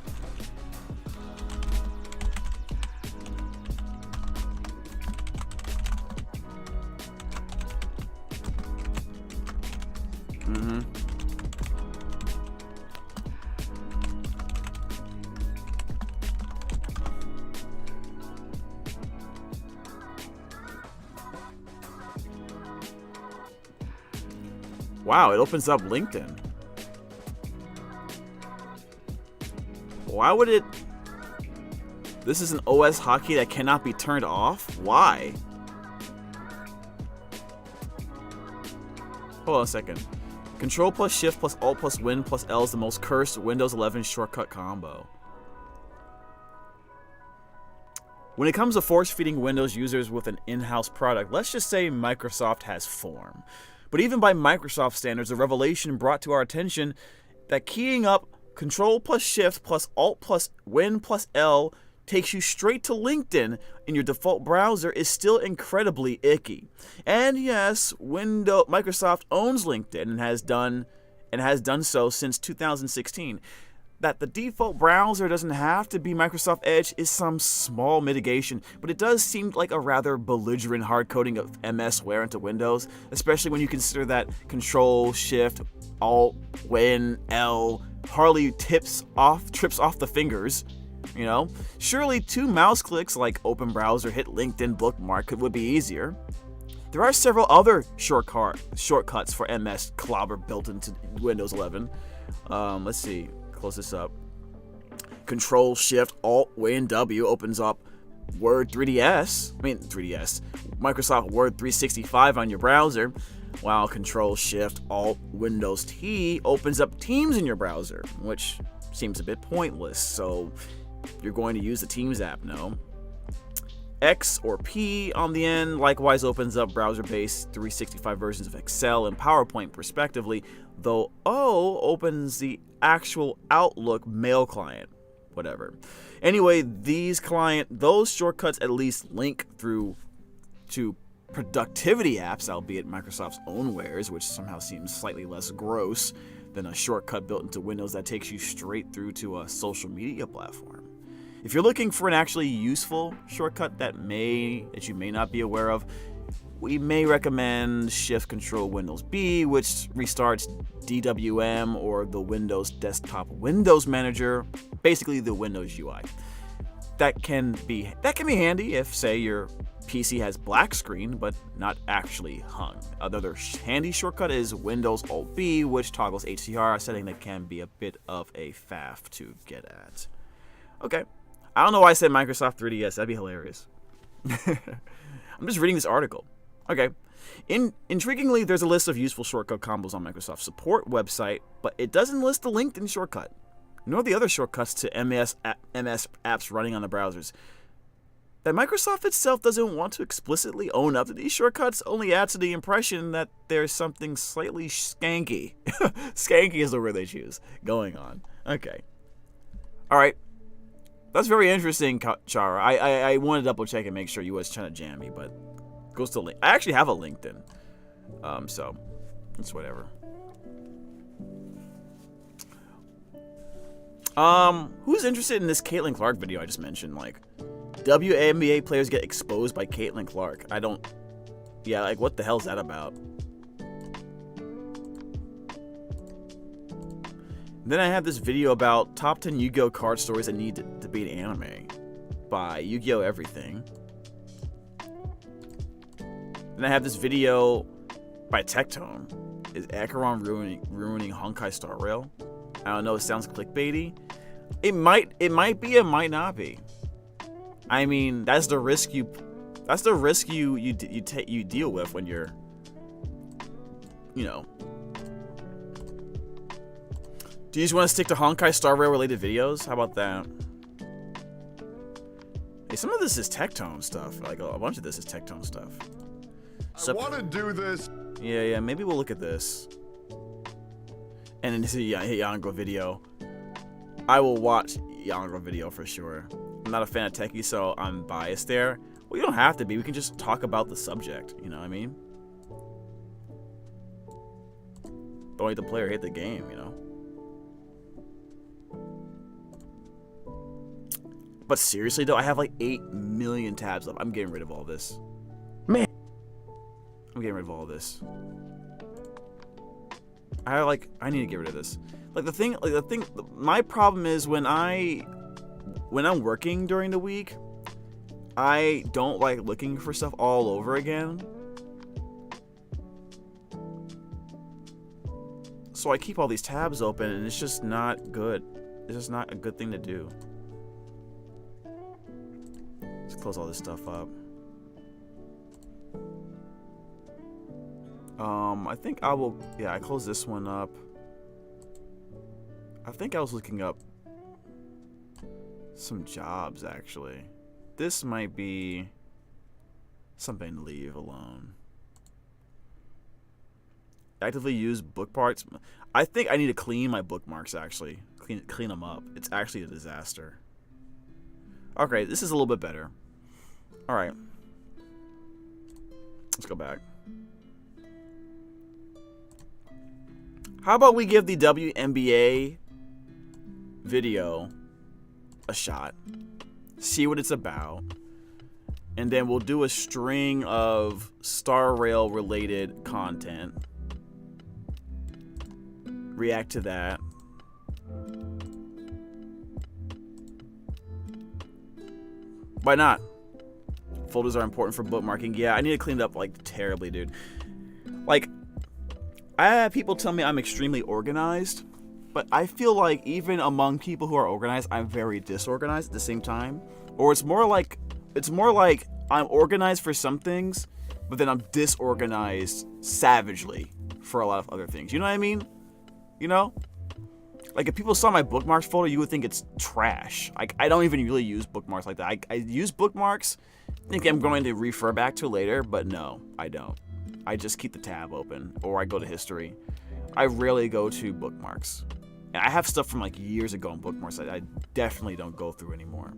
Wow, it opens up LinkedIn. Why would it... This is an OS hotkey that cannot be turned off? Why? Hold on a second. Control plus Shift plus Alt plus Win plus L is the most cursed Windows 11 shortcut combo. When it comes to force-feeding Windows users with an in-house product, let's just say Microsoft has form. But even by Microsoft standards, a revelation brought to our attention that keying up Control plus Shift plus Alt plus Win plus L takes you straight to LinkedIn in your default browser is still incredibly icky. And yes, Microsoft owns LinkedIn and has done so since 2016. That the default browser doesn't have to be Microsoft Edge is some small mitigation, but it does seem like a rather belligerent hard-coding of MSware into Windows, especially when you consider that Control, Shift, Alt, Win, L hardly trips off the fingers, you know? Surely 2 mouse clicks like Open Browser, hit LinkedIn bookmark would be easier. There are several other shortcuts for MS Clobber built into Windows 11. Let's see. Close this up. Control Shift Alt Win W opens up Word 3DS, Microsoft Word 365 on your browser, while Control-Shift-Alt-Windows-T opens up Teams in your browser, which seems a bit pointless, so you're going to use the Teams app, no? X or P on the end likewise opens up browser-based 365 versions of Excel and PowerPoint respectively, though O opens the actual Outlook mail client. Whatever. Anyway, those shortcuts at least link through to productivity apps, albeit Microsoft's own wares, which somehow seems slightly less gross than a shortcut built into Windows that takes you straight through to a social media platform. If you're looking for an actually useful shortcut that you may not be aware of, we may recommend Shift-Control-Windows-B, which restarts DWM or the Windows Desktop Windows Manager, basically the Windows UI. That can be handy if, say, your PC has black screen but not actually hung. Another handy shortcut is Windows Alt-B, which toggles HDR, a setting that can be a bit of a faff to get at. Okay, I don't know why I said Microsoft 3DS. That'd be hilarious. I'm just reading this article. Okay. Intriguingly, there's a list of useful shortcut combos on Microsoft's support website, but it doesn't list the LinkedIn shortcut, nor the other shortcuts to MS apps running on the browsers. That Microsoft itself doesn't want to explicitly own up to these shortcuts only adds to the impression that there's something slightly skanky. Skanky is the word they choose. Going on. Okay. Alright. That's very interesting, Chara. I want to double check and make sure you was trying to jam me, but goes to link. I actually have a LinkedIn. So it's whatever. Who's interested in this Caitlin Clark video I just mentioned? Like, WNBA players get exposed by Caitlin Clark. Yeah, like, what the hell is that about? Then I have this video about top 10 Yu-Gi-Oh card stories that need to be an anime by Yu-Gi-Oh Everything. Then I have this video by Tectone. Is Acheron ruining honkaistarrail? I don't know, it sounds clickbaity. It might be, it might not be. I mean, that's the risk you deal with when you're, you know. Do you just want to stick to honkaistarrail related videos? How about that? Hey, some of this is Tectone stuff. Like, a bunch of this is Tectone stuff. I want to do this. Yeah, maybe we'll look at this. And then this is a Yango video. I will watch Yango video for sure. I'm not a fan of Techie, so I'm biased there. Well, you don't have to be. We can just talk about the subject. You know what I mean? Don't hate the player, hate the game, you know? But seriously, though, I have like 8 million tabs up. I'm getting rid of all this. Man. I'm getting rid of all this. I need to get rid of this. My problem is when I'm working during the week, I don't like looking for stuff all over again. So I keep all these tabs open, and it's just not good. It's just not a good thing to do. Let's close all this stuff up. I think I will, yeah, I closed this one up. I think I was looking up some jobs, actually. This might be something to leave alone. Actively use bookmarks. I think I need to clean my bookmarks, actually. Clean them up. It's actually a disaster. Okay, this is a little bit better. Alright. Let's go back. How about we give the WNBA video a shot, see what it's about, and then we'll do a string of Star Rail related content, react to that. Why not? Folders are important for bookmarking. Yeah, I need to clean it up like terribly, dude. Like, I have people tell me I'm extremely organized, but I feel like even among people who are organized, I'm very disorganized at the same time. Or it's more like it's more like I'm organized for some things, but then I'm disorganized savagely for a lot of other things. You know what I mean? You know? Like, if people saw my bookmarks folder, you would think it's trash. Like, I don't even really use bookmarks like that. I use bookmarks, think I'm going to refer back to later, but no, I don't. I just keep the tab open, or I go to history. I rarely go to bookmarks. And I have stuff from like years ago in bookmarks that I definitely don't go through anymore.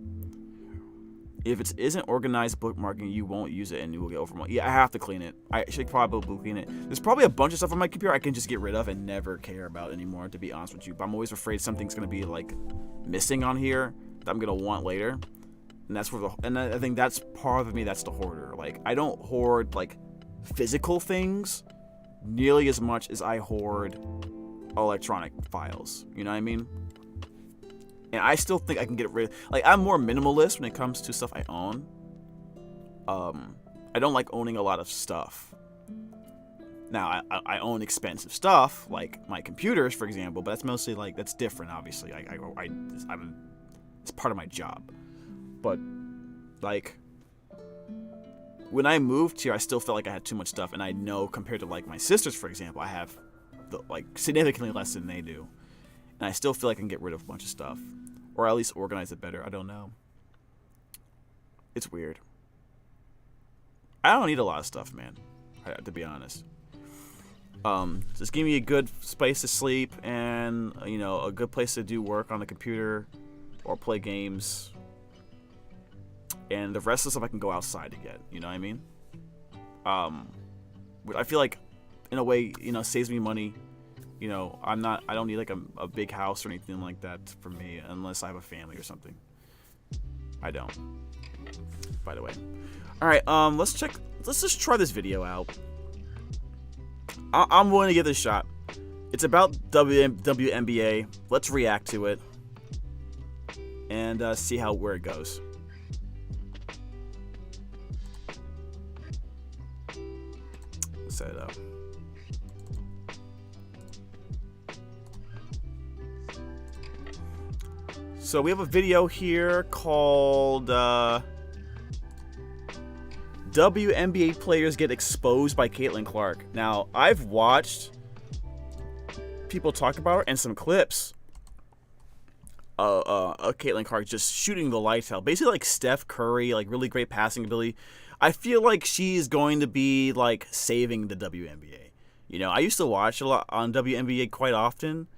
If it isn't organized bookmarking, you won't use it and you will get overwhelmed. Yeah, I have to clean it. I should probably clean it. There's probably a bunch of stuff on my computer I can just get rid of and never care about anymore, to be honest with you. But I'm always afraid something's going to be like missing on here that I'm going to want later. And that's where and I think that's part of me that's the hoarder. Like, I don't hoard like physical things nearly as much as I hoard electronic files. You know what I mean? And I still think I can get rid of, like, I'm more minimalist when it comes to stuff I own. I don't like owning a lot of stuff. Now, I own expensive stuff, like my computers, for example, but that's mostly, like, that's different, obviously. It's part of my job. But, like, when I moved here, I still felt like I had too much stuff, and I know compared to, like, my sisters, for example, I have, like, significantly less than they do. And I still feel like I can get rid of a bunch of stuff. Or at least organize it better. I don't know. It's weird. I don't need a lot of stuff, man. To be honest. Just give me a good space to sleep and, you know, a good place to do work on the computer or play games. And the rest of the stuff I can go outside to get. You know what I mean? I feel like, in a way, you know, saves me money. You know, I don't need like a big house or anything like that for me, unless I have a family or something. I don't, by the way. All right, let's just try this video out. I'm willing to give this a shot. It's about WNBA. Let's react to it and see where it goes. Let's set it up. So we have a video here called WNBA players get exposed by Caitlin Clark. Now, I've watched people talk about her and some clips of Caitlin Clark just shooting the lights out. Basically like Steph Curry, like really great passing ability. I feel like she's going to be like saving the WNBA. You know, I used to watch a lot on WNBA quite often,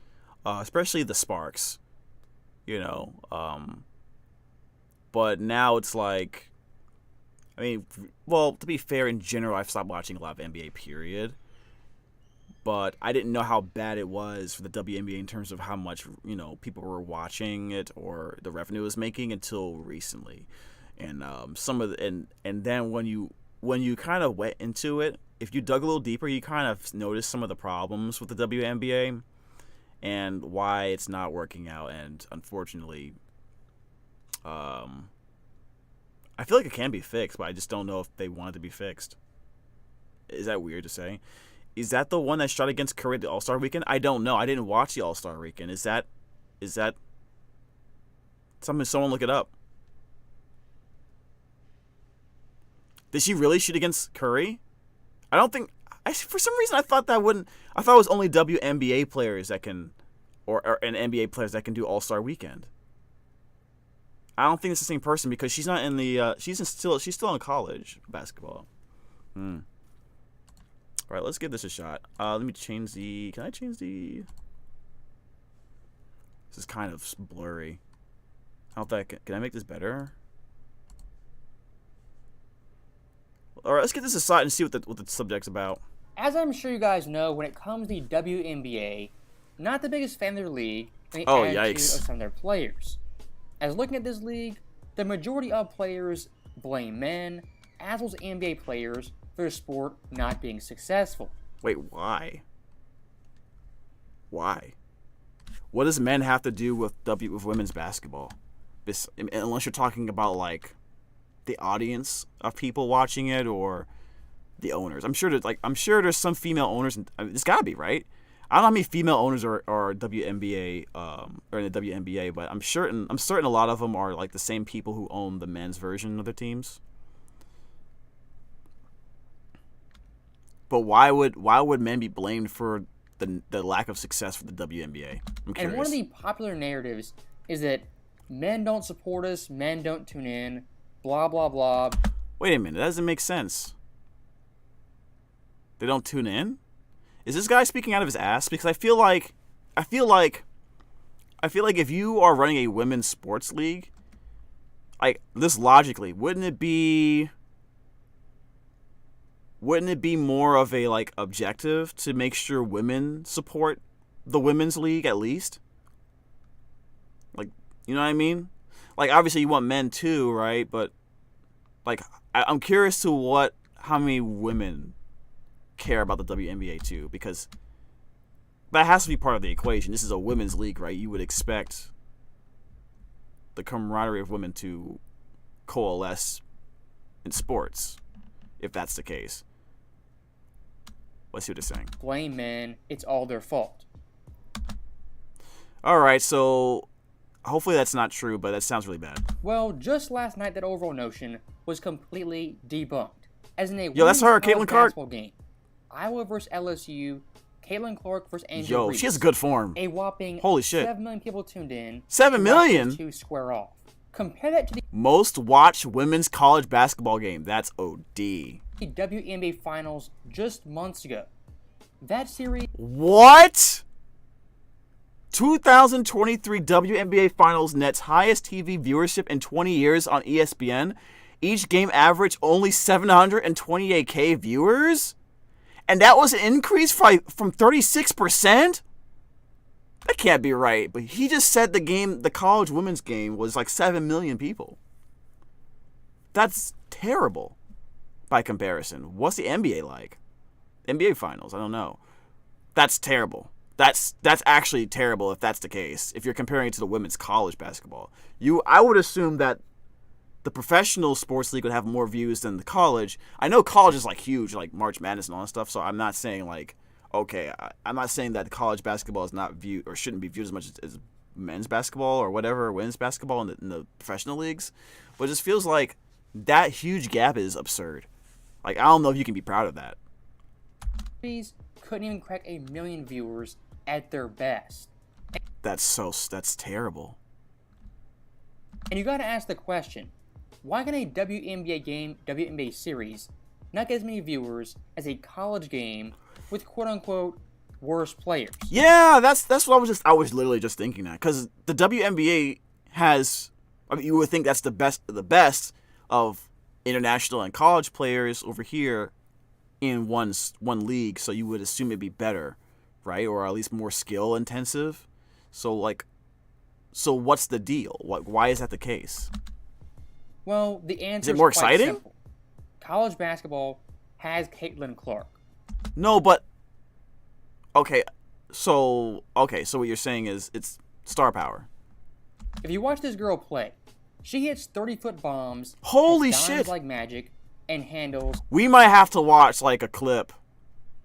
especially the Sparks. You know, but now it's like, I mean, well, to be fair, in general, I've stopped watching a lot of NBA, period. But I didn't know how bad it was for the WNBA in terms of how much, you know, people were watching it or the revenue it was making until recently. And and then when you kind of went into it, if you dug a little deeper, you kind of noticed some of the problems with the WNBA. And why it's not working out, and unfortunately, I feel like it can be fixed, but I just don't know if they want it to be fixed. Is that weird to say? Is that the one that shot against Korea the All-Star Weekend? I don't know. I didn't watch the All-Star Weekend. Is that someone look it up? Did she really shoot against Curry? I don't think. For some reason, I thought it was only WNBA players that can, or and NBA players that can do All-Star Weekend. I don't think it's the same person because she's not in the. She's still in college basketball. All right, let's give this a shot. Let me change the. Can I change the? This is kind of blurry. I don't think. Can I make this better? All right, let's get this aside and see what the subject's about. As I'm sure you guys know, when it comes to the WNBA, not the biggest fan of their league, and the attitude of some of their players. As looking at this league, the majority of players blame men, as well as NBA players, for their sport not being successful. Wait, why? Why? What does men have to do with women's basketball? Unless you're talking about like the audience of people watching it or the owners. I'm sure there's some female owners, and there's gotta be, right? I don't know how many female owners are WNBA or in the WNBA, but I'm certain a lot of them are like the same people who own the men's version of their teams. But why would men be blamed for the lack of success for the WNBA? I'm curious. And one of the popular narratives is that men don't support us, men don't tune in, blah blah blah. Wait a minute, that doesn't make sense. They don't tune in? Is this guy speaking out of his ass? Because I feel like if you are running a women's sports league, like this logically, wouldn't it be more of a like objective to make sure women support the women's league at least? Like, you know what I mean? Like, obviously you want men too, right? But like, I'm curious to how many women care about the WNBA too, because that has to be part of the equation. This is a women's league, right? You would expect the camaraderie of women to coalesce in sports, if that's the case. Let's see what it's saying. Blame men, it's all their fault. All right, so hopefully that's not true, but that sounds really bad. Well, just last night that overall notion was completely debunked. As in a that's her, Caitlin Clark game, Iowa versus LSU, Caitlin Clark versus Angel Yo, Reese. she has good form. A whopping holy shit. 7 million people tuned in. 7 million? To square off. Compare that to the most watched women's college basketball game. That's OD. WNBA finals just months ago. That series. What? 2023 WNBA finals nets highest TV viewership in 20 years on ESPN. Each game averaged only 728K viewers? And that was an increase from 36%? That can't be right. But he just said the college women's game was like 7 million people. That's terrible by comparison. What's the NBA like? NBA finals, I don't know. That's terrible. That's actually terrible if that's the case. If you're comparing it to the women's college basketball. I would assume that the professional sports league would have more views than the college. I know college is like huge, like March Madness and all that stuff. So I'm not saying like, okay, I'm not saying that college basketball is not viewed or shouldn't be viewed as much as men's basketball or whatever, women's basketball in the professional leagues. But it just feels like that huge gap is absurd. Like, I don't know if you can be proud of that. Couldn't even crack 1 million viewers at their best. That's terrible. And you gotta ask the question, why can a WNBA series not get as many viewers as a college game with quote-unquote worse players? Yeah, that's what I was literally just thinking that, because the WNBA has, I mean, you would think that's the best of international and college players over here in one league, so you would assume it'd be better, right? Or at least more skill intensive. So what's the deal? Why is that the case? Well, the answer is more quite exciting? Simple. College basketball has Caitlin Clark. No, but okay, so what you're saying is it's star power. If you watch this girl play, she hits 30-foot bombs. Holy shit! Like magic, and handles. We might have to watch like a clip.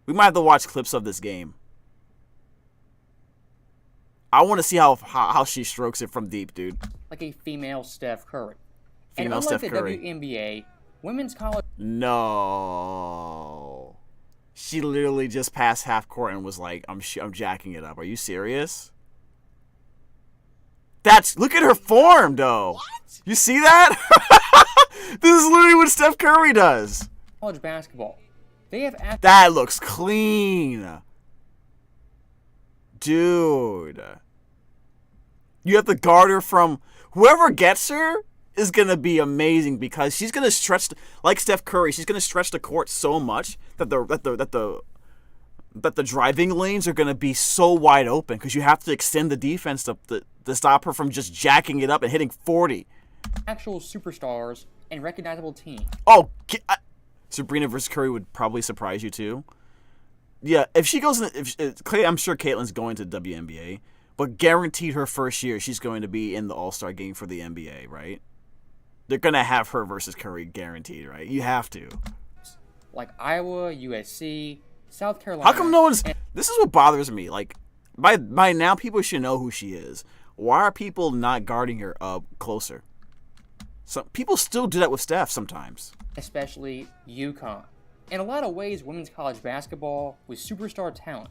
We might have to watch clips of this game. I want to see how she strokes it from deep, dude. Like a female Steph Curry. Female and Steph unlike Curry. The WNBA, women's college. No. She literally just passed half court and was like, "I'm jacking it up." Are you serious? Look at her form, though. What? You see that? This is literally what Steph Curry does. College basketball. They have that looks clean. Dude. You have to guard her from whoever gets her is going to be amazing, because she's going to stretch, like Steph Curry, she's going to stretch the court so much that the driving lanes are going to be so wide open, because you have to extend the defense to stop her from just jacking it up and hitting 40. Actual superstars and recognizable team. Oh, Sabrina versus Curry would probably surprise you too. Yeah, if she goes in, I'm sure Caitlin's going to WNBA, but guaranteed her first year she's going to be in the All-Star game for the NBA, right? They're going to have her versus Curry guaranteed, right? You have to. Like Iowa, USC, South Carolina. How come no one's This is what bothers me. Like, by now, people should know who she is. Why are people not guarding her up closer? Some people still do that with Steph sometimes. Especially UConn. In a lot of ways, women's college basketball with superstar talent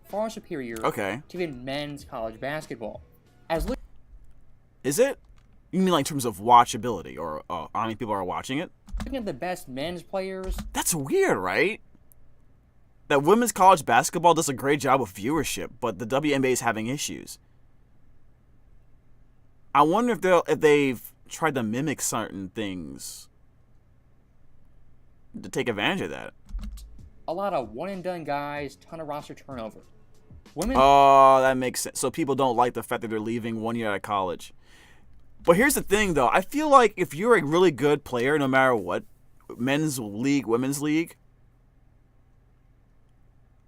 far superior to even men's college basketball. Is it? You mean like in terms of watchability, or how many people are watching it? Looking at the best men's players. That's weird, right? That women's college basketball does a great job with viewership, but the WNBA is having issues. I wonder if they've tried to mimic certain things to take advantage of that. A lot of one-and-done guys, ton of roster turnover. Oh, that makes sense. So people don't like the fact that they're leaving 1 year out of college. But here's the thing, though. I feel like if you're a really good player, no matter what, men's league, women's league,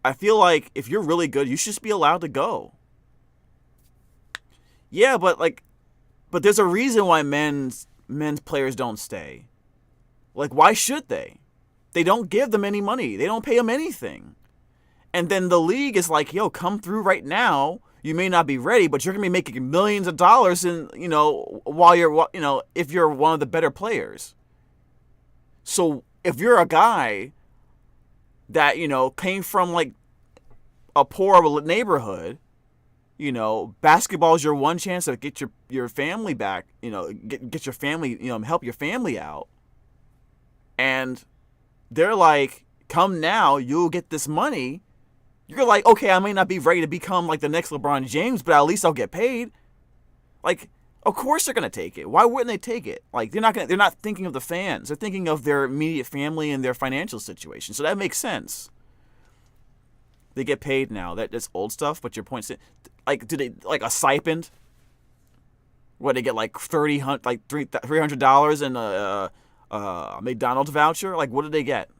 I feel like if you're really good, you should just be allowed to go. Yeah, but there's a reason why men's players don't stay. Like, why should they? They don't give them any money. They don't pay them anything. And then the league is like, yo, come through right now. You may not be ready, but you're going to be making millions of dollars while you're, if you're one of the better players. So if you're a guy that, came from like a poor neighborhood, basketball is your one chance to get your family back, get your family, help your family out. And they're like, come now, you'll get this money. You're like, okay, I may not be ready to become like the next LeBron James, but at least I'll get paid. Like, of course they're gonna take it. Why wouldn't they take it? Like, they're not thinking of the fans. They're thinking of their immediate family and their financial situation. So that makes sense. They get paid now. That's old stuff. But your point's like, do they like a stipend? What, they get like $300 and a McDonald's voucher? Like, what did they get?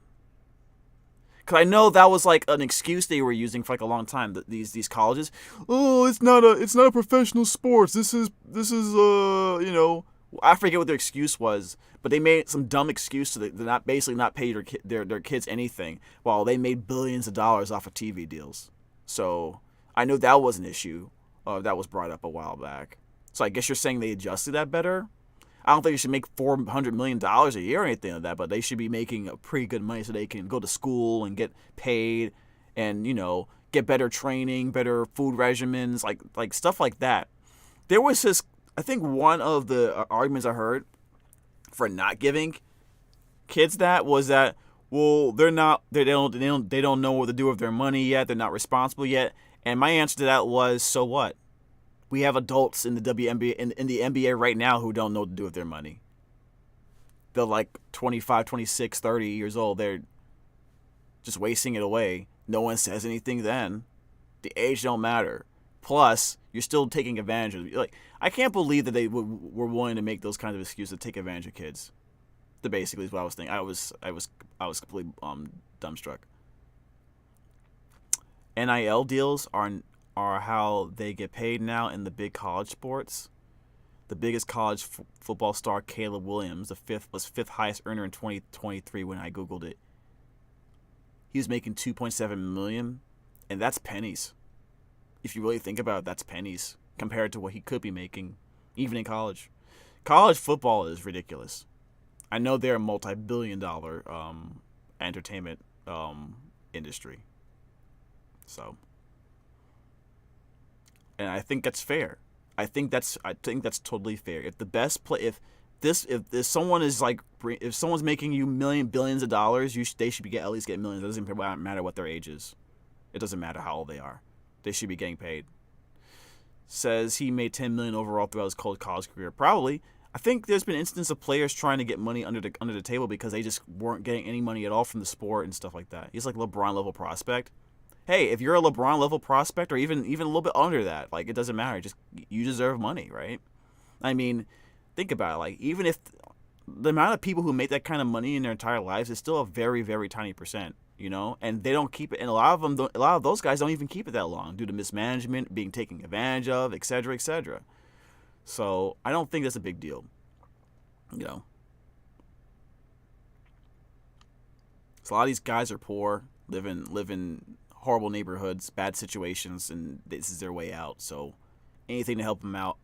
Because I know that was like an excuse they were using for like a long time. These colleges, oh, it's not a professional sports. This is I forget what their excuse was, but they made some dumb excuse to not pay their kids anything, while they made billions of dollars off of TV deals. So I know that was an issue that was brought up a while back. So I guess you're saying they adjusted that better. I don't think they should make $400 million a year or anything like that, but they should be making pretty good money so they can go to school and get paid and, get better training, better food regimens, like stuff like that. There was this, I think one of the arguments I heard for not giving kids that was that, well, they don't know what to do with their money yet. They're not responsible yet. And my answer to that was, so what? We have adults in the WNBA in the NBA right now who don't know what to do with their money. They're like 25, 26, 30 years old. They're just wasting it away. No one says anything then. The age don't matter. Plus, you're still taking advantage of it. Like, I can't believe that they were willing to make those kinds of excuses to take advantage of kids. That basically is what I was thinking. I was completely dumbstruck. NIL deals are how they get paid now in the big college sports. The biggest college football star, Caleb Williams, was fifth highest earner in 2023 when I Googled it. He was making $2.7 million, and that's pennies. If you really think about it, that's pennies compared to what he could be making, even in college. College football is ridiculous. I know they're a multi-billion-dollar entertainment industry. So. And I think that's fair. I think that's totally fair. If the best play, if someone's making you billions of dollars, they should at least get millions. It doesn't matter what their age is. It doesn't matter how old they are. They should be getting paid. Says he made $10 million overall throughout his college career. Probably. I think there's been instances of players trying to get money under the table because they just weren't getting any money at all from the sport and stuff like that. He's like LeBron level prospect. Hey, if you're a LeBron level prospect or even a little bit under that, like, it doesn't matter. Just, you deserve money, right? I mean, think about it. Like, even if the amount of people who make that kind of money in their entire lives is still a very, very tiny percent, and they don't keep it. And a lot of those guys don't even keep it that long due to mismanagement, being taken advantage of, et cetera, et cetera. So I don't think that's a big deal, So a lot of these guys are poor, living horrible neighborhoods, bad situations, and this is their way out. So anything to help them out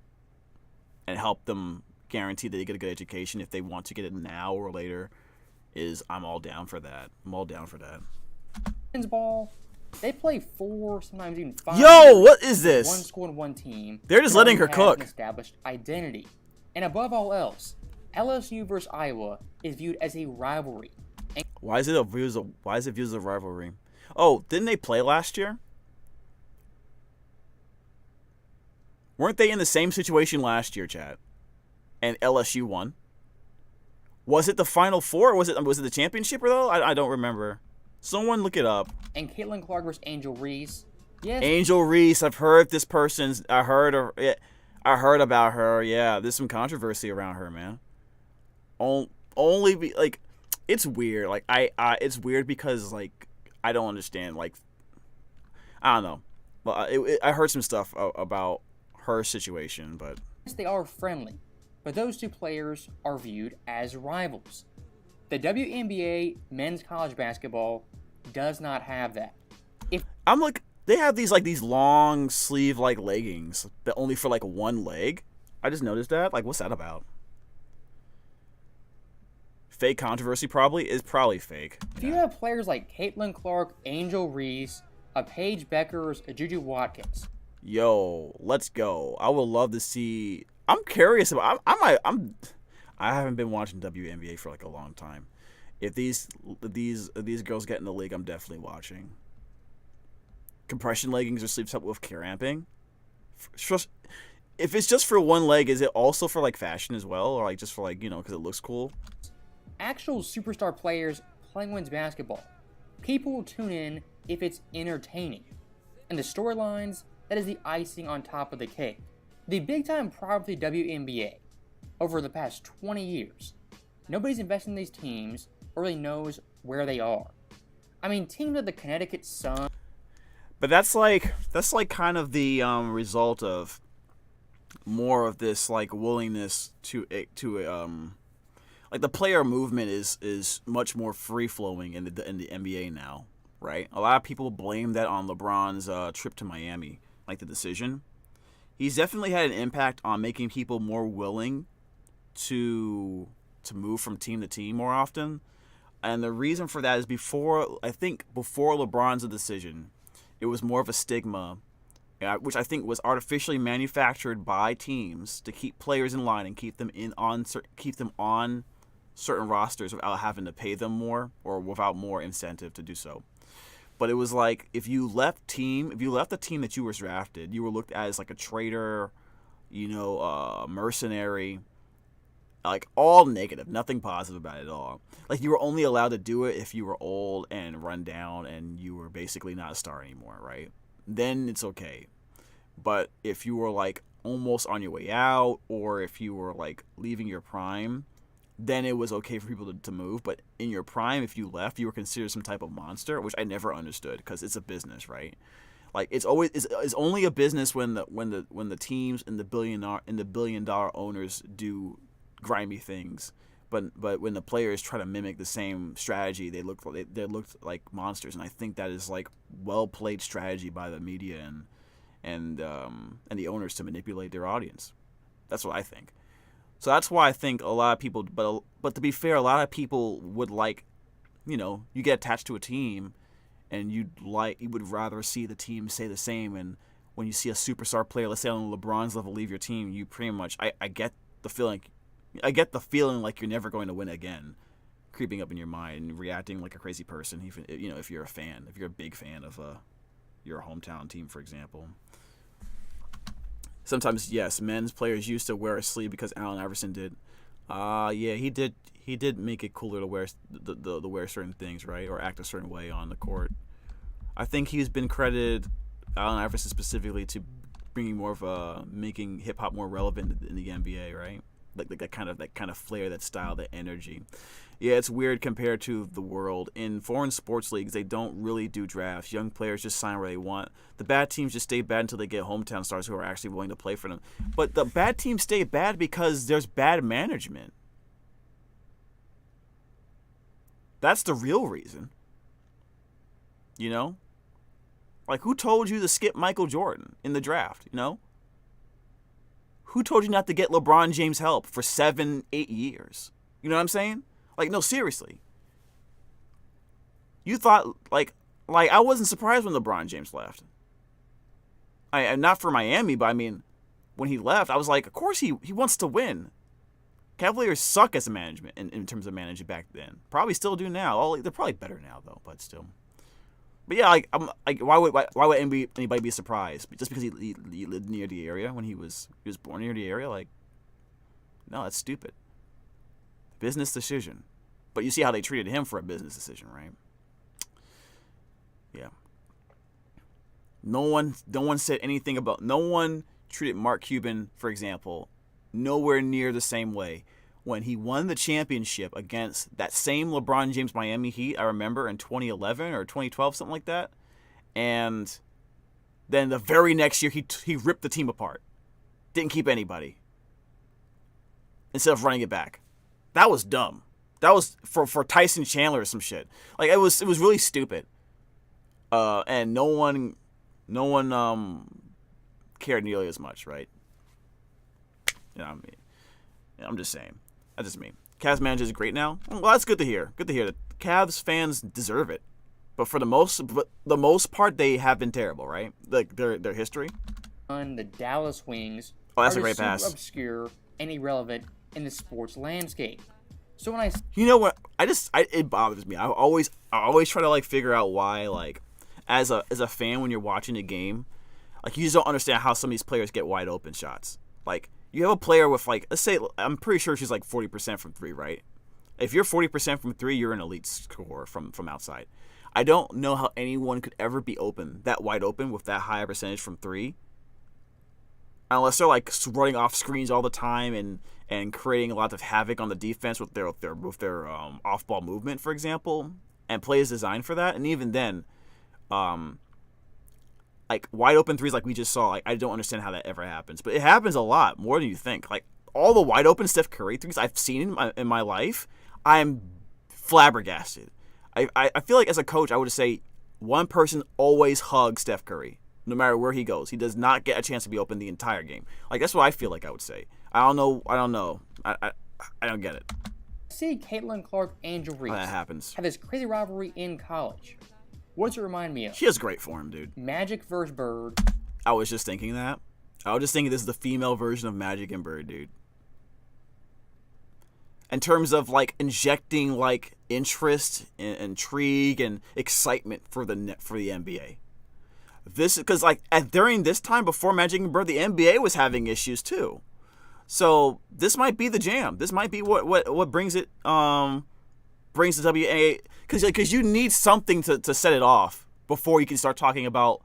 and help them guarantee that they get a good education if they want to get it now or later I'm all down for that. I'm all down for that. Men's ball, they play 4, sometimes even 5. Yo, what is this? One school and one team. They're just letting her cook. An established identity, and above all else, LSU versus Iowa is viewed as a rivalry. Why is it viewed as a rivalry? Oh, didn't they play last year? Weren't they in the same situation last year, chat? And LSU won. Was it the Final Four? Or was it the championship though? I don't remember. Someone look it up. And Caitlin Clark versus Angel Reese. Yes. Angel Reese. I've heard this person's. I heard about her. Yeah, there's some controversy around her, man. Only be like, it's weird. Like it's weird because like I don't understand. Like I don't know. Well, I heard some stuff about her situation, but they are friendly, but those two players are viewed as rivals. The WNBA men's college basketball does not have that. They have these long sleeve like leggings that only for like one leg. I just noticed that. Like, what's that about? Fake controversy is probably fake. If you have players like Caitlin Clark, Angel Reese, a Paige Beckers, a Juju Watkins. Yo, let's go. I would love to see. I'm curious about. I haven't been watching WNBA for like a long time. If these girls get in the league, I'm definitely watching. Compression leggings or sleeves up with cramping. If it's just for one leg, is it also for like fashion as well, or like just for like because it looks cool? Actual superstar players playing women's basketball. People will tune in if it's entertaining, and the storylines, that is the icing on top of the cake. The big-time problem with the WNBA, over the past 20 years, nobody's invested in these teams or really knows where they are. I mean, teams like the Connecticut Sun. But that's like kind of the result of more of this like willingness to like the player movement is much more free flowing in the NBA now, right? A lot of people blame that on LeBron's trip to Miami, like the decision. He's definitely had an impact on making people more willing to move from team to team more often. And the reason for that is before LeBron's decision, it was more of a stigma, which I think was artificially manufactured by teams to keep players in line and keep them on certain rosters without having to pay them more or without more incentive to do so. But it was like if you left the team that you were drafted, you were looked at as like a traitor, mercenary, like all negative, nothing positive about it at all. Like you were only allowed to do it if you were old and run down and you were basically not a star anymore, right? Then it's okay. But if you were like almost on your way out or if you were like leaving your prime, then it was okay for people to move. But in your prime, if you left, you were considered some type of monster, which I never understood because it's a business, right? Like it's only a business when the teams and the billion dollar owners do grimy things, but when the players try to mimic the same strategy, they looked like monsters. And I think that is like well played strategy by the media and the owners to manipulate their audience. That's what I think. So that's why I think a lot of people, but to be fair, a lot of people would like, you get attached to a team, and you would rather see the team stay the same. And when you see a superstar player, let's say on LeBron's level, leave your team, you pretty much, I get the feeling like you're never going to win again, creeping up in your mind and reacting like a crazy person. Even if you're a big fan of your hometown team, for example. Sometimes, yes, men's players used to wear a sleeve because Allen Iverson did. Yeah, he did make it cooler to wear the wear certain things, right, or act a certain way on the court. I think he's been credited, Allen Iverson specifically, to bringing more of making hip hop more relevant in the NBA, right? Like that kind of flair, that style, that energy. Yeah, it's weird compared to the world. In foreign sports leagues, they don't really do drafts. Young players just sign where they want. The bad teams just stay bad until they get hometown stars who are actually willing to play for them. But the bad teams stay bad because there's bad management. That's the real reason. Like, who told you to skip Michael Jordan in the draft, you know? Who told you not to get LeBron James help for 7, 8 years? You know what I'm saying? Like, no, seriously. You thought, like I wasn't surprised when LeBron James left. Not for Miami, but I mean, when he left, I was like, of course he wants to win. Cavaliers suck as a management in terms of managing back then. Probably still do now. Oh, they're probably better now, though, but still. But yeah, like, why would anybody be surprised? Just because he lived near the area when he was born near the area? Like, no, that's stupid. Business decision. But you see how they treated him for a business decision, right? Yeah. No one said anything about. No one treated Mark Cuban, for example, nowhere near the same way. When he won the championship against that same LeBron James Miami Heat, I remember in 2011 or 2012, something like that. And then the very next year, he ripped the team apart. Didn't keep anybody. Instead of running it back. That was dumb. That was for Tyson Chandler or some shit. Like, it was really stupid. And no one cared nearly as much, right? You know what I mean? Yeah, I'm just saying. That's just me. Cavs manager is great now. Well, that's good to hear. Good to hear that Cavs fans deserve it. But for the most part, they have been terrible, right? Like their history. On the Dallas Wings. Oh, that's a great pass. Super obscure and irrelevant in the sports landscape. So when you know what, it bothers me. I always try to like figure out why, like, as a fan when you're watching a game, like, you just don't understand how some of these players get wide open shots. Like, you have a player with, like, let's say, I'm pretty sure she's like 40% from 3, right? If you're 40% from 3, you're an elite scorer from outside. I don't know how anyone could ever be that wide open with that high percentage from 3. Unless they're like running off screens all the time and creating a lot of havoc on the defense with their off ball movement, for example, and play is designed for that. And even then, like, wide open threes like we just saw, like, I don't understand how that ever happens, but it happens a lot, more than you think. Like, all the wide open Steph Curry threes I've seen in my life, I'm flabbergasted. I feel like as a coach, I would say one person always hugs Steph Curry. No matter where he goes, he does not get a chance to be open the entire game. Like, that's what I feel like I would say. I don't know. I don't get it. See, Caitlin Clark, Angel Reese. That happens. Have this crazy rivalry in college. What does it remind me of? She has great form, dude. Magic versus Bird. I was just thinking that. I was just thinking this is the female version of Magic and Bird, dude. In terms of, like, injecting, like, interest and intrigue and excitement for the NBA. This because, like, during this time before Magic and Bird, the NBA was having issues too. So this might be the jam. This might be what brings the WA, because you need something to set it off before you can start talking about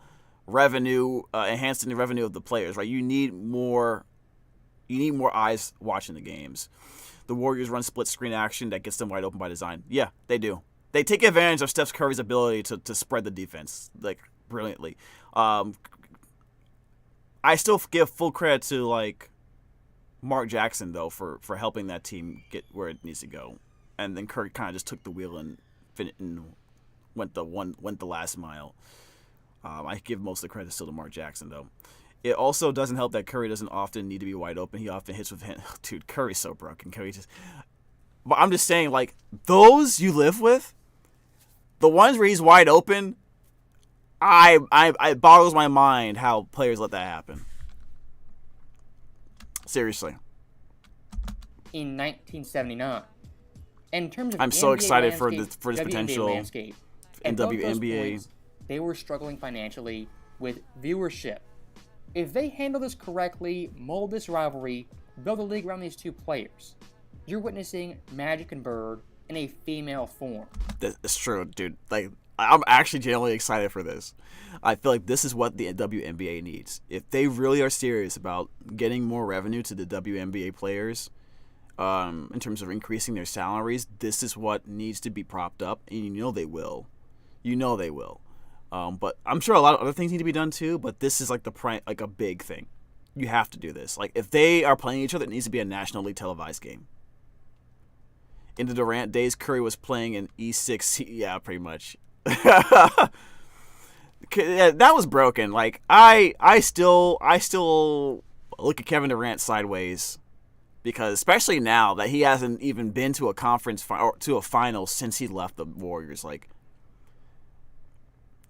revenue, enhancing the revenue of the players, right? You need more eyes watching the games. The Warriors run split screen action that gets them wide open by design. Yeah, they do. They take advantage of Steph Curry's ability to spread the defense, like, brilliantly. I still give full credit to, like, Mark Jackson, though, for helping that team get where it needs to go. And then Curry kind of just took the wheel and went the last mile. I give most of the credit still to Mark Jackson, though. It also doesn't help that Curry doesn't often need to be wide open. He often hits with him. Dude, Curry's so broken. But I'm just saying, like, those you live with, the ones where he's wide open, it boggles my mind how players let that happen. Seriously. In 1979. In terms of I'm so excited for this WNBA potential landscape, in WNBA. Points, they were struggling financially with viewership. If they handle this correctly, mold this rivalry, build a league around these two players, you're witnessing Magic and Bird in a female form. That's true, dude. Like, I'm actually genuinely excited for this. I feel like this is what the WNBA needs. If they really are serious about getting more revenue to the WNBA players, in terms of increasing their salaries, this is what needs to be propped up, and you know they will. But I'm sure a lot of other things need to be done too. But this is like a big thing. You have to do this. Like, if they are playing each other, it needs to be a nationally televised game. In the Durant days, Curry was playing in E6. Yeah, pretty much. Yeah, that was broken. Like I still look at Kevin Durant sideways because especially now that he hasn't even been to a conference or to a final since he left the Warriors. Like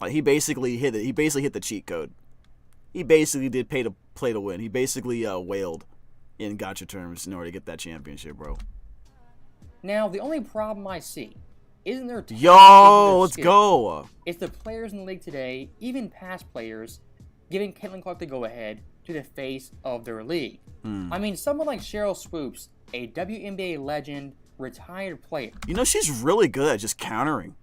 he basically hit it. He basically hit the cheat code. He basically did play to win. He basically wailed in gotcha terms in order to get that championship, bro. Now the only problem I see isn't there. Yo, let's go. It's the players in the league today, even past players, giving Caitlin Clark the go-ahead to the face of their league. I mean, someone like Cheryl Swoops, a WNBA legend, retired player. You know, she's really good at just countering.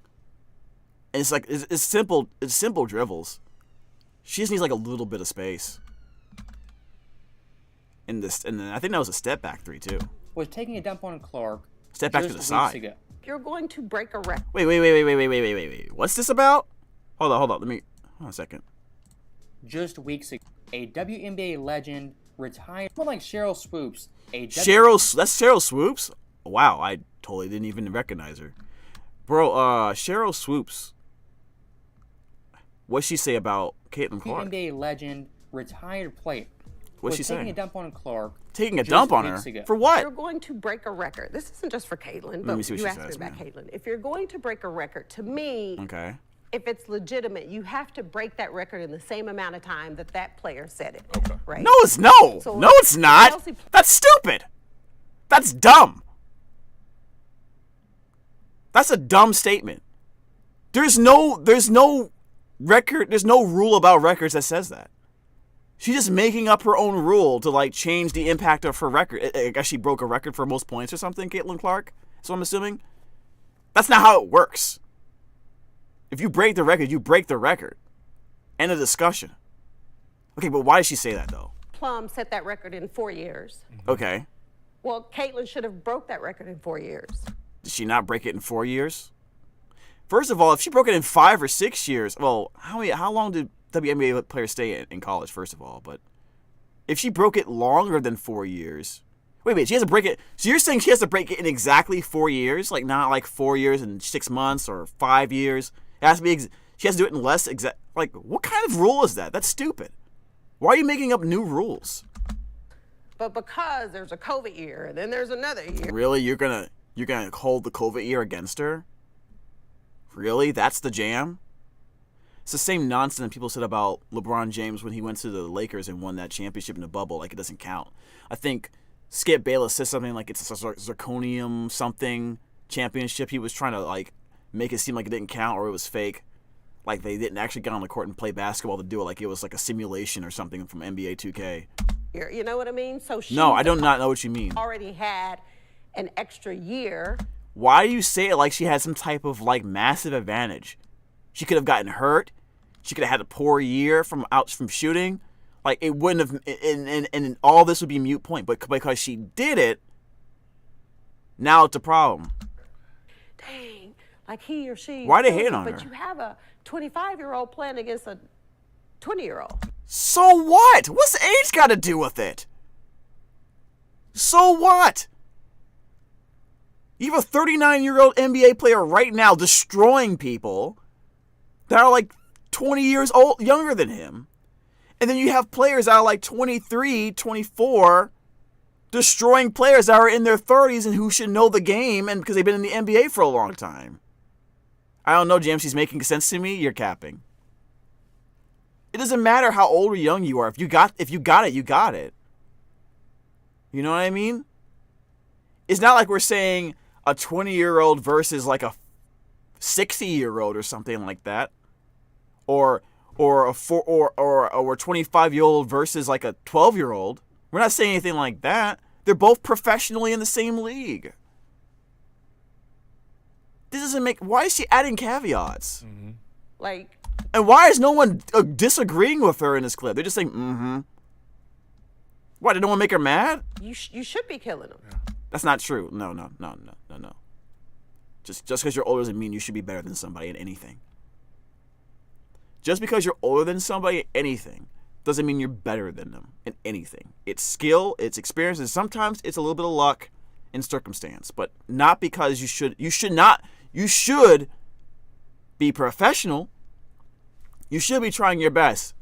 And it's like it's simple dribbles. She just needs like a little bit of space. And then I think that was a step back three too. Was taking a dump on Clark. Step back to the side. Ago. You're going to break a record. Wait. What's this about? Hold on. Hold on a second. Just weeks ago, a WNBA legend retired. Someone like Cheryl Swoops. That's Cheryl Swoops? Wow, I totally didn't even recognize her. Bro, Cheryl Swoops. What'd she say about Caitlin Clark? WNBA legend, retired player. What's she saying? Taking a dump on Clark. Taking a dump on her? Ago. For what? You're going to break a record. This isn't just for Caitlin, Let me but see what you she asked me says, about man. Caitlin. If you're going to break a record, to me, Okay. if it's legitimate, you have to break that record in the same amount of time that player said it. Okay. Right? No, it's no. So No, it's not. Chelsea- That's stupid. That's dumb. That's a dumb statement. There's no record, there's no rule about records that says that. She's just making up her own rule to like change the impact of her record. I guess she broke a record for most points or something, Caitlin Clark. So I'm assuming. That's not how it works. If you break the record, you break the record. End of discussion. Okay, but why did she say that though? Plum set that record in 4 years. Okay. Well, Caitlin should have broke that record in 4 years. Did she not break it in 4 years? First of all, if she broke it in 5 or 6 years, well, how long did WNBA players stay in college, first of all? But if she broke it longer than 4 years... Wait, she has to break it... So you're saying she has to break it in exactly 4 years? Like, not like 4 years and 6 months or 5 years? It has to be... She has to do it in less exact... Like, what kind of rule is that? That's stupid. Why are you making up new rules? But because there's a COVID year and then there's another year. Really? You're gonna hold the COVID year against her? Really? That's the jam? It's the same nonsense that people said about LeBron James when he went to the Lakers and won that championship in the bubble. Like, it doesn't count. I think Skip Bayless said something like it's a zirconium something championship. He was trying to, like, make it seem like it didn't count or it was fake. Like, they didn't actually get on the court and play basketball to do it. Like, it was like a simulation or something from NBA 2K. You know what I mean? So she No, I do not know what you mean. already had an extra year. Why do you say it like she had some type of, like, massive advantage? She could have gotten hurt. She could have had a poor year from shooting. Like, it wouldn't have, and all this would be a moot point. But because she did it, now it's a problem. Dang, like he or she. Why they hate on her? But you have a 25-year-old playing against a 20-year-old. So what? What's age got to do with it? So what? You have a 39-year-old NBA player right now destroying people that are like 20 years old, younger than him. And then you have players that are like 23, 24, destroying players that are in their 30s and who should know the game and because they've been in the NBA for a long time. I don't know, James. She's making sense to me. You're capping. It doesn't matter how old or young you are. If you got it, you got it. You know what I mean? It's not like we're saying a 20-year-old versus like a 60-year-old or something like that. Or a 25-year-old versus like a 12-year-old. We're not saying anything like that. They're both professionally in the same league. This doesn't make... Why is she adding caveats? Mm-hmm. Like... And why is no one disagreeing with her in this clip? They're just saying, mm-hmm. Why, did no one make her mad? You should be killing them. That's not true. No. Just because you're older doesn't mean you should be better than somebody in anything. Just because you're older than somebody in anything doesn't mean you're better than them in anything. It's skill, it's experience, and sometimes it's a little bit of luck and circumstance, but not because you should be professional. You should be trying your best.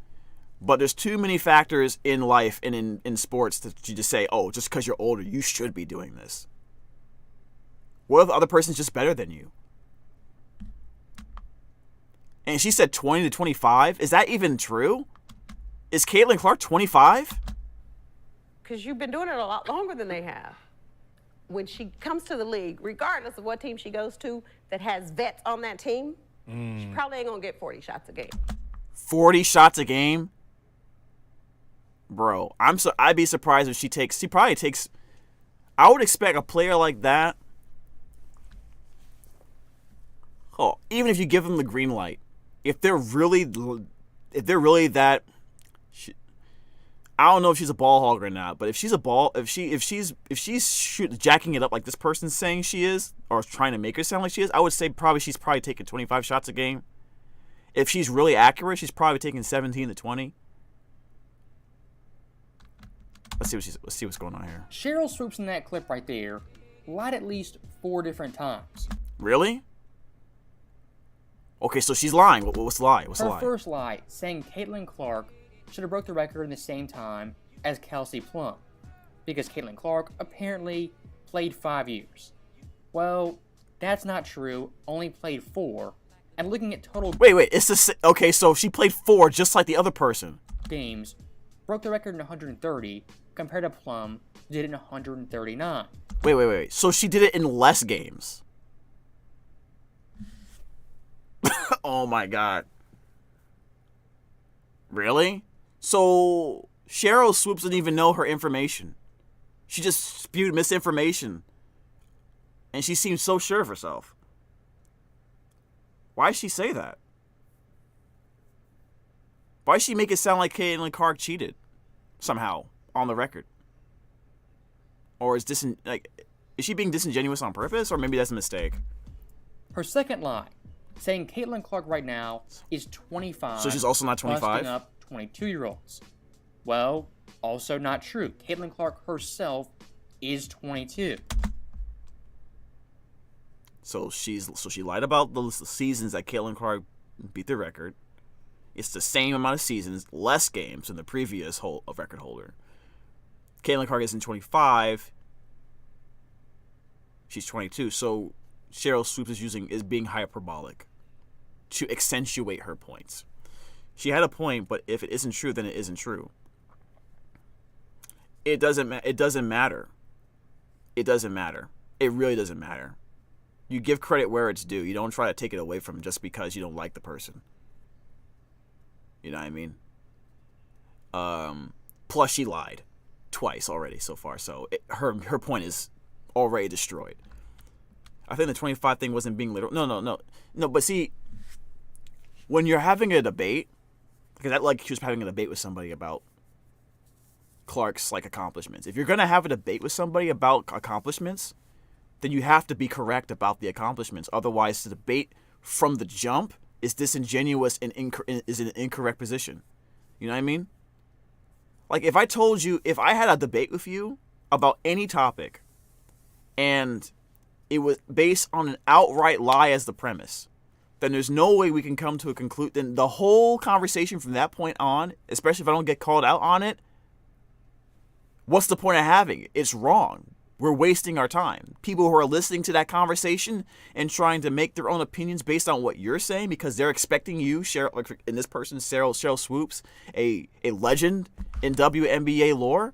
But there's too many factors in life and in sports that you just say, oh, just because you're older, you should be doing this. What if the other person's just better than you? And she said 20 to 25. Is that even true? Is Caitlin Clark 25? Because you've been doing it a lot longer than they have. When she comes to the league, regardless of what team she goes to that has vets on that team, she probably ain't going to get 40 shots a game. 40 shots a game? Bro, I'd be surprised if she probably takes, I would expect a player like that, even if you give them the green light, if they're really that, I don't know if she's a ball hog or not, but if she's jacking it up like this person's saying she is, or trying to make her sound like she is, I would say she's probably taking 25 shots a game. If she's really accurate, she's probably taking 17 to 20. Let's see what's going on here. Cheryl Swoops in that clip right there lied at least 4 different times. Really? Okay, so she's lying. What's the lie? Her first lie, saying Caitlin Clark should have broke the record in the same time as Kelsey Plum, because Caitlin Clark apparently played 5 years. Well, that's not true. Only played 4. And looking at total... Wait. Okay, so she played 4 just like the other person. Games, broke the record in 130, compared to Plum, who did it in 139. Wait. So she did it in less games. Oh my god. Really? So Cheryl Swoops didn't even know her information. She just spewed misinformation. And she seemed so sure of herself. Why did she say that? Why did she make it sound like Caitlin Clark cheated? Somehow. On the record. Or is she being disingenuous on purpose? Or maybe that's a mistake. Her second lie, saying Caitlin Clark right now is 25. So she's also not 25? Busting up 22-year-olds. Well, also not true. Caitlin Clark herself is 22. So she lied about the seasons that Caitlin Clark beat the record. It's the same amount of seasons, less games than the previous record holder. Caitlin Clark isn't 25. She's 22. So Cheryl Swoops is being hyperbolic to accentuate her points. She had a point, but if it isn't true, then it isn't true. It doesn't matter. It doesn't matter. It really doesn't matter. You give credit where it's due. You don't try to take it away from just because you don't like the person. You know what I mean? Plus, she lied twice already so far, so her point is already destroyed. I think the 25 thing wasn't being literal. No. But see, when you're having a debate, because that she was having a debate with somebody about Clark's accomplishments. If you're gonna have a debate with somebody about accomplishments, then you have to be correct about the accomplishments. Otherwise, the debate from the jump is disingenuous and is in an incorrect position. You know what I mean? If I had a debate with you about any topic, and it was based on an outright lie as the premise, then there's no way we can come to a conclusion. Then the whole conversation from that point on, especially if I don't get called out on it, what's the point of having it? It's wrong. We're wasting our time. People who are listening to that conversation and trying to make their own opinions based on what you're saying because they're expecting you, in this person, Cheryl Swoops, a legend in WNBA lore.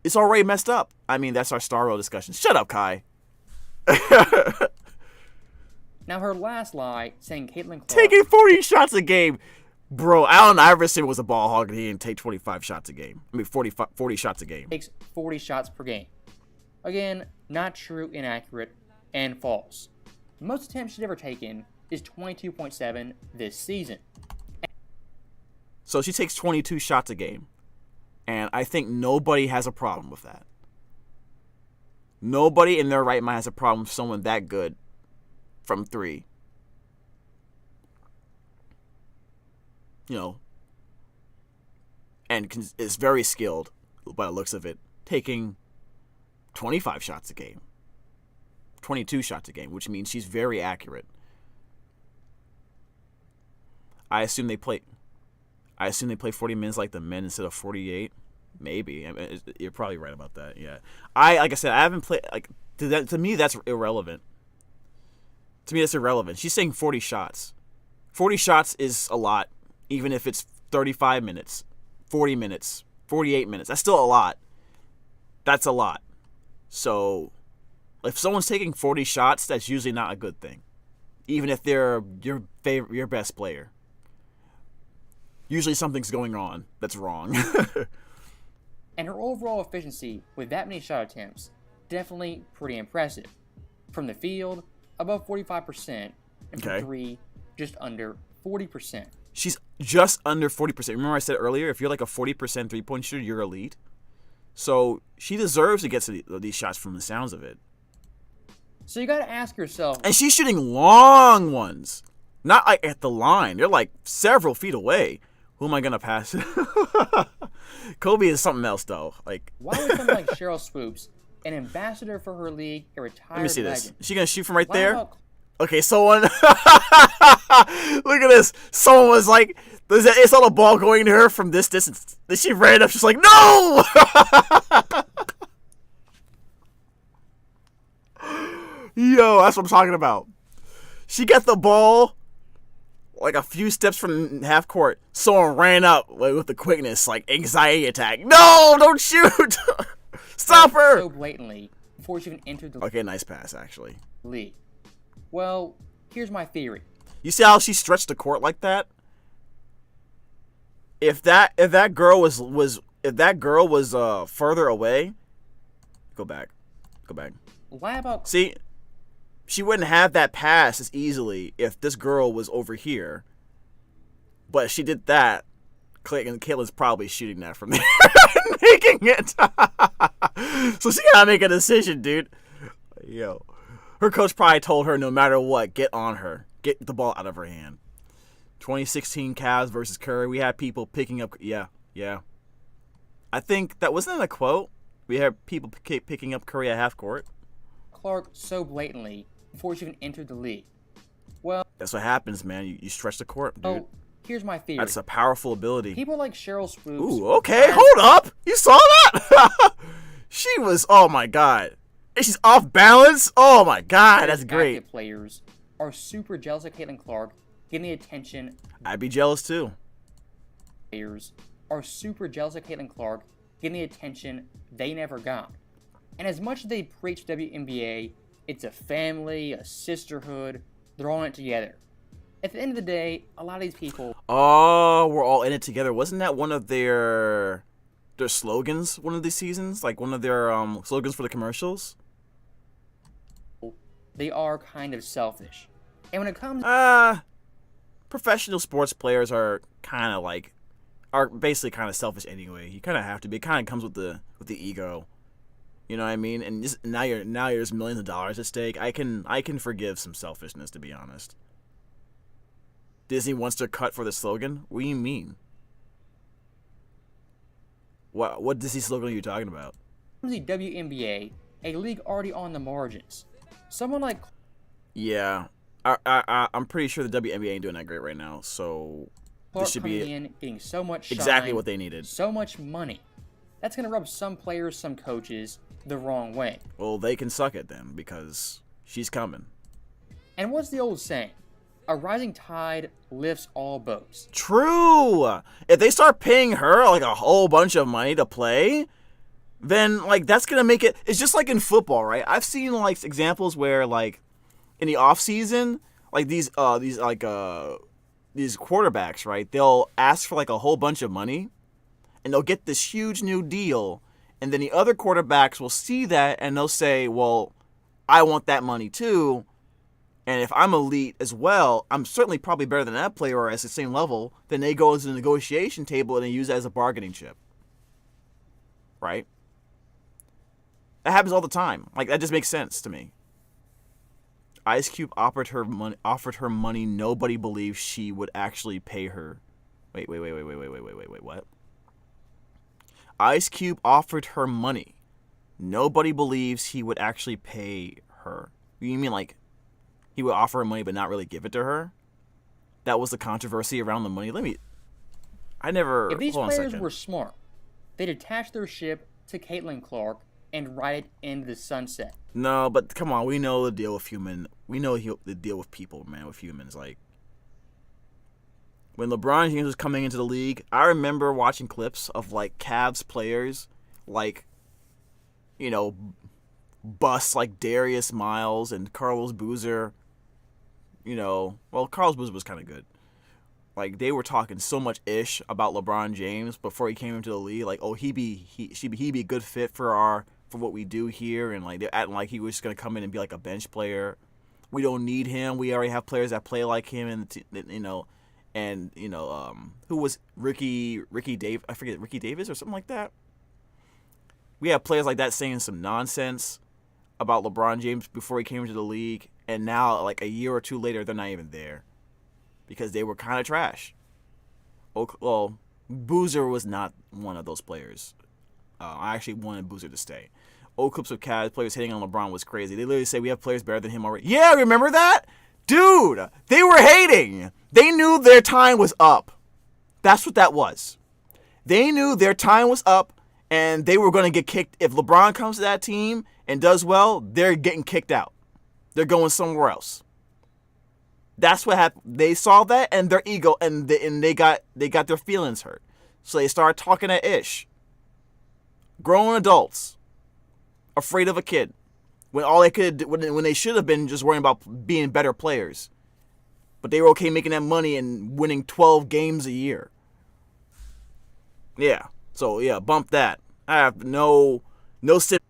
It's already messed up. I mean, that's our Star Rail discussion. Shut up, Kai. Now, her last lie, saying Caitlin Clark... Taking 40 shots a game. Bro, Allen Iverson was a ball hog and he didn't take 25 shots a game. 40 shots a game. Takes 40 shots per game. Again, not true, inaccurate, and false. The most attempts she's ever taken is 22.7 this season. So she takes 22 shots a game. And I think nobody has a problem with that. Nobody in their right mind has a problem with someone that good from 3. And is very skilled by the looks of it, taking 25 shots a game. 22 shots a game, which means she's very accurate. I assume they play 40 minutes like the men instead of 48. Maybe. I mean, you're probably right about that. Yeah. Like I said, I haven't played like to me that's irrelevant. To me that's irrelevant. She's saying 40 shots. 40 shots is a lot, even if it's 35 minutes, 40 minutes, 48 minutes. That's still a lot. That's a lot. So if someone's taking 40 shots, that's usually not a good thing. Even if they're your best player. Usually something's going on that's wrong. And her overall efficiency with that many shot attempts, definitely pretty impressive. From the field, above 45%, and from 3, just under 40%. She's just under 40%. Remember I said earlier, if you're like a 40% three-point shooter, you're elite. So she deserves to get to these shots from the sounds of it. So you gotta ask yourself... And she's shooting long ones. Not like at the line. They're like several feet away. Who am I gonna pass? Kobe is something else though. Like why would someone like Cheryl Swoops, an ambassador for her league, a retired let me see legend, this. Is she gonna shoot from right there? About... Okay, someone look at this. Someone was like, they saw the ball going to her from this distance. Then she ran up, she's like, no! Yo, that's what I'm talking about. She got the ball like a few steps from half court. Someone ran up with the quickness, like anxiety attack. No, don't shoot! Stop her! So blatantly before she even entered the okay, nice pass actually. league. Well, here's my theory. You see how she stretched the court like that? If that girl was further away, go back. Why about see? She wouldn't have that pass as easily if this girl was over here. But if she did that, and Caitlin's probably shooting that from there and making it. So she gotta make a decision, dude. Yo. Her coach probably told her no matter what, get on her. Get the ball out of her hand. 2016 Cavs versus Curry. We had people picking up. Yeah. I think that wasn't a quote. We had people picking up Curry at half court. Clark so blatantly before she even entered the league? Well, that's what happens, man. You stretch the court, dude. Oh, here's my theory. That's a powerful ability. People like Cheryl Swoops. Ooh, okay. Hold up. You saw that? She was. Oh my god. And she's off balance. Oh my god, that's great. Players are super jealous of Caitlin Clark getting the attention. I'd be jealous too. Players are super jealous of Caitlin Clark getting the attention they never got. And as much as they preach WNBA, it's a family, a sisterhood. They're all in it together. At the end of the day, a lot of these people... Oh, we're all in it together. Wasn't that one of their slogans one of these seasons? Like one of their slogans for the commercials? They are kind of selfish. And when it comes... professional sports players are basically kind of selfish anyway. You kind of have to be. It kind of comes with the ego. You know what I mean? And just, now there's millions of dollars at stake. I can forgive some selfishness, to be honest. Disney wants their cut for the slogan? What do you mean? What Disney slogan are you talking about? The WNBA, a league already on the margins. Someone like... Yeah. I'm pretty sure the WNBA ain't doing that great right now, so Clark this should be in, getting so much shine, exactly what they needed. So much money. That's going to rub some players, some coaches, the wrong way. Well, they can suck it then, because she's coming. And what's the old saying? A rising tide lifts all boats. True! If they start paying her like a whole bunch of money to play, then like that's going to make it... It's just like in football, right? I've seen like examples where like in the off season, like these quarterbacks, right? They'll ask for like a whole bunch of money, and they'll get this huge new deal, and then the other quarterbacks will see that and they'll say, "Well, I want that money too, and if I'm elite as well, I'm certainly probably better than that player or at the same level." Then they go to the negotiation table and they use it as a bargaining chip, right? That happens all the time. Like that just makes sense to me. Ice Cube offered her money. Nobody believes she would actually pay her. Wait, what? Ice Cube offered her money. Nobody believes he would actually pay her. You mean like he would offer her money but not really give it to her? That was the controversy around the money. If these players were smart, they'd attach their ship to Caitlin Clark and ride it into the sunset. No, but come on, we know the deal with We know the deal with people, man, with humans. Like, when LeBron James was coming into the league, I remember watching clips of, like, Cavs players, like, you know, busts like Darius Miles and Carlos Boozer. You know, well, Carlos Boozer was kind of good. Like, they were talking so much ish about LeBron James before he came into the league. Like, oh, he'd be a good fit for what we do here, and like they're acting like he was just gonna come in and be like a bench player. We don't need him. We already have players that play like him, and who was Ricky Dave? I forget, Ricky Davis or something like that. We have players like that saying some nonsense about LeBron James before he came into the league, and now like a year or two later, they're not even there because they were kind of trash. Well, Boozer was not one of those players. I actually wanted Boozer to stay. Old clips of Cavs players hitting on LeBron was crazy. They literally say we have players better than him already. Yeah, remember that? Dude, they were hating. They knew their time was up. That's what that was. They knew their time was up, and they were going to get kicked. If LeBron comes to that team and does well, they're getting kicked out. They're going somewhere else. That's what happened. They saw that, and their ego, and they got their feelings hurt. So they started talking at ish. Grown adults, afraid of a kid, when all they could, when they should have been just worrying about being better players, but they were okay making that money and winning 12 games a year. Yeah, so yeah, bump that. I have no sip.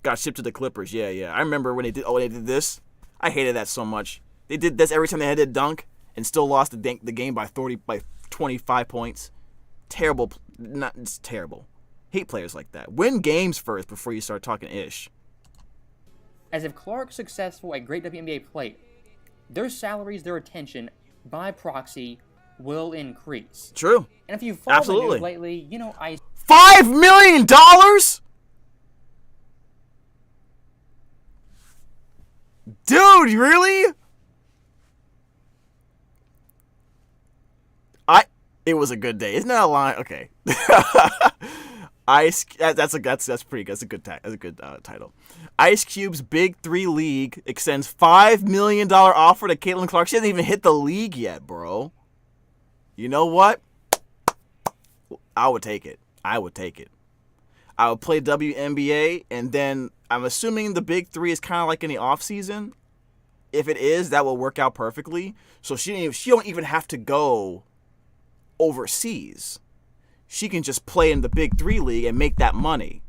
Got shipped to the Clippers. Yeah. I remember when they did this. I hated that so much. They did this every time they had to dunk and still lost the game by 25 points. Terrible. It's terrible. Hate players like that. Win games first before you start talking ish. As if Clark's successful at great WNBA play, their salaries, their attention, by proxy, will increase. True. And if you've followed the news lately, you know $5 million? Dude, really? It was a good day. Isn't that a line? Okay. That's pretty good. That's a good title. Ice Cube's Big 3 League extends $5 million offer to Caitlin Clark. She hasn't even hit the league yet, bro. You know what? I would take it. I would play WNBA, and then I'm assuming the Big 3 is kind of like in the off season. If it is, that will work out perfectly. So she don't even have to go overseas. She can just play in the Big 3 league and make that money.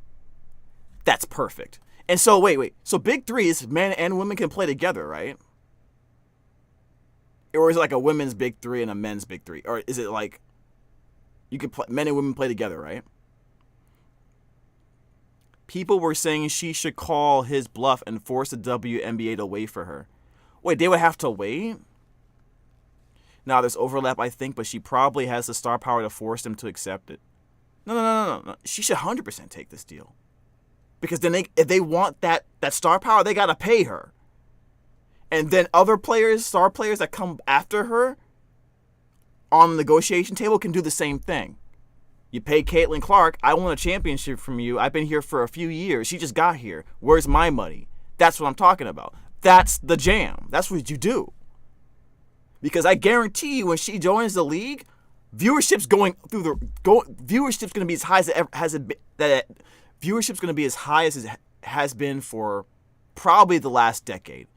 That's perfect. And so wait. So Big 3 is men and women can play together, right? Or is it like a women's Big 3 and a men's Big 3? Or is it like you can play, men and women play together, right? People were saying she should call his bluff and force the WNBA to wait for her. Wait, they would have to wait? Now, there's overlap, I think, but she probably has the star power to force them to accept it. No. She should 100% take this deal. Because then if they want that star power, they got to pay her. And then other players, star players that come after her on the negotiation table can do the same thing. You pay Caitlin Clark, I won a championship from you. I've been here for a few years. She just got here. Where's my money? That's what I'm talking about. That's the jam. That's what you do. Because I guarantee you, when she joins the league, viewership's going to be as high as it ever has been. Viewership's going to be as high as it has been for probably the last decade,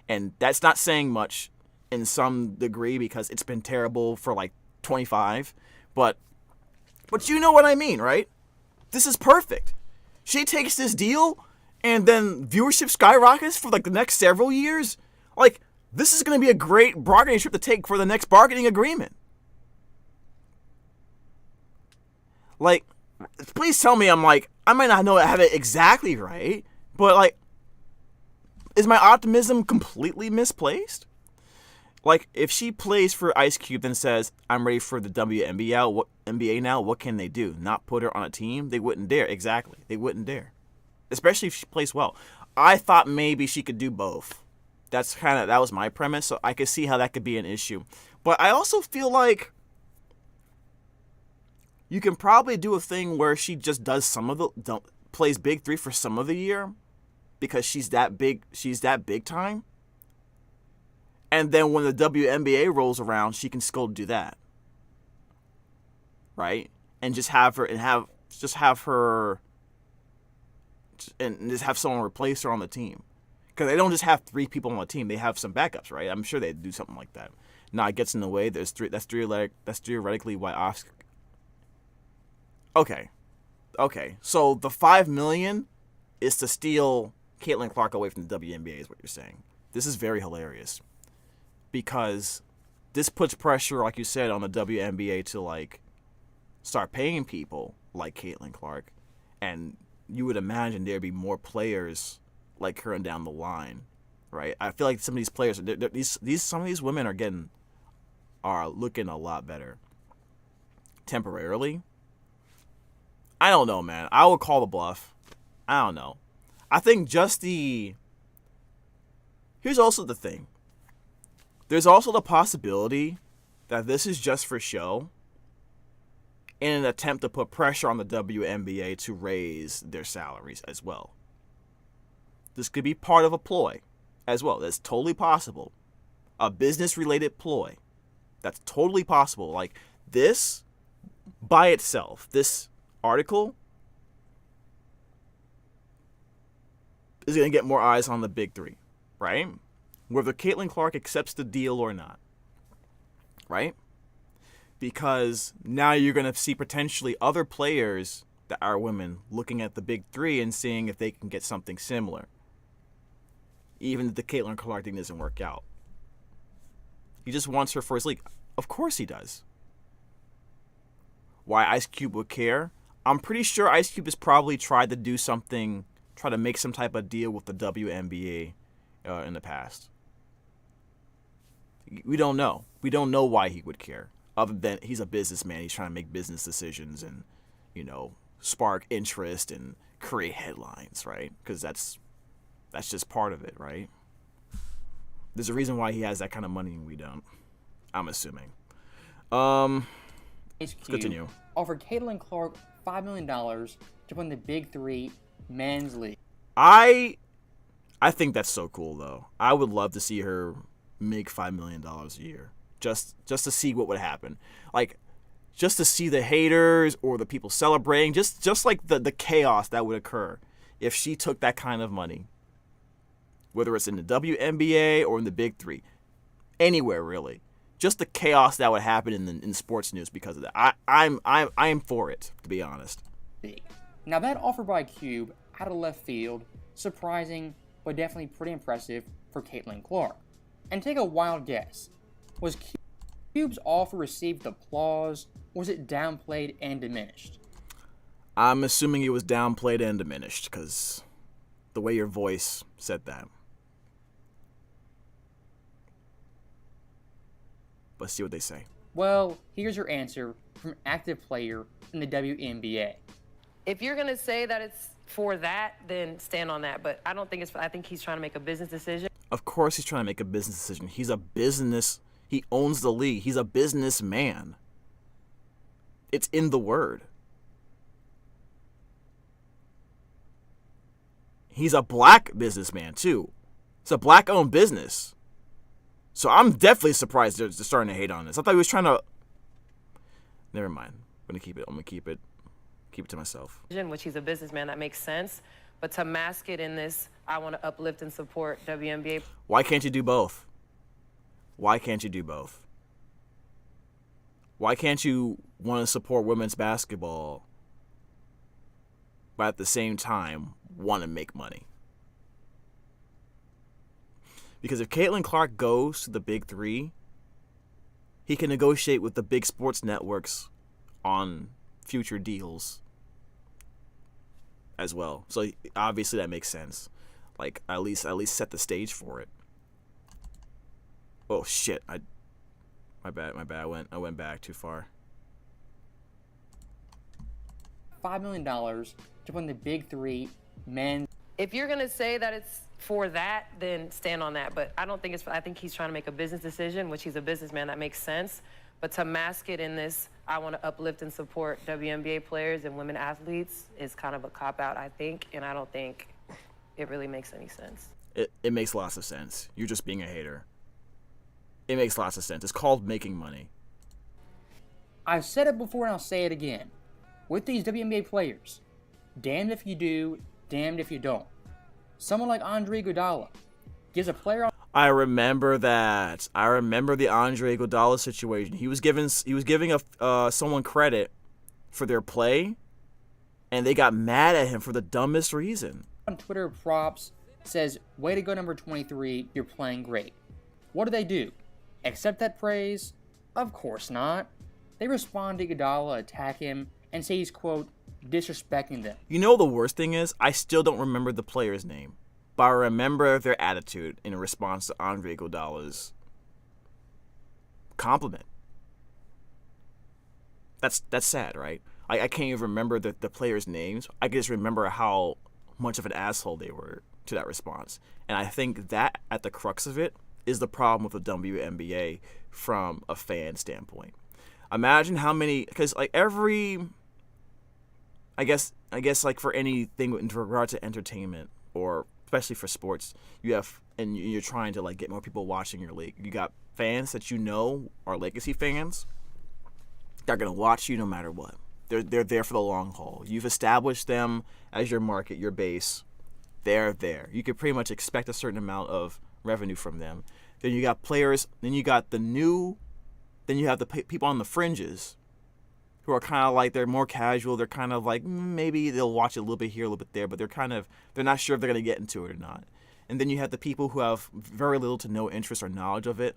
and that's not saying much in some degree because it's been terrible for like 25. But you know what I mean, right? This is perfect. She takes this deal, and then viewership skyrockets for like the next several years. Like, this is going to be a great bargaining chip to take for the next bargaining agreement. Like, please tell me I might not have it exactly right, but like, is my optimism completely misplaced? Like, if she plays for Ice Cube and says, I'm ready for the WNBA now, what can they do? Not put her on a team? They wouldn't dare. Exactly. They wouldn't dare. Especially if she plays well. I thought maybe she could do both. That was my premise, so I could see how that could be an issue. But I also feel like you can probably do a thing where she just does plays big 3 for some of the year because she's that big time. And then when the WNBA rolls around, she can still do that. Right? And just have someone replace her on the team. Because they don't just have 3 people on the team, they have some backups, right? I'm sure they'd do something like that. Now it gets in the way. That's theoretically why Oscar. Okay. So the $5 million is to steal Caitlin Clark away from the WNBA, is what you're saying. This is very hilarious because this puts pressure, like you said, on the WNBA to like start paying people like Caitlin Clark, and you would imagine there'd be more players like her and down the line, right? I feel like some of these players, some of these women are looking a lot better temporarily. I don't know, man. I would call the bluff. I don't know. I think here's also the thing. There's also the possibility that this is just for show in an attempt to put pressure on the WNBA to raise their salaries as well. This could be part of a ploy as well. That's totally possible. A business-related ploy. That's totally possible. Like, this by itself, this article is going to get more eyes on the big 3, right? Whether Caitlin Clark accepts the deal or not, right? Because now you're going to see potentially other players that are women looking at the big 3 and seeing if they can get something similar. Even if the Caitlin Clark thing doesn't work out. He just wants her for his league. Of course he does. Why Ice Cube would care? I'm pretty sure Ice Cube has probably tried to make some type of deal with the WNBA in the past. We don't know. We don't know why he would care. Other than he's a businessman. He's trying to make business decisions and, spark interest and create headlines, right? Because that's just part of it, right? There's a reason why he has that kind of money and we don't. I'm assuming. Let's continue. Offered Caitlin Clark $5 million to win the Big 3 men's league. I think that's so cool, though. I would love to see her make $5 million a year. Just to see what would happen. Like, just to see the haters or the people celebrating. Just like the chaos that would occur if she took that kind of money. Whether it's in the WNBA or in the Big 3. Anywhere, really. Just the chaos that would happen in sports news because of that. I'm for it, to be honest. Now that offer by Cube, out of left field, surprising, but definitely pretty impressive for Caitlin Clark. And take a wild guess. Was Cube's offer received applause? Was it downplayed and diminished? I'm assuming it was downplayed and diminished, because the way your voice said that. Let's see what they say. Well, here's your answer from active player in the WNBA. If you're going to say that it's for that, then stand on that. But I don't think it's, I think he's trying to make a business decision. Of course he's trying to make a business decision. He owns the league. He's a businessman. It's in the word. He's a black businessman, too. It's a black-owned business. So I'm definitely surprised they're starting to hate on this. I thought he was trying to... Never mind. I'm going to keep it. I'm going to keep it to myself. Which he's a businessman, that makes sense. But to mask it in this, I want to uplift and support WNBA. Why can't you do both? Why can't you do both? Why can't you want to support women's basketball, but at the same time want to make money? Because if Caitlin Clark goes to the Big 3, he can negotiate with the big sports networks on future deals as well. So obviously that makes sense. Like at least set the stage for it. Oh shit! My bad. I went back too far. $5 million to win the Big 3 men's. If you're gonna say that it's for that, then stand on that. But I don't think it's. I think he's trying to make a business decision, which he's a businessman. That makes sense. But to mask it in this, I want to uplift and support WNBA players and women athletes is kind of a cop-out, I think, and I don't think it really makes any sense. It makes lots of sense. You're just being a hater. It makes lots of sense. It's called making money. I've said it before and I'll say it again. With these WNBA players, damned if you do, damned if you don't. Someone like Andre Iguodala gives a player on... I remember that. I remember the Andre Iguodala situation. He was giving someone credit for their play, and they got mad at him for the dumbest reason. On Twitter, props says, "Way to go, number 23. You're playing great." What do? Accept that praise? Of course not. They respond to Iguodala, attack him, and say he's, quote, disrespecting them. You know the worst thing is? I still don't remember the player's name. But I remember their attitude in response to Andre Iguodala's compliment. That's sad, right? I can't even remember the players' names. I can just remember how much of an asshole they were to that response. And I think that, at the crux of it, is the problem with the WNBA from a fan standpoint. Imagine how many... Because, like, every... I guess like, for anything in regard to entertainment, or... especially for sports, you're trying to like get more people watching your league. You got fans that you know are legacy fans. They're gonna watch you no matter what. They're there for the long haul. You've established them as your market, your base. They're there. You can pretty much expect a certain amount of revenue from them. Then you got players. Then you got then you have the people on the fringes, who are kind of like, they're more casual. They're kind of like, maybe they'll watch it a little bit here, a little bit there, but they're not sure if they're going to get into it or not. And then you have the people who have very little to no interest or knowledge of it.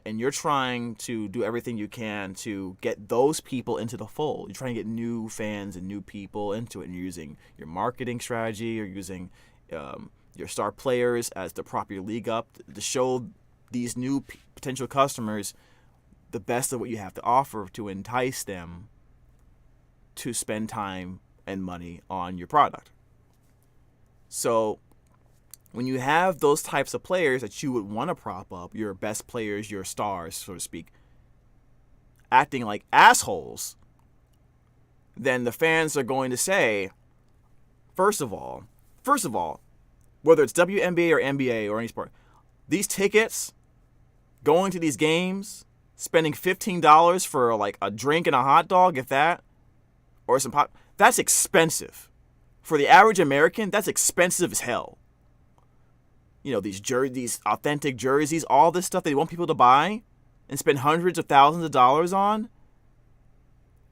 And you're trying to do everything you can to get those people into the fold. You're trying to get new fans and new people into it. And you're using your marketing strategy. You're using your star players as to prop your league up to show these new potential customers the best of what you have to offer to entice them to spend time and money on your product. So when you have those types of players that you would want to prop up, your best players, your stars, so to speak, acting like assholes, then the fans are going to say, first of all, whether it's WNBA or NBA or any sport, these tickets, going to these games, spending $15 for like a drink and a hot dog, if that, or some pop, that's expensive. For the average American, that's expensive as hell. You know, these authentic jerseys, all this stuff they want people to buy and spend hundreds of thousands of dollars on,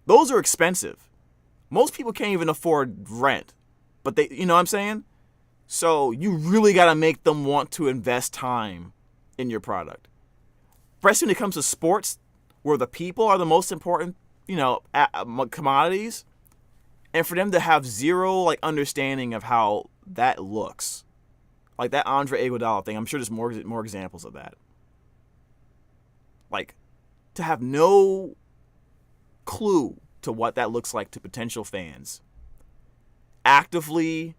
those are expensive. Most people can't even afford rent, but they, you know what I'm saying? So you really got to make them want to invest time in your product. Especially when it comes to sports, where the people are the most important, commodities, and for them to have zero like understanding of how that looks, like that Andre Iguodala thing. I'm sure there's more examples of that. Like, to have no clue to what that looks like to potential fans actively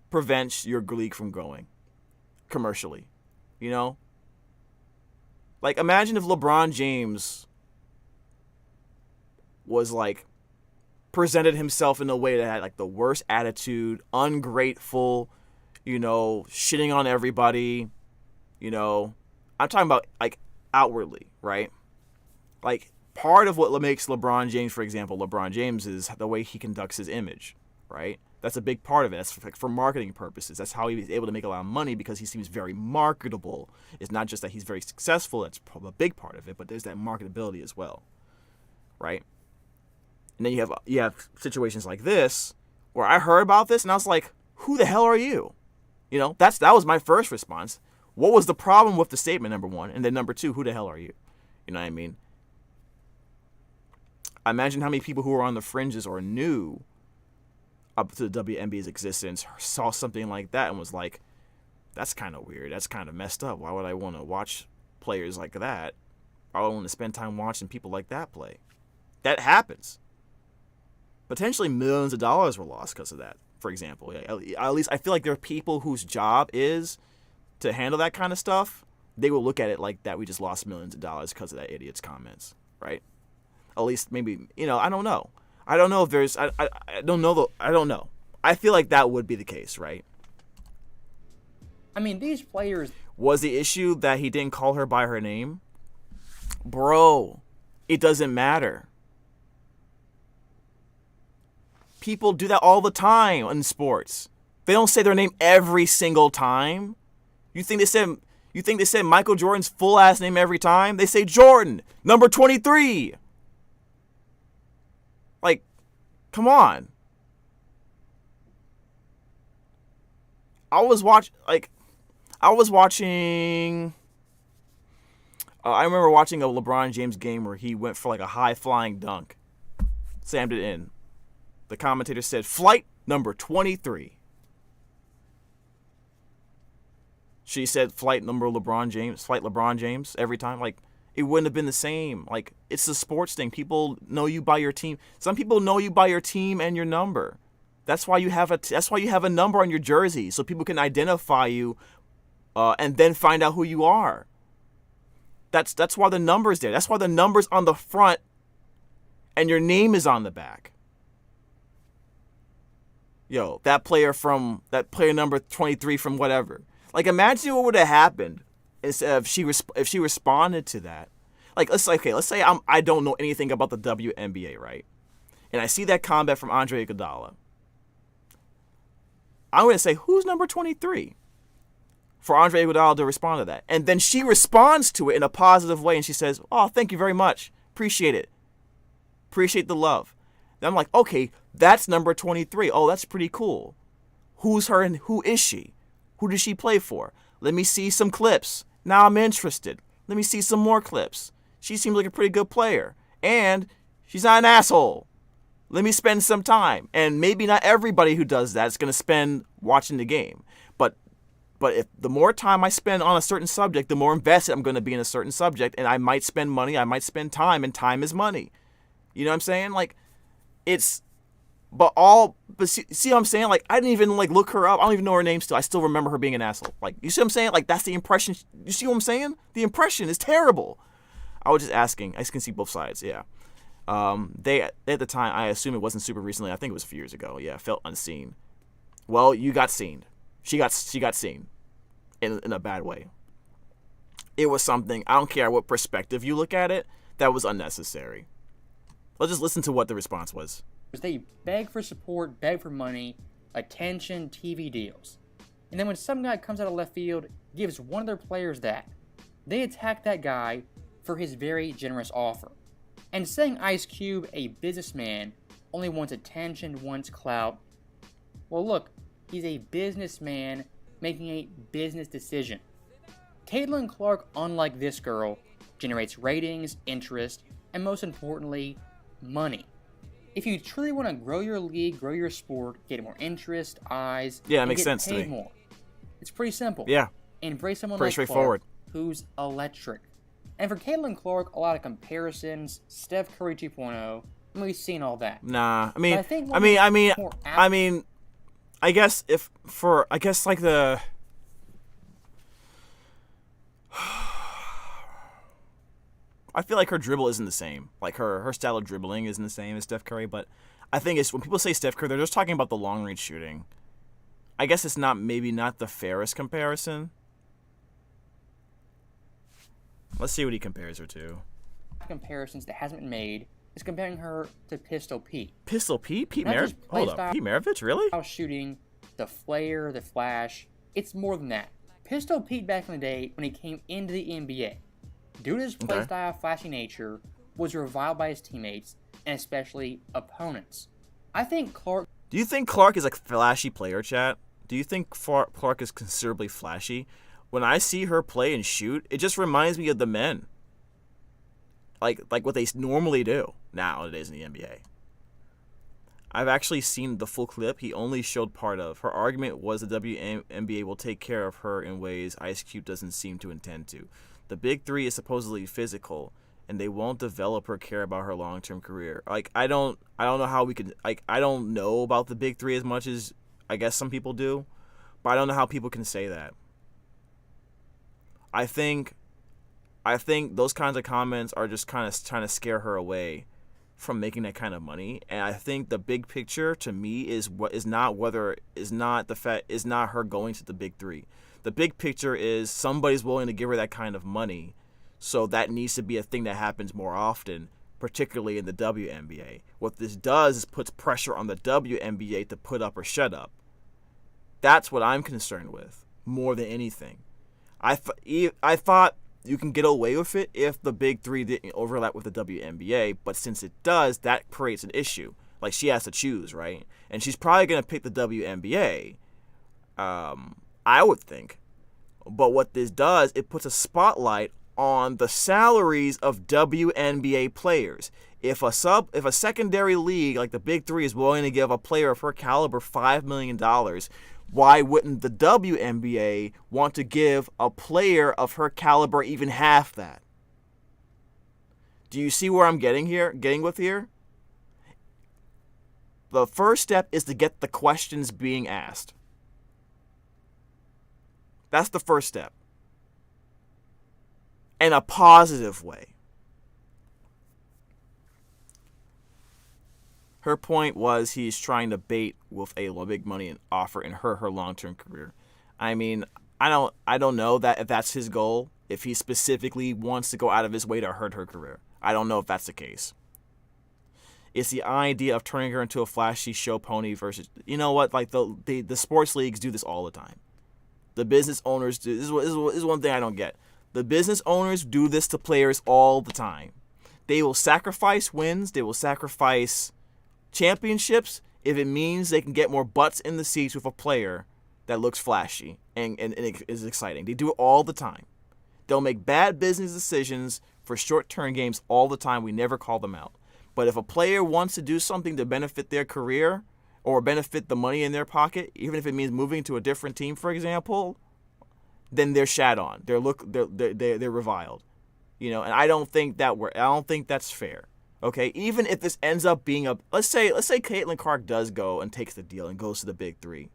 prevents your league from growing commercially, you know? Like, imagine if LeBron James was, like, presented himself in a way that had, like, the worst attitude, ungrateful, shitting on everybody, I'm talking about, like, outwardly, right? Like, part of what makes LeBron James, for example, LeBron James, is the way he conducts his image, right? That's a big part of it. That's for marketing purposes. That's how he was able to make a lot of money, because he seems very marketable. It's not just that he's very successful. That's probably a big part of it, but there's that marketability as well, right? And then you have situations like this where I heard about this and I was like, who the hell are you? That was my first response. What was the problem with the statement, number one? And then number two, who the hell are you? You know what I mean? I imagine how many people who are on the fringes or new up to the WNBA's existence saw something like that and was like, that's kind of weird. That's kind of messed up. Why would I want to watch players like that? I want to spend time watching people like that play. That happens. Potentially millions of dollars were lost because of that. for example. At least I feel like there are people whose job is to handle that kind of stuff. They will look at it like that we just lost millions of dollars because of that idiot's comments, right? At least maybe, I don't know. I don't know if there's, I don't know. I don't know. I feel like that would be the case, right? I mean, these players... Was the issue that he didn't call her by her name? Bro, it doesn't matter. People do that all the time in sports. They don't say their name every single time. You think they said Michael Jordan's full ass name every time? They say Jordan, number 23. Like, come on. I was watching. I remember watching a LeBron James game where he went for like a high flying dunk, slammed it in. The commentator said, "Flight number 23." She said, "Flight LeBron James" every time. Like, it wouldn't have been the same. Like, it's a sports thing. People know you by your team. Some people know you by your team and your number. That's why you have a number on your jersey, so people can identify you, and then find out who you are. That's why the number's there. That's why the number's on the front, and your name is on the back. Yo, that player number 23 from whatever. Like, imagine what would have happened if she responded to that. Like, let's say I don't know anything about the WNBA, right? And I see that comment from Andre Iguodala. I'm going to say, who's number 23? For Andre Iguodala to respond to that. And then she responds to it in a positive way, and she says, "Oh, thank you very much. Appreciate it. Appreciate the love." Then I'm like, okay, that's number 23. Oh, that's pretty cool. Who's her and who is she? Who does she play for? Let me see some clips. Now I'm interested. Let me see some more clips. She seems like a pretty good player. And she's not an asshole. Let me spend some time. And maybe not everybody who does that is going to spend watching the game. But if the more time I spend on a certain subject, the more invested I'm going to be in a certain subject. And I might spend money. I might spend time. And time is money. You know what I'm saying? Like, But see what I'm saying? Like, I didn't even, like, look her up. I don't even know her name still. I still remember her being an asshole. Like, you see what I'm saying? Like, that's the impression. You see what I'm saying? The impression is terrible. I was just asking. I can see both sides, yeah. They at the time, I assume it wasn't super recently. I think it was a few years ago. Yeah, felt unseen. Well, you got seen. She got seen in a bad way. It was something, I don't care what perspective you look at it, that was unnecessary. Let's just listen to what the response was. They beg for support, beg for money, attention, TV deals. And then when some guy comes out of left field, gives one of their players that, they attack that guy for his very generous offer. And saying Ice Cube, a businessman, only wants attention, wants clout. Well, look, he's a businessman making a business decision. Caitlin Clark, unlike this girl, generates ratings, interest, and most importantly, money. If you truly want to grow your league, grow your sport, get more interest, eyes, yeah, it makes sense to me. More. It's pretty simple. Yeah. Embrace someone pretty like straightforward. Clark, who's electric. And for Caitlin Clark, a lot of comparisons, Steph Curry 2.0, and we've seen all that. Nah, I guess like the I feel like her dribble isn't the same. Like her style of dribbling isn't the same as Steph Curry, but I think it's when people say Steph Curry, they're just talking about the long range shooting. I guess it's maybe not the fairest comparison. Let's see what he compares her to. Comparisons that hasn't been made is comparing her to Pistol Pete. Pistol Pete? Hold up. Pete Maravich, really? Shooting, the flair, the flash. It's more than that. Pistol Pete back in the day when he came into the NBA, due to his playstyle, flashy nature, was reviled by his teammates and especially opponents. I think Clark. Do you think Clark is a flashy player, chat? Do you think Clark is considerably flashy? When I see her play and shoot, it just reminds me of the men. Like what they normally do nowadays in the NBA. I've actually seen the full clip. He only showed part of. Her argument was the WNBA will take care of her in ways Ice Cube doesn't seem to intend to. The big three is supposedly physical, and they won't develop or care about her long-term career. Like, I don't know how we could, like, I don't know about the big three as much as I guess some people do, but I don't know how people can say that. I think those kinds of comments are just kind of trying to scare her away from making that kind of money. And I think the big picture to me is not her going to the big three. The big picture is somebody's willing to give her that kind of money, so that needs to be a thing that happens more often, particularly in the WNBA. What this does is puts pressure on the WNBA to put up or shut up. That's what I'm concerned with more than anything. I thought you can get away with it if the big three didn't overlap with the WNBA, but since it does, that creates an issue. Like, she has to choose, right? And she's probably going to pick the WNBA, I would think. But what this does, it puts a spotlight on the salaries of WNBA players. If a secondary league like the Big Three is willing to give a player of her caliber $5 million, why wouldn't the WNBA want to give a player of her caliber even half that? Do you see where I'm getting with here? The first step is to get the questions being asked. That's the first step. In a positive way. Her point was he's trying to bait with a big money and offer in her long-term career. I mean, I don't know that if that's his goal, if he specifically wants to go out of his way to hurt her career. I don't know if that's the case. It's the idea of turning her into a flashy show pony versus, you know what, like the sports leagues do this all the time. The business owners do this is one thing I don't get. The business owners do this to players all the time. They will sacrifice wins, they will sacrifice championships if it means they can get more butts in the seats with a player that looks flashy and is exciting. They do it all the time. They'll make bad business decisions for short-term games all the time. We never call them out. But if a player wants to do something to benefit their career or benefit the money in their pocket, even if it means moving to a different team, for example, then they're shat on. They're reviled. You know, and I don't think that's fair. Okay, even if this ends up being let's say Caitlin Clark does go and takes the deal and goes to the Big Three.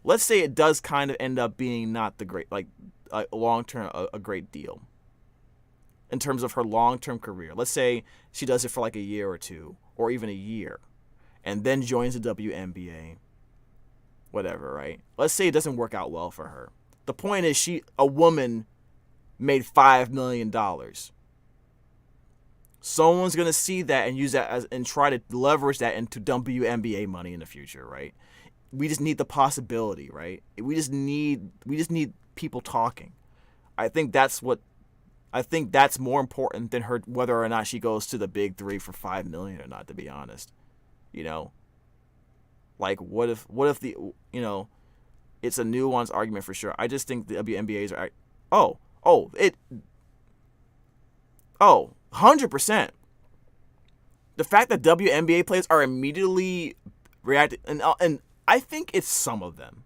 Let's say it does kind of end up being not the great, like long-term, a great deal in terms of her long-term career. Let's say she does it for like a year or two, or even a year, and then joins the WNBA. Whatever, right? Let's say it doesn't work out well for her. The point is, a woman made $5 million. Someone's gonna see that and use that and try to leverage that into WNBA money in the future, right? We just need the possibility, right? We just need people talking. I think that's more important than her whether or not she goes to the Big Three for $5 million or not. To be honest, you know, like what if the, you know, it's a nuanced argument for sure. I just think the WNBAs are 100%. The fact that WNBA players are immediately reacting, and I think it's some of them.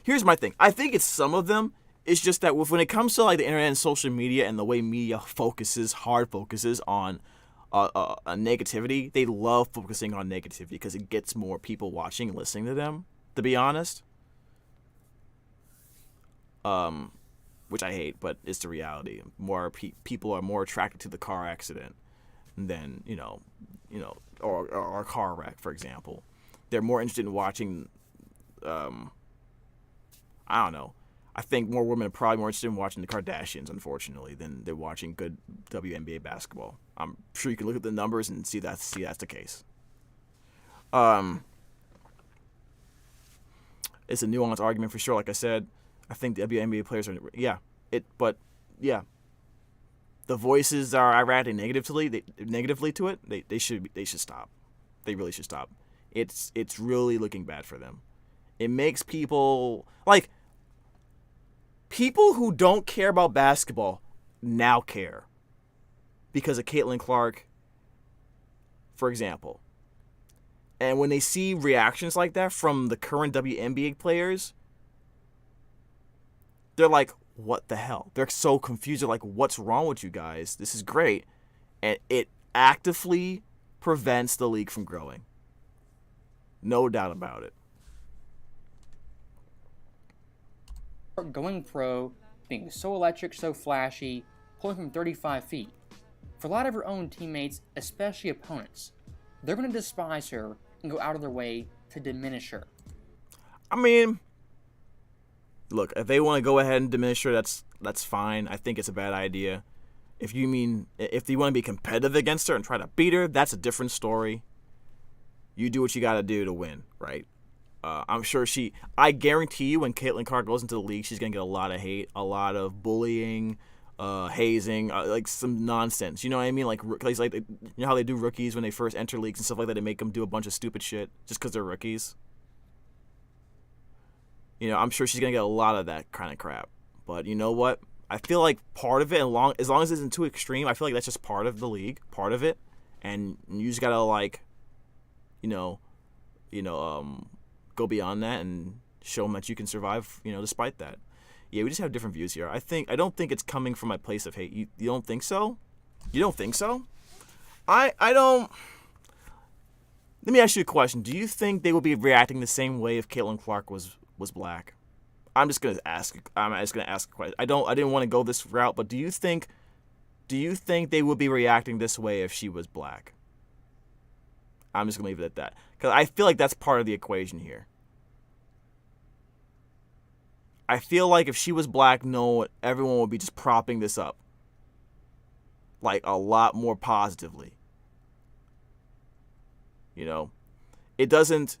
Here's my thing. I think it's some of them. It's just that when it comes to like the internet and social media and the way media focuses on negativity, they love focusing on negativity because it gets more people watching and listening to them, to be honest. Which I hate, but it's the reality. More people are more attracted to the car accident than, or a car wreck, for example. They're more interested in watching, I don't know. I think more women are probably more interested in watching the Kardashians, unfortunately, than they're watching good WNBA basketball. I'm sure you can look at the numbers and see that's the case. It's a nuanced argument for sure. Like I said, I think the WNBA players are, the voices are reacting negatively to it. They should stop. They really should stop. It's really looking bad for them. It makes people who don't care about basketball now care because of Caitlin Clark, for example. And when they see reactions like that from the current WNBA players, they're like, what the hell? They're so confused. They're like, what's wrong with you guys? This is great. And it actively prevents the league from growing. No doubt about it. going pro, being so electric, so flashy, pulling from 35 feet. For a lot of her own teammates, especially opponents, they're going to despise her and go out of their way to diminish her. I mean, look, if they want to go ahead and diminish her, that's fine. I think it's a bad idea. If you want to be competitive against her and try to beat her, that's a different story. You do what you got to do to win, right? I'm sure I guarantee you when Caitlin Clark goes into the league, she's going to get a lot of hate, a lot of bullying, hazing, like some nonsense. You know what I mean? Like you know how they do rookies when they first enter leagues and stuff like that? They make them do a bunch of stupid shit just because they're rookies. You know, I'm sure she's going to get a lot of that kind of crap. But you know what? I feel like part of it, as long as it isn't too extreme, I feel like that's just part of the league, part of it. And you just got to, like, go beyond that and show them that you can survive, despite that. Yeah, we just have different views here. I don't think it's coming from my place of hate. You don't think so? You don't think so? I don't. Let me ask you a question. Do you think they would be reacting the same way if Caitlin Clark was black? I'm just gonna ask a question. I didn't want to go this route, but do you think they would be reacting this way if she was black? I'm just gonna leave it at that, because I feel like that's part of the equation here. I feel like if she was black, everyone would be just propping this up, like, a lot more positively. It doesn't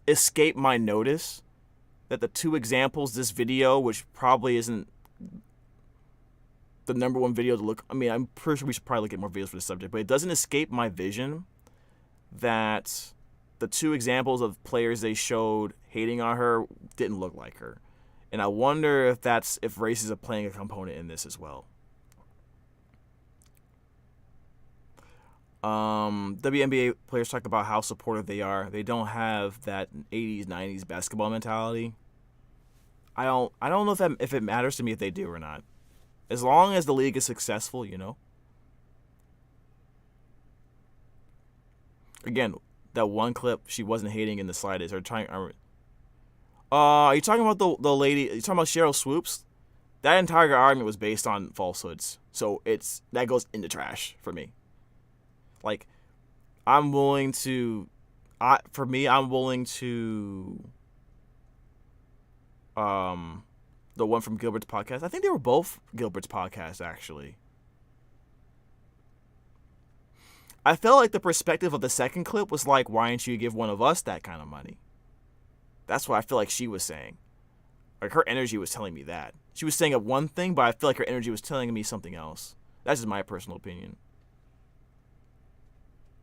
escape my notice that the two examples, this video, which probably isn't the number one video to look. I mean, I'm pretty sure we should probably look at more videos for this subject, but it doesn't escape my vision that the two examples of players they showed hating on her didn't look like her. And I wonder if race is playing a component in this as well. WNBA players talk about how supportive they are. They don't have that 80s, 90s basketball mentality. I don't know if it matters to me if they do or not. As long as the league is successful, Again, that one clip, she wasn't hating in the slightest. Are you talking about the lady? Are you talking about Cheryl Swoops? That entire argument was based on falsehoods. So that goes in the trash for me. Like, I'm willing to the one from Gilbert's podcast. I think they were both Gilbert's podcasts, actually. I felt like the perspective of the second clip was like, why didn't you give one of us that kind of money? That's what I feel like she was saying. Like, her energy was telling me that. She was saying one thing, but I feel like her energy was telling me something else. That's just my personal opinion.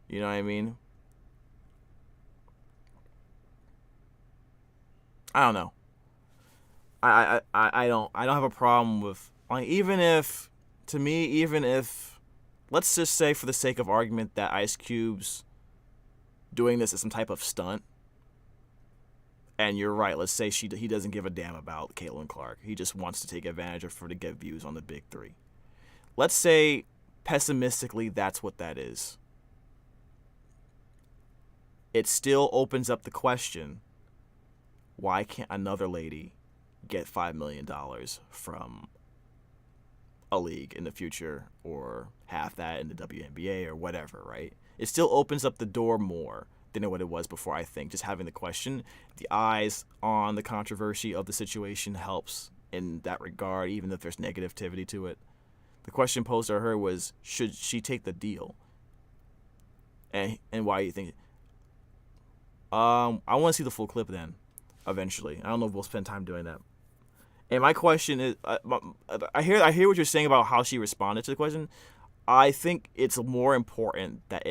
You know what I mean? I don't know. I don't have a problem with, like, even if let's just say for the sake of argument that Ice Cube's doing this as some type of stunt, and you're right, let's say he doesn't give a damn about Caitlin Clark. He just wants to take advantage of her to get views on the big three. Let's say pessimistically that's what that is. It still opens up the question, why can't another lady get $5 million from a league in the future, or half that in the WNBA or whatever, right? It still opens up the door more than what it was before, I think. Just having the question, the eyes on the controversy of the situation helps in that regard, even if there's negativity to it. The question posed to her was, should she take the deal? And why do you think? I want to see the full clip then, eventually. I don't know if we'll spend time doing that. And my question is, I hear what you're saying about how she responded to the question. I think it's more important that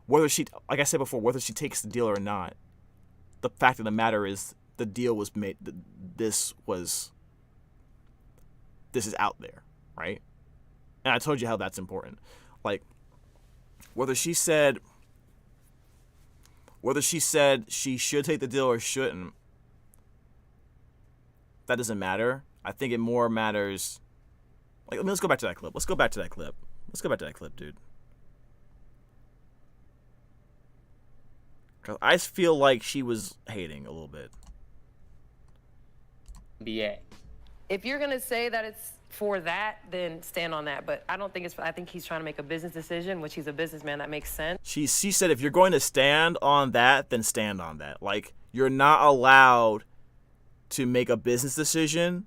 whether she, like I said before, whether she takes the deal or not, the fact of the matter is the deal was made. This is out there, right? And I told you how that's important. Like, whether she said she should take the deal or shouldn't, that doesn't matter. I think it more matters. Like, let's go back to that clip. Let's go back to that clip, dude. 'Cause I feel like she was hating a little bit. NBA. If you're gonna say that it's for that, then stand on that. But I don't think it's. I think he's trying to make a business decision, which he's a businessman. That makes sense. She said if you're going to stand on that, then stand on that. Like, you're not allowed to make a business decision,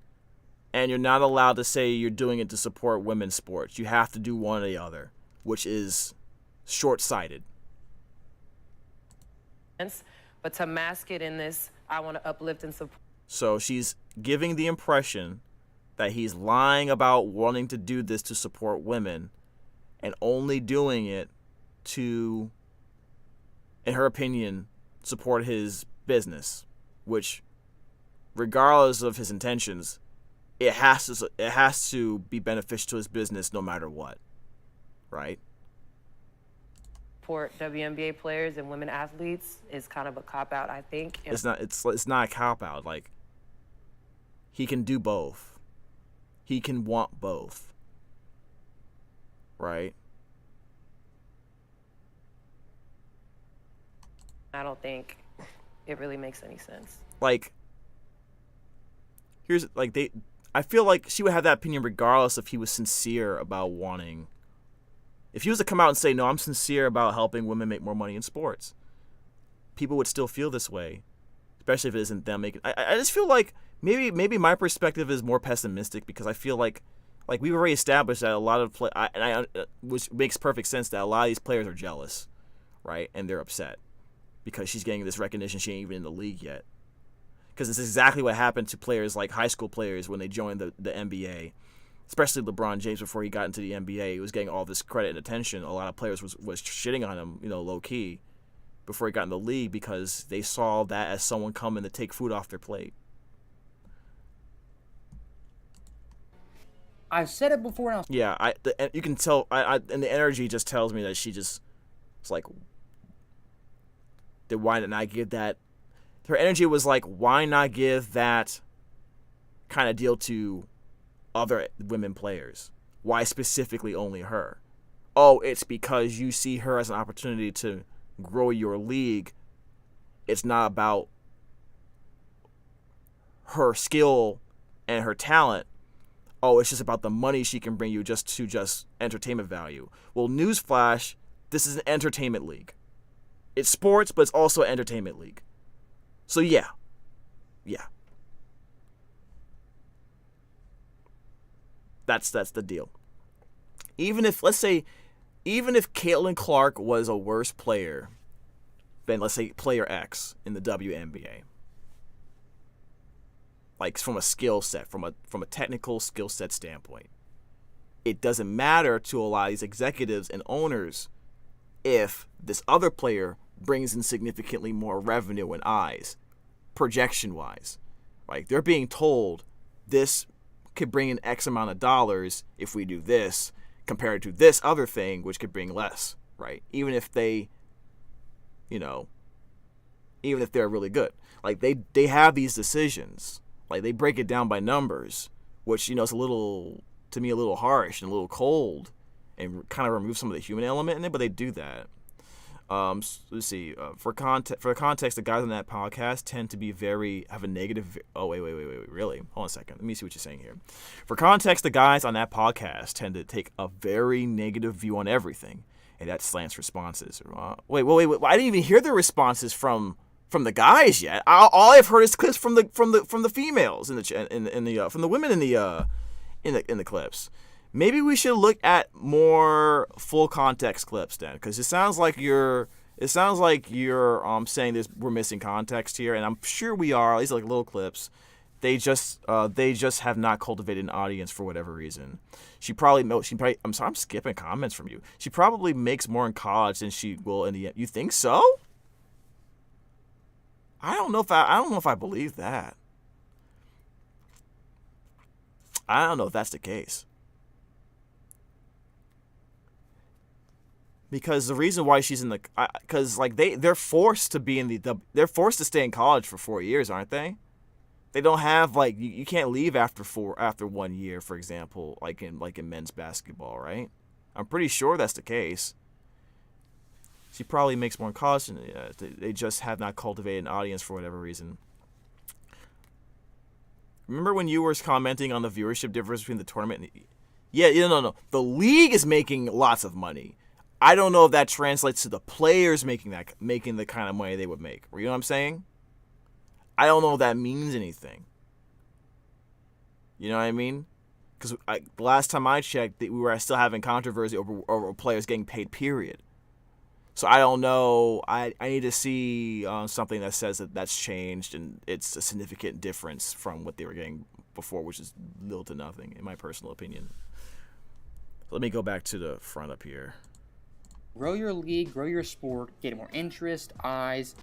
and you're not allowed to say you're doing it to support women's sports. You have to do one or the other, which is short-sighted. But to mask it in this, I want to uplift and support. So she's giving the impression that he's lying about wanting to do this to support women and only doing it to, in her opinion, support his business, which, regardless of his intentions, it has to be beneficial to his business no matter what, right? Support WNBA players and women athletes is kind of a cop-out, I think. It's not a cop-out. Like, he can do both. He can want both. Right? I don't think it really makes any sense. Like, I feel like she would have that opinion regardless if he was sincere about wanting. If he was to come out and say, no, I'm sincere about helping women make more money in sports, people would still feel this way, especially if it isn't them making. I just feel like maybe my perspective is more pessimistic because I feel like we've already established that a lot of which makes perfect sense, that a lot of these players are jealous, right? And they're upset because she's getting this recognition she ain't even in the league yet. Because it's exactly what happened to players like high school players when they joined the NBA. Especially LeBron James before he got into the NBA, he was getting all this credit and attention. A lot of players was shitting on him, low key, before he got in the league because they saw that as someone coming to take food off their plate. I've said it before. And yeah, you can tell. And the energy just tells me that she just, it's like, why didn't I give that? Her energy was like, why not give that kind of deal to other women players? Why specifically only her? Oh, it's because you see her as an opportunity to grow your league. It's not about her skill and her talent. Oh, it's just about the money she can bring you just entertainment value. Well, newsflash, this is an entertainment league. It's sports, but it's also an entertainment league. So yeah. That's the deal. Even if Caitlin Clark was a worse player than, let's say, player X in the WNBA, like from a skill set, from a technical skill set standpoint, it doesn't matter to a lot of these executives and owners if this other player brings in significantly more revenue and eyes, projection-wise. Like, they're being told this could bring in X amount of dollars if we do this, compared to this other thing, which could bring less, right? Even if they, even if they're really good. Like, they have these decisions. Like, they break it down by numbers, which, is a little harsh and a little cold and kind of remove some of the human element in it, but they do that. Let's see. For context, the guys on that podcast tend to be have a negative. Oh, wait, really? Hold on a second. Let me see what you're saying here. For context, the guys on that podcast tend to take a very negative view on everything, and that slants responses. Wait. I didn't even hear the responses from the guys yet. All I've heard is clips from the females from the women in the clips. Maybe we should look at more full context clips then, because it sounds like you're saying we're missing context here, and I'm sure we are. These are like little clips. They just have not cultivated an audience for whatever reason. I'm skipping comments from you. She probably makes more in college than she will in the end. You think so? I don't know if I believe that. I don't know if that's the case. Because the reason why she's in because they're forced to they're forced to stay in college for 4 years, aren't they? They don't have you can't leave after 1 year, for example, like in men's basketball, right? I'm pretty sure that's the case. She probably makes more cost, and they just have not cultivated an audience for whatever reason. Remember when you were commenting on the viewership difference between the tournament and no. The league is making lots of money. I don't know if that translates to the players making the kind of money they would make. You know what I'm saying? I don't know if that means anything. You know what I mean? Because the last time I checked, we were still having controversy over players getting paid, period. So I don't know. I need to see something that says that that's changed and it's a significant difference from what they were getting before, which is little to nothing, in my personal opinion. Let me go back to the front up here. Grow your league, grow your sport, get more interest, eyes.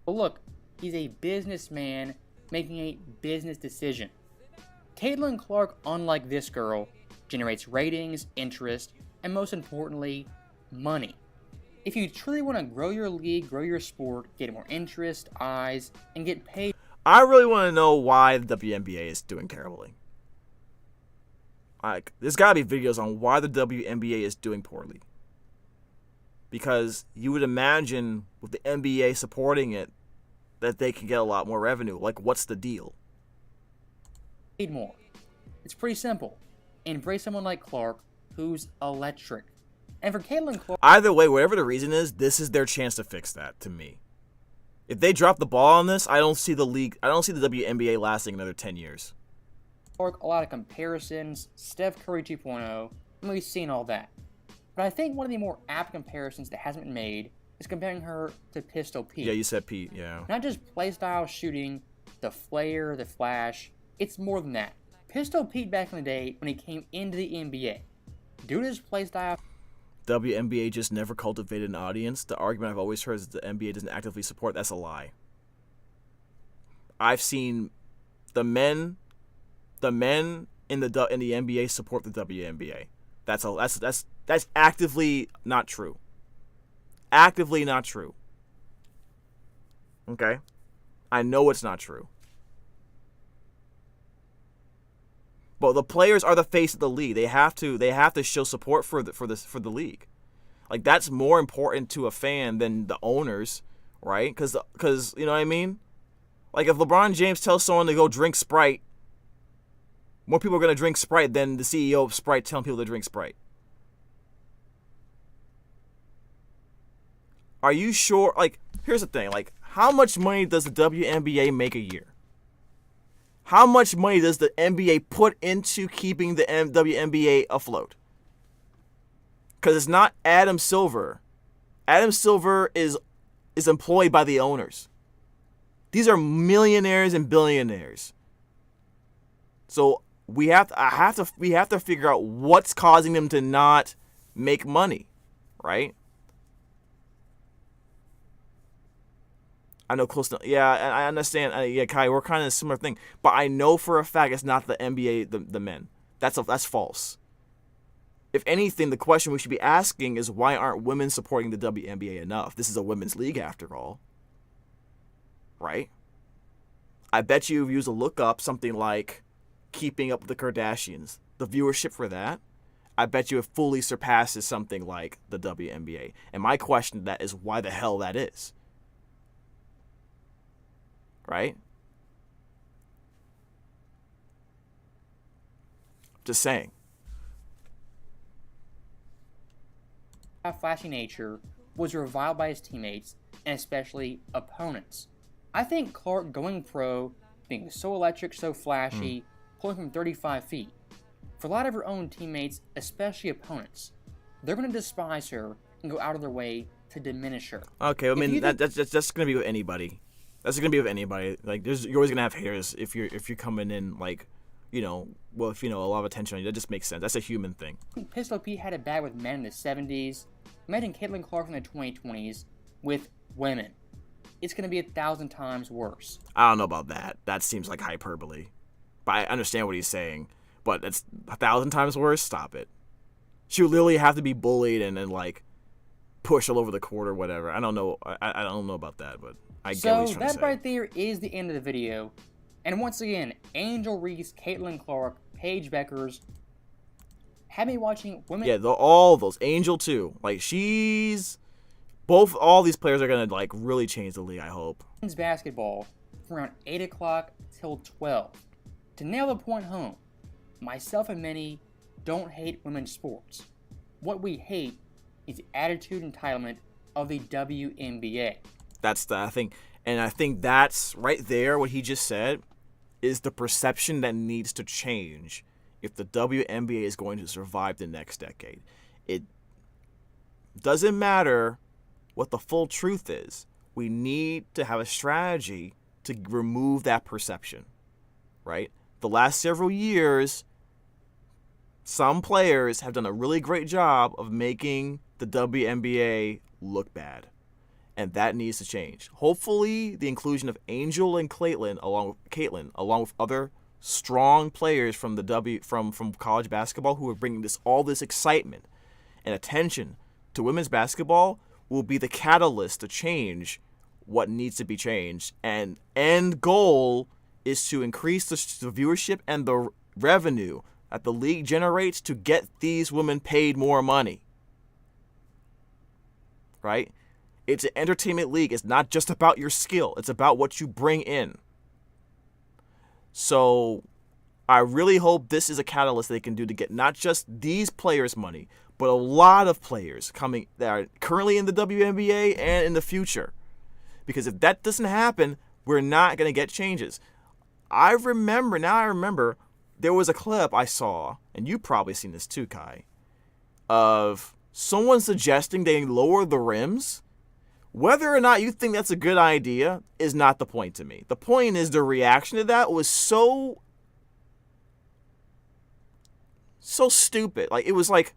But look, he's a businessman making a business decision. Caitlin Clark, unlike this girl, generates ratings, interest, and most importantly, money. If you truly want to grow your league, grow your sport, get more interest, eyes, and get paid... I really want to know why the WNBA is doing terribly. Like, there's got to be videos on why the WNBA is doing poorly. Because you would imagine with the NBA supporting it, that they can get a lot more revenue. Like, what's the deal? More. It's pretty simple. Embrace someone like Clark, who's electric. And for Caitlin Clark... Either way, whatever the reason is, this is their chance to fix that, to me. If they drop the ball on this, I don't see the WNBA lasting another 10 years. Clark, a lot of comparisons, Steph Curry 2.0, and we've seen all that. But I think one of the more apt comparisons that hasn't been made is comparing her to Pistol Pete. Yeah, you said Pete, yeah. Not just playstyle shooting, the flair, the flash... It's more than that. Pistol Pete back in the day when he came into the NBA. Due to his playstyle... WNBA just never cultivated an audience. The argument I've always heard is that the NBA doesn't actively support. That's a lie. I've seen the men in the NBA support the WNBA. That's actively not true. Actively not true. Okay? I know it's not true. But the players are the face of the league. They have to show support for the league. Like, that's more important to a fan than the owners, right? Because you know what I mean? Like, if LeBron James tells someone to go drink Sprite, more people are going to drink Sprite than the CEO of Sprite telling people to drink Sprite. Are you sure? Like, here's the thing. Like, how much money does the WNBA make a year? How much money does the NBA put into keeping the WNBA afloat? Because it's not Adam Silver. Adam Silver is employed by the owners. These are millionaires and billionaires. So we have to figure out what's causing them to not make money, right? I know close to, yeah, I understand. Yeah, Kai, we're kind of a similar thing. But I know for a fact it's not the NBA, the men. That's false. If anything, the question we should be asking is why aren't women supporting the WNBA enough? This is a women's league after all. Right? I bet you if you use a look up something like Keeping Up with the Kardashians, the viewership for that, I bet you it fully surpasses something like the WNBA. And my question to that is why the hell that is. Right? Just saying. Flashy nature was reviled by his teammates and especially opponents. I think Clark going pro, being so electric, so flashy, pulling from 35 feet, for a lot of her own teammates, especially opponents, they're going to despise her and go out of their way to diminish her. Okay, I mean that's going to be with anybody. That's going to be with anybody. Like, you're always going to have haters if you're coming in, like, you know, well, if you know a lot of attention on you. That just makes sense. That's a human thing. Pistol Pete had it bad with men in the 70s. Imagine Caitlin Clark in the 2020s with women. It's going to be 1,000 times worse. I don't know about that. That seems like hyperbole. But I understand what he's saying. But it's 1,000 times worse? Stop it. She would literally have to be bullied and then, like, pushed all over the court or whatever. I don't know. I don't know about that, but I get what he's trying to say. So that right there is the end of the video. And once again, Angel Reese, Caitlin Clark, Paige Beckers, have me watching women. Yeah, all those. Angel too. Like, she's all these players are gonna like really change the league. I hope. Men's basketball from around 8 o'clock till 12. To nail the point home, myself and many don't hate women's sports. What we hate is the attitude entitlement of the WNBA. That's the thing, and I think that's right there. What he just said is the perception that needs to change if the WNBA is going to survive the next decade. It doesn't matter what the full truth is. We need to have a strategy to remove that perception, right? The last several years, some players have done a really great job of making the WNBA look bad, and that needs to change. Hopefully, the inclusion of Angel and Caitlin, along with other strong players from the from college basketball who are bringing all this excitement and attention to women's basketball, will be the catalyst to change what needs to be changed. And end goal is to increase the viewership and the revenue that the league generates to get these women paid more money. Right? It's an entertainment league. It's not just about your skill. It's about what you bring in. So I really hope this is a catalyst they can do to get not just these players money, but a lot of players coming that are currently in the WNBA and in the future. Because if that doesn't happen, we're not going to get changes. I remember there was a clip I saw, and you've probably seen this too, Kai, of someone suggesting they lower the rims. Whether or not you think that's a good idea is not the point to me. The point is the reaction to that was so stupid. Like it was like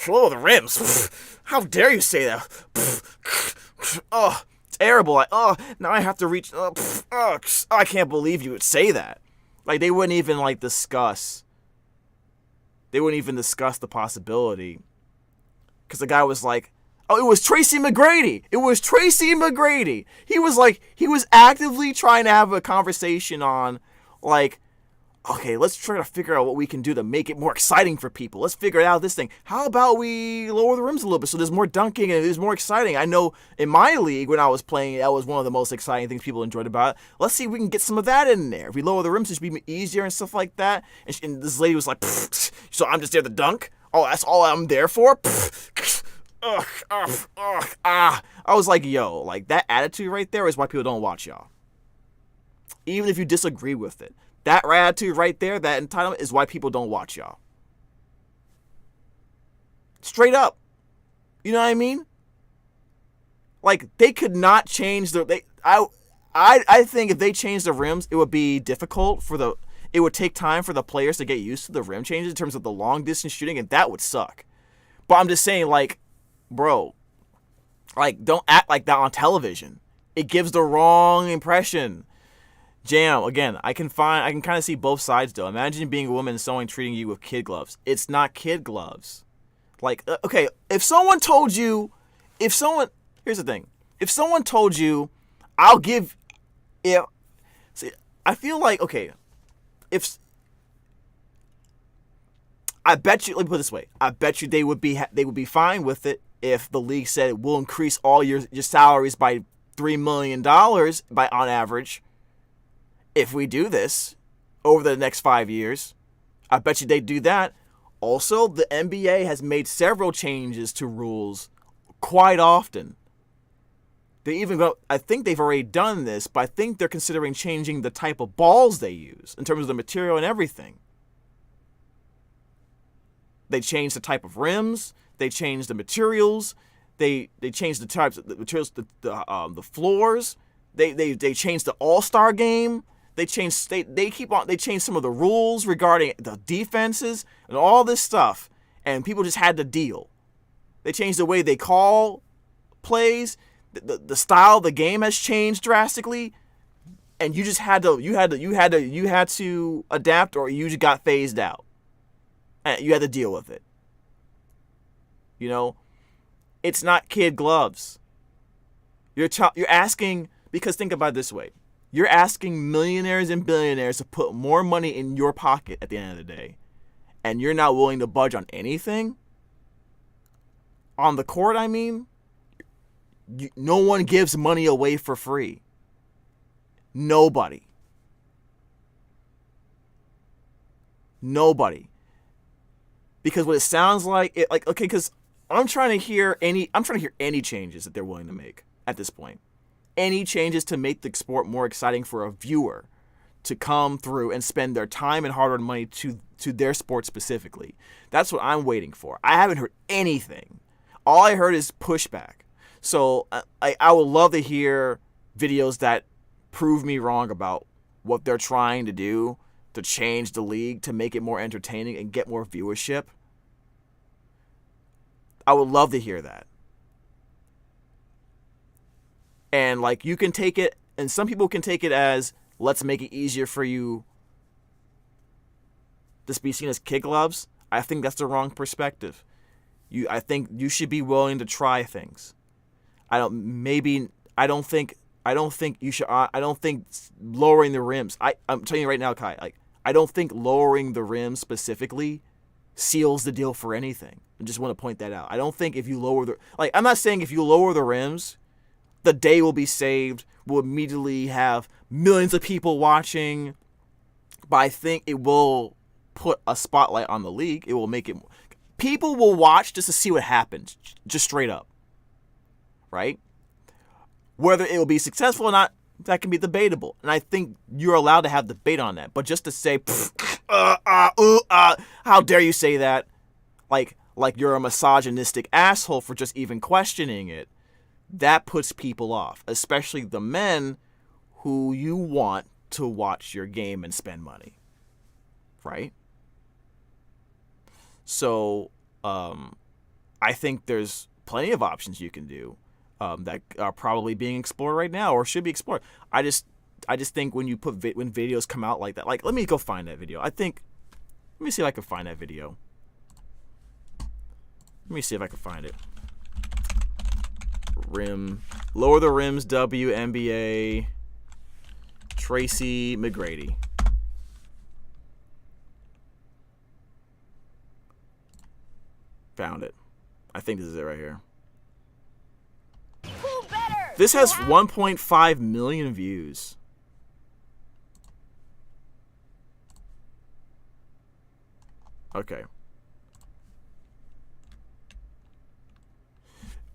lower the rims. How dare you say that? Oh, terrible. Like, oh, now I have to reach. Oh, I can't believe you would say that. Like they wouldn't even discuss. They wouldn't even discuss the possibility. Because the guy was like, oh, it was Tracy McGrady. It was Tracy McGrady. He was actively trying to have a conversation on, like, okay, let's try to figure out what we can do to make it more exciting for people. Let's figure out this thing. How about we lower the rims a little bit so there's more dunking and there's more exciting? I know in my league when I was playing, that was one of the most exciting things people enjoyed about it. Let's see if we can get some of that in there. If we lower the rims, it should be easier and stuff like that. And this lady was like, so I'm just there to dunk? Oh, that's all I'm there for? I was like, yo, like that attitude right there is why people don't watch y'all. Even if you disagree with it. That attitude right there, that entitlement, is why people don't watch y'all. Straight up. You know what I mean? Like, they could not change I think if they changed the rims, it would be difficult it would take time for the players to get used to the rim changes in terms of the long distance shooting, and that would suck. But I'm just saying, like, bro, like, don't act like that on television. It gives the wrong impression. Jam, again, I can kind of see both sides, though. Imagine being a woman and someone treating you with kid gloves. It's not kid gloves. Like, okay, here's the thing. If someone told you, I feel like, okay, I bet you, let me put it this way, I bet you they would be fine with it if the league said we'll increase all your salaries by $3 million on average. If we do this over the next 5 years, I bet you they'd do that. Also, the NBA has made several changes to rules quite often. I think they've already done this, but I think they're considering changing the type of balls they use in terms of the material and everything. They changed the type of rims. They changed the materials. They changed the types of the materials, the floors. They changed the All-Star game. They changed some of the rules regarding the defenses and all this stuff, and people just had to deal. They changed the way they call plays. The style of the game has changed drastically, and you just had to adapt, or you just got phased out. And you had to deal with it. You know, it's not kid gloves. You're asking, because think about it this way. You're asking millionaires and billionaires to put more money in your pocket at the end of the day. and you're not willing to budge on anything, on the court, I mean, no one gives money away for free. Nobody. Because what it sounds like, okay, because I'm trying to hear any changes that they're willing to make at this point. Any changes to make the sport more exciting for a viewer to come through and spend their time and hard-earned money to their sport specifically. That's what I'm waiting for. I haven't heard anything. All I heard is pushback. So I would love to hear videos that prove me wrong about what they're trying to do to change the league, to make it more entertaining and get more viewership. I would love to hear that. And like, you can take it, and some people can take it as, let's make it easier for you to be seen as kid gloves. I think that's the wrong perspective. I think you should be willing to try things. I don't think you should. I don't think lowering the rims. I'm telling you right now, Kai. Like, I don't think lowering the rims specifically seals the deal for anything. I just want to point that out. I don't think if you lower I'm not saying if you lower the rims, the day will be saved. We'll immediately have millions of people watching. But I think it will put a spotlight on the league. It will make it. People will watch just to see what happens, just straight up. Right? Whether it will be successful or not, that can be debatable. And I think you're allowed to have debate on that. But just to say, how dare you say that? Like you're a misogynistic asshole for just even questioning it. That puts people off, especially the men who you want to watch your game and spend money. Right? So, I think there's plenty of options you can do. That are probably being explored right now or should be explored. I just think when you when videos come out like that, like, let me go find that video. Let me see if I can find that video. Let me see if I can find it. Lower the rims, WNBA, Tracy McGrady. Found it. I think this is it right here. This has 1.5 million views. Okay.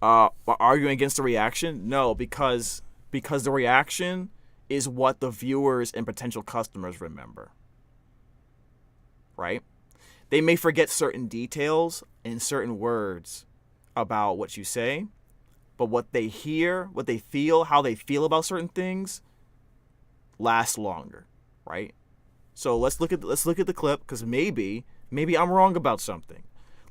Arguing against the reaction? No, because the reaction is what the viewers and potential customers remember. Right? They may forget certain details and certain words about what you say, but what they hear, what they feel, how they feel about certain things lasts longer, right? So let's look at the clip, because maybe I'm wrong about something.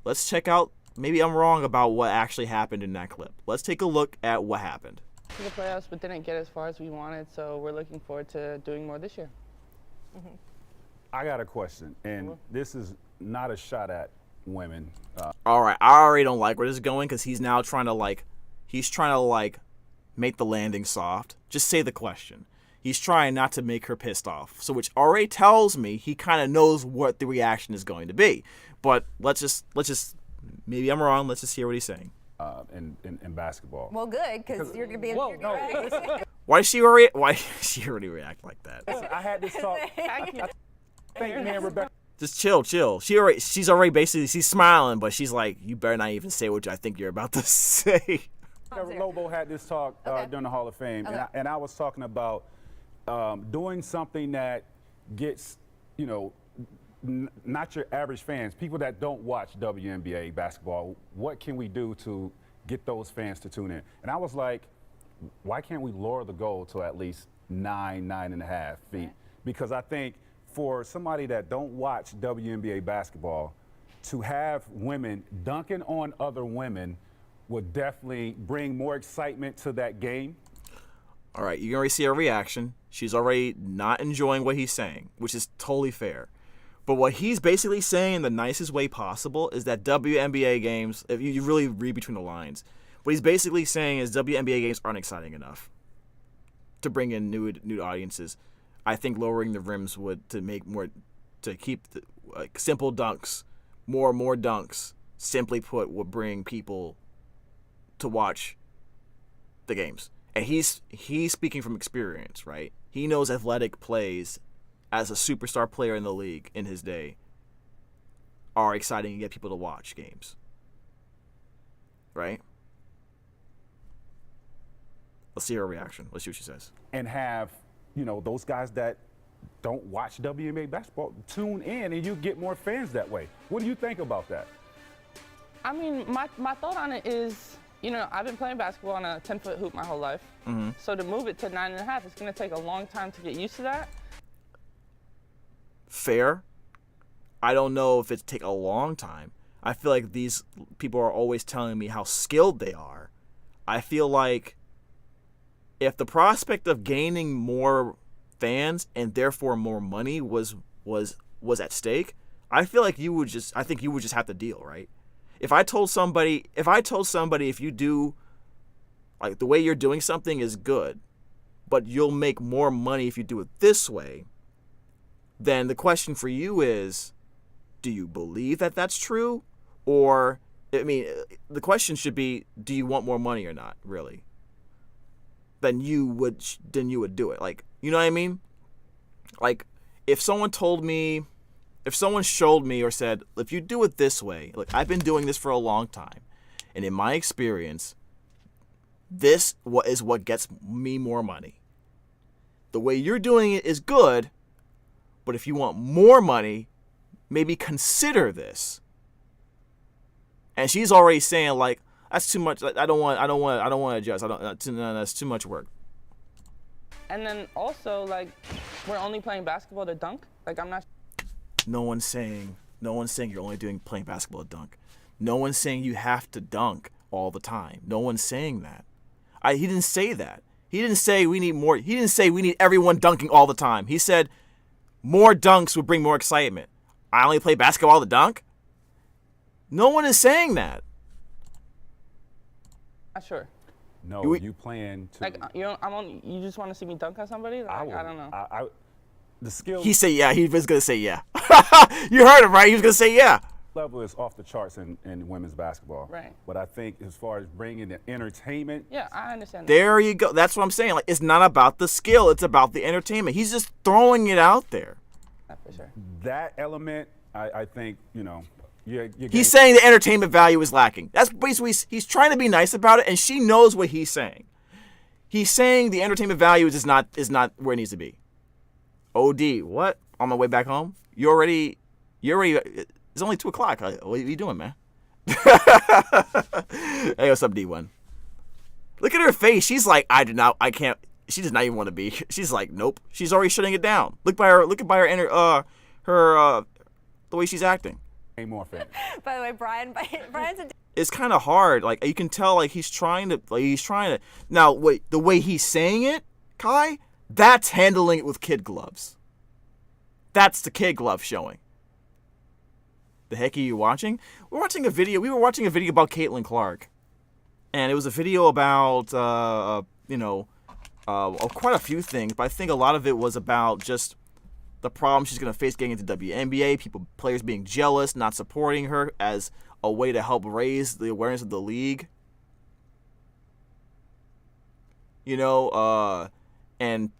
Let's check out, maybe I'm wrong about what actually happened in that clip. Let's take a look at what happened. To the playoffs, but didn't get as far as we wanted, so we're looking forward to doing more this year. Mm-hmm. I got a question, and this is not a shot at women. All right, I already don't like where this is going, because he's now trying to make the landing soft. Just say the question. He's trying not to make her pissed off. So, which already tells me he kind of knows what the reaction is going to be. But let's just maybe I'm wrong. Let's just hear what he's saying. In basketball. Well, good, because you're gonna be. Whoa, no. Why does she already react like that? Listen, I had this talk. I think me and Rebecca. Just chill. She's already basically, she's smiling, but she's like, you better not even say what I think you're about to say. Lobo had this talk during the Hall of Fame, and I was talking about doing something that gets, not your average fans, people that don't watch WNBA basketball. What can we do to get those fans to tune in? And I was like, why can't we lower the goal to at least 9.5 feet? Because I think for somebody that don't watch WNBA basketball, to have women dunking on other women would definitely bring more excitement to that game. All right, you can already see her reaction. She's already not enjoying what he's saying, which is totally fair. But what he's basically saying in the nicest way possible is that WNBA games, if you really read between the lines, what he's basically saying is WNBA games aren't exciting enough to bring in new audiences. I think lowering the rims would to keep the, simple dunks more dunks, simply put, will bring people to watch the games. And he's speaking from experience, right? He knows athletic plays as a superstar player in the league in his day are exciting to get people to watch games. Right? Let's see her reaction. Let's see what she says. And have, those guys that don't watch WNBA basketball tune in, and you get more fans that way. What do you think about that? I mean, my thought on it is, I've been playing basketball on a 10-foot hoop my whole life. Mm-hmm. So to move it to 9.5, it's going to take a long time to get used to that. Fair. I don't know if it take a long time. I feel like these people are always telling me how skilled they are. I feel like if the prospect of gaining more fans and therefore more money was at stake, I feel like you would just have to deal, right? If I told somebody if you do, like, the way you're doing something is good, but you'll make more money if you do it this way, then the question for you is, do you believe that that's true? Or, I mean, the question should be, do you want more money or not, really? Then you would do it. Like, you know what I mean? Like, if someone showed me or said, if you do it this way, look, I've been doing this for a long time, and in my experience, this is what gets me more money. The way you're doing it is good, but if you want more money, maybe consider this. And she's already saying, like, that's too much. I don't want to adjust. That's too much work. And then also, like, we're only playing basketball to dunk. Like, I'm not. No one's saying you're only playing basketball to dunk. No one's saying you have to dunk all the time. No one's saying that. He didn't say that. He didn't say we need more. He didn't say we need everyone dunking all the time. He said more dunks would bring more excitement. I only play basketball to dunk? No one is saying that. Not sure. No, you plan to. Like, you just want to see me dunk on somebody? Like, I don't know. The skill. He said yeah. He was gonna say yeah. You heard him, right? He was gonna say yeah. Level is off the charts in women's basketball. Right. But I think as far as bringing the entertainment. Yeah, I understand. There you go. That's what I'm saying. Like, it's not about the skill. It's about the entertainment. He's just throwing it out there. For sure. That element, I think, he's saying the entertainment value is lacking. That's basically, he's trying to be nice about it, and she knows what he's saying. He's saying the entertainment value is not where it needs to be. OD, what? On my way back home? You already. It's only 2 o'clock. What are you doing, man? Hey, what's up, D1? Look at her face. She's like, I can't. She does not even want to be. She's like, nope. She's already shutting it down. Look by her the way she's acting. Ain't more fan. By the way, Brian's a. It's kind of hard. Like, you can tell, like, he's trying to. Now, wait, the way he's saying it, Kai, that's handling it with kid gloves. That's the kid glove showing. The heck are you watching? We were watching a video about Caitlin Clark, and it was a video about quite a few things, but I think a lot of it was about just the problem she's going to face getting into WNBA, players being jealous, not supporting her as a way to help raise the awareness of the league. And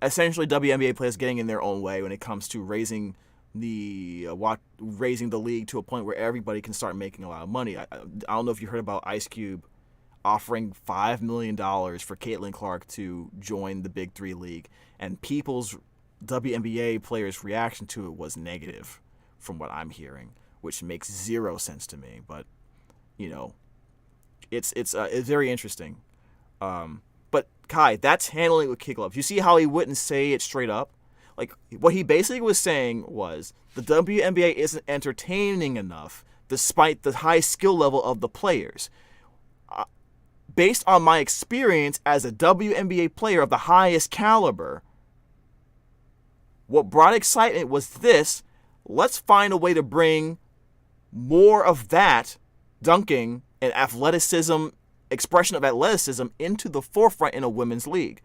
essentially WNBA players getting in their own way when it comes to raising the league to a point where everybody can start making a lot of money. I don't know if you heard about Ice Cube offering $5 million for Caitlin Clark to join the Big Three League, and people's WNBA players' reaction to it was negative, from what I'm hearing, which makes zero sense to me. But it's very interesting. But Kai, that's handling with kid gloves. You see how he wouldn't say it straight up? Like, what he basically was saying was the WNBA isn't entertaining enough despite the high skill level of the players. Based on my experience as a WNBA player of the highest caliber, what brought excitement was this: let's find a way to bring more of that dunking and expression of athleticism into the forefront in a women's league.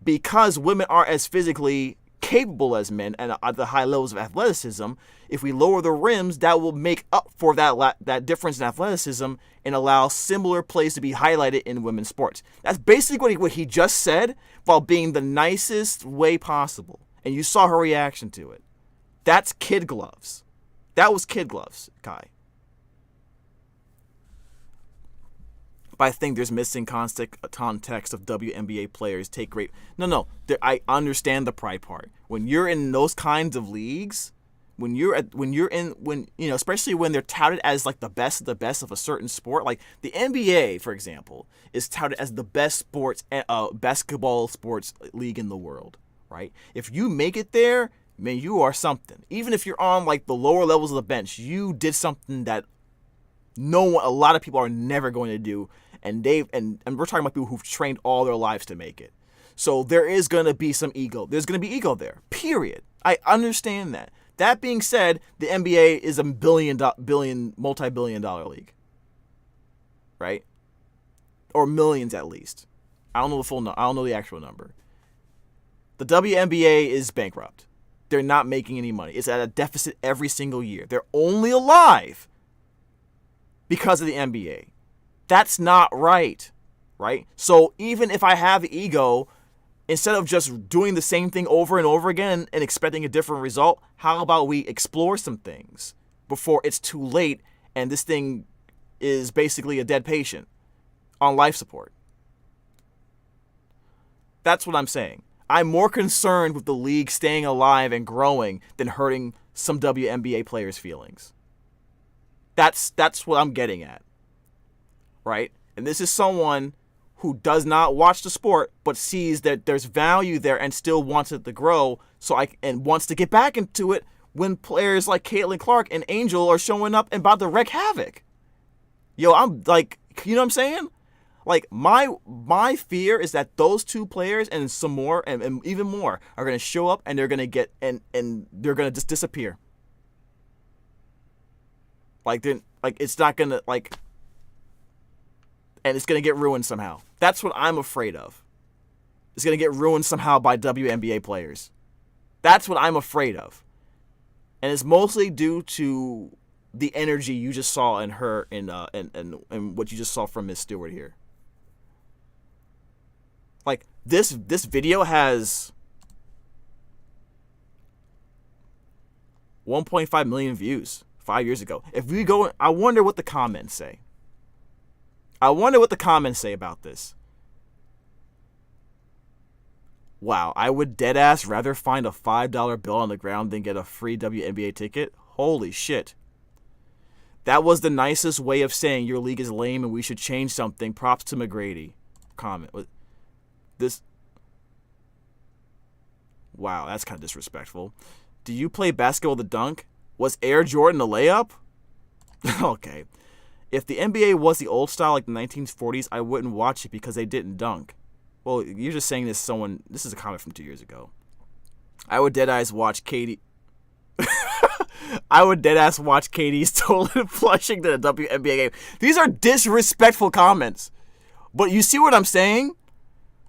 Because women are as physically capable as men and at the high levels of athleticism. If we lower the rims, that will make up for that difference in athleticism and allow similar plays to be highlighted in women's sports. That's basically what he just said while being the nicest way possible. And you saw her reaction to it. That's kid gloves. That was kid gloves, Kai. But I think there's missing context of WNBA players take great... No. I understand the pride part. When you're in those kinds of leagues, especially when they're touted as like the best of a certain sport, like the NBA, for example, is touted as the best basketball sports league in the world, right? If you make it there, man, you are something. Even if you're on like the lower levels of the bench, you did something that a lot of people are never going to do. And we're talking about people who've trained all their lives to make it. So there is going to be some ego. There's going to be ego there, period. I understand that. That being said, the NBA is a multi-billion dollar league, right? Or millions at least. I don't know the full number. I don't know the actual number. The WNBA is bankrupt. They're not making any money. It's at a deficit every single year. They're only alive because of the NBA. That's not right? So even if I have ego, instead of just doing the same thing over and over again and expecting a different result, how about we explore some things before it's too late and this thing is basically a dead patient on life support? That's what I'm saying. I'm more concerned with the league staying alive and growing than hurting some WNBA players' feelings. That's what I'm getting at. Right? And this is someone who does not watch the sport but sees that there's value there and still wants it to grow and wants to get back into it when players like Caitlin Clark and Angel are showing up and about to wreak havoc. Yo, I'm like, you know what I'm saying? Like, my fear is that those two players and some more and even more are going to show up and they're going to get and they're going to just disappear. It's not going to and it's going to get ruined somehow. That's what I'm afraid of. It's going to get ruined somehow by WNBA players. That's what I'm afraid of. And it's mostly due to the energy you just saw in her and what you just saw from Miss Stewart here. Like, this video has 1.5 million views 5 years ago. If we go, I wonder what the comments say. I wonder what the comments say about this. Wow, I would deadass rather find a $5 bill on the ground than get a free WNBA ticket. Holy shit. That was the nicest way of saying your league is lame and we should change something. Props to McGrady. Comment. This. Wow, that's kind of disrespectful. Do you play basketball the dunk? Was Air Jordan a layup? Okay. If the NBA was the old style like the 1940s, I wouldn't watch it because they didn't dunk. Well, you're just saying this this is a comment from 2 years ago. I would deadass watch Katie. I would deadass watch Katie's toilet flushing to the WNBA game. These are disrespectful comments. But you see what I'm saying?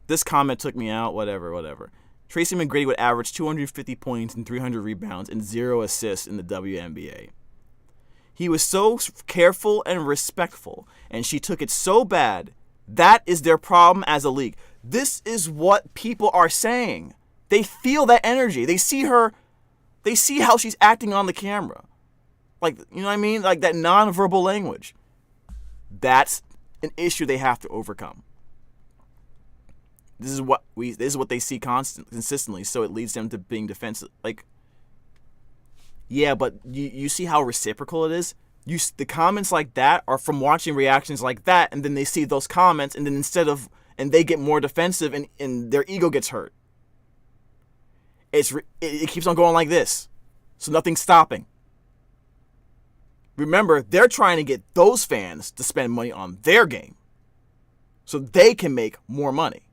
This comment took me out, whatever. Tracy McGrady would average 250 points and 300 rebounds and 0 assists in the WNBA. He was so careful and respectful, and she took it so bad. That is their problem as a league. This is what people are saying. They feel that energy. They see her. They see how she's acting on the camera. Like, you know what I mean? Like that nonverbal language. That's an issue they have to overcome. This is what they see consistently, so it leads them to being defensive. Like, yeah, but you see how reciprocal it is? The comments like that are from watching reactions like that, and then they see those comments, and then and they get more defensive, and their ego gets hurt. It keeps on going like this, so nothing's stopping. Remember, they're trying to get those fans to spend money on their game, so they can make more money.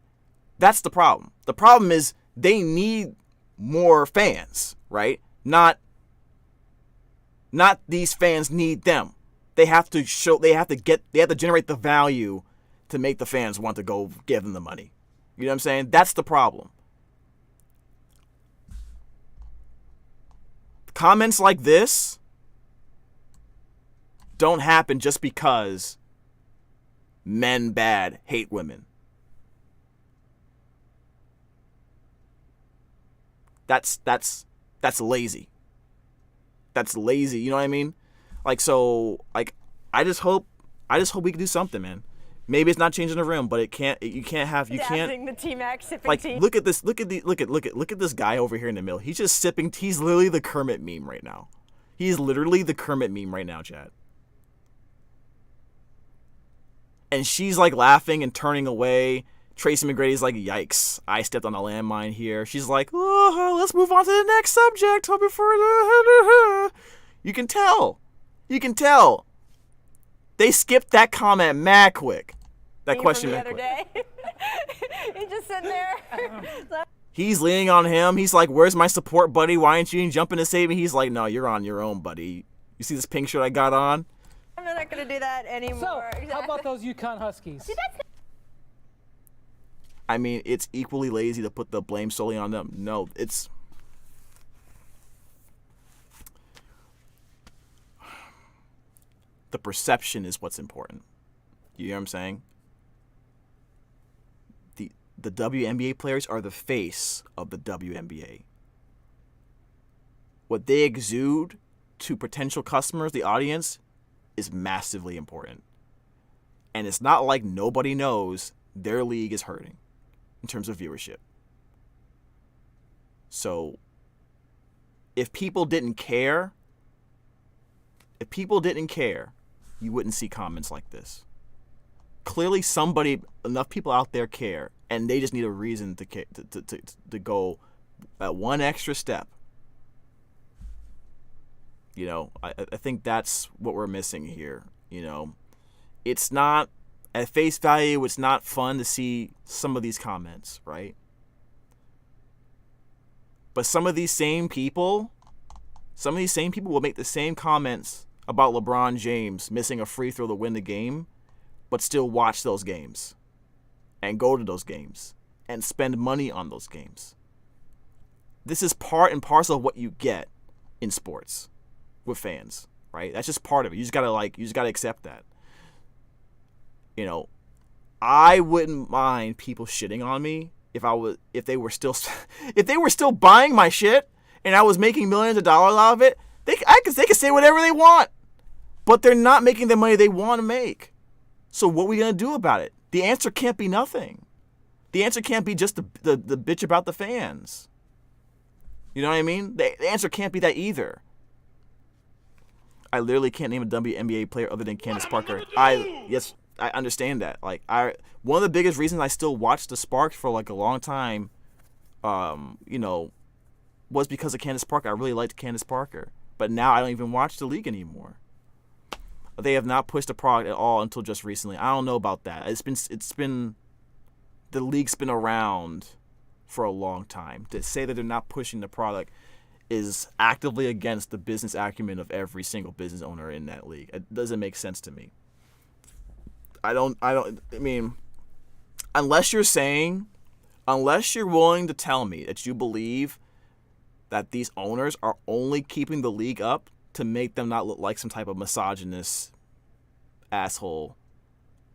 That's the problem. The problem is they need more fans, right? Not these fans need them. They have to generate the value to make the fans want to go give them the money. You know what I'm saying? That's the problem. Comments like this don't happen just because men bad hate women. That's lazy. That's lazy, you know what I mean? Like, so, like, I just hope we can do something, man. Maybe it's not changing the room, but you can't The T-Max sipping like tea. look at this guy over here in the middle. He's just sipping. He's literally the Kermit meme right now. He's literally the Kermit meme right now, chat. And she's like laughing and turning away. Tracy McGrady's like, yikes, I stepped on a landmine here. She's like, oh, let's move on to the next subject. You can tell. They skipped that comment mad quick. That question the mad other quick. day. He's just sitting there. He's leaning on him. He's like, where's my support, buddy? Why aren't you jumping to save me? He's like, no, you're on your own, buddy. You see this pink shirt I got on? I'm not going to do that anymore. So, how about those Yukon Huskies? I mean, it's equally lazy to put the blame solely on them. No, it's... The perception is what's important. You hear what I'm saying? The WNBA players are the face of the WNBA. What they exude to potential customers, the audience, is massively important. And it's not like nobody knows their league is hurting in terms of viewership. So, if people didn't care, you wouldn't see comments like this. Clearly, enough people out there care, and they just need a reason to go at one extra step. You know, I think that's what we're missing here. You know, it's not, at face value, it's not fun to see some of these comments, right? But some of these same people will make the same comments about LeBron James missing a free throw to win the game, but still watch those games and go to those games and spend money on those games. This is part and parcel of what you get in sports with fans, right? That's just part of it. You just gotta accept that. You know, I wouldn't mind people shitting on me if they were still buying my shit and I was making millions of dollars out of it. They could say whatever they want, but they're not making the money they want to make. So what are we gonna do about it? The answer can't be nothing. The answer can't be just the bitch about the fans. You know what I mean? The answer can't be that either. I literally can't name a WNBA player other than Candace Parker. Yes, I understand that. Like, one of the biggest reasons I still watched the Sparks for like a long time, you know, was because of Candace Parker. I really liked Candace Parker, but now I don't even watch the league anymore. They have not pushed the product at all until just recently. I don't know about that. The league's been around for a long time. To say that they're not pushing the product is actively against the business acumen of every single business owner in that league. It doesn't make sense to me. I mean, unless you're willing to tell me that you believe that these owners are only keeping the league up to make them not look like some type of misogynist asshole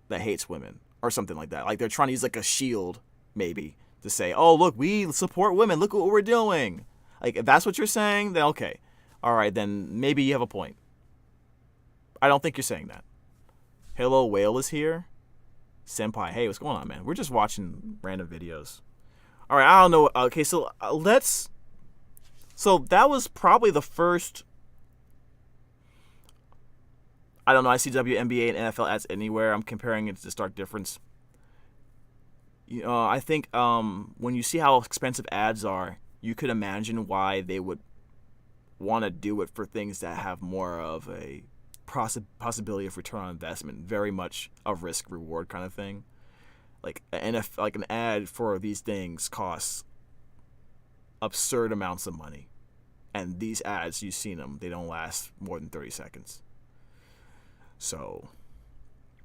that hates women or something like that. Like, they're trying to use like a shield, maybe, to say, oh, look, we support women. Look at what we're doing. Like, if that's what you're saying, then okay. All right, then maybe you have a point. I don't think you're saying that. Hello, Whale is here. Senpai, hey, what's going on, man? We're just watching random videos. All right, I don't know. Okay, so So that was probably the first... I don't know. I see WNBA and NFL ads anywhere. I'm comparing it to stark difference. You know, I think when you see how expensive ads are, you could imagine why they would want to do it for things that have more of a possibility of return on investment, very much a risk-reward kind of thing. Like an ad for these things costs absurd amounts of money. And these ads, you've seen them, they don't last more than 30 seconds. So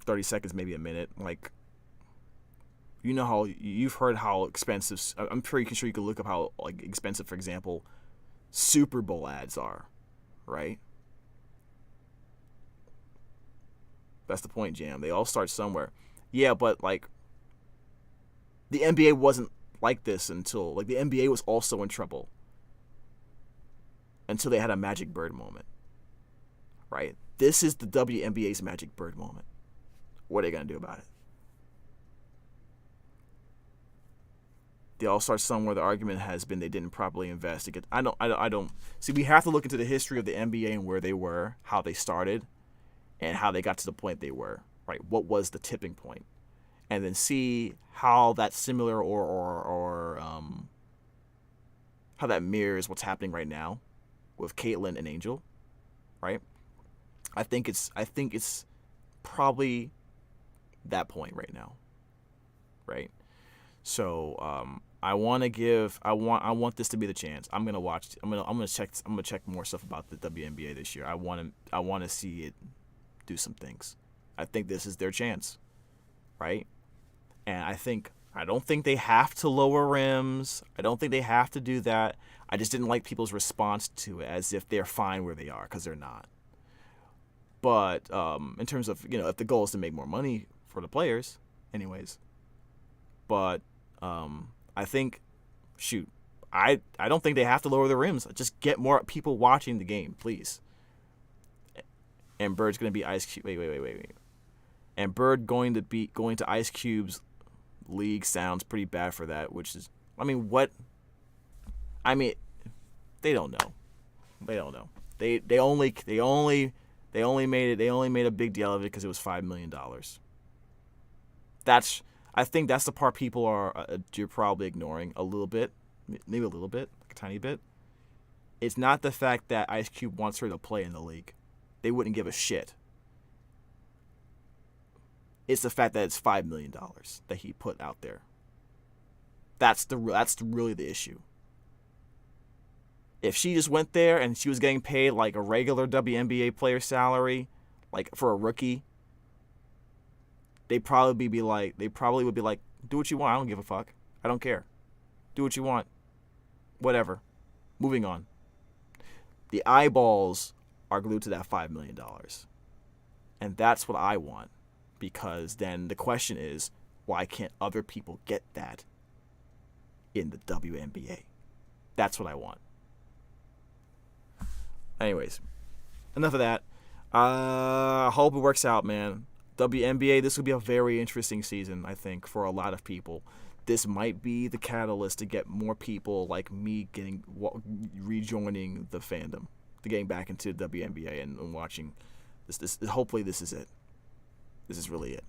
30 seconds, maybe a minute. Like, you know how you've heard how expensive. I'm pretty sure you could look up how like expensive, for example, Super Bowl ads are, right? That's the point, Jam. They all start somewhere. Yeah, but like the NBA wasn't like this until like the NBA was also in trouble until they had a Magic Bird moment. Right? This is the WNBA's Magic Bird moment. What are they gonna do about it? They all start somewhere. The argument has been they didn't properly invest. I don't see. We have to look into the history of the NBA and where they were, how they started, and how they got to the point they were. Right? What was the tipping point? And then see how that's similar or how that mirrors what's happening right now with Caitlyn and Angel. Right? I think it's probably that point right now. Right? So I want this to be the chance. I'm gonna check more stuff about the WNBA this year. I want to see it do some things. I think this is their chance, right? And I don't think they have to lower rims. I don't think they have to do that. I just didn't like people's response to it as if they're fine where they are, because they're not. But in terms of, if the goal is to make more money for the players, anyways. But I think, I don't think they have to lower the rims. Just get more people watching the game, please. And Bird's going to be Ice Cube. Wait. And Bird going to Ice Cube's league sounds pretty bad for that, which is, what? They don't know. They don't know. They only made a big deal of it because it was $5 million. I think that's the part people you're probably ignoring a little bit, maybe a little bit, like a tiny bit. It's not the fact that Ice Cube wants her to play in the league. They wouldn't give a shit. It's the fact that it's $5 million that he put out there. That's really the issue. If she just went there and she was getting paid like a regular WNBA player salary, like for a rookie, they probably would be like, do what you want. I don't give a fuck. I don't care. Do what you want. Whatever. Moving on. The eyeballs are glued to that $5 million. And that's what I want. Because then the question is, why can't other people get that in the WNBA? That's what I want. Anyways, enough of that. Hope it works out, man. WNBA, this will be a very interesting season, I think, for a lot of people. This might be the catalyst to get more people like me rejoining the fandom, to getting back into WNBA and watching this. Hopefully, this is it. This is really it.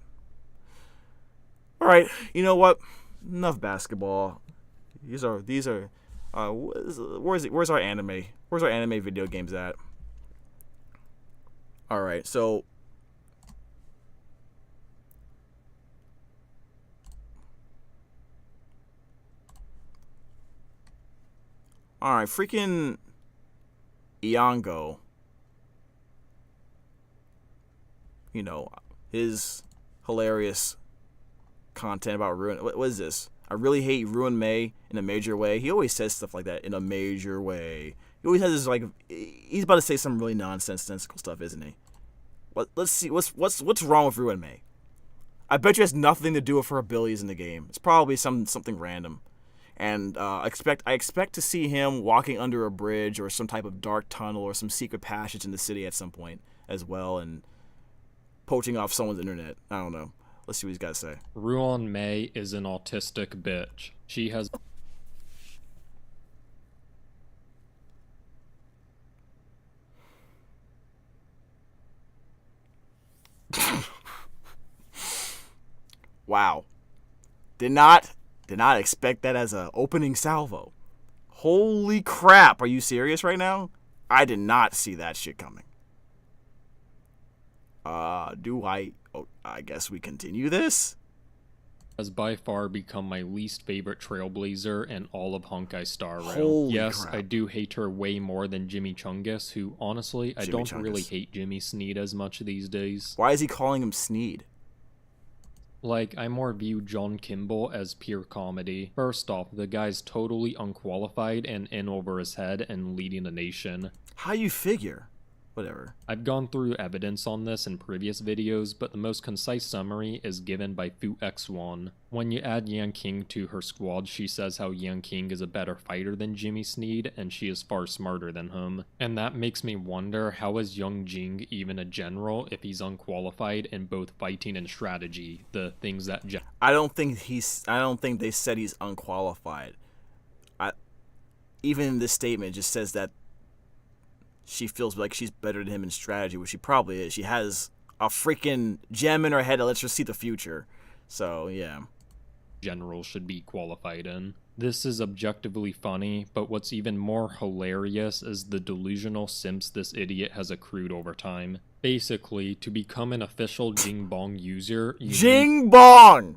All right, you know what? Enough basketball. These are. Where's our anime? Where's our anime video games at? All right, so. All right, freaking Iongo. His hilarious content about Ruin. What is this? I really hate Ruin May in a major way. He always says stuff like that, in a major way. He always has this, like, he's about to say some really nonsensical stuff, isn't he? Let's see, what's wrong with Ruin May? I bet you it has nothing to do with her abilities in the game. It's probably something random. And I expect to see him walking under a bridge or some type of dark tunnel or some secret passage in the city at some point as well, and poaching off someone's internet. I don't know. Let's see what he's got to say. Ruon May is an autistic bitch. She has... Wow. Did not expect that as an opening salvo. Holy crap. Are you serious right now? I did not see that shit coming. I guess we continue this? Has by far become my least favorite trailblazer in all of honkaistarrail. Holy yes, crap. I do hate her way more than Jimmy Chungus, who honestly, I don't really hate Jimmy Sneed as much these days. Why is he calling him Sneed? Like, I more view John Kimball as pure comedy. First off, the guy's totally unqualified and in over his head and leading the nation. How you figure? Whatever. I've gone through evidence on this in previous videos, but the most concise summary is given by FuX1. When you add Yang King to her squad, she says how Yang King is a better fighter than Jimmy Sneed, and she is far smarter than him. And that makes me wonder, how is Young Jing even a general if he's unqualified in both fighting and strategy, the things that I don't think they said he's unqualified. Even in this statement, it just says that she feels like she's better than him in strategy, which she probably is. She has a freaking gem in her head that lets her see the future. So, yeah. Generals should be qualified in. This is objectively funny, but what's even more hilarious is the delusional simps this idiot has accrued over time. Basically, to become an official Jingbong user, you Jingbong!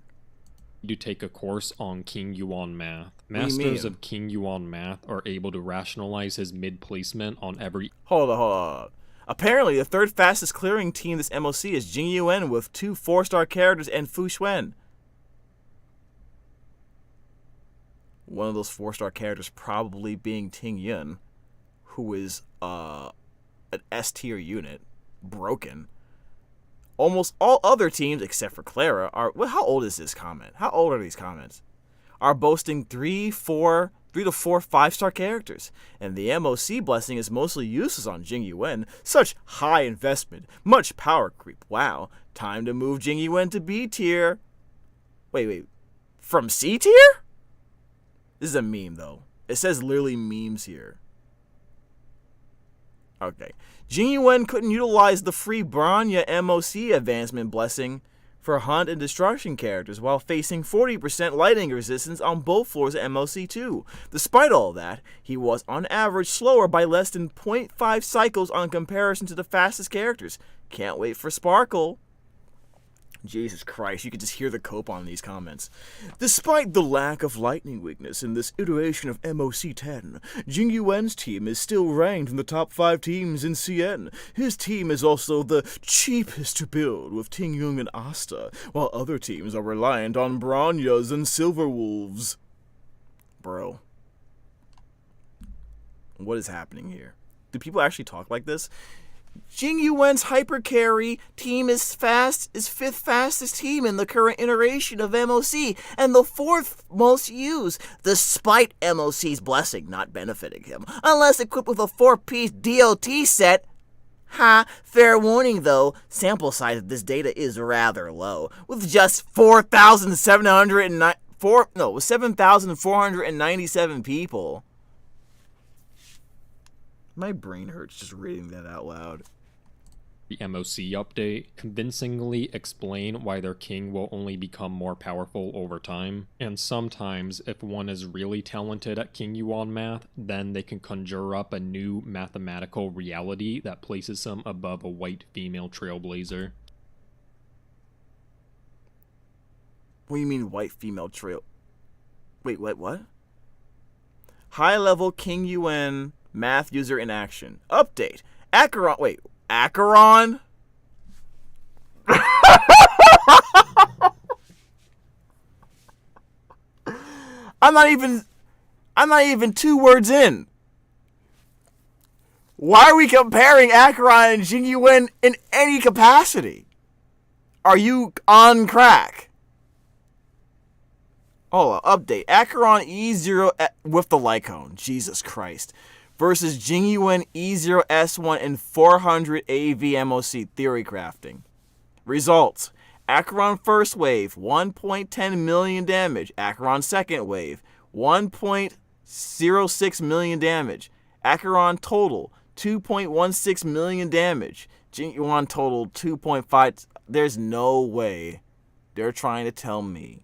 to take a course on King Yuan math. Masters of King Yuan math are able to rationalize his mid-placement on every... Hold on. Apparently, the third fastest clearing team this MOC is Jing Yuan with 2 4-star characters and Fu Xuan. One of those 4-star characters probably being Ting Yun, who is an S-tier unit, broken. Almost all other teams, except for Clara, are... Well, how old is this comment? How old are these comments? Are boasting 3 to 4 5-star characters. And the MOC blessing is mostly useless on Jing Yuan. Such high investment. Much power creep. Wow. Time to move Jing Yuan to B tier. Wait. From C tier? This is a meme, though. It says literally memes here. Okay. Jing Yuan couldn't utilize the free Bronya MOC advancement blessing for hunt and destruction characters while facing 40% lightning resistance on both floors of MOC2. Despite all that, he was on average slower by less than 0.5 cycles on comparison to the fastest characters. Can't wait for Sparkle. Jesus Christ, you can just hear the cope on these comments. Despite the lack of lightning weakness in this iteration of MOC 10, Jing Yuan's team is still ranked in the top 5 teams in CN. His team is also the cheapest to build with Ting Yun and Asta, while other teams are reliant on Bronyas and Silver Wolves. Bro. What is happening here? Do people actually talk like this? Jing Yuan's hyper carry team is 5th fastest team in the current iteration of MOC and the 4th most used, despite MOC's blessing not benefiting him, unless equipped with a 4-piece DOT set. Fair warning though, sample size of this data is rather low, with just 7,497 people. My brain hurts just reading that out loud. The MOC update convincingly explain why their king will only become more powerful over time. And sometimes, if one is really talented at King Yuan math, then they can conjure up a new mathematical reality that places them above a white female trailblazer. What do you mean white female trail? Wait, what? High-level King Yuan math user in action. Update. Acheron. Wait, Acheron? I'm not even 2 words in. Why are we comparing Acheron and Jing Yuan in any capacity? Are you on crack? Oh, update. Acheron E0 with the Lycone. Jesus Christ. Versus Jing Yuan E0S1 and 400 AV MOC theory crafting. Results. Acheron first wave, 1.10 million damage. Acheron second wave, 1.06 million damage. Acheron total, 2.16 million damage. Jing Yuan total, 2.5. There's no way they're trying to tell me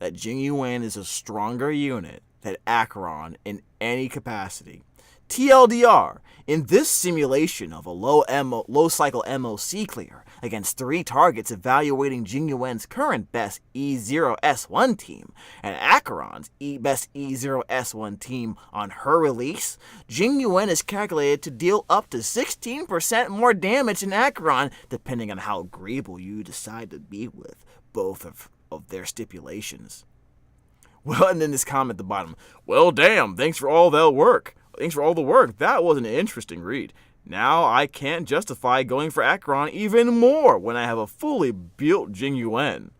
that Jing Yuan is a stronger unit than Acheron in any capacity. TLDR, in this simulation of a low cycle MOC clear against 3 targets evaluating Jing Yuan's current best E0S1 team and Acheron's best E0S1 team on her release, Jing Yuan is calculated to deal up to 16% more damage than Acheron, depending on how agreeable you decide to be with both of their stipulations. Well, and then this comment at the bottom. Well, damn, thanks for all the work. That was an interesting read. Now I can't justify going for Acheron even more when I have a fully built Jing Yuan.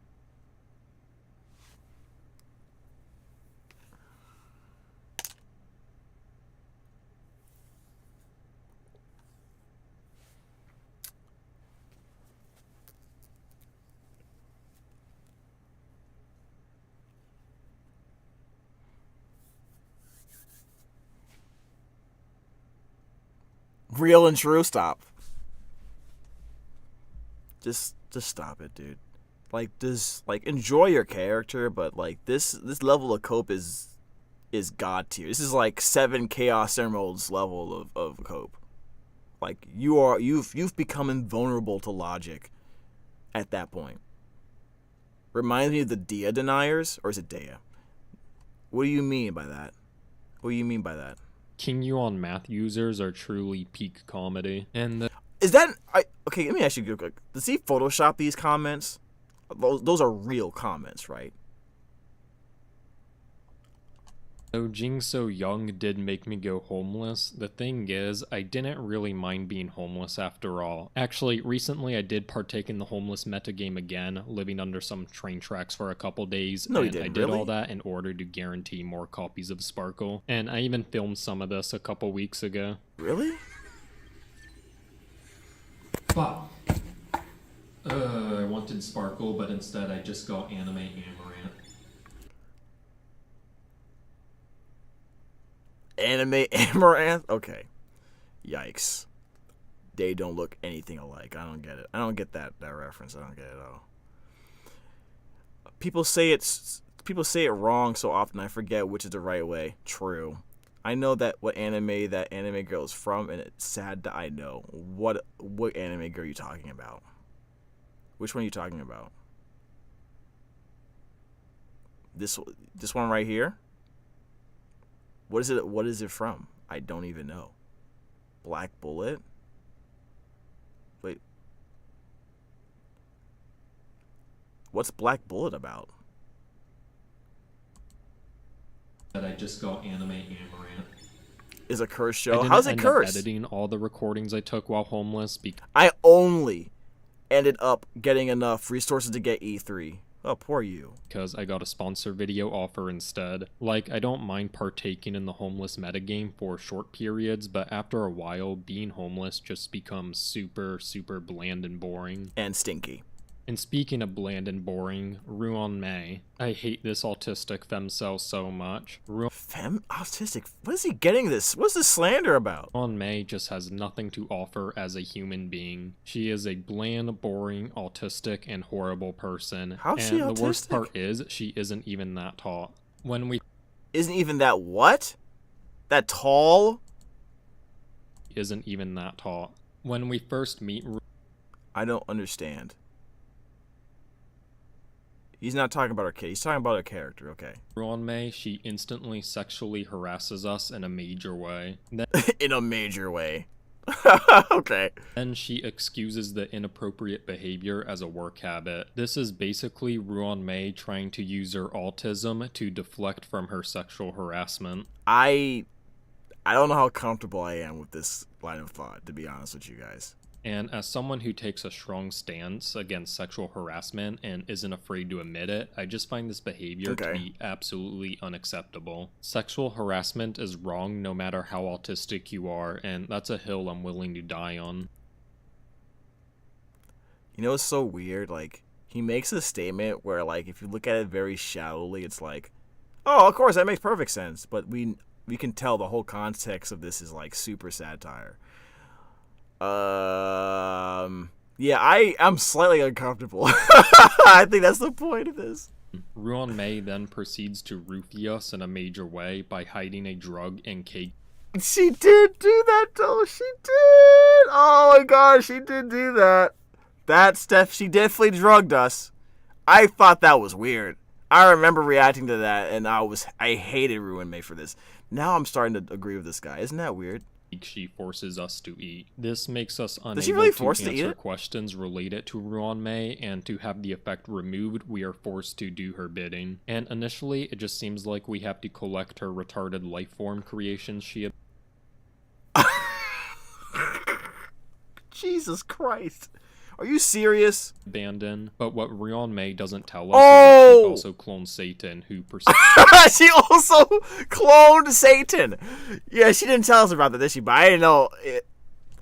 Real and true, stop. Just stop it, dude. Like, enjoy your character, but like this level of cope is god tier. This is like 7 Chaos Emeralds level of cope. Like, you've become invulnerable to logic at that point. Reminds me of the Dia deniers, or is it Dea? What do you mean by that? King Yuan math users are truly peak comedy. And okay, let me ask you real quick. Does he Photoshop these comments? Those are real comments, right? Though Jing So Young did make me go homeless, the thing is, I didn't really mind being homeless after all. Actually, recently I did partake in the homeless metagame again, living under some train tracks for a couple days. No, and I did all that in order to guarantee more copies of Sparkle. And I even filmed some of this a couple weeks ago. Really? Fuck. I wanted Sparkle, but instead I just got Anime Amaranth. Anime Amaranth? Okay. Yikes. They don't look anything alike. I don't get it. I don't get that reference. I don't get it at all. People say it wrong so often I forget which is the right way. True. I know that what anime that anime girl is from, and it's sad that I know. What anime girl are you talking about? Which one are you talking about? This one right here? What is it from? I don't even know. Black Bullet? Wait. What's Black Bullet about? That I just got Anime Amaranth. Is a curse show? How's it cursed? Editing all the recordings I took while homeless. I only ended up getting enough resources to get E3. Oh, poor you. Because I got a sponsor video offer instead. Like, I don't mind partaking in the homeless metagame for short periods, but after a while, being homeless just becomes super, super bland and boring. And stinky. And speaking of bland and boring, Ruan Mei. I hate this autistic femcel so much. Autistic? What is he getting this? What's this slander about? Ruan Mei just has nothing to offer as a human being. She is a bland, boring, autistic, and horrible person. How's she autistic? And the worst part is, she isn't even that tall. Isn't even that what? That tall? Isn't even that tall. When we first meet... I don't understand. He's not talking about her kid. He's talking about her character, okay. Ruan Mei, she instantly sexually harasses us in a major way. In a major way. Okay. Then she excuses the inappropriate behavior as a work habit. This is basically Ruan Mei trying to use her autism to deflect from her sexual harassment. I don't know how comfortable I am with this line of thought, to be honest with you guys. And as someone who takes a strong stance against sexual harassment and isn't afraid to admit it, I just find this behavior to be absolutely unacceptable. Sexual harassment is wrong no matter how autistic you are, and that's a hill I'm willing to die on. You know, it's so weird, like, he makes a statement where, like, if you look at it very shallowly, it's like, oh, of course, that makes perfect sense, but we can tell the whole context of this is, like, super satire. Yeah, I'm slightly uncomfortable. I think that's the point of this. Ruan Mei then proceeds to roofie us in a major way by hiding a drug and cake. She did do that, though. She did. Oh my gosh, she did do that. That Steph, she definitely drugged us. I thought that was weird. I remember reacting to that, and I hated Ruan Mei for this. Now I'm starting to agree with this guy. Isn't that weird? she forces us to eat. This makes us Does she unable really to force to eat answer it? questions related to Ruan-mei, and to have the effect removed, we are forced to do her bidding. And initially, it just seems like we have to collect her retarded life form creations she Jesus Christ. Are you serious? abandoned. But what Ruan-mei doesn't tell us is Oh! that she also cloned Satan, who She also cloned Satan. Yeah, she didn't tell us about that, did she? But I didn't know.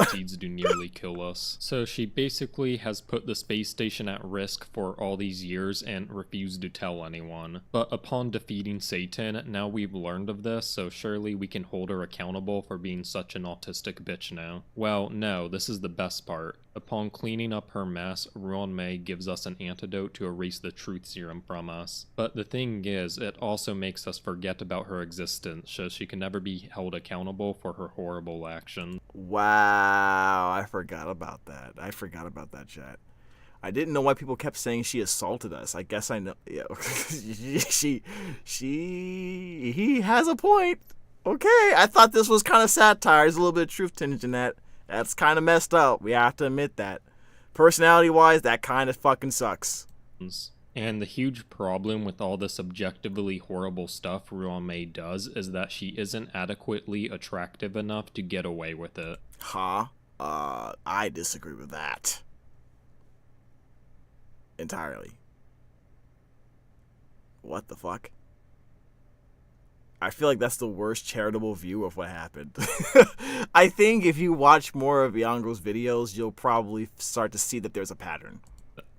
seeds do nearly kill us. So she basically has put the space station at risk for all these years and refused to tell anyone. But upon defeating Satan, now we've learned of this, so surely we can hold her accountable for being such an autistic bitch now. Well, no, this is the best part. Upon cleaning up her mess, Ruan-mei gives us an antidote to erase the truth serum from us. But the thing is, it also makes us forget about her existence, so she can never be held accountable for her horrible actions. Wow, I forgot about that. I forgot about that, chat. I didn't know why people kept saying she assaulted us. I guess I know. Yeah, he has a point. Okay, I thought this was kind of satire. There's a little bit of truth tinge in that. That's kind of messed up. We have to admit that. Personality-wise, that kind of fucking sucks. And the huge problem with all this objectively horrible stuff Ruan-mei does is that she isn't adequately attractive enough to get away with it. Huh? I disagree with that. Entirely. What the fuck? I feel like that's the worst charitable view of what happened. I think if you watch more of Yangro's videos, you'll probably start to see that there's a pattern.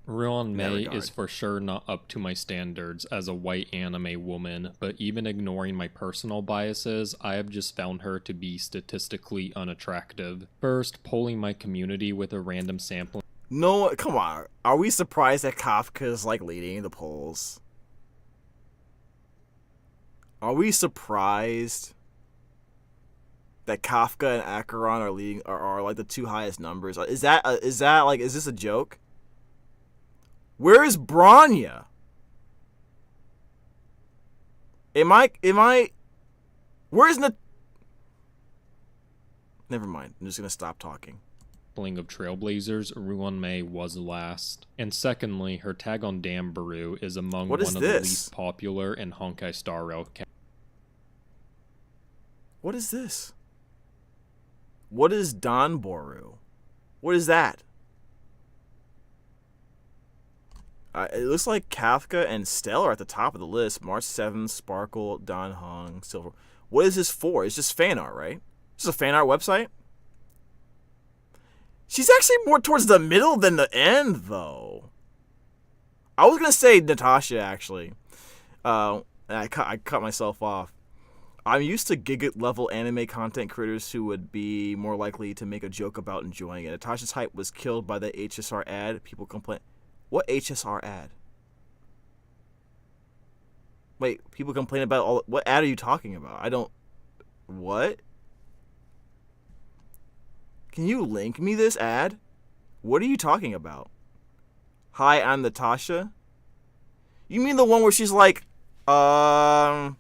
Ruan-mei is for sure not up to my standards as a white anime woman, but even ignoring my personal biases, I have just found her to be statistically unattractive. First, polling my community with a random sampling. No, come on. Are we surprised that Kafka is like leading the polls? Are we surprised that Kafka and Acheron are leading are like the two highest numbers? Is this a joke? Where is Bronya? Where's Never mind. I'm just gonna stop talking. Of Trailblazers, Ruan-mei was last. And secondly, her tag on Dambaru is among one of the least popular in honkaistarrail. What is this? What is Danboru? What is that? It looks like Kafka and Stell are at the top of the list. March 7th, Sparkle, Don Hung, Silver. What is this for? It's just fan art, right? This is a fan art website? She's actually more towards the middle than the end, though. I was going to say Natasha, actually. And I cut myself off. I'm used to Giga-level anime content creators who would be more likely to make a joke about enjoying it. Natasha's hype was killed by the HSR ad. People complain. What HSR ad? Wait, people complain about all... What ad are you talking about? I don't... What? Can you link me this ad? What are you talking about? Hi, I'm Natasha. You mean the one where she's like, what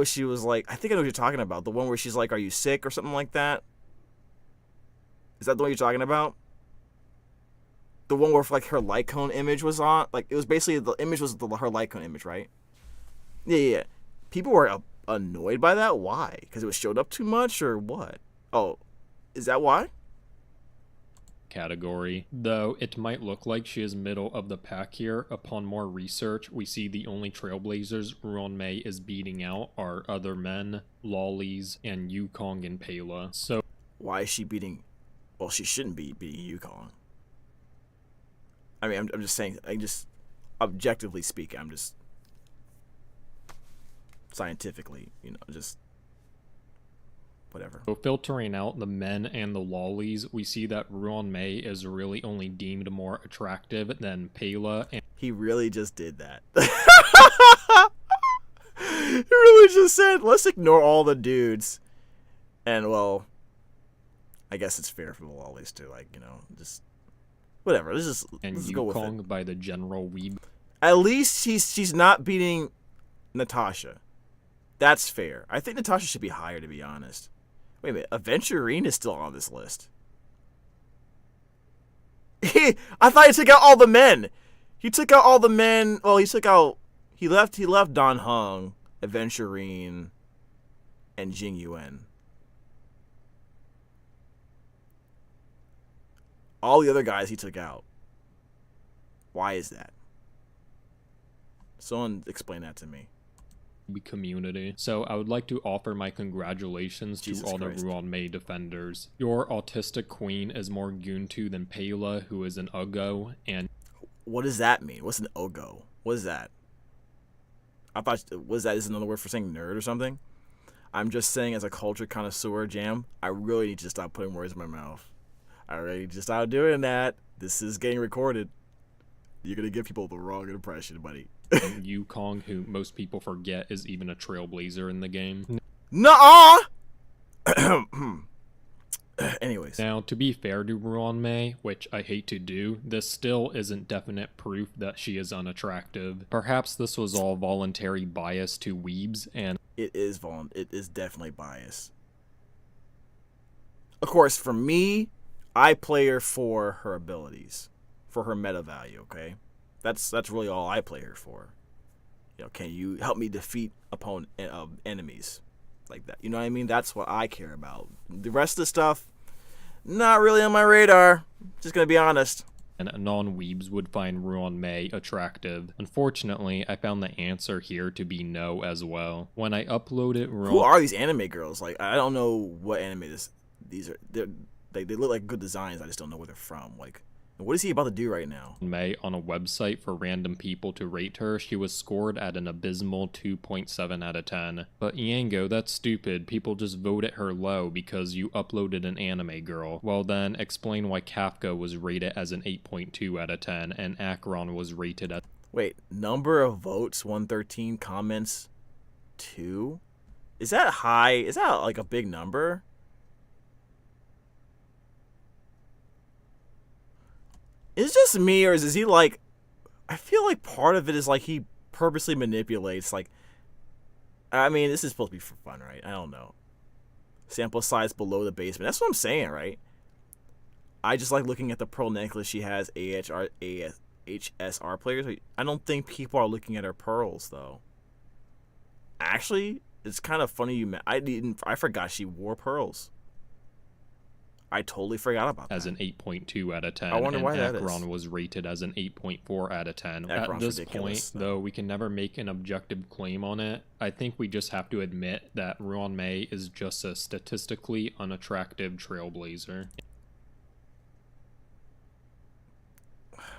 she was like, I think I know what you're talking about. The one where she's like, are you sick or something like that? Is that the one you're talking about? The one where like her Lycone image was on, like it was basically the image was her Lycone image, right? Yeah. People were annoyed by that. Why? Because it was showed up too much or what? Oh, is that why? Category. Though it might look like she is middle of the pack here, upon more research, we see the only Trailblazers Ruan-mei is beating out are other men, lollies, and Yukong and Pela. So why is she beating? Well, she shouldn't be beating Yukong. I mean, I'm just saying, objectively speaking, I'm just scientifically, just whatever. So filtering out the men and the lollies, we see that Ruan-mei is really only deemed more attractive than Pela. And he really just did that. He really just said, let's ignore all the dudes. And, well, I guess it's fair for the lollies to, just... Whatever. Let's go with it. By the general weeb. At least she's not beating Natasha. That's fair. I think Natasha should be higher, to be honest. Wait a minute. Aventurine is still on this list. I thought he took out all the men. He took out all the men. Well, he left Don Hung, Aventurine, and Jing Yuan. All the other guys he took out. Why is that? Someone explain that to me. Community. So I would like to offer my congratulations to all the Ruan Mei defenders. Your autistic queen is more Guntu than Pela, who is an Ugo, and... What does that mean? What's an Ugo? What is that? I thought, is another word for saying nerd or something? I'm just saying, as a culture connoisseur, Jam, I really need to stop putting words in my mouth. I really need to stop doing that. This is getting recorded. You're gonna give people the wrong impression, buddy. Yukong, who most people forget is even a trailblazer in the game. Nuh-uh! Anyways. Now, to be fair to Ruan Mei, which I hate to do, this still isn't definite proof that she is unattractive. Perhaps this was all voluntary bias to weebs, and... It is definitely bias. Of course, for me, I play her for her abilities. For her meta value, okay? That's really all I play her for. You know, can you help me defeat enemies like that? You know what I mean? That's what I care about. The rest of the stuff, not really on my radar. Just gonna be honest. And non-weebs would find Ruan Mei attractive. Unfortunately, I found the answer here to be no as well. When I uploaded Who are these anime girls? Like, I don't know what anime these are. They look like good designs. I just don't know where they're from. Like, what is he about to do right now? Mei on a website for random people to rate her, she was scored at an abysmal 2.7 out of 10. But Yango, that's stupid. People just voted her low because you uploaded an anime girl. Well then, explain why Kafka was rated as an 8.2 out of 10 and Acheron was rated at... Wait, number of votes 113, comments 2? Is that high? Is that like a big number? Is it just me, or is he like... I feel like part of it is like he purposely manipulates, like... I mean, this is supposed to be for fun, right? I don't know. Sample size below the basement. That's what I'm saying, right? I just like looking at the pearl necklace she has, HSR players. I don't think people are looking at her pearls, though. Actually, it's kind of funny I forgot she wore pearls. I totally forgot about that. As an 8.2 out of 10. I wonder why that is. Acheron was rated as an 8.4 out of 10. Acheron's At this ridiculous, point, though, we can never make an objective claim on it. I think we just have to admit that Ruan Mei is just a statistically unattractive trailblazer.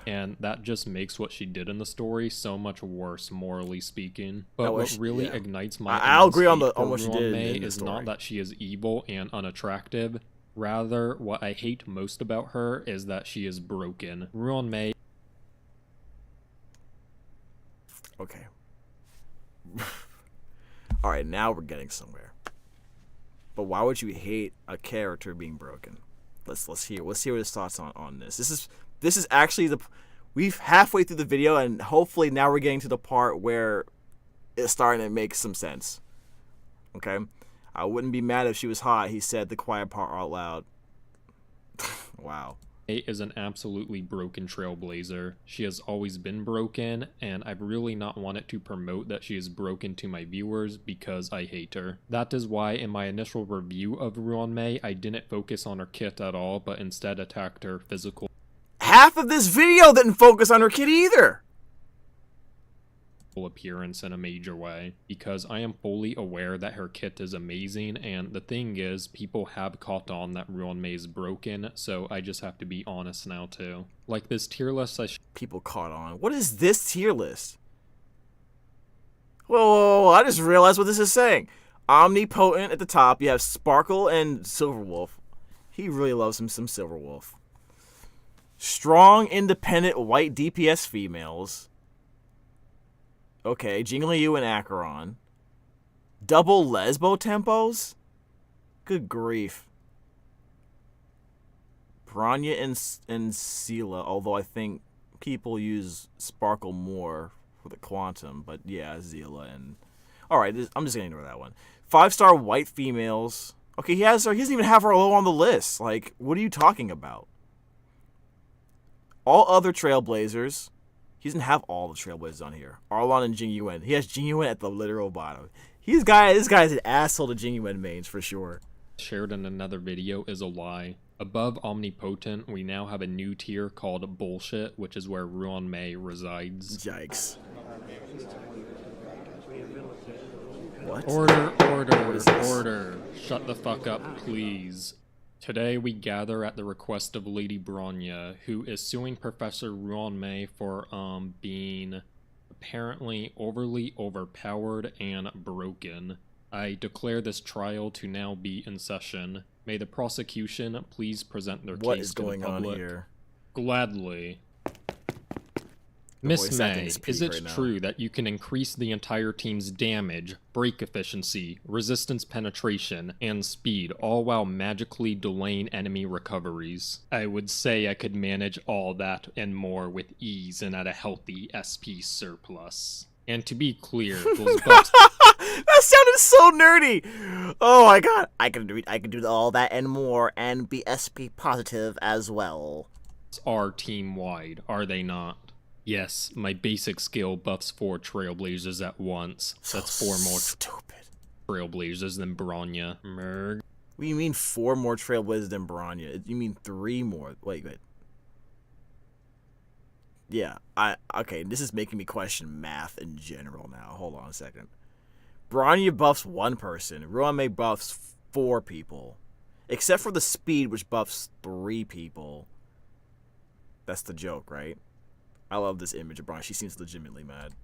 And that just makes what she did in the story so much worse, morally speaking. But what really ignites my I'll agree on what she Ruan did Mei in the is story. not that she is evil and unattractive. Rather, what I hate most about her is that she is broken. Ruan Mei... Okay. Alright, now we're getting somewhere. But why would you hate a character being broken? Let's hear his thoughts on this. This is actually we've halfway through the video, and hopefully now we're getting to the part where it's starting to make some sense. Okay? I wouldn't be mad if she was hot, he said the quiet part out loud. Wow. Is an absolutely broken trailblazer. She has always been broken, and I've really not wanted to promote that she is broken to my viewers because I hate her. That is why in my initial review of Ruan Mei, I didn't focus on her kit at all, but instead attacked her physical. Half of this video didn't focus on her kit either! Appearance in a major way, because I am fully aware that her kit is amazing, and the thing is, people have caught on that Ruan Mei is broken, so I just have to be honest now too. Like this tier list people caught on. What is this tier list? Whoa, I just realized what this is saying. Omnipotent at the top, you have Sparkle and Silverwolf. He really loves him some Silverwolf. Strong, independent, white DPS females. Okay, Jingliu and Acheron. Double lesbo tempos? Good grief. Bronya and Sela, although I think people use Sparkle more for the Quantum, but yeah, Zila and... All right, I'm just gonna ignore that one. 5-star white females. Okay, he doesn't even have her low on the list. Like, what are you talking about? All other Trailblazers. He doesn't have all the Trailblazers on here. Arlon and Jing Yuan. He has Jing Yuan at the literal bottom. This guy's an asshole to Jing Yuan mains for sure. Shared in another video is a lie. Above Omnipotent, we now have a new tier called Bullshit, which is where Ruan Mei resides. Yikes. What? Order. Shut the fuck up, please. Today we gather at the request of Lady Bronya, who is suing Professor Ruan Mei for being apparently overly overpowered and broken. I declare this trial to now be in session. May the prosecution please present their case to the public. What is going on here? Gladly. Miss May, is it true that you can increase the entire team's damage, break efficiency, resistance penetration, and speed, all while magically delaying enemy recoveries? I would say I could manage all that and more with ease and at a healthy SP surplus. And to be clear, those buffs... That sounded so nerdy! Oh my god, I can do all that and more and be SP positive as well. Are team-wide, are they not? Yes, my basic skill buffs 4 Trailblazers at once. That's 4 more Trailblazers than Bronya. Merg. What do you mean 4 more Trailblazers than Bronya? You mean 3 more? Wait. Yeah, okay, this is making me question math in general now. Hold on a second. Bronya buffs 1 person. Ruan Mei buffs 4 people. Except for the speed, which buffs 3 people. That's the joke, right? I love this image of Bronya. She seems legitimately mad.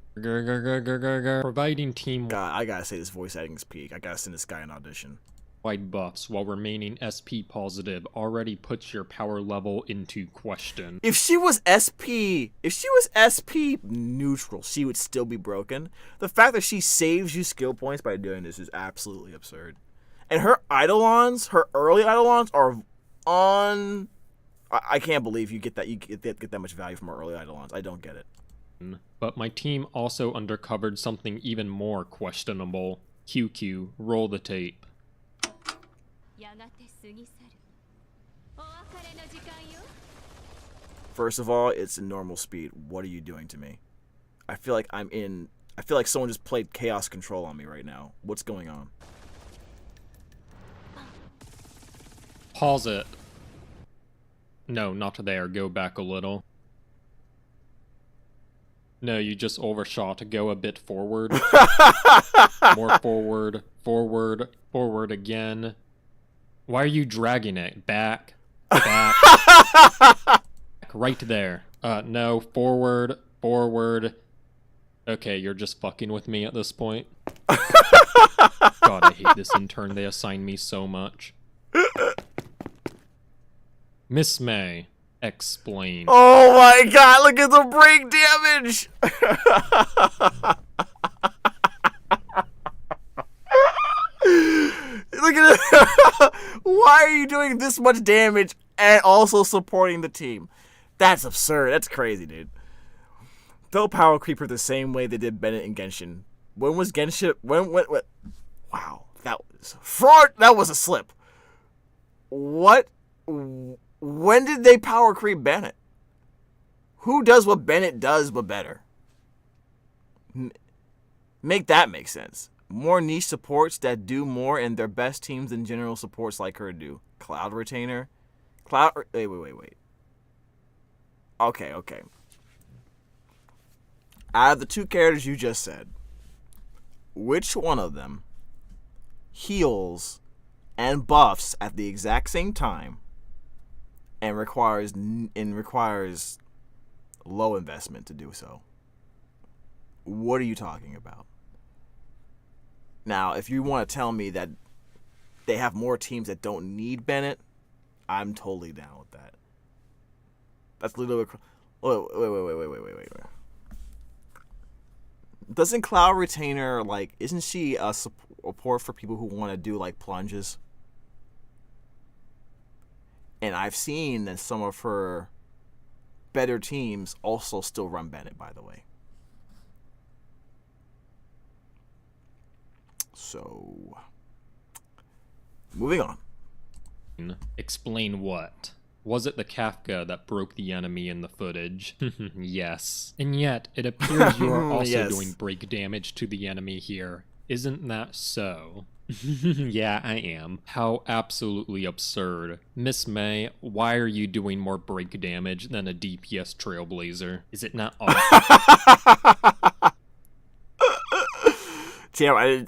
Providing team... God, I gotta say this voice acting is peak. I gotta send this guy an audition. Wide buffs while remaining SP positive already puts your power level into question. If she was SP neutral, she would still be broken. The fact that she saves you skill points by doing this is absolutely absurd. And her Eidolons, her early Eidolons are on... I can't believe you get that much value from her early Eidolons. I don't get it. But my team also uncovered something even more questionable. QQ, roll the tape. First of all, it's a normal speed. What are you doing to me? I feel like someone just played Chaos Control on me right now. What's going on? Pause it. No, not there. Go back a little. No, you just overshot. Go a bit forward. More forward. Forward again. Why are you dragging it? Back. Right there. No, forward. Okay, you're just fucking with me at this point. God, I hate this intern. They assign me so much. Miss May, explain. Oh my god, look at the break damage! Look at it. Why are you doing this much damage and also supporting the team? That's absurd. That's crazy, dude. They'll power creep her the same way they did Bennett and Genshin. When was Genshin? When? Wow, that was fraud. That was a slip. What? When did they power creep Bennett? Who does what Bennett does but better? Make that make sense. More niche supports that do more in their best teams than general supports like her do. Cloud Retainer. Wait. Okay. Out of the 2 characters you just said, which one of them heals and buffs at the exact same time and requires low investment to do so? What are you talking about? Now, if you want to tell me that they have more teams that don't need Bennett, I'm totally down with that. That's literally... Wait. Doesn't Cloud Retainer, isn't she a support for people who want to do, plunges? And I've seen that some of her better teams also still run Bennett, by the way. So, moving on. Explain what? Was it the Kafka that broke the enemy in the footage? Yes. And yet, it appears you are also Yes. doing break damage to the enemy here. Isn't that so? Yeah, I am. How absolutely absurd. Miss May, why are you doing more break damage than a DPS Trailblazer? Is it not awful? Tam, I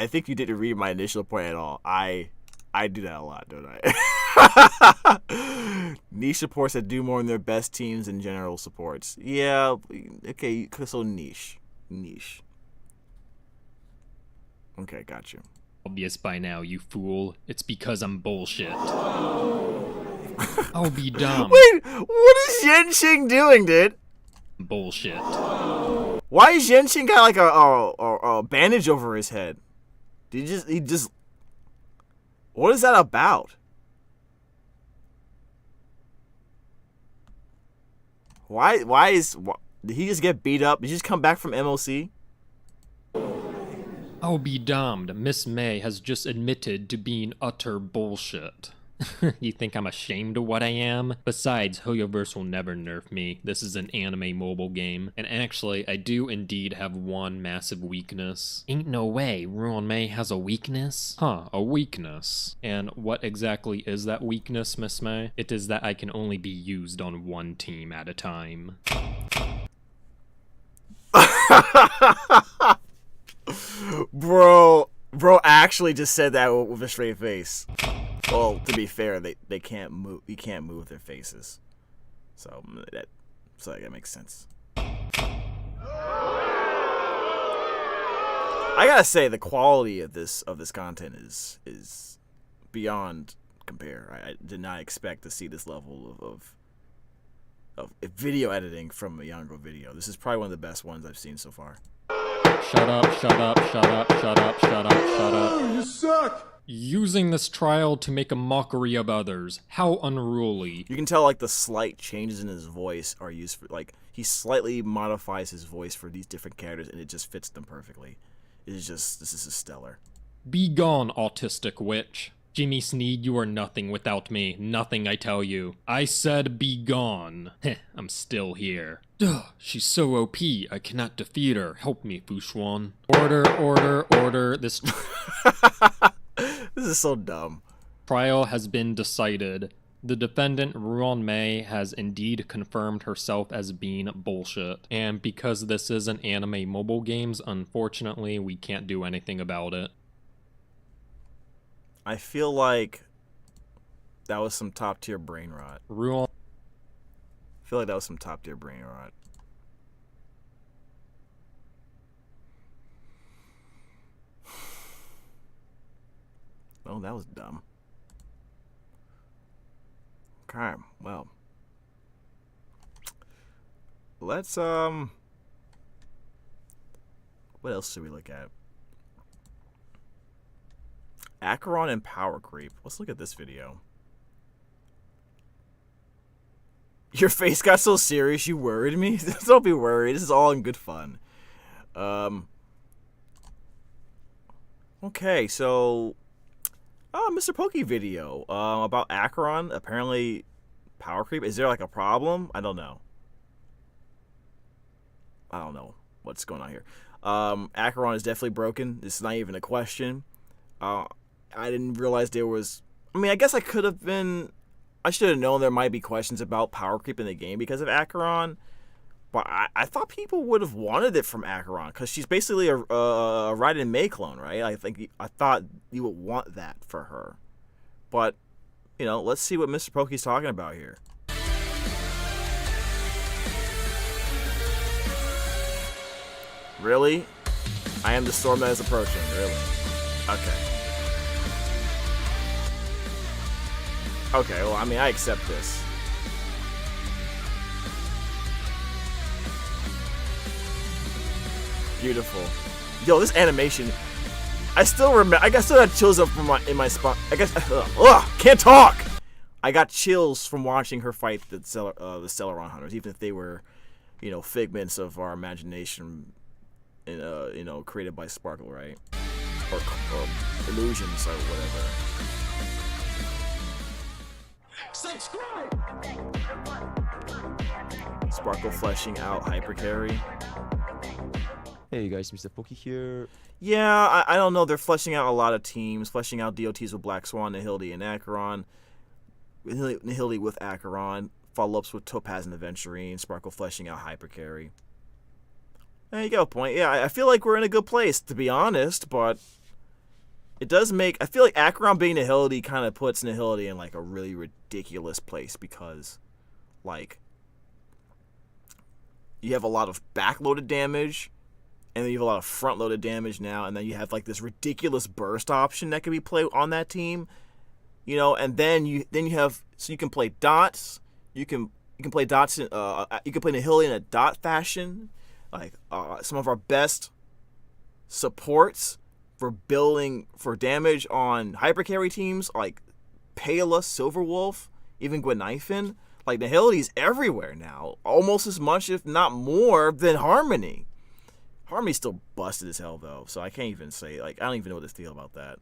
think you didn't read my initial point at all. I do that a lot, don't I? Niche supports that do more than their best teams and general supports. Yeah, okay, so niche. Okay, got you. Obvious by now, you fool. It's because I'm bullshit. I'll be dumb. Wait, what is Genshin doing, dude? Bullshit. Why is Genshin got like a bandage over his head? He just. What is that about? Why did he just get beat up? Did he just come back from MOC? I'll be damned. Miss May has just admitted to being utter bullshit. You think I'm ashamed of what I am? Besides, hoyoverse will never nerf me. This is an anime mobile game. And actually, I do indeed have one massive weakness. Ain't no way, Roa May has a weakness? Huh, a weakness. And what exactly is that weakness, Miss May? It is that I can only be used on one team at a time. Bro actually just said that with a straight face. Well, to be fair, they can't move. You can't move their faces, so that makes sense. I gotta say, the quality of this content is beyond compare. I did not expect to see this level of video editing from a Younger video. This is probably one of the best ones I've seen so far. Shut up, shut up, shut up, shut up, shut up, shut up. Oh, you suck! Using this trial to make a mockery of others. How unruly. You can tell like the slight changes in his voice are used for, like, he slightly modifies his voice for these different characters and it just fits them perfectly. This is stellar. Be gone, autistic witch. Jimmy Sneed, you are nothing without me. Nothing, I tell you. I said be gone. Heh, I'm still here. Duh, she's so OP, I cannot defeat her. Help me, Fushwan. Order, order, order. This is so dumb. Trial has been decided. The defendant, Roa May, has indeed confirmed herself as being bullshit. And because this is an anime mobile games, unfortunately, we can't do anything about it. I feel like that was some top tier brain rot. Roa. I feel like that was some top tier brain rot. Oh, that was dumb. Okay, well. Let's, what else should we look at? Acheron and Power Creep. Let's look at this video. Your face got so serious you worried me? Don't be worried. This is all in good fun. Okay, so... Mr. Pokey video about Acheron. Apparently, Power Creep. Is there like a problem? I don't know. I don't know what's going on here. Acheron is definitely broken. This is not even a question. I didn't realize there was... I mean, I guess I could have been... I should have known there might be questions about Power Creep in the game because of Acheron. But I thought people would have wanted it from Acheron because she's basically a Raiden Mei clone, right? I thought you would want that for her. But, you know, let's see what Mr. Pokey's talking about here. Really? I am the storm that is approaching. Really? Okay. Okay, well, I mean, I accept this. Beautiful. Yo, this animation. I still remember. I still had chills up in my spine. I guess. Can't talk. I got chills from watching her fight the Celeron Hunters, even if they were, you know, figments of our imagination, you know, created by Sparkle, right? or illusions or whatever. Subscribe! Sparkle fleshing out hyper carry. Hey guys, Mr. Pokey here. Yeah, I don't know. They're fleshing out a lot of teams, fleshing out DOTs with Black Swan, Nihilde, and Acheron. Nihilde with Acheron. Follow-ups with Topaz and Aventurine. Sparkle fleshing out hyper carry. There you go, point. Yeah, I feel like we're in a good place, to be honest, but it does make... I feel like Acheron being Nihilde kind of puts Nihilde in, like, a really ridiculous place because, like, you have a lot of backloaded damage, and then you have a lot of front-loaded damage now, and then you have, like, this ridiculous burst option that can be played on that team, you know, and then you have... So you can play dots, you can play dots, you can play Nihilde in a dot fashion, like, some of our best supports for building for damage on hyper carry teams like Pela, Silverwolf, even Gweniphin. Like, Nihilde's everywhere now, almost as much, if not more, than Harmony. Harmony's still busted as hell though, so I can't even say, like, I don't even know what to feel about that.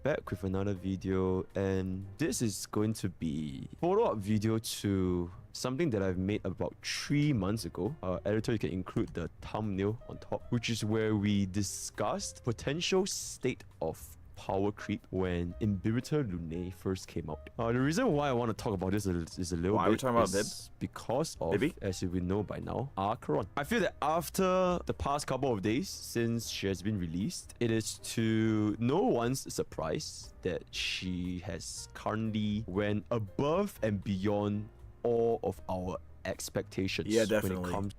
Back with another video, and this is going to be a follow-up video to something that I've made about 3 months ago. Editor, you can include the thumbnail on top, which is where we discussed potential state of power creep when Imbibitor Lunae first came out. The reason why I want to talk about this is a little why bit are we talking about because of, Bibi? as we know by now, Acheron. I feel that after the past couple of days since she has been released, it is to no one's surprise that she has currently went above and beyond all of our expectations. Yeah, definitely. When it comes.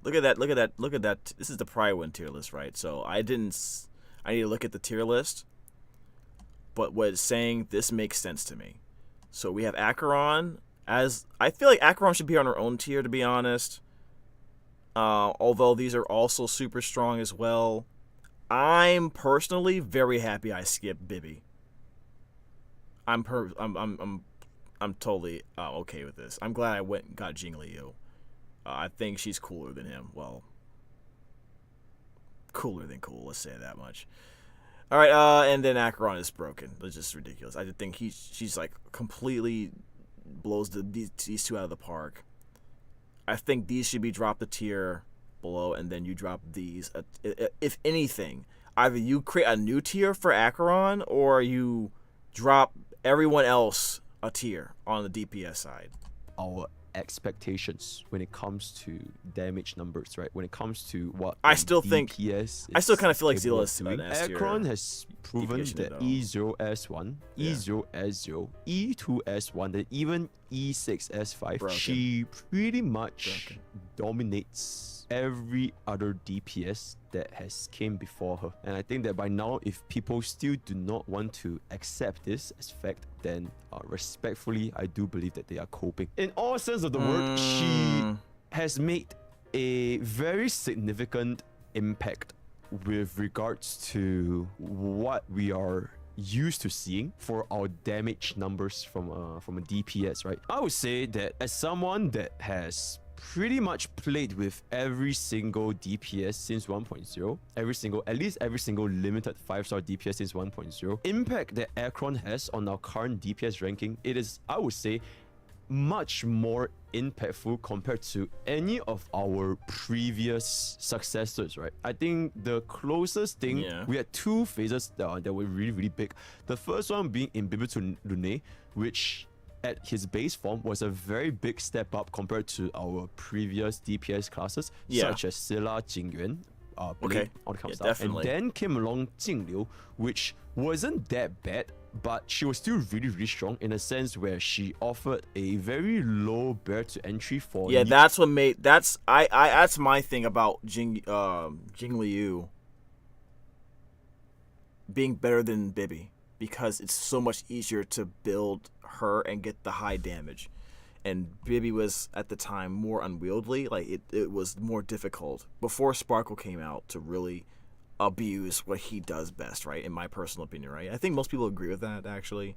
Look at that, look at that, look at that. This is the prior one tier list, right? So I need to look at the tier list. But what it's saying, this makes sense to me. So we have Acheron as... I feel like Acheron should be on her own tier, to be honest. Although these are also super strong as well. I'm personally very happy I skipped Bibi. I'm totally okay with this. I'm glad I went and got Jingliu. I think she's cooler than him. Well, cooler than cool, let's say that much. All right, and then Acheron is broken. It's just ridiculous. I just think she's like completely blows these two out of the park. I think these should be dropped a tier below, and then you drop these. If anything, either you create a new tier for Acheron, or you drop everyone else a tier on the DPS side. Our expectations when it comes to damage numbers, right? When it comes to what I still think DPS I still kind of feel like able Zealous to do. Acheron has proven that E0S1, E0S0, E2S1, and even E6S5, she pretty much dominates every other DPS that has came before her. And I think that by now, if people still do not want to accept this as fact, then respectfully, I do believe that they are coping. In all sense of the word, she has made a very significant impact with regards to what we are used to seeing for our damage numbers from a DPS, right? I would say that as someone that has pretty much played with every single DPS since 1.0, at least every single limited 5-star DPS since 1.0, impact that Acheron has on our current DPS ranking, it is, I would say, much more impactful compared to any of our previous successors, right? I think the closest thing, we had two phases that were really, really big. The first one being Imbibitor Lunae, which at his base form was a very big step up compared to our previous DPS classes, such as Scylla, Jingyuan, Blade, all that kind of stuff. Definitely. And then came along Jingliu, which wasn't that bad, but she was still really, really strong in a sense where she offered a very low barrier to entry for. Yeah, that's what made that's my thing about Jingliu being better than Bibi, because it's so much easier to build her and get the high damage. And Bibi was, at the time, more unwieldy. Like, it was more difficult before Sparkle came out to really abuse what he does best, right? In my personal opinion, right? I think most people agree with that, actually.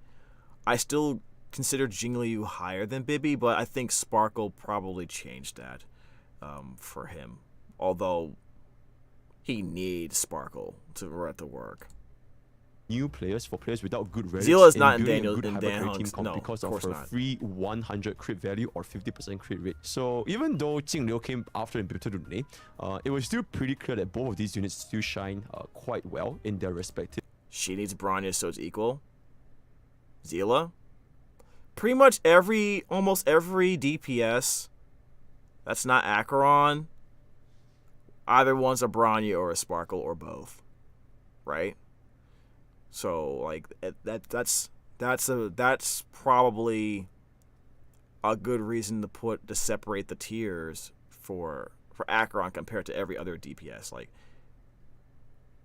I still consider Jingliu higher than Bibi, but I think Sparkle probably changed that for him. Although he needs Sparkle to work. new players, for players without good relics. Zilla is not in building a Daniel good in hybrid Dan carry team Hunk's. comp No, because of of course her not. free 100 crit value or 50% crit rate. So even though Jingliu came after in Pivotal Rune, it was still pretty clear that both of these units still shine quite well in their respective. She needs Bronya so it's equal. Zilla? Pretty much almost every DPS that's not Acheron, either one's a Bronya or a Sparkle or both, right? So like that's probably a good reason to separate the tiers for Acheron compared to every other DPS. Like,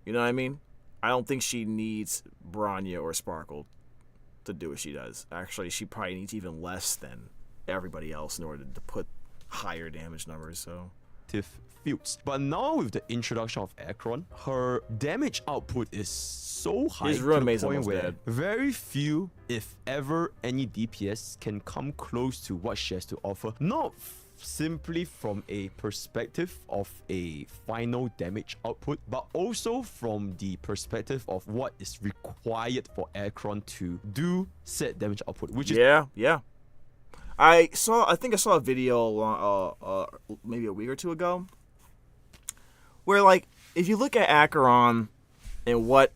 you know what I mean? I don't think she needs Bronya or Sparkle to do what she does. Actually, she probably needs even less than everybody else in order to put higher damage numbers. So fields. But now with the introduction of Acheron, her damage output is so high His to rune the is point almost where dead. very few, if ever, any DPS can come close to what she has to offer. Not simply from a perspective of a final damage output, but also from the perspective of what is required for Acheron to do said damage output, which is yeah. I think I saw a video maybe a week or two ago where, like, if you look at Acheron and what,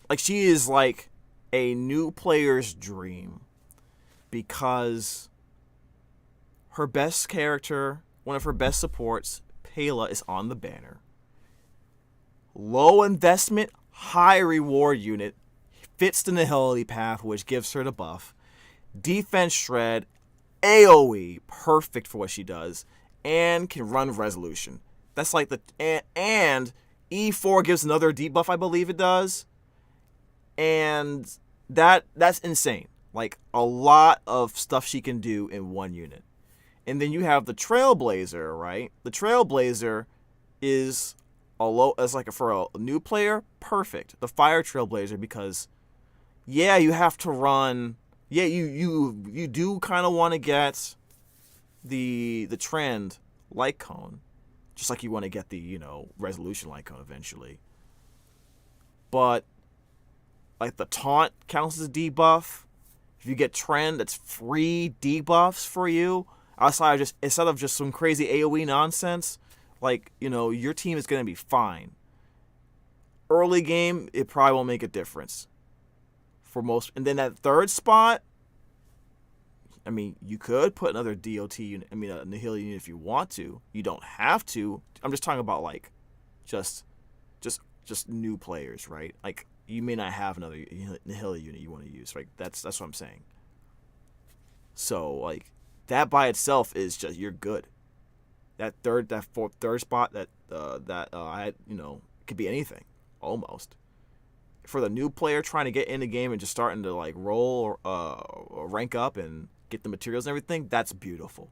like, she is like a new player's dream because her best character, one of her best supports, Pela, is on the banner. Low investment, high reward unit, fits the Nihility path, which gives her the buff. Defense shred, AoE, perfect for what she does, and can run resolution. That's like and E4 gives another debuff, I believe it does. And that's insane. Like, a lot of stuff she can do in one unit. And then you have the Trailblazer, right? The Trailblazer is for a new player, perfect. The Fire Trailblazer, because yeah, you have to run. Yeah, you do kind of want to get the trend light cone, just like you want to get the resolution light cone eventually. But like the taunt counts as a debuff. If you get trend, that's free debuffs for you. Instead of just some crazy AoE nonsense, like, your team is gonna be fine. Early game, it probably won't make a difference for most. And then that third spot, I mean, you could put another DOT unit, a Nihil unit if you want to. You don't have to. I'm just talking about, like, just new players, right? Like, you may not have another Nihil unit you want to use, right? That's what I'm saying. So, like, that by itself is just, you're good. That third spot, it could be anything, almost. For the new player trying to get in the game and just starting to, like, roll or rank up and get the materials and everything, that's beautiful.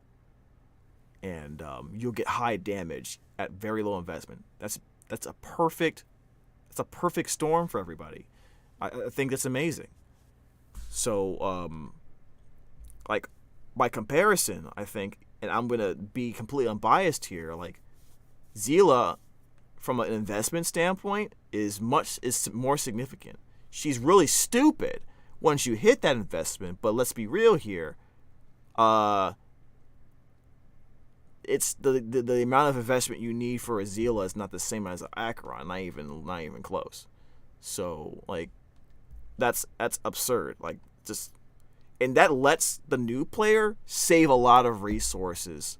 And you'll get high damage at very low investment. That's a perfect storm for everybody. I think that's amazing. So, like, by comparison, I think, and I'm gonna be completely unbiased here, like, Zilla, from an investment standpoint, is more significant. She's really stupid once you hit that investment, but let's be real here. It's the amount of investment you need for a Zilla is not the same as an Acheron, not even close. So, like, that's absurd. Like, just, and that lets the new player save a lot of resources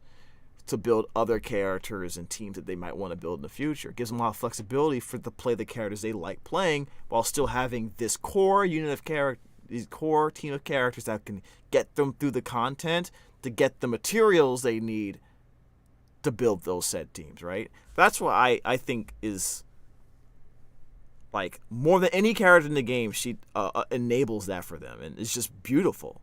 to build other characters and teams that they might want to build in the future. It gives them a lot of flexibility to play the characters they like playing while still having this core unit of these core team of characters that can get them through the content to get the materials they need to build those said teams, right? That's what I think is, like, more than any character in the game, she enables that for them, and it's just beautiful.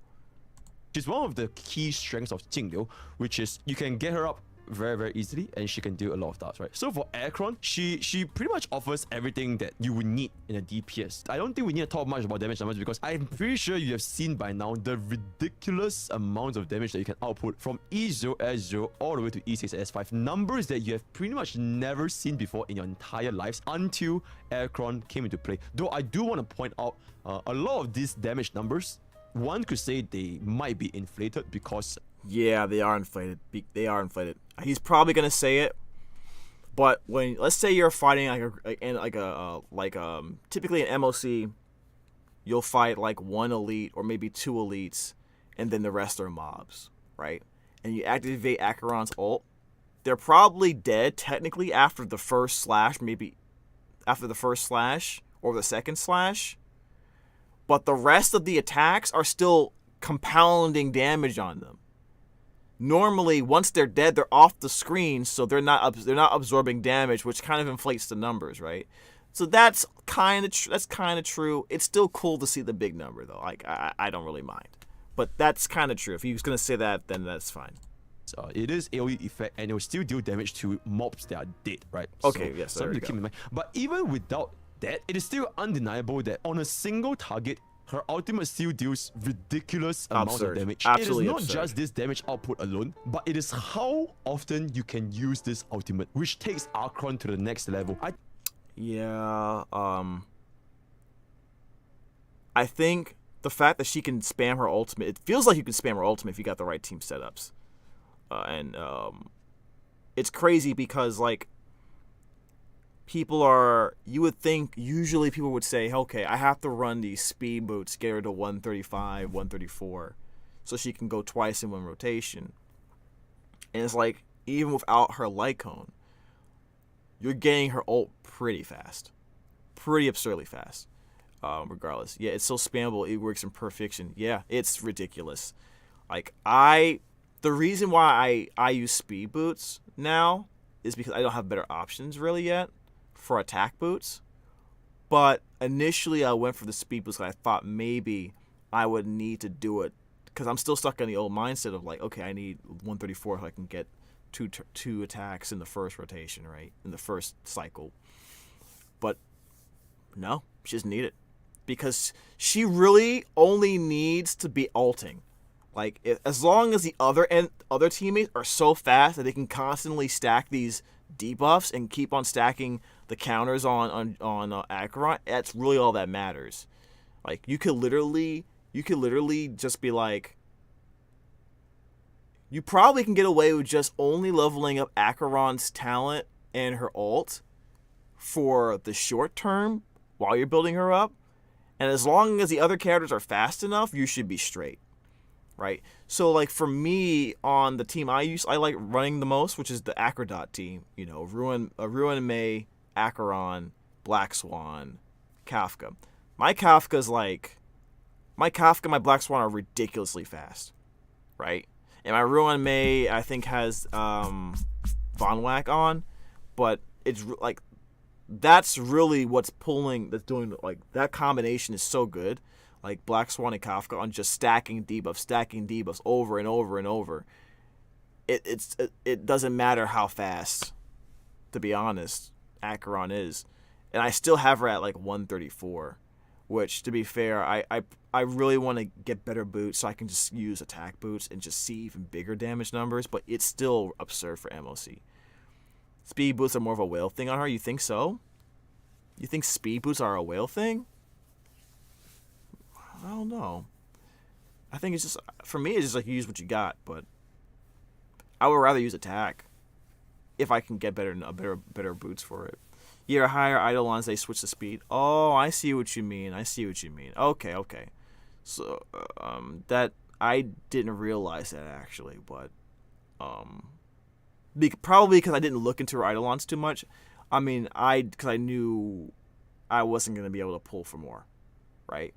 She's one of the key strengths of Jingliu, which is you can get her up very, very easily, and she can do a lot of stuff, right? So for Aircron, she pretty much offers everything that you would need in a DPS. I don't think we need to talk much about damage numbers because I'm pretty sure you have seen by now the ridiculous amount of damage that you can output from E0, S0 all the way to E6, S5. Numbers that you have pretty much never seen before in your entire lives until Aircron came into play. Though I do want to point out a lot of these damage numbers, one could say they might be inflated because... Yeah, they are inflated. They are inflated. He's probably gonna say it, but when let's say you're fighting typically in MOC, you'll fight like one elite or maybe two elites, and then the rest are mobs, right? And you activate Acheron's ult. They're probably dead technically after the first slash, maybe after the first slash or the second slash, but the rest of the attacks are still compounding damage on them. Normally, once they're dead, they're off the screen, so they're not absorbing damage, which kind of inflates the numbers, right? So that's kind of true. It's still cool to see the big number though. Like I don't really mind, but that's kind of true. If he was gonna say that, then that's fine. So it is AoE effect, and it will still deal damage to mobs that are dead, right? Okay, so, yes, something to keep in mind. But even without that, it is still undeniable that on a single target, her ultimate still deals ridiculous amounts of damage. Absolutely it is not absurd. just this damage output alone, but it is how often you can use this ultimate, which takes Acheron to the next level. Yeah, I think the fact that she can spam her ultimate, it feels like you can spam her ultimate if you got the right team setups. It's crazy because, like, you would think, usually people would say, okay, I have to run these speed boots, get her to 135, 134, so she can go twice in one rotation. And it's like, even without her light cone, you're getting her ult pretty fast. Pretty absurdly fast. Regardless. Yeah, it's so spammable, it works in perfection. Yeah, it's ridiculous. Like, the reason why I use speed boots now is because I don't have better options really yet for attack boots. But initially I went for the speed boots because I thought maybe I would need to do it because I'm still stuck in the old mindset of like, okay, I need 134 so I can get two attacks in the first rotation, right? In the first cycle. But no, she doesn't need it because she really only needs to be ulting. Like, as long as the other teammates are so fast that they can constantly stack these debuffs and keep on stacking the counters on Acheron, that's really all that matters. Like, you could literally just be like, you probably can get away with just only leveling up Acheron's talent and her ult for the short term while you're building her up, and as long as the other characters are fast enough, you should be straight. Right, so like for me on the team I like running the most, which is the Acrodot team. You know, Ruin May, Acheron, Black Swan, Kafka. My Black Swan are ridiculously fast, right? And my Ruin May I think has Von Whack on, but it's like that's really what's doing like that combination is so good. Like Black Swan and Kafka on just stacking debuffs over and over and over. It doesn't matter how fast, to be honest, Acheron is. And I still have her at like 134, which, to be fair, I really want to get better boots so I can just use attack boots and just see even bigger damage numbers, but it's still absurd for MOC. Speed boots are more of a whale thing on her? You think so? You think speed boots are a whale thing? I don't know. I think it's just, for me, it's just like you use what you got, but I would rather use attack if I can get better boots for it. Yeah, higher Eidolons, they switch the speed. Oh, I see what you mean. Okay. So, that, I didn't realize that actually, but, probably because I didn't look into her Eidolons too much. I mean, because I knew I wasn't going to be able to pull for more, right?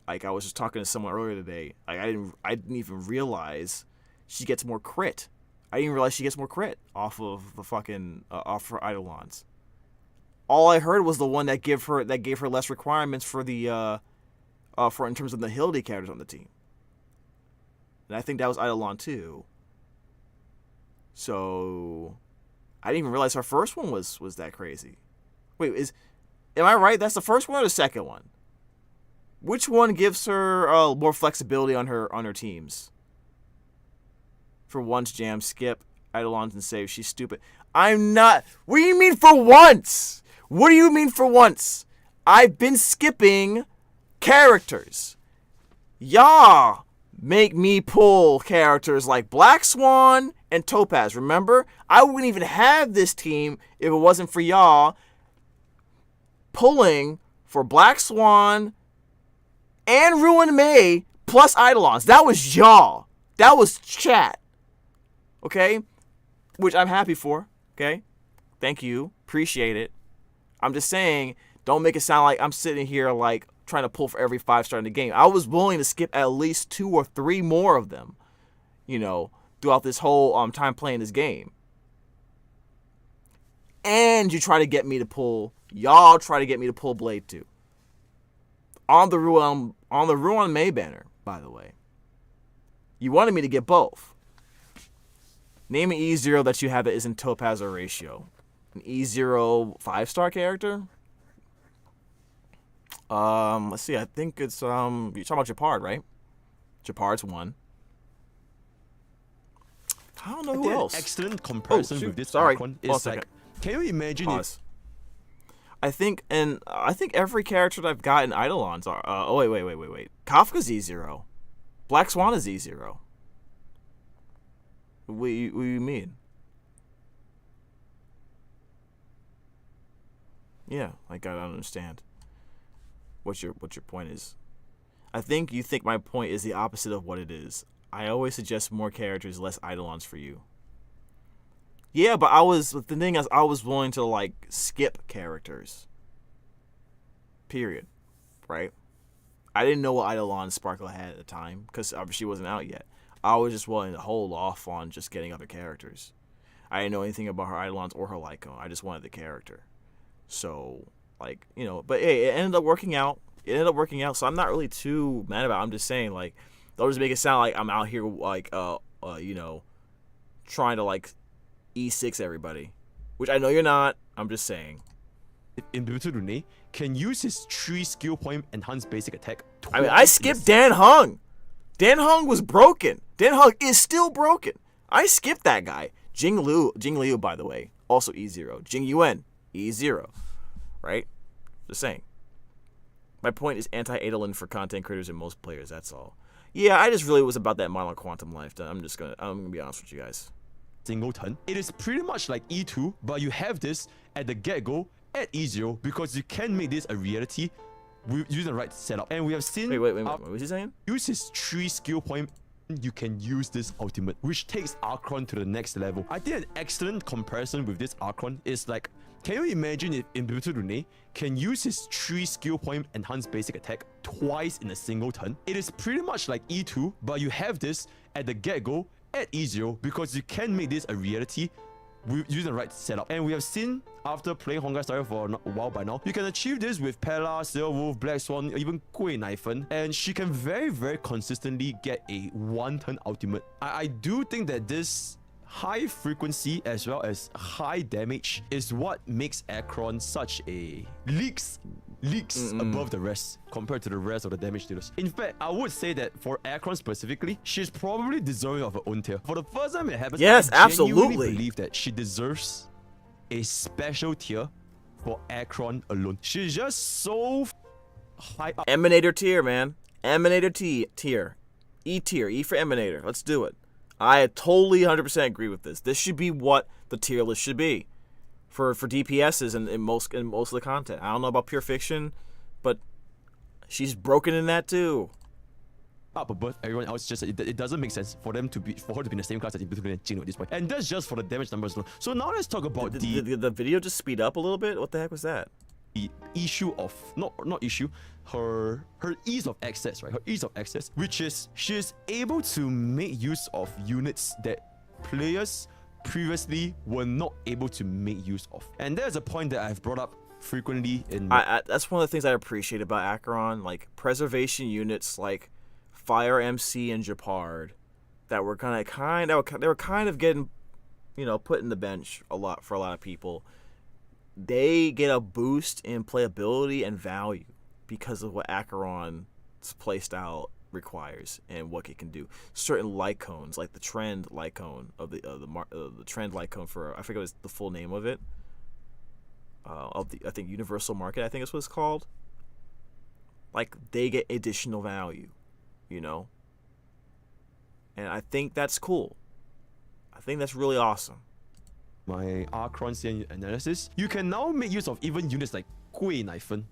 Like I was just talking to someone earlier today. Like I didn't even realize she gets more crit. I didn't realize she gets more crit off of the fucking off her Eidolons. All I heard was the one that gave her less requirements for the for in terms of the Hildy characters on the team. And I think that was Eidolon 2. So I didn't even realize her first one was that crazy. Wait, am I right? That's the first one or the second one? Which one gives her more flexibility on her teams? For once, Jam, skip Eidolons and save. She's stupid. I'm not. What do you mean for once? What do you mean for once? I've been skipping characters. Y'all make me pull characters like Black Swan and Topaz. Remember? I wouldn't even have this team if it wasn't for y'all pulling for Black Swan and Ruin May plus Eidolons. That was y'all. That was chat. Okay? Which I'm happy for. Okay? Thank you. Appreciate it. I'm just saying, don't make it sound like I'm sitting here like trying to pull for every 5-star in the game. I was willing to skip at least 2 or 3 more of them, you know, throughout this whole time playing this game. And you try to get me to pull, y'all try to get me to pull Blade 2. On the Ruin May banner, by the way. You wanted me to get both. Name an E0 that you have that isn't Topaz or Ratio. An E0 5-star character? Let's see. I think it's you're talking about Japard, right? Japard's one. I don't know who else. Excellent comparison with this icon is like. Can you imagine it? I think every character that I've gotten Eidolons are. Oh wait. Kafka's E0. Black Swan is E0. What do you mean? Yeah, like I don't understand. What your point is. I think you think my point is the opposite of what it is. I always suggest more characters, less Eidolons for you. Yeah, but the thing is, I was willing to like skip characters. Period. Right? I didn't know what Eidolon Sparkle had at the time because she wasn't out yet. I was just willing to hold off on just getting other characters. I didn't know anything about her Eidolons or her Lycone. I just wanted the character. So, like, you know, but hey, it ended up working out. So I'm not really too mad about it. I'm just saying, like, don't just make it sound like I'm out here, like, you know, trying to, like, E6 everybody. Which I know you're not. I'm just saying. In Rune, can use his 3 skill point enhanced basic attack. I mean, I skipped Dan Hung. Dan Hung was broken. Dan Hung is still broken. I skipped that guy. Jing Liu, by the way, also E0. Jing Yuan, E0. Right? Just saying. My point is anti-Eidolon for content creators and most players, that's all. Yeah, I just really was about that Mono Quantum life. I'm gonna be honest with you guys. Singleton. It is pretty much like E2, but you have this at the get-go at E0 because you can make this a reality using the right setup. And we have seen... Wait, what was he saying? Use his 3 skill point, you can use this ultimate, which takes Archon to the next level. I think an excellent comparison with this Archon is like, can you imagine if Rune can use his 3 skill point enhanced basic attack twice in a single turn? It is pretty much like E2, but you have this at the get-go at E0 because you can make this a reality using the right setup. And we have seen, after playing honkaistarrail for a while by now, you can achieve this with Pella, Silverwolf, Black Swan, even Gui Naifen, and she can very, very consistently get a 1-turn ultimate. I do think that this high frequency as well as high damage is what makes Akron such a leaks above the rest compared to the rest of the damage dealers. In fact, I would say that for Akron specifically, she's probably deserving of her own tier. For the first time it happens, yes, I absolutely genuinely believe that she deserves a special tier for Akron alone. She's just so high up. Emanator tier, man. Emanator tier. E tier. E for Emanator. Let's do it. I totally 100% agree with this. This should be what the tier list should be for DPSs and in most of the content. I don't know about Pure Fiction, but she's broken in that too. But everyone else just it doesn't make sense for her to be in the same class as Ibutulu and Jino at this point. And that's just for the damage numbers alone. So now let's talk about did the video just speed up a little bit? What the heck was that? The issue of not issue, her ease of access, right? Her ease of access, which is she's able to make use of units that players previously were not able to make use of. And there's a point that I've brought up frequently in that's one of the things I appreciate about Acheron, like preservation units like Fire MC and Japard that were kind of getting you know, put in the bench a lot for a lot of people. They get a boost in playability and value because of what Acheron's playstyle requires and what it can do. Certain light cones, like the trend light cone of the trend light cone for, I forget what's the full name of it. Of the, I think, Universal Market, I think is what it's called. Like, they get additional value, you know? And I think that's cool. I think that's really awesome. My Acheron analysis, you can now make use of even units like Gui Naifen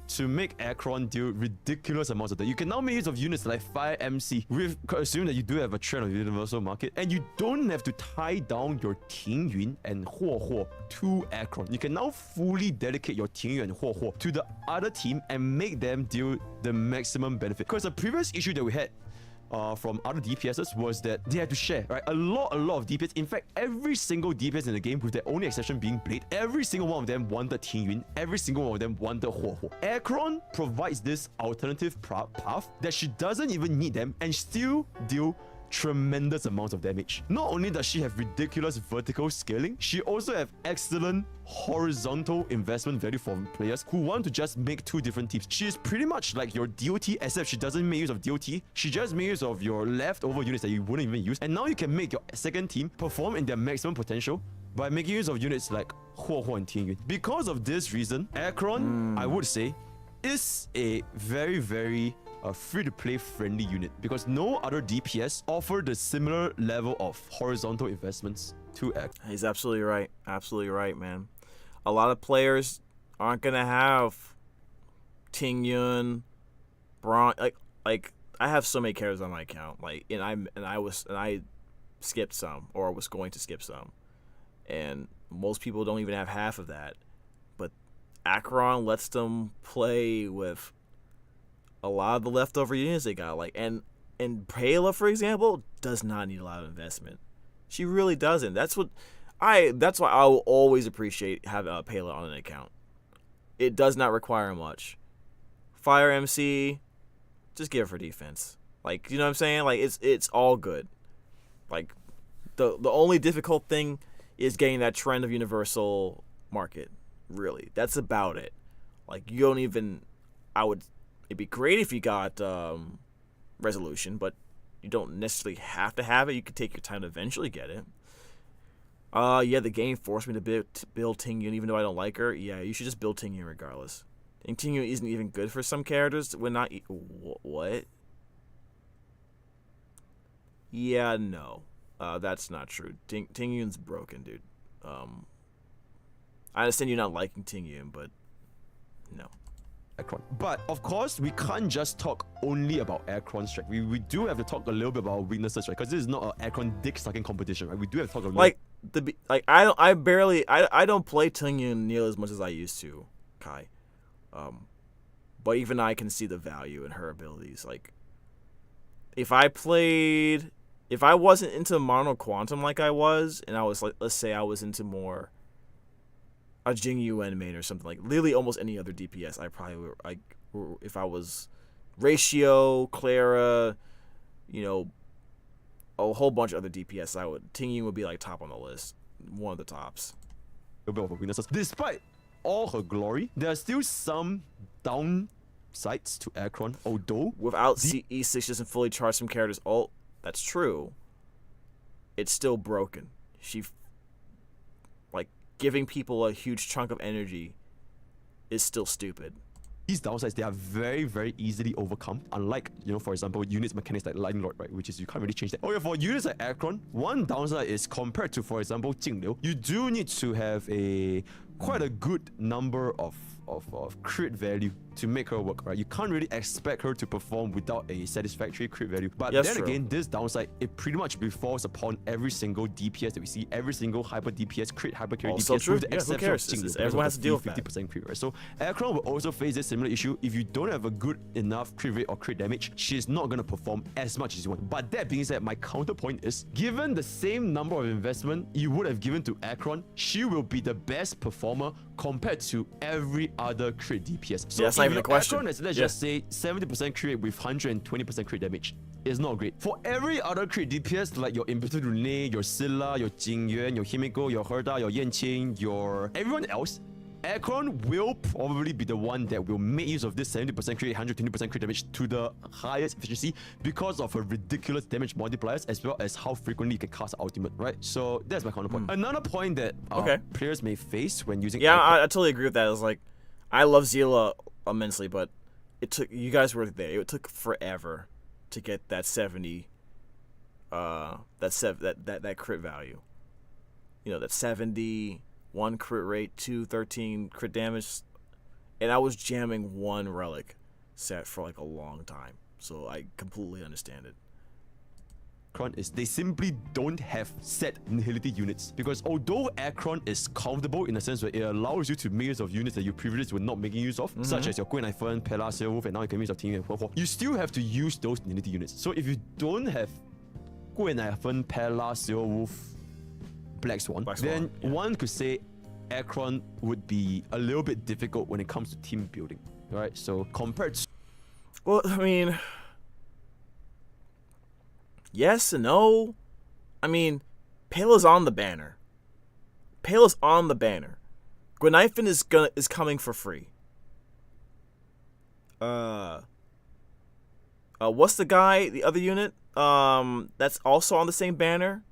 to make Acheron deal ridiculous amounts of that. You can now make use of units like Fire MC, with assuming that you do have a trend of Universal Market, and you don't have to tie down your Tingyun and Huo to Acheron. You can now fully dedicate your Tingyun and Huo to the other team and make them deal the maximum benefit. Because the previous issue that we had from other DPSs was that they had to share, right? A lot of DPS. In fact, every single DPS in the game, with the only exception being Blade, every single one of them wanted Tingyun, every single one of them wanted Huo. Acheron provides this alternative path that she doesn't even need them and still deal tremendous amounts of damage. Not only does she have ridiculous vertical scaling, she also have excellent horizontal investment value for players who want to just make two different teams. She is pretty much like your DOT, except she doesn't make use of DOT. She just makes use of your leftover units that you wouldn't even use. And now you can make your second team perform in their maximum potential by making use of units like Huo and Tingyun. Because of this reason, Acheron, I would say, is a very free-to-play friendly unit, because no other DPS offer the similar level of horizontal investments to Acheron. He's absolutely right, man. A lot of players aren't gonna have Tingyun, Braun. Like I have so many characters on my account. Like, and I skipped some, or was going to skip some, and most people don't even have half of that. But Acheron lets them play with a lot of the leftover units they got. Like, and Pela, for example, does not need a lot of investment. She really doesn't. That's why I will always appreciate having Pela on an account. It does not require much. Fire MC, just give her defense. Like, you know what I'm saying? Like, it's all good. Like, the only difficult thing is getting that trend of Universal Market. Really, that's about it. Like, you don't even. It'd be great if you got resolution, but you don't necessarily have to have it. You could take your time to eventually get it. Yeah, the game forced me to build Tingyun, even though I don't like her. Yeah, you should just build Tingyun regardless. And Tingyun isn't even good for some characters. What? Yeah, no. That's not true. Tingyun's broken, dude. I understand you're not liking Tingyun, but no. Acheron. But of course, we can't just talk only about Acheron's strength. We do have to talk a little bit about weaknesses, right? Because this is not an Acheron dick sucking competition, right? We do have to talk a little. I don't play Tingyun nearly as much as I used to, Kai. But even I can see the value in her abilities. Like, if I wasn't into Mono Quantum like I was, and I was like, let's say I was into more a Jing Yuan main or something, like literally almost any other DPS, I probably would, like, if I was Ratio, Clara, you know, a whole bunch of other DPS, Tingyun would be like top on the list, one of the tops. Despite all her glory, there are still some downsides to Acheron, although without E6 doesn't fully charge some characters' ult. That's true. It's still broken. Giving people a huge chunk of energy is still stupid. These downsides, they are very easily overcome. Unlike, you know, for example, units mechanics like Lightning Lord, right, which is you can't really change that. Okay, for units like Acheron, one downside is compared to, for example, Jingliu, you do need to have quite a good number of crit value to make her work, right? You can't really expect her to perform without a satisfactory crit value. But then again, this downside, it pretty much befalls upon every single DPS that we see, every single hyper DPS, crit hyper carry DPS, true. with the exception of Jingliu. Everyone has to deal with 50% crit rate. So Acheron will also face this similar issue. If you don't have a good enough crit rate or crit damage, she's not going to perform as much as you want. But that being said, my counterpoint is, given the same number of investment you would have given to Acheron, she will be the best performer compared to every other crit DPS. So yes, not even your a question. Akron is, let's just say 70% crit rate with 120% crit damage. It's not great. For every other crit DPS, like your Impetus Rune, your Scylla, your Jingyuan, your Himiko, your Herda, your Yanqing, your everyone else, Akron will probably be the one that will make use of this 70% crit, 120% crit damage to the highest efficiency because of her ridiculous damage multipliers as well as how frequently you can cast ultimate, right? So that's my counterpoint. Another point that players may face when using I totally agree with that. It's like, I love Zila immensely, but it took, you guys were there, it took forever to get that 70 that crit value. You know, that 70 1 crit rate, 213 crit damage, and I was jamming one relic set for like a long time, so I completely understand it. Akron is they simply don't have set nihility units, because although Akron is comfortable in the sense where it allows you to make use of units that you previously were not making use of, such as your Gwen Iphone, Pella, Sailwolf, and now you can use your Team and Huo, you still have to use those nihility units. So if you don't have Gwen Iphone, Pella, Sailwolf, Black Swan, then one could say Akron would be a little bit difficult when it comes to team building, right? So compared to... Well, I mean... yes and no. I mean, Pela's on the banner. Pela's on the banner. Gweniphan is coming for free. What's the guy, the other unit? That's also on the same banner.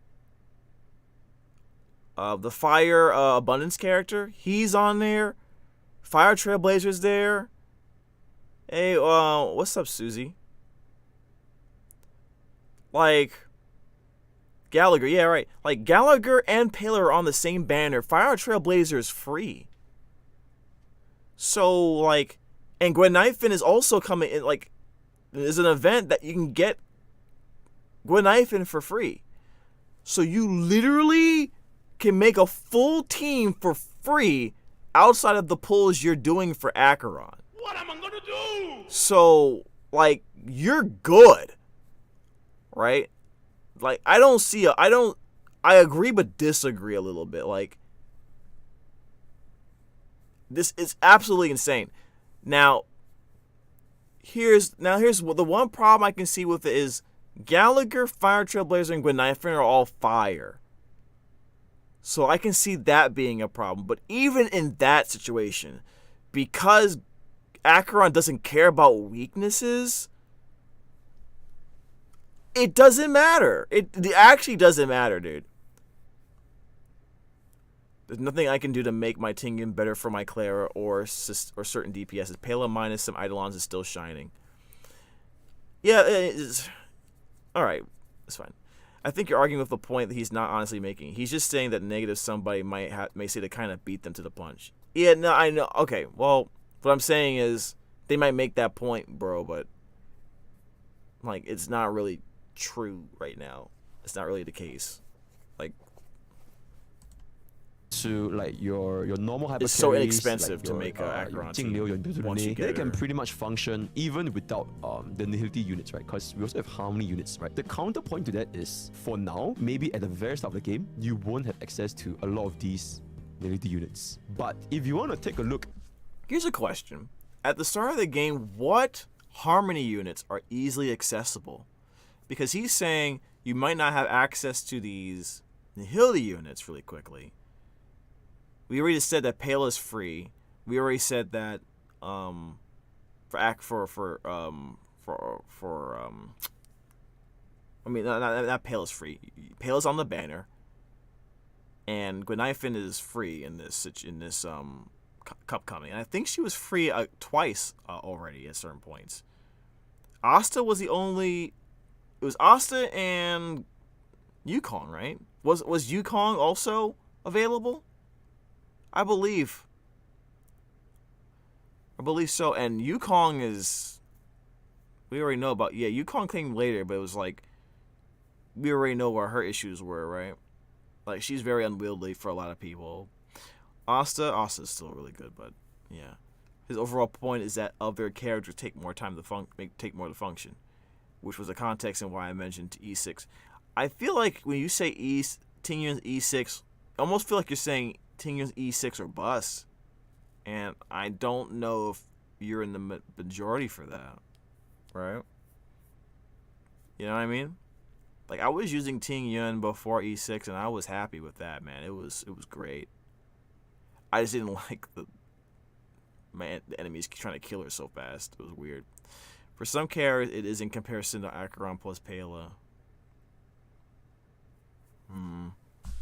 The Fire Abundance character, he's on there. Fire Trailblazer's there. Hey, what's up, Susie? Like, Gallagher, yeah, right. Like, Gallagher and Pela are on the same banner. Fire Trailblazer is free. So, like, and Gweniphan is also coming in, like, there's an event that you can get Gweniphan for free. So you literally can make a full team for free outside of the pulls you're doing for Acheron. What am I gonna do? So, like, you're good. Right? Like, I agree but disagree a little bit. Like, this is absolutely insane. Now here's what the one problem I can see with it is Gallagher, Fire Trailblazer, and Gweniphan are all fire. So I can see that being a problem. But even in that situation, because Acheron doesn't care about weaknesses, it doesn't matter. It actually doesn't matter, dude. There's nothing I can do to make my Tingyun better for my Clara or certain DPSs. Pela minus some Eidolons is still shining. Yeah, it's... alright, it's fine. I think you're arguing with the point that he's not honestly making. He's just saying that negative somebody may say to kind of beat them to the punch. Yeah, no, I know. Okay, well, what I'm saying is they might make that point, bro, but like, it's not really true right now. It's not really the case. Like, to like your normal hyper it's so carries, inexpensive like to make a Acheron team. They can pretty much function even without the nihility units, right? Because we also have harmony units, right? The counterpoint to that is, for now, maybe at the very start of the game, you won't have access to a lot of these nihility units. But if you want to take a look, here's a question: at the start of the game, what harmony units are easily accessible? Because he's saying you might not have access to these nihility units really quickly. We already said that Pela is free. We already said that I mean, not Pela's free. Pela's on the banner, and Gweniphan is free in this cup coming. And I think she was free twice already at certain points. Asta was the only. It was Asta and Yukong, right? Was Yukong also available? I believe so. And Yukong is, we already know about, Yukong came later, but it was like, we already know where her issues were, right? Like, she's very unwieldy for a lot of people. Asta's still really good, but yeah. His overall point is that other characters take more time to function, which was the context and why I mentioned E6. I feel like when you say Tingyun's E6, I almost feel like you're saying Tingyun's E6 or bust. And I don't know if you're in the majority for that, right? You know what I mean? Like, I was using Ting Yun before E6, and I was happy with that, man. It was great. I just didn't like the enemies trying to kill her so fast. It was weird. For some characters, it is in comparison to Acheron plus Pela.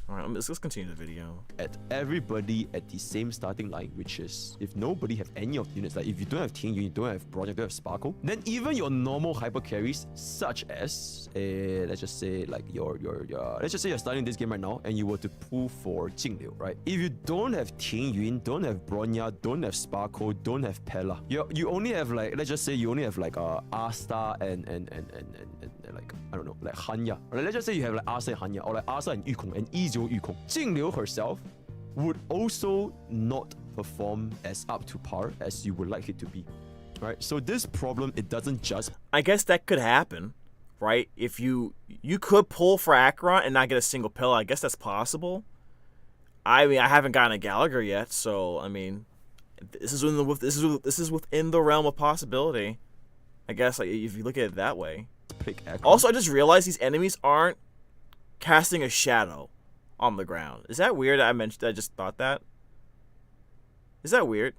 Alright, let's continue the video. At everybody at the same starting line, which is if nobody have any of the units, like if you don't have Ting Yun, you don't have Brownjr, you don't have Sparkle, then even your normal hyper carries, such as let's just say like your let's just say you're starting this game right now and you were to pull for Jingliu, right? If you don't have Ting Yun, don't have Brownjr, don't have Sparkle, don't have Pela, you only have like, let's just say you only have like Asta and like I don't know, like Hanya. Or let's just say you have like Asta and Hanya, or like Asta and Yukong and Yugioh Yukong. Jingliu herself would also not perform as up to par as you would like it to be. Right? So this problem, it doesn't just... I guess that could happen, right? If you could pull for Acheron and not get a single pill, I guess that's possible. I mean, I haven't gotten a Gallagher yet, so I mean, this is within the realm of possibility. I guess like if you look at it that way. Also, I just realized these enemies aren't casting a shadow on the ground. Is that weird? I just thought that. Is that weird?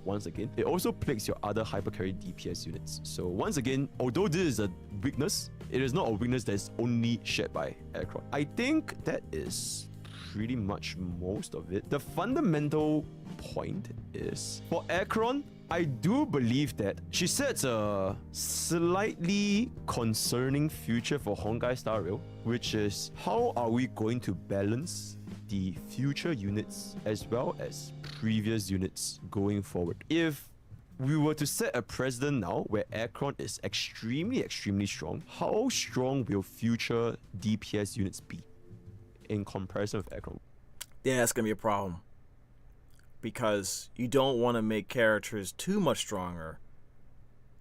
Once again, it also plagues your other hypercarry DPS units. So once again, although this is a weakness, it is not a weakness that is only shared by Acheron. I think that is pretty much most of it. The fundamental point is, for Acheron, I do believe that she sets a slightly concerning future for honkaistarrail, which is how are we going to balance the future units as well as previous units going forward. If we were to set a precedent now where Acheron is extremely strong, how strong will future DPS units be in comparison with Acheron? Yeah, that's gonna be a problem. Because you don't want to make characters too much stronger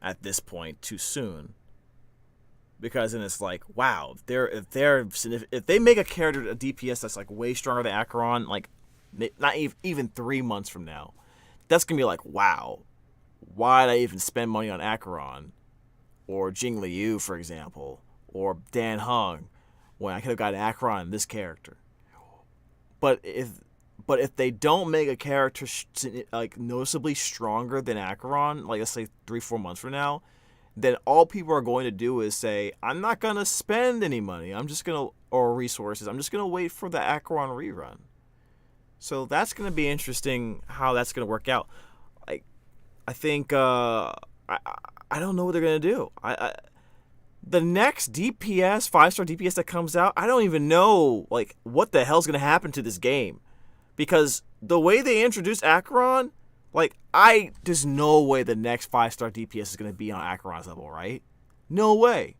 at this point too soon. Because then it's like, wow, if they make a character a DPS that's like way stronger than Acheron, like not even 3 months from now, that's gonna be like, wow, why did I even spend money on Acheron or Jingliu, for example, or Dan Heng when I could have gotten Acheron, this character? But if they don't make a character like noticeably stronger than Acheron, like let's say 3-4 months from now, then all people are going to do is say, I'm not gonna spend any money. Or resources. I'm just gonna wait for the Acheron rerun. So that's gonna be interesting how that's gonna work out. I think I don't know what they're gonna do. The next DPS, 5-star DPS that comes out, I don't even know like what the hell's gonna happen to this game. Because the way they introduced Acheron, like, there's no way the next 5-star DPS is going to be on Acheron's level, right? No way.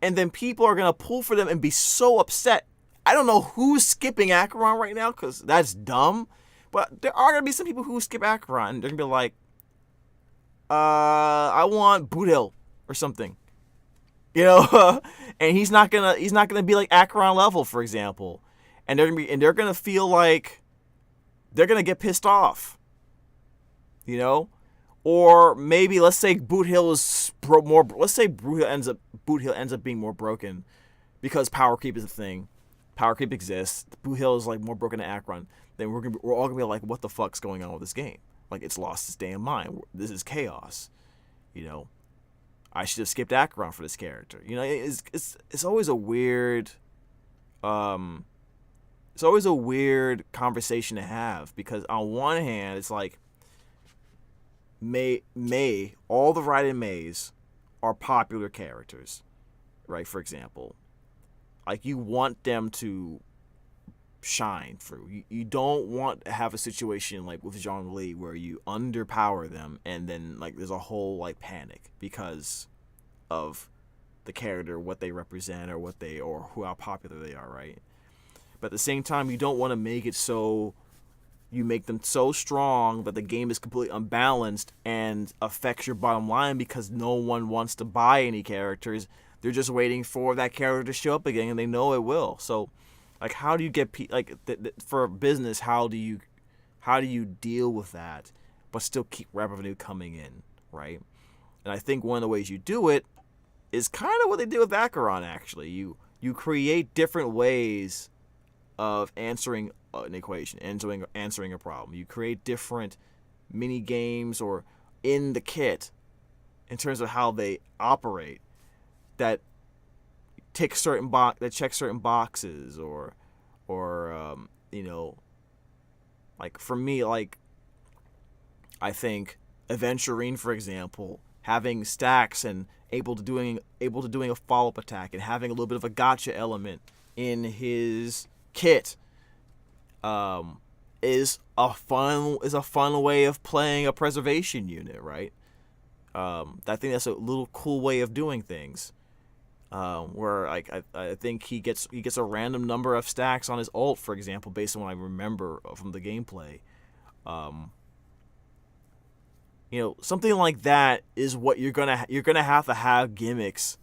And then people are going to pull for them and be so upset. I don't know who's skipping Acheron right now, because that's dumb. But there are going to be some people who skip Acheron. They're going to be like, I want Boothill or something. You know? And he's not gonna be like Acheron level, for example. And they're gonna feel like they're gonna get pissed off, you know, or maybe let's say Boothill is more. Let's say Boothill ends up being more broken because power creep is a thing. Power creep exists. Boothill is like more broken than Acheron. Then we're all gonna be like, what the fuck's going on with this game? Like it's lost its damn mind. This is chaos, you know. I should have skipped Acheron for this character. You know, it's always a weird. It's always a weird conversation to have because on one hand, it's like all the Raiden Meis are popular characters, right? For example, like you want them to shine through. You don't want to have a situation like with Zhongli where you underpower them and then like there's a whole like panic because of the character, what they represent or how popular they are, right? But at the same time, you don't want to make it so you make them so strong that the game is completely unbalanced and affects your bottom line because no one wants to buy any characters. They're just waiting for that character to show up again, and they know it will. So, like, how do you get for business? How do you deal with that but still keep revenue coming in, right? And I think one of the ways you do it is kind of what they did with Acheron, actually. You create different ways of answering an equation, answering a problem. You create different mini games or in the kit in terms of how they operate that check certain boxes or you know, like for me, like I think Aventurine, for example, having stacks and able to doing a follow-up attack and having a little bit of a gotcha element in his kit is a fun way of playing a preservation unit, right? I think that's a little cool way of doing things. Where I think he gets a random number of stacks on his ult, for example, based on what I remember from the gameplay. You know, something like that is what you're gonna have to have gimmicks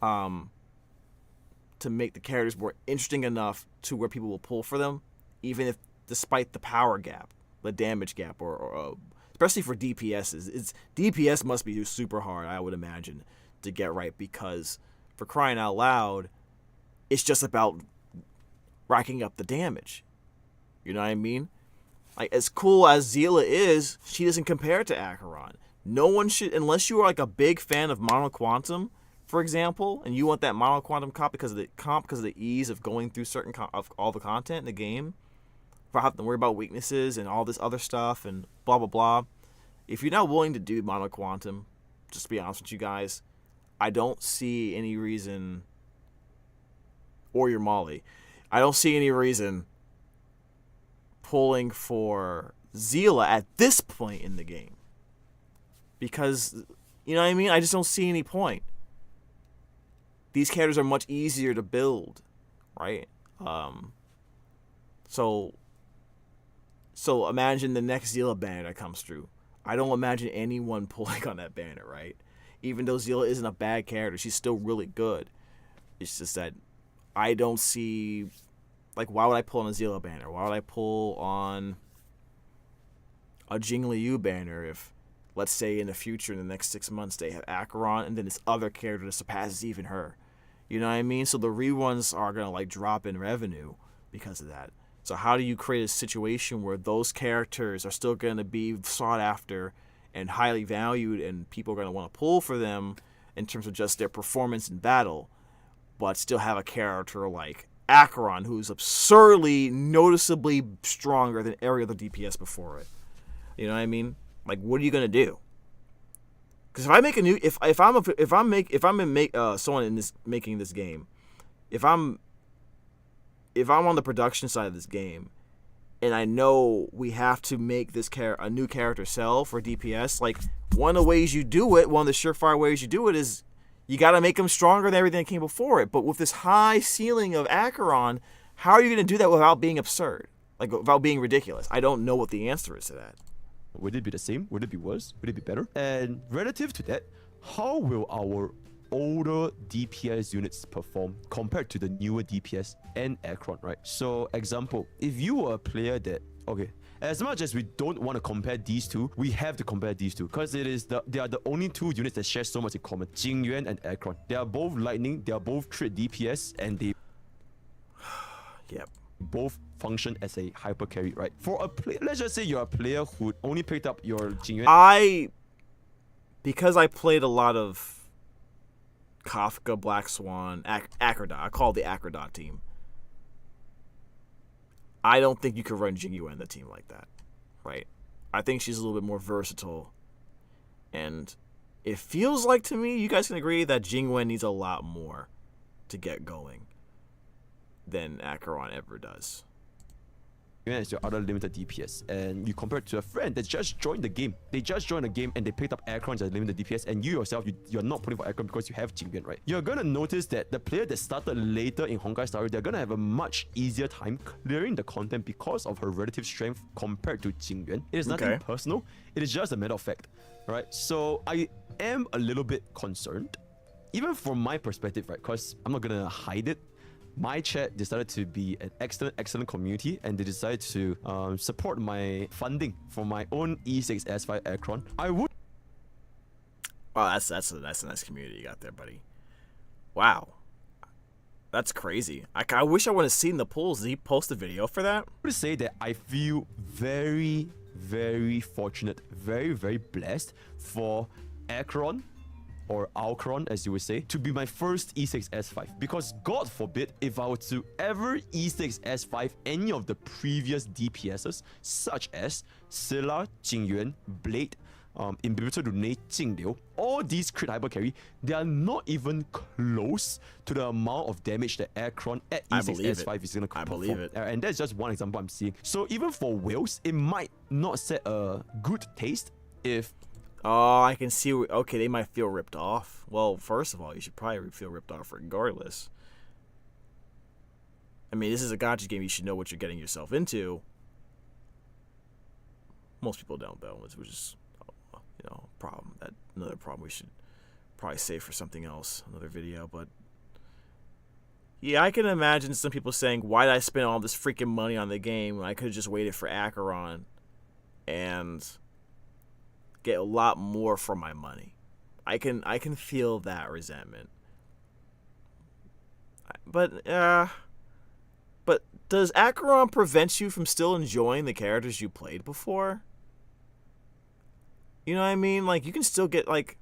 to make the characters more interesting enough to where people will pull for them, even if despite the power gap, the damage gap, or especially for DPSs. DPS must be super hard, I would imagine, to get right, because for crying out loud, it's just about racking up the damage. You know what I mean? Like, as cool as Zila is, she doesn't compare to Acheron. No one should, unless you are like a big fan of Mono Quantum, for example, and you want that Mono Quantum comp because of the ease of going through certain of all the content in the game, for having to worry about weaknesses and all this other stuff and blah blah blah. If you're not willing to do Mono Quantum, just to be honest with you guys, I don't see any reason, or your Molly, I don't see any reason pulling for Zila at this point in the game. Because, you know what I mean? I just don't see any point. These characters are much easier to build, right? So imagine the next Zila banner that comes through. I don't imagine anyone pulling on that banner, right? Even though Zila isn't a bad character, she's still really good. It's just that I don't see, like, why would I pull on a Zila banner? Why would I pull on a Jingliu banner if, let's say, in the future, in the next 6 months, they have Acheron and then this other character that surpasses even her? You know what I mean? So the reruns are going to, like, drop in revenue because of that. So how do you create a situation where those characters are still going to be sought after and highly valued, and people are going to want to pull for them in terms of just their performance in battle, but still have a character like Acheron, who's absurdly, noticeably stronger than every other DPS before it? You know what I mean? Like, what are you gonna do? Because if I make a new, if I'm someone in this making this game, if I'm on the production side of this game, and I know we have to make this a new character sell for DPS, like, one of the ways you do it, one of the surefire ways you do it is you got to make them stronger than everything that came before it. But with this high ceiling of Acheron, how are you going to do that without being absurd? Like, without being ridiculous? I don't know what the answer is to that. Would it be the same? Would it be worse? Would it be better? And relative to that, how will our older DPS units perform compared to the newer DPS and Acheron, right? So, example, if you were a player that, okay, as much as we don't want to compare these two, we have to compare these two because they are the only two units that share so much in common. Jingyuan and Acheron. They are both lightning, they are both crit DPS, and they both function as a hyper carry, right? For a player, let's just say you're a player who only picked up your Jingyuan. Because I played a lot of Kafka, Black Swan, Acrodot. I call it the Acrodot team. I don't think you could run Jingyuan in the team like that, right? I think she's a little bit more versatile. And it feels like to me, you guys can agree, that Jingyuan needs a lot more to get going than Acheron ever does. As your other limited DPS, and you compare it to a friend that just joined the game. They just joined the game and they picked up Acheron as a limited DPS, and you yourself, you're not putting for Acheron because you have Jingyuan, right? You're gonna notice that the player that started later in honkaistarrail, they're gonna have a much easier time clearing the content because of her relative strength compared to Jingyuan. It is nothing personal, it is just a matter of fact, right? So I am a little bit concerned, even from my perspective, right? Because I'm not gonna hide it. my chat decided to be an excellent community, and they decided to support my funding for my own E6S5 Aircron, I would. Wow, that's a nice community you got there, buddy. Wow. That's crazy. I wish I would have seen the polls. Did he post a video for that? I would say that I feel very, very fortunate, very, very blessed for Aircron, or Alcron as you would say, to be my first E6S5. Because God forbid if I were to ever E6S5 any of the previous DPSs, such as Scylla, Jingyuan, Blade, Imbibitor Rune, Jingliu, all these crit hyper carry, they are not even close to the amount of damage that Aircron at E6S5 is gonna perform. I believe it. And that's just one example I'm seeing. So even for whales, it might not set a good taste if... Oh, I can see. Okay, they might feel ripped off. Well, first of all, you should probably feel ripped off regardless. I mean, this is a gacha game. You should know what you're getting yourself into. Most people don't, though, which is, you know, a problem. Another problem we should probably save for something else, another video. But yeah, I can imagine some people saying, "Why did I spend all this freaking money on the game when I could have just waited for Acheron and get a lot more for my money?" I can feel that resentment. But does Acheron prevent you from still enjoying the characters you played before? You know what I mean? Like, you can still get, like,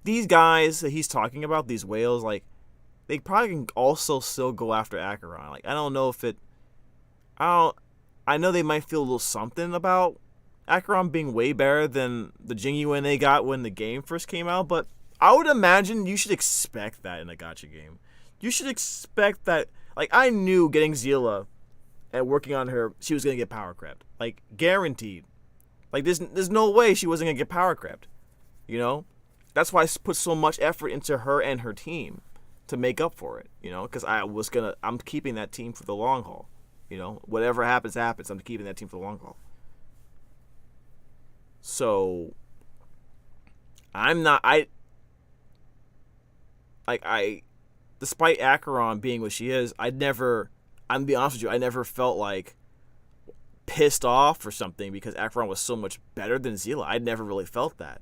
these guys that he's talking about, these whales, like, they probably can also still go after Acheron. Like, I don't know if it... I know they might feel a little something about Acheron being way better than the Jingyuan they got when the game first came out, but I would imagine you should expect that in a gacha game. You should expect that. Like, I knew getting Zila and working on her, she was going to get power crept. Like, guaranteed. Like, there's no way she wasn't going to get power crept. You know? That's why I put so much effort into her and her team to make up for it, you know? Because I'm keeping that team for the long haul. You know? Whatever happens, happens. I'm keeping that team for the long haul. So, despite Acheron being what she is, I'm gonna be honest with you, I never felt like pissed off or something because Acheron was so much better than Zila. I never really felt that.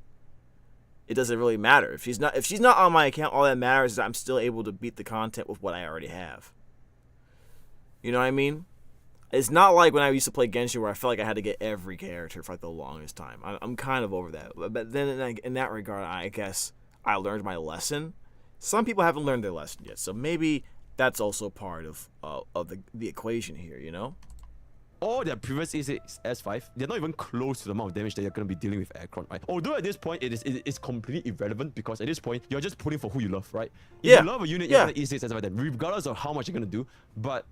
It doesn't really matter. If she's not on my account, all that matters is I'm still able to beat the content with what I already have. You know what I mean? It's not like when I used to play Genshin where I felt like I had to get every character for like the longest time. I'm kind of over that. But then in that regard, I guess I learned my lesson. Some people haven't learned their lesson yet, so maybe that's also part of the equation here, you know? All their previous E6S5, they're not even close to the amount of damage that you're going to be dealing with Acheron, right? Although at this point, it is completely irrelevant because at this point, you're just putting for who you love, right? If you love a unit, you're going to E6S5 then, regardless of how much you're going to do. But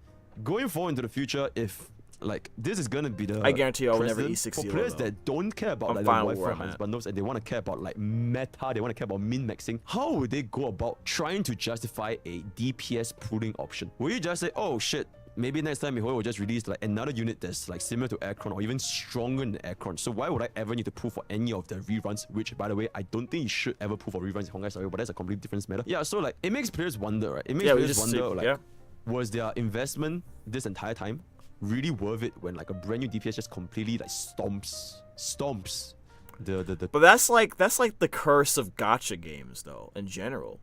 going forward into the future, if like this is gonna be the I guarantee you I will never E6 for players that don't care about like the Wi-Fi house bundles and they want to care about like meta, they want to care about min-maxing, how would they go about trying to justify a DPS pooling option? Will you just say, oh shit, maybe next time miHoYo will just release like another unit that's like similar to Acheron or even stronger than Acheron, so why would I ever need to pull for any of the reruns, which by the way I don't think you should ever pull for reruns in honkaistarrail, but that's a completely different matter. Yeah, so like it makes players wonder, right? It makes players wonder like was their investment this entire time really worth it when like a brand new DPS just completely like stomps the But that's like the curse of gacha games though in general.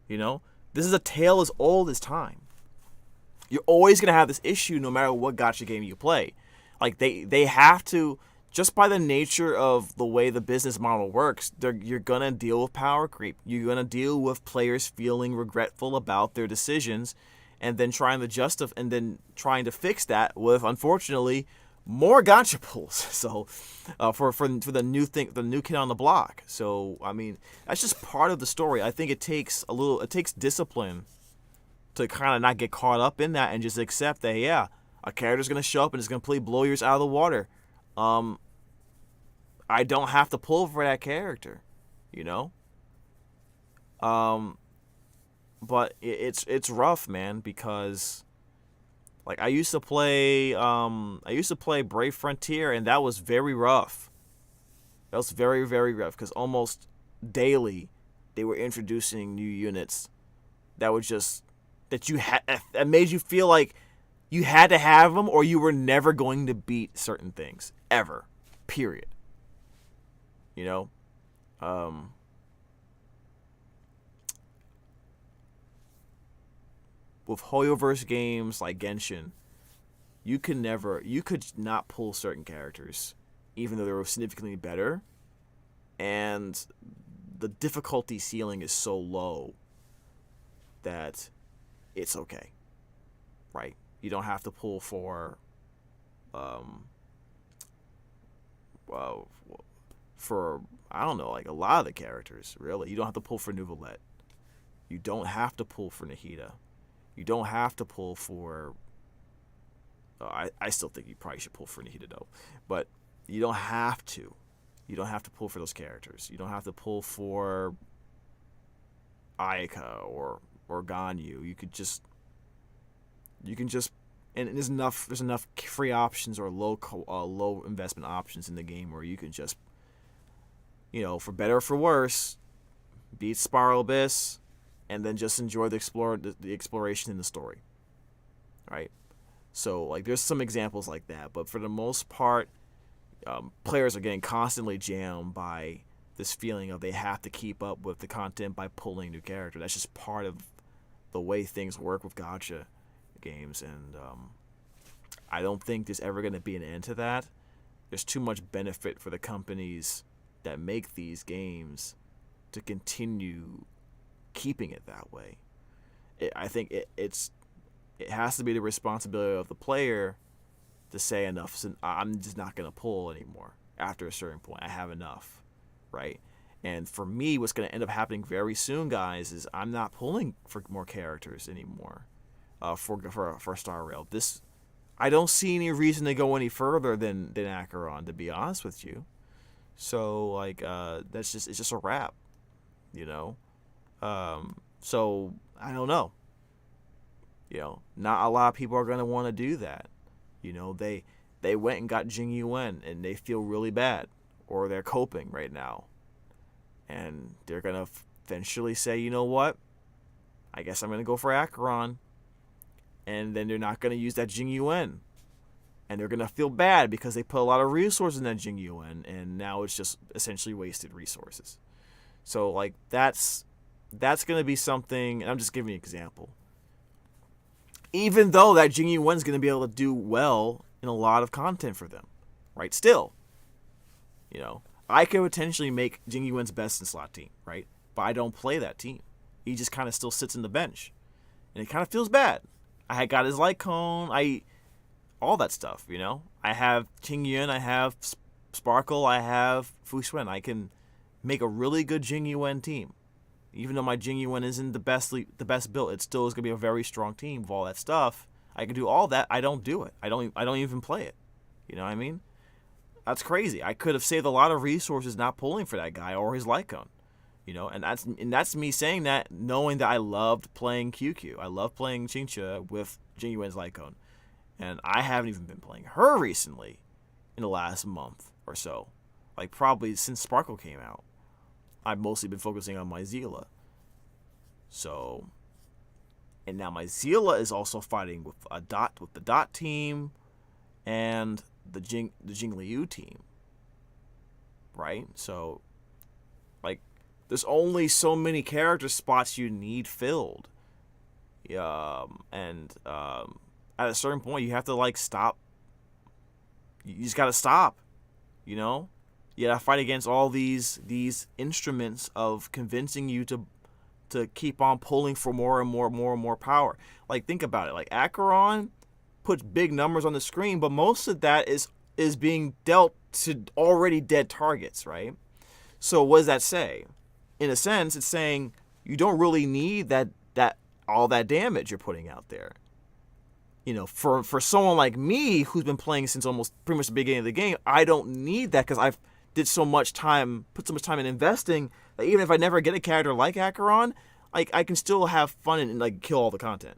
You know? This is a tale as old as time. You're always gonna have this issue no matter what gacha game you play. Like they have to, just by the nature of the way the business model works, you're gonna deal with power creep. You're gonna deal with players feeling regretful about their decisions and then trying to fix that with, unfortunately, more gacha pulls. So for the new kid on the block. So I mean, that's just part of the story. I think it takes discipline to kind of not get caught up in that and just accept that, yeah, a character's gonna show up and it's gonna completely blow yours out of the water. I don't have to pull for that character, you know. But it's rough, man, because like I used to play Brave Frontier, and that was very rough. That was very, very rough because almost daily they were introducing new units that would just that that made you feel like you had to have them or you were never going to beat certain things ever. Period. You know, with hoyoverse games like Genshin, you could not pull certain characters, even though they were significantly better, and the difficulty ceiling is so low that it's okay, right? You don't have to pull for, I don't know, like a lot of the characters, really. You don't have to pull for Nuvolette. You don't have to pull for Nahida. You don't have to pull for... I still think you probably should pull for Nahida, though. But you don't have to. You don't have to pull for those characters. You don't have to pull for Ayaka or Ganyu. You can just... And there's enough free options or low investment options in the game where you can just, you know, for better or for worse, beat Spiral Abyss, and then just enjoy the exploration in the story, right? So like there's some examples like that, but for the most part, players are getting constantly jammed by this feeling of they have to keep up with the content by pulling new characters. That's just part of the way things work with gacha games, and I don't think there's ever going to be an end to that. There's too much benefit for the companies that make these games to continue keeping it that way. I think it has to be the responsibility of the player to say enough. So I'm just not going to pull anymore after a certain point. I have enough, right? And for me, what's going to end up happening very soon, guys, is I'm not pulling for more characters anymore for Star Rail. I don't see any reason to go any further than Acheron, to be honest with you. So like it's just a wrap, you know. So I don't know. You know, not a lot of people are gonna want to do that. You know, they went and got Jing Yuan and they feel really bad, or they're coping right now, and they're gonna eventually say, you know what, I guess I'm gonna go for Acheron, and then they're not gonna use that Jing Yuan, and they're gonna feel bad because they put a lot of resources in that Jing Yuan, and now it's just essentially wasted resources. So like that's gonna be something, and I'm just giving you an example. Even though that Jing Yuan's going to be able to do well in a lot of content for them, right? Still, you know, I could potentially make Jing Yuan's best in slot team, right? But I don't play that team. He just kind of still sits in the bench, and it kind of feels bad. I got his light cone, all that stuff, you know. I have Jing Yuan, I have Sparkle, I have Fu Xuan. I can make a really good Jing Yuan team. Even though my Jing Yuan isn't the best built, it still is gonna be a very strong team with all that stuff. I can do all that. I don't do it. I don't even play it. You know what I mean? That's crazy. I could have saved a lot of resources not pulling for that guy or his Lycone. You know, and that's me saying that, knowing that I loved playing QQ. I love playing Xingqiu with Jing Yuan's Lycone, and I haven't even been playing her recently in the last month or so. Like probably since Sparkle came out. I've mostly been focusing on my Zila. So, and now my Zila is also fighting with the Dot team and the Jingliu team. Right? So, like, there's only so many character spots you need filled. And at a certain point, you have to, like, stop. You just gotta stop, you know? You gotta fight against all these instruments of convincing you to keep on pulling for more and more power. Like, think about it. Like, Acheron puts big numbers on the screen, but most of that is being dealt to already dead targets, right? So what does that say? In a sense, it's saying you don't really need that all that damage you're putting out there. You know, for someone like me who's been playing since almost pretty much the beginning of the game, I don't need that because I've put so much time in investing that even if I never get a character like Acheron, like I can still have fun and like kill all the content.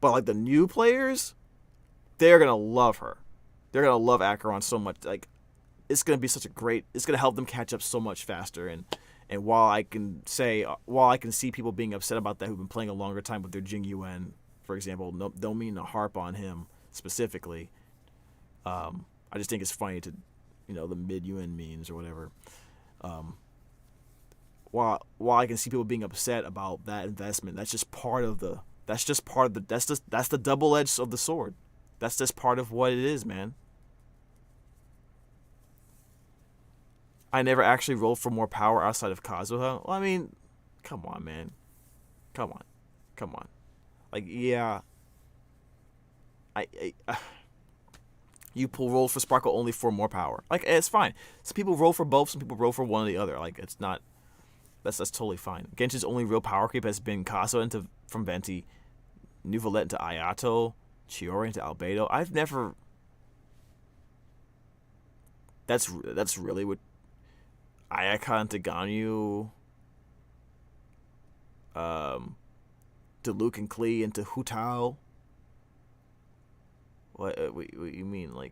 But like the new players, they're gonna love her. They're gonna love Acheron so much. Like it's gonna be it's gonna help them catch up so much faster, and And while I can see people being upset about that who've been playing a longer time with their Jing Yuan, for example, don't mean to harp on him specifically. I just think it's funny to, the mid Yuan memes or whatever. While I can see people being upset about that investment, that's the double edge of the sword. That's just part of what it is, man. I never actually rolled for more power outside of Kazuha. Well, I mean, come on, man. Come on. Like, yeah. You roll for Sparkle only for more power. Like, it's fine. Some people roll for both. Some people roll for one or the other. Like, it's not. That's totally fine. Genshin's only real power creep has been Kazuha from Venti, Nuvolette into Ayato, Chiori into Albedo. I've never. That's really what. Ayaka into Ganyu. Diluc and Klee into Hu-Tao. What you mean? Like,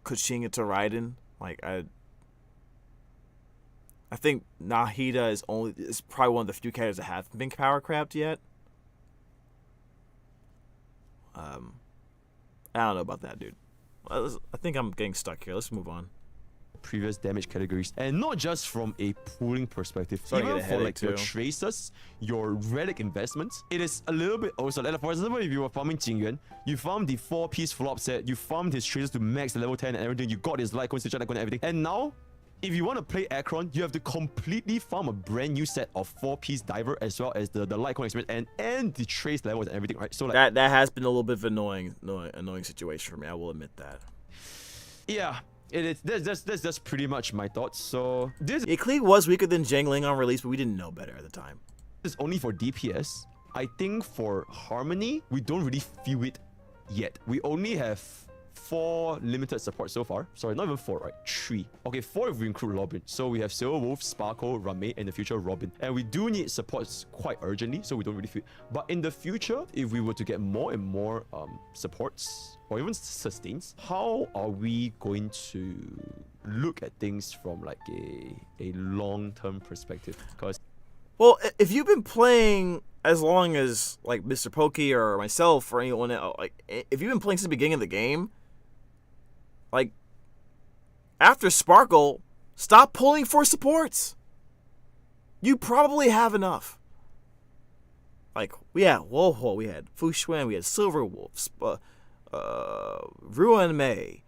Kuching into Raiden? Like, I think Nahida is probably one of the few characters that haven't been power crapped yet. I don't know about that, dude. I think I'm getting stuck here. Let's move on. Previous damage categories, and not just from a pooling perspective, even for like your traces, your relic investments, it is a little bit also like, for example, if you were farming Jingyuan, you farmed the 4-piece flop set, you farmed his traces to max level 10 and everything, you got his light coin, and everything, and now if you want to play Akron, you have to completely farm a brand new set of 4-piece diver as well as the light coin experience and the trace levels and everything, right? So like that has been a little bit of an annoying situation for me. I will admit that. Yeah. It is. That's pretty much my thoughts. So this Klee was weaker than Zhengling on release, but we didn't know better at the time. This is only for DPS. I think for Harmony, we don't really feel it yet. We only have 4 limited support so far. Sorry, not even 4, right? 3. Okay, 4 if we include Robin. So we have Silver Wolf, Sparkle, Rame, and the future Robin. And we do need supports quite urgently, so we don't really feel it. But in the future, if we were to get more and more supports, or even sustains, how are we going to look at things from like a long-term perspective? Because, well, if you've been playing as long as like Mr. Pokey or myself or anyone else, like if you've been playing since the beginning of the game, like after Sparkle, stop pulling for supports. You probably have enough. Like we had Woho, we had Fu Xuan, we had Silver Wolves, Ruan Mei,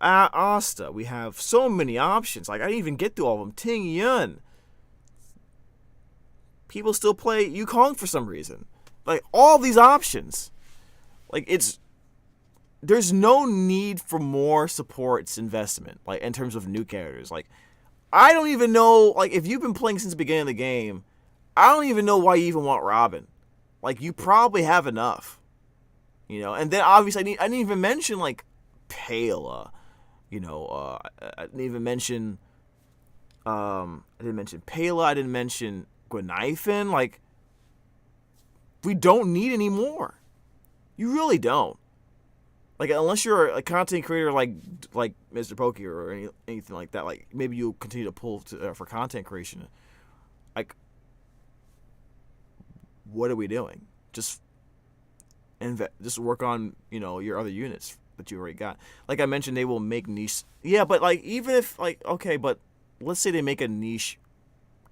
Asta. We have so many options. Like I didn't even get through all of them. Ting Yun. People still play Yukong for some reason. Like all these options. Like there's no need for more supports investment. Like in terms of new characters. Like I don't even know. Like if you've been playing since the beginning of the game, I don't even know why you even want Robin. Like you probably have enough. And then obviously I didn't even mention like Pela, I didn't even mention Pela, I didn't mention Gwenaifen. Like we don't need any more. You really don't. Like unless you're a content creator like Mr. Pokey or anything like that, like maybe you'll continue to pull for content creation. Like what are we doing? Just work on, your other units that you already got. Like I mentioned, they will make niche. Yeah, but like even if like okay, but let's say they make a niche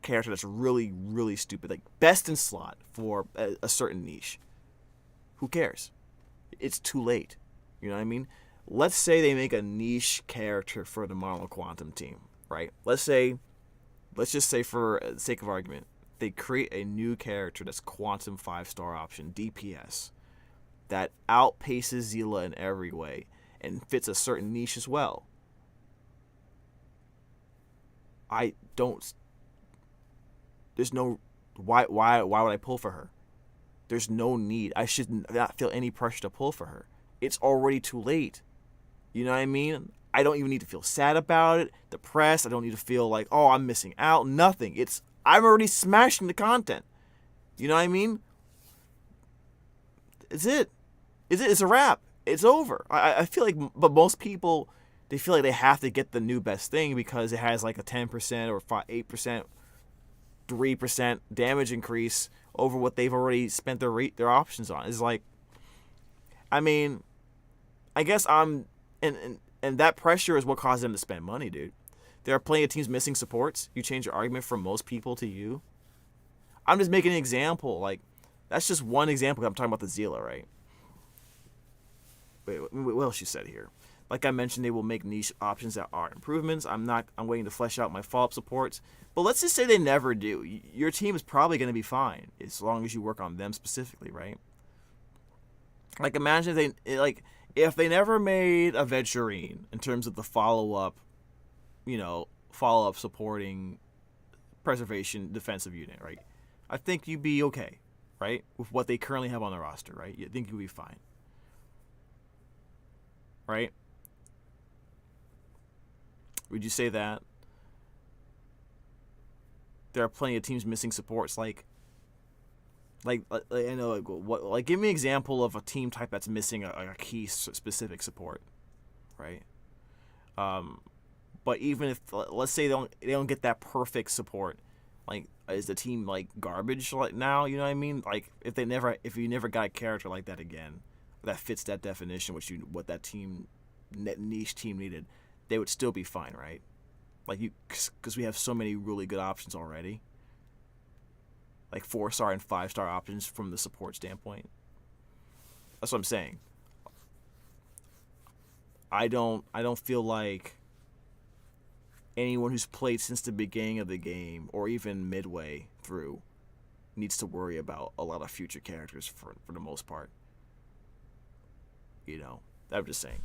character that's really, really stupid, like best in slot for a certain niche. Who cares? It's too late. You know what I mean? Let's say they make a niche character for the Mono Quantum team, right? Let's just say for the sake of argument, they create a new character that's Quantum 5-star option, DPS, that outpaces Zila in every way and fits a certain niche as well. There's no, why would I pull for her? There's no need. I should not feel any pressure to pull for her. It's already too late. You know what I mean? I don't even need to feel sad about it, depressed. I don't need to feel like, oh, I'm missing out. Nothing. I'm already smashing the content. You know what I mean? It's it. It's a wrap. It's over. I feel like, but most people, they feel like they have to get the new best thing because it has like a 10% or 8% 3% damage increase over what they've already spent their options on. It's like, I mean, I guess and that pressure is what caused them to spend money, dude. There are plenty of teams missing supports. You change your argument from most people to you. I'm just making an example. Like, that's just one example. I'm talking about the Zila, right? Wait, what else you said here? Like I mentioned, they will make niche options that are improvements. I'm waiting to flesh out my follow-up supports. But let's just say they never do. Your team is probably going to be fine as long as you work on them specifically, right? Like, imagine if they never made a Venturine in terms of the follow-up, follow-up supporting preservation defensive unit, right? I think you'd be okay, right? With what they currently have on the roster, right? You think you'd be fine. Right? Would you say that? There are plenty of teams missing supports. Like I know, like give me an example of a team type that's missing a key specific support, right? But even if, let's say they don't get that perfect support, like, is the team like garbage like now? You know what I mean? Like, if you never got a character like that again, that fits that definition, what that team, niche team needed, they would still be fine, right? Like, because we have so many really good options already, like 4-star and 5-star options from the support standpoint. That's what I'm saying. I don't feel like anyone who's played since the beginning of the game or even midway through needs to worry about a lot of future characters for the most part. I'm just saying.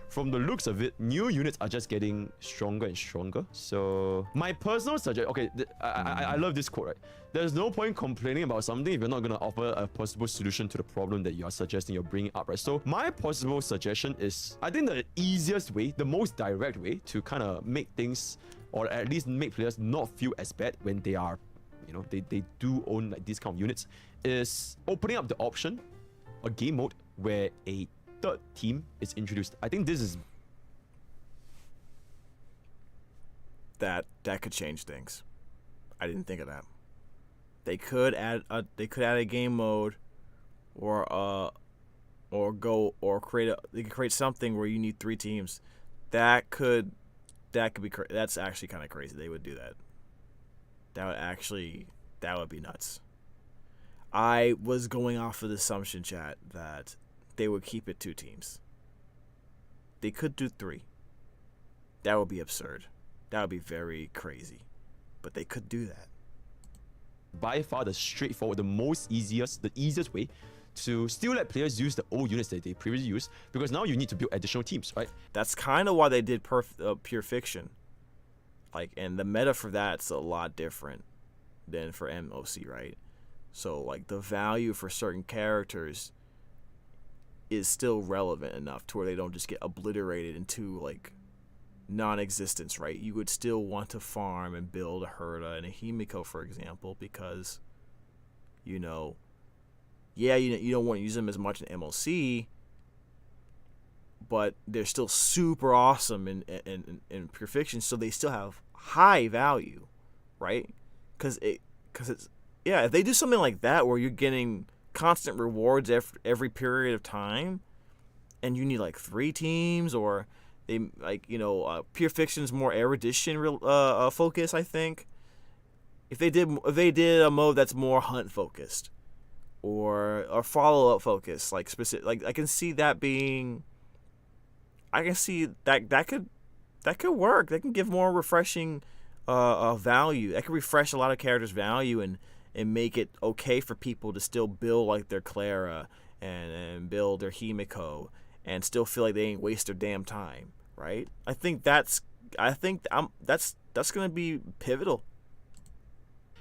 From the looks of it, new units are just getting stronger and stronger. So my personal suggestion, okay, I love this quote, right? There's no point complaining about something if you're not going to offer a possible solution to the problem that you are suggesting you're bringing up, right? So my possible suggestion is, I think the easiest way, the most direct way to kind of make things, or at least make players not feel as bad when they are, they do own like these kind of units, is opening up the option, a game mode where a third team is introduced. I think this is that could change things. I didn't think of that. They could add a game mode, or create something where you need 3 teams. That could be that's actually kind of crazy. They would do that. That would be nuts. I was going off of the assumption, chat, that they would keep it 2 teams. They could do 3. That would be absurd. That would be very crazy. But they could do that. By far the straightforward, the easiest way to still let players use the old units that they previously used, because now you need to build additional teams, right? That's kind of why they did Pure Fiction. Like, and the meta for that's a lot different than for MOC, right? So, like, the value for certain characters is still relevant enough to where they don't just get obliterated into, like, non-existence, right? You would still want to farm and build a Herda and a Himiko, for example, because, you don't want to use them as much in MLC, but they're still super awesome in Pure Fiction, so they still have high value, right? Because it's if they do something like that where you're getting constant rewards every period of time, and you need like 3 teams, or they Pure Fiction's more erudition focus, I think. If they did a mode that's more hunt focused, or follow up focused, like specific, like I can see that could work. That can give more refreshing value. That could refresh a lot of characters' value and make it okay for people to still build like their Clara and build their Himiko and still feel like they ain't waste their damn time, right? I think that's gonna be pivotal.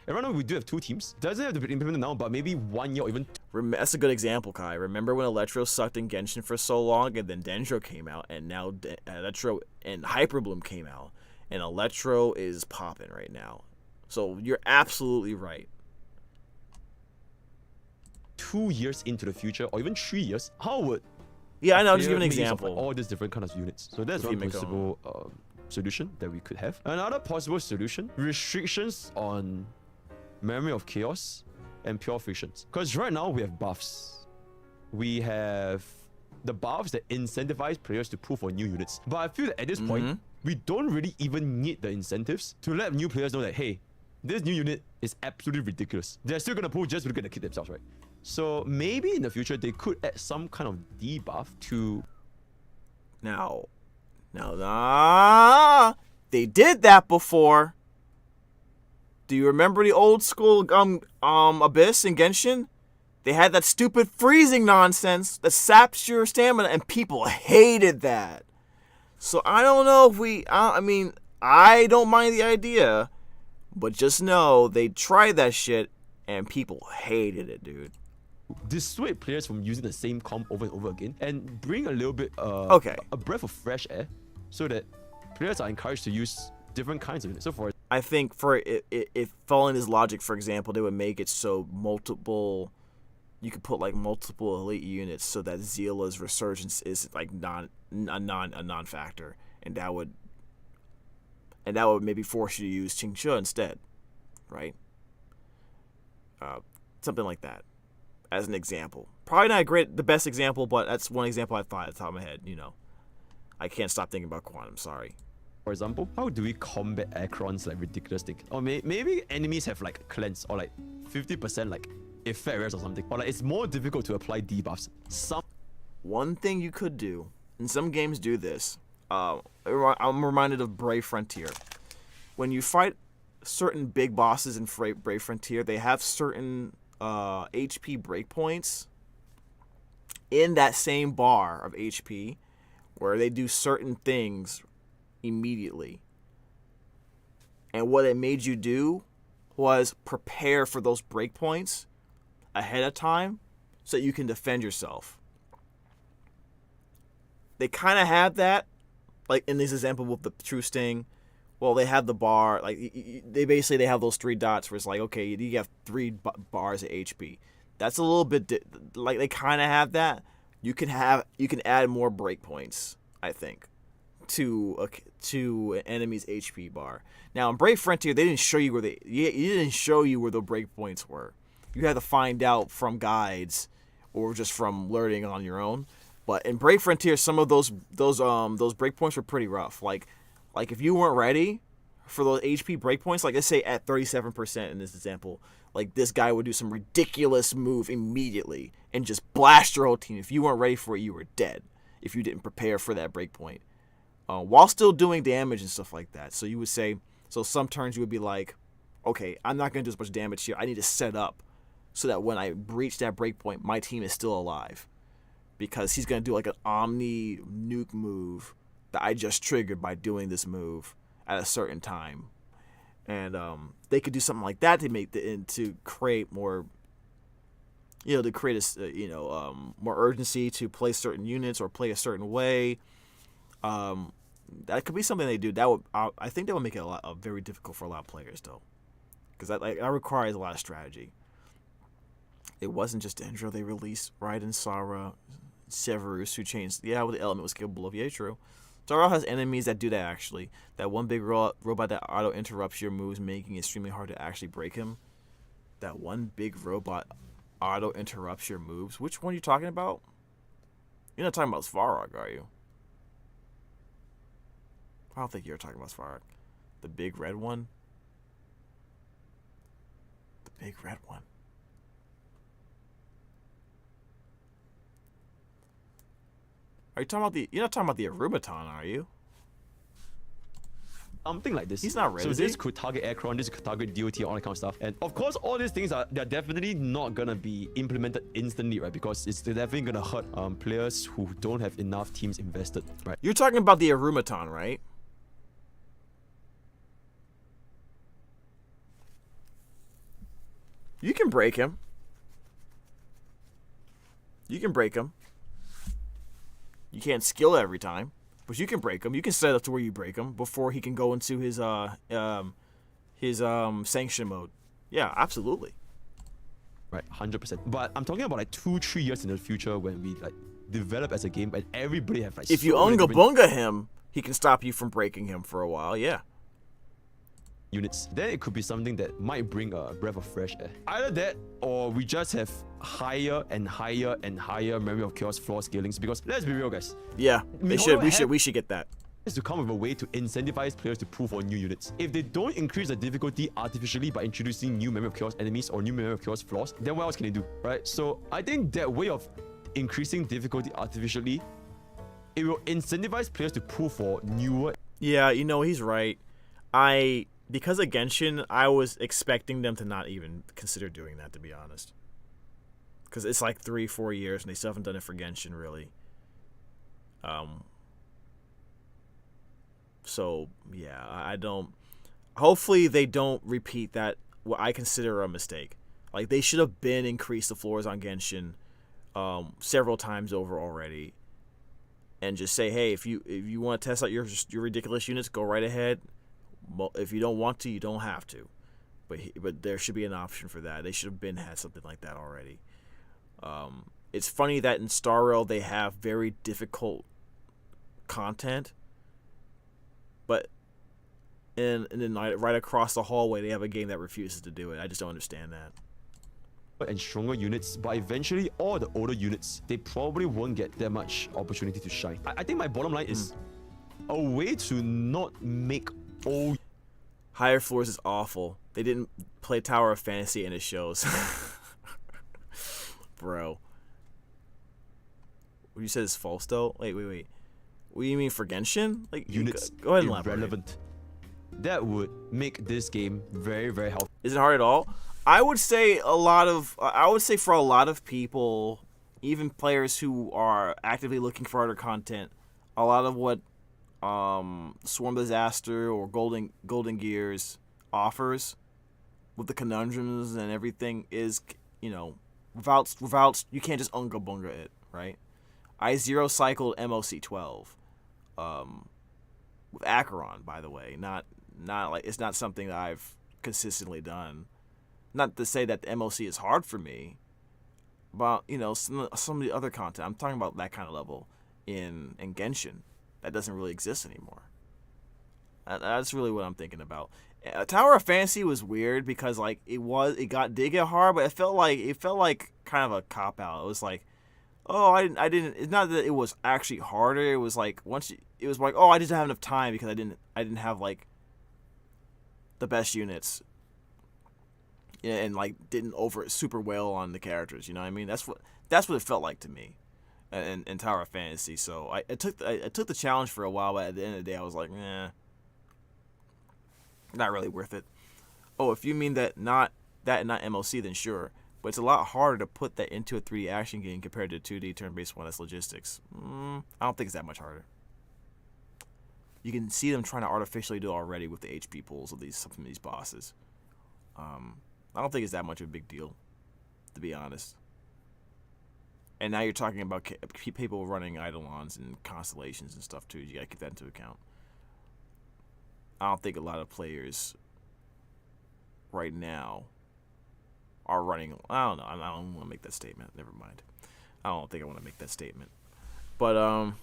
And right now we do have 2 teams. Doesn't have to be implemented now, but maybe 1 year or even. That's a good example, Kai. Remember when Electro sucked in Genshin for so long, and then Dendro came out, and now Electro and Hyperbloom came out, and Electro is popping right now. So you're absolutely right. 2 years into the future, or even 3 years, how would I know. Just give an example. All these different kinds of units. So that's one possible solution that we could have. Another possible solution, restrictions on Memory of Chaos and Pure Fusions. Because right now we have buffs. We have the buffs that incentivize players to pull for new units. But I feel that at this point, we don't really even need the incentives to let new players know that, hey, this new unit is absolutely ridiculous. They're still gonna pull just to get the kit themselves, right? So maybe in the future, they could add some kind of debuff to... Now, they did that before. Do you remember the old school Abyss in Genshin? They had that stupid freezing nonsense that saps your stamina, and people hated that. So I don't know if we... I mean, I don't mind the idea, but just know they tried that shit, and people hated it, dude. Dissuade players from using the same comp over and over again, and bring a little bit a breath of fresh air, so that players are encouraged to use different kinds of units. So for I think for if following this logic, for example, they would make it so multiple, you could put like multiple elite units, so that Zila's resurgence is like a non-factor, and that would maybe force you to use Qingshi instead, right? Something like that. As an example, probably not the best example, but that's one example I thought at the top of my head. You know, I can't stop thinking about Quantum. Sorry. For example, how do we combat Acheron's like ridiculous thing? Or maybe enemies have like cleanse or like 50% like effect rares or something, or like it's more difficult to apply debuffs. One thing you could do, and some games do this. I'm reminded of Brave Frontier. When you fight certain big bosses in Brave Frontier, they have certain HP breakpoints in that same bar of HP where they do certain things immediately. And what it made you do was prepare for those breakpoints ahead of time so that you can defend yourself. They kind of have that, like in this example with the True Sting. Well, they have the bar, like they have those 3 dots where it's like, okay, you have 3 bars of HP. That's a little bit like they kind of have that. You can add more breakpoints, I think, to an enemy's HP bar. Now in Brave Frontier, they didn't show you where the breakpoints were. You had to find out from guides or just from learning on your own. But in Brave Frontier, some of those breakpoints were pretty rough. Like if you weren't ready for those HP breakpoints, like let's say at 37% in this example, like this guy would do some ridiculous move immediately and just blast your whole team. If you weren't ready for it, you were dead if you didn't prepare for that breakpoint. While still doing damage and stuff like that. So you would say, so some turns you would be like, okay, I'm not going to do as much damage here. I need to set up so that when I breach that breakpoint, my team is still alive. Because he's going to do like an Omni nuke move that I just triggered by doing this move at a certain time. And they could do something like that to create more, to create more urgency to play certain units or play a certain way. That could be something they do. I think that would make it very difficult for a lot of players though, because that requires a lot of strategy. It wasn't just Indra. They released Raiden, Sara, Severus, who changed. Yeah, with the element was capable of. Yeah, true. Sara has enemies that do that actually. That one big robot that auto interrupts your moves, making it extremely hard to actually break him. That one big robot auto interrupts your moves. Which one are you talking about? You're not talking about Svarog, are you? I don't think you're talking about Svarog. The big red one? The big red one. Are you talking about you're not talking about the Arumaton, are you? Something like this. He's not ready. So this could target Acheron, this could target DOT, all that kind of stuff. And of course, all these things they're definitely not gonna be implemented instantly, right? Because it's definitely gonna hurt players who don't have enough teams invested, right? You're talking about the Arumaton, right? You can break him. You can break him. You can't skill every time, but you can break him. You can set up to where you break him before he can go into his sanction mode. Yeah, absolutely. Right, 100%. But I'm talking about like 2-3 years in the future when we like develop as a game and everybody have like. If you unga bunga him, He can stop you from breaking him for a while, yeah. Units, then it could be something that might bring a breath of fresh air. Either that, or we just have higher and higher and higher memory of chaos floor scalings. Because let's be real, guys. Yeah, we should get that. Is to come with a way to incentivize players to pull for new units. If they don't increase the difficulty artificially by introducing new memory of chaos enemies or new memory of chaos floors, then what else can they do, right? So I think that way of increasing difficulty artificially, it will incentivize players to pull for newer. Yeah, you know, he's right. Because of Genshin, I was expecting them to not even consider doing that, to be honest. Because it's like 3-4 years, and they still haven't done it for Genshin, really. So, yeah, I don't... Hopefully they don't repeat that, what I consider a mistake. Like, they should have been increased the floors on Genshin several times over already. And just say, hey, if you want to test out your ridiculous units, go right ahead. Well, if you don't want to, you don't have to. But there should be an option for that. They should have had something like that already. It's funny that in StarRail they have very difficult content, but and then right across the hallway they have a game that refuses to do it. I just don't understand that. And stronger units, but eventually all the older units, they probably won't get that much opportunity to shine. I think my bottom line is a way to not make old higher floors is awful. They didn't play Tower of Fantasy and it shows. Bro. What you said is false though? Wait. What do you mean for Genshin? Like units go ahead and elaborate. Irrelevant. That would make this game very, very healthy. Is it hard at all? I would say for a lot of people, even players who are actively looking for harder content, a lot of what Swarm Disaster or Golden Gears offers with the conundrums and everything is, you know, without you can't just unga bunga it, right? I zero cycled MOC 12 with Acheron, by the way. Not like it's not something that I've consistently done. Not to say that the MOC is hard for me, but you know, some of the other content. I'm talking about that kind of level in Genshin that doesn't really exist anymore. That's really what I'm thinking about. Tower of Fantasy was weird because like it did get hard, but it felt like kind of a cop out. It was like, oh, I didn't. It's not that it was actually harder. It was like it was like, oh, I didn't have enough time because I didn't have like the best units. And like didn't over super well on the characters, you know what I mean? That's what it felt like to me, in Tower of Fantasy. So I took the challenge for a while, but at the end of the day, I was like, not really worth it. Oh, if you mean that not MOC, then sure. But it's a lot harder to put that into a 3D action game compared to a 2D turn-based one that's logistics. I don't think it's that much harder. You can see them trying to artificially do it already with the HP pools of some of these bosses. I don't think it's that much of a big deal, to be honest. And now you're talking about people running Eidolons and Constellations and stuff too. You gotta keep that into account. I don't think a lot of players right now are running. I don't know. I don't want to make that statement. Never mind. I don't think I want to make that statement. But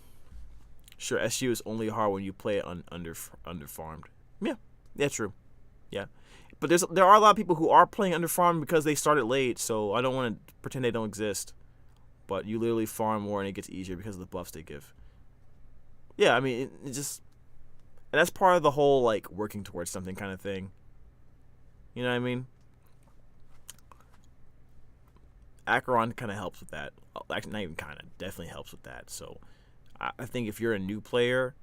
sure, SU is only hard when you play it underfarmed. Yeah, true. Yeah. But there are a lot of people who are playing underfarmed because they started late, so I don't want to pretend they don't exist. But you literally farm more and it gets easier because of the buffs they give. Yeah, I mean, it just... And that's part of the whole, like, working towards something kind of thing. You know what I mean? Acheron kind of helps with that. Actually, not even kind of. Definitely helps with that. So, I think if you're a new player,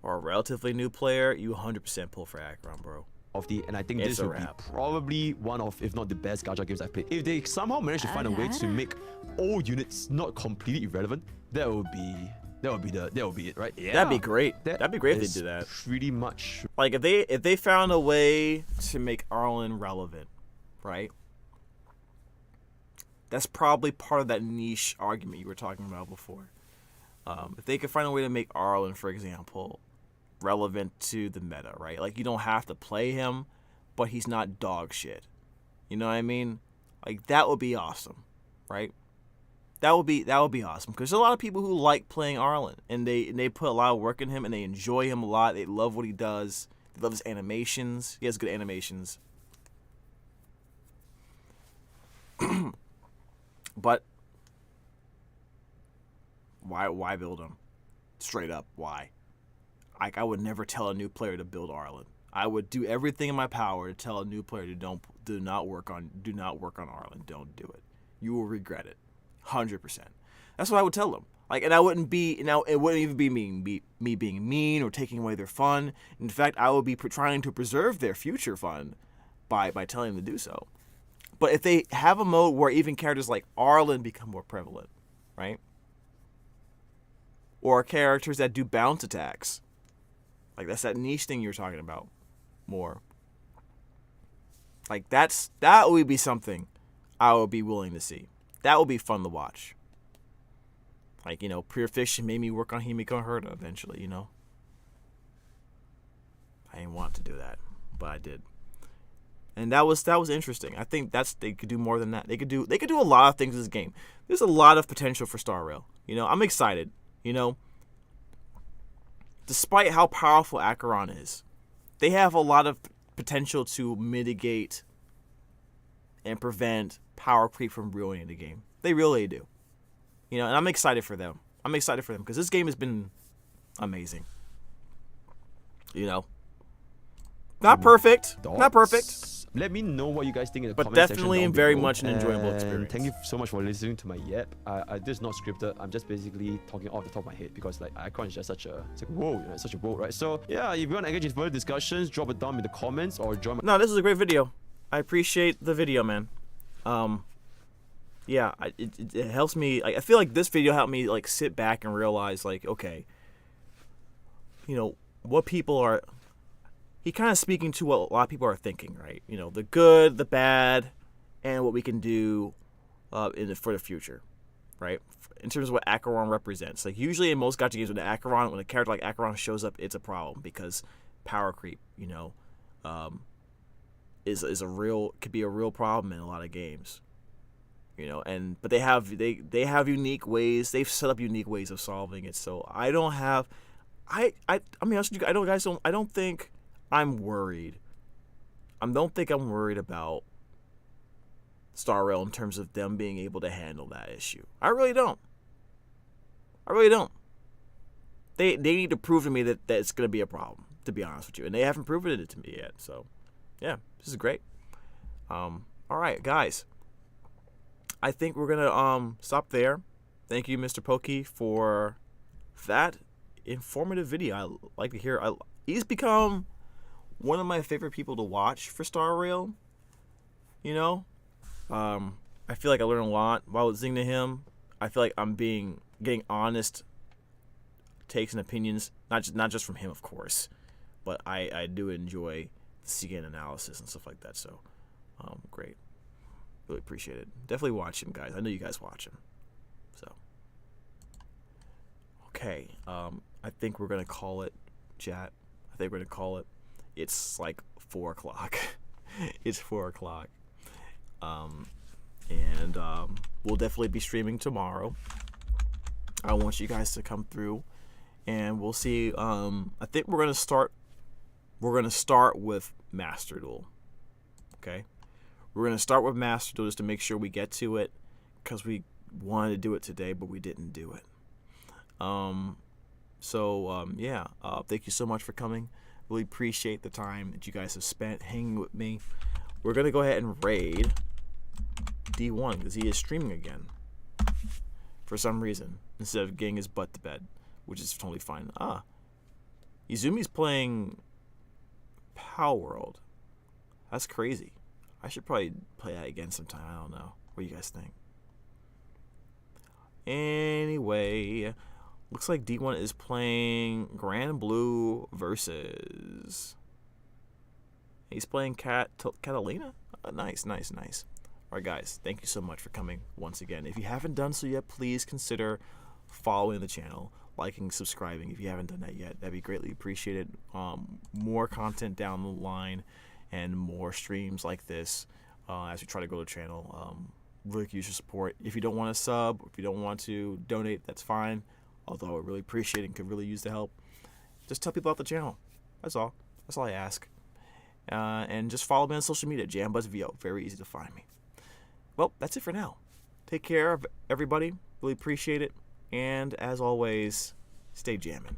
or a relatively new player, you 100% pull for Acheron, bro. And I think this would be probably one of, if not the best gacha games I've played. If they somehow manage to find a way to make all units not completely irrelevant, that would be it, right? Yeah, that'd be great. That'd be great if they did that. Pretty much. Like if they found a way to make Arlen relevant, right? That's probably part of that niche argument you were talking about before. If they could find a way to make Arlen, for example, relevant to the meta, right? Like you don't have to play him, but he's not dog shit. You know what I mean? Like that would be awesome, right? That would be awesome, because there's a lot of people who like playing Arlen, and they put a lot of work in him, and they enjoy him a lot. They love what he does. They love his animations. He has good animations. But why build him? Straight up, why? Like, I would never tell a new player to build Arlen. I would do everything in my power to tell a new player to do not work on Arlen. Don't do it. You will regret it. 100%. That's what I would tell them. Like, and I wouldn't be, it wouldn't even be me being mean or taking away their fun. In fact, I would be trying to preserve their future fun by telling them to do so. But if they have a mode where even characters like Arlen become more prevalent, right? Or characters that do bounce attacks. Like, that's that niche thing you were talking about more. Like, that would be something I would be willing to see. That would be fun to watch. Like, Pure Fiction made me work on Himiko Herta eventually, I didn't want to do that, but I did. And that was interesting. I think they could do more than that. They could do a lot of things in this game. There's a lot of potential for Star Rail. I'm excited. Despite how powerful Acheron is, they have a lot of potential to mitigate and prevent power creep from ruining the game. They really do. And I'm excited for them. I'm excited for them because this game has been amazing. Not perfect. Not perfect. Let me know what you guys think in the comment section. But definitely very much an enjoyable experience. Thank you so much for listening to my yap. This is not scripted. I'm just basically talking off the top of my head because Icon is just such a whoa, such a whoa, right? So yeah, if you want to engage in further discussions, drop it down in the comments or join. No, this is a great video. I appreciate the video, man. Yeah, it helps me. I feel like this video helped me sit back and realize okay, what people are. He kind of speaking to what a lot of people are thinking, right? The good, the bad, and what we can do for the future, right? In terms of what Acheron represents. Like, usually in most gacha games, when a character like Acheron shows up, it's a problem because power creep, could be a real problem in a lot of games, but they have unique ways. They've set up unique ways of solving it. So I don't have, I mean, I don't think I'm worried. I don't think I'm worried about Star Rail in terms of them being able to handle that issue. I really don't. They need to prove to me that it's going to be a problem, to be honest with you. And they haven't proven it to me yet. So, yeah, this is great. All right, guys. I think we're going to stop there. Thank you, Mr. Pokey, for that informative video. I like to hear. He's become one of my favorite people to watch for Star Rail. I feel like I learned a lot while listening to him. I feel like I'm getting honest takes and opinions, not just from him, of course, but I do enjoy seeing analysis and stuff like that. So, great, really appreciate it. Definitely watch him, guys. I know you guys watch him. So, okay, I think we're gonna call it, chat. I think we're gonna call it. It's 4 o'clock. It's 4 o'clock. And we'll definitely be streaming tomorrow. I want you guys to come through, and we'll see. I think we're gonna start with Master Duel. Okay, we're gonna start with Master Duel just to make sure we get to it, because we wanted to do it today, but we didn't do it. Yeah. Thank you so much for coming. Really appreciate the time that you guys have spent hanging with me. We're going to go ahead and raid D1 because he is streaming again for some reason instead of getting his butt to bed, which is totally fine. Izumi's playing Power World. That's crazy. I should probably play that again sometime. I don't know. What do you guys think? Anyway, looks like D1 is playing Grand Blue versus. He's playing Catalina. Nice. All right, guys. Thank you so much for coming once again. If you haven't done so yet, please consider following the channel, liking, subscribing. If you haven't done that yet, that'd be greatly appreciated. More content down the line, and more streams like this as we try to grow the channel. Really could use your support. If you don't want to sub, if you don't want to donate, that's fine. Although I would really appreciate it and could really use the help. Just tell people about the channel. That's all. That's all I ask. And just follow me on social media, JamBudsVO. Very easy to find me. Well, that's it for now. Take care of everybody. Really appreciate it. And as always, stay jamming.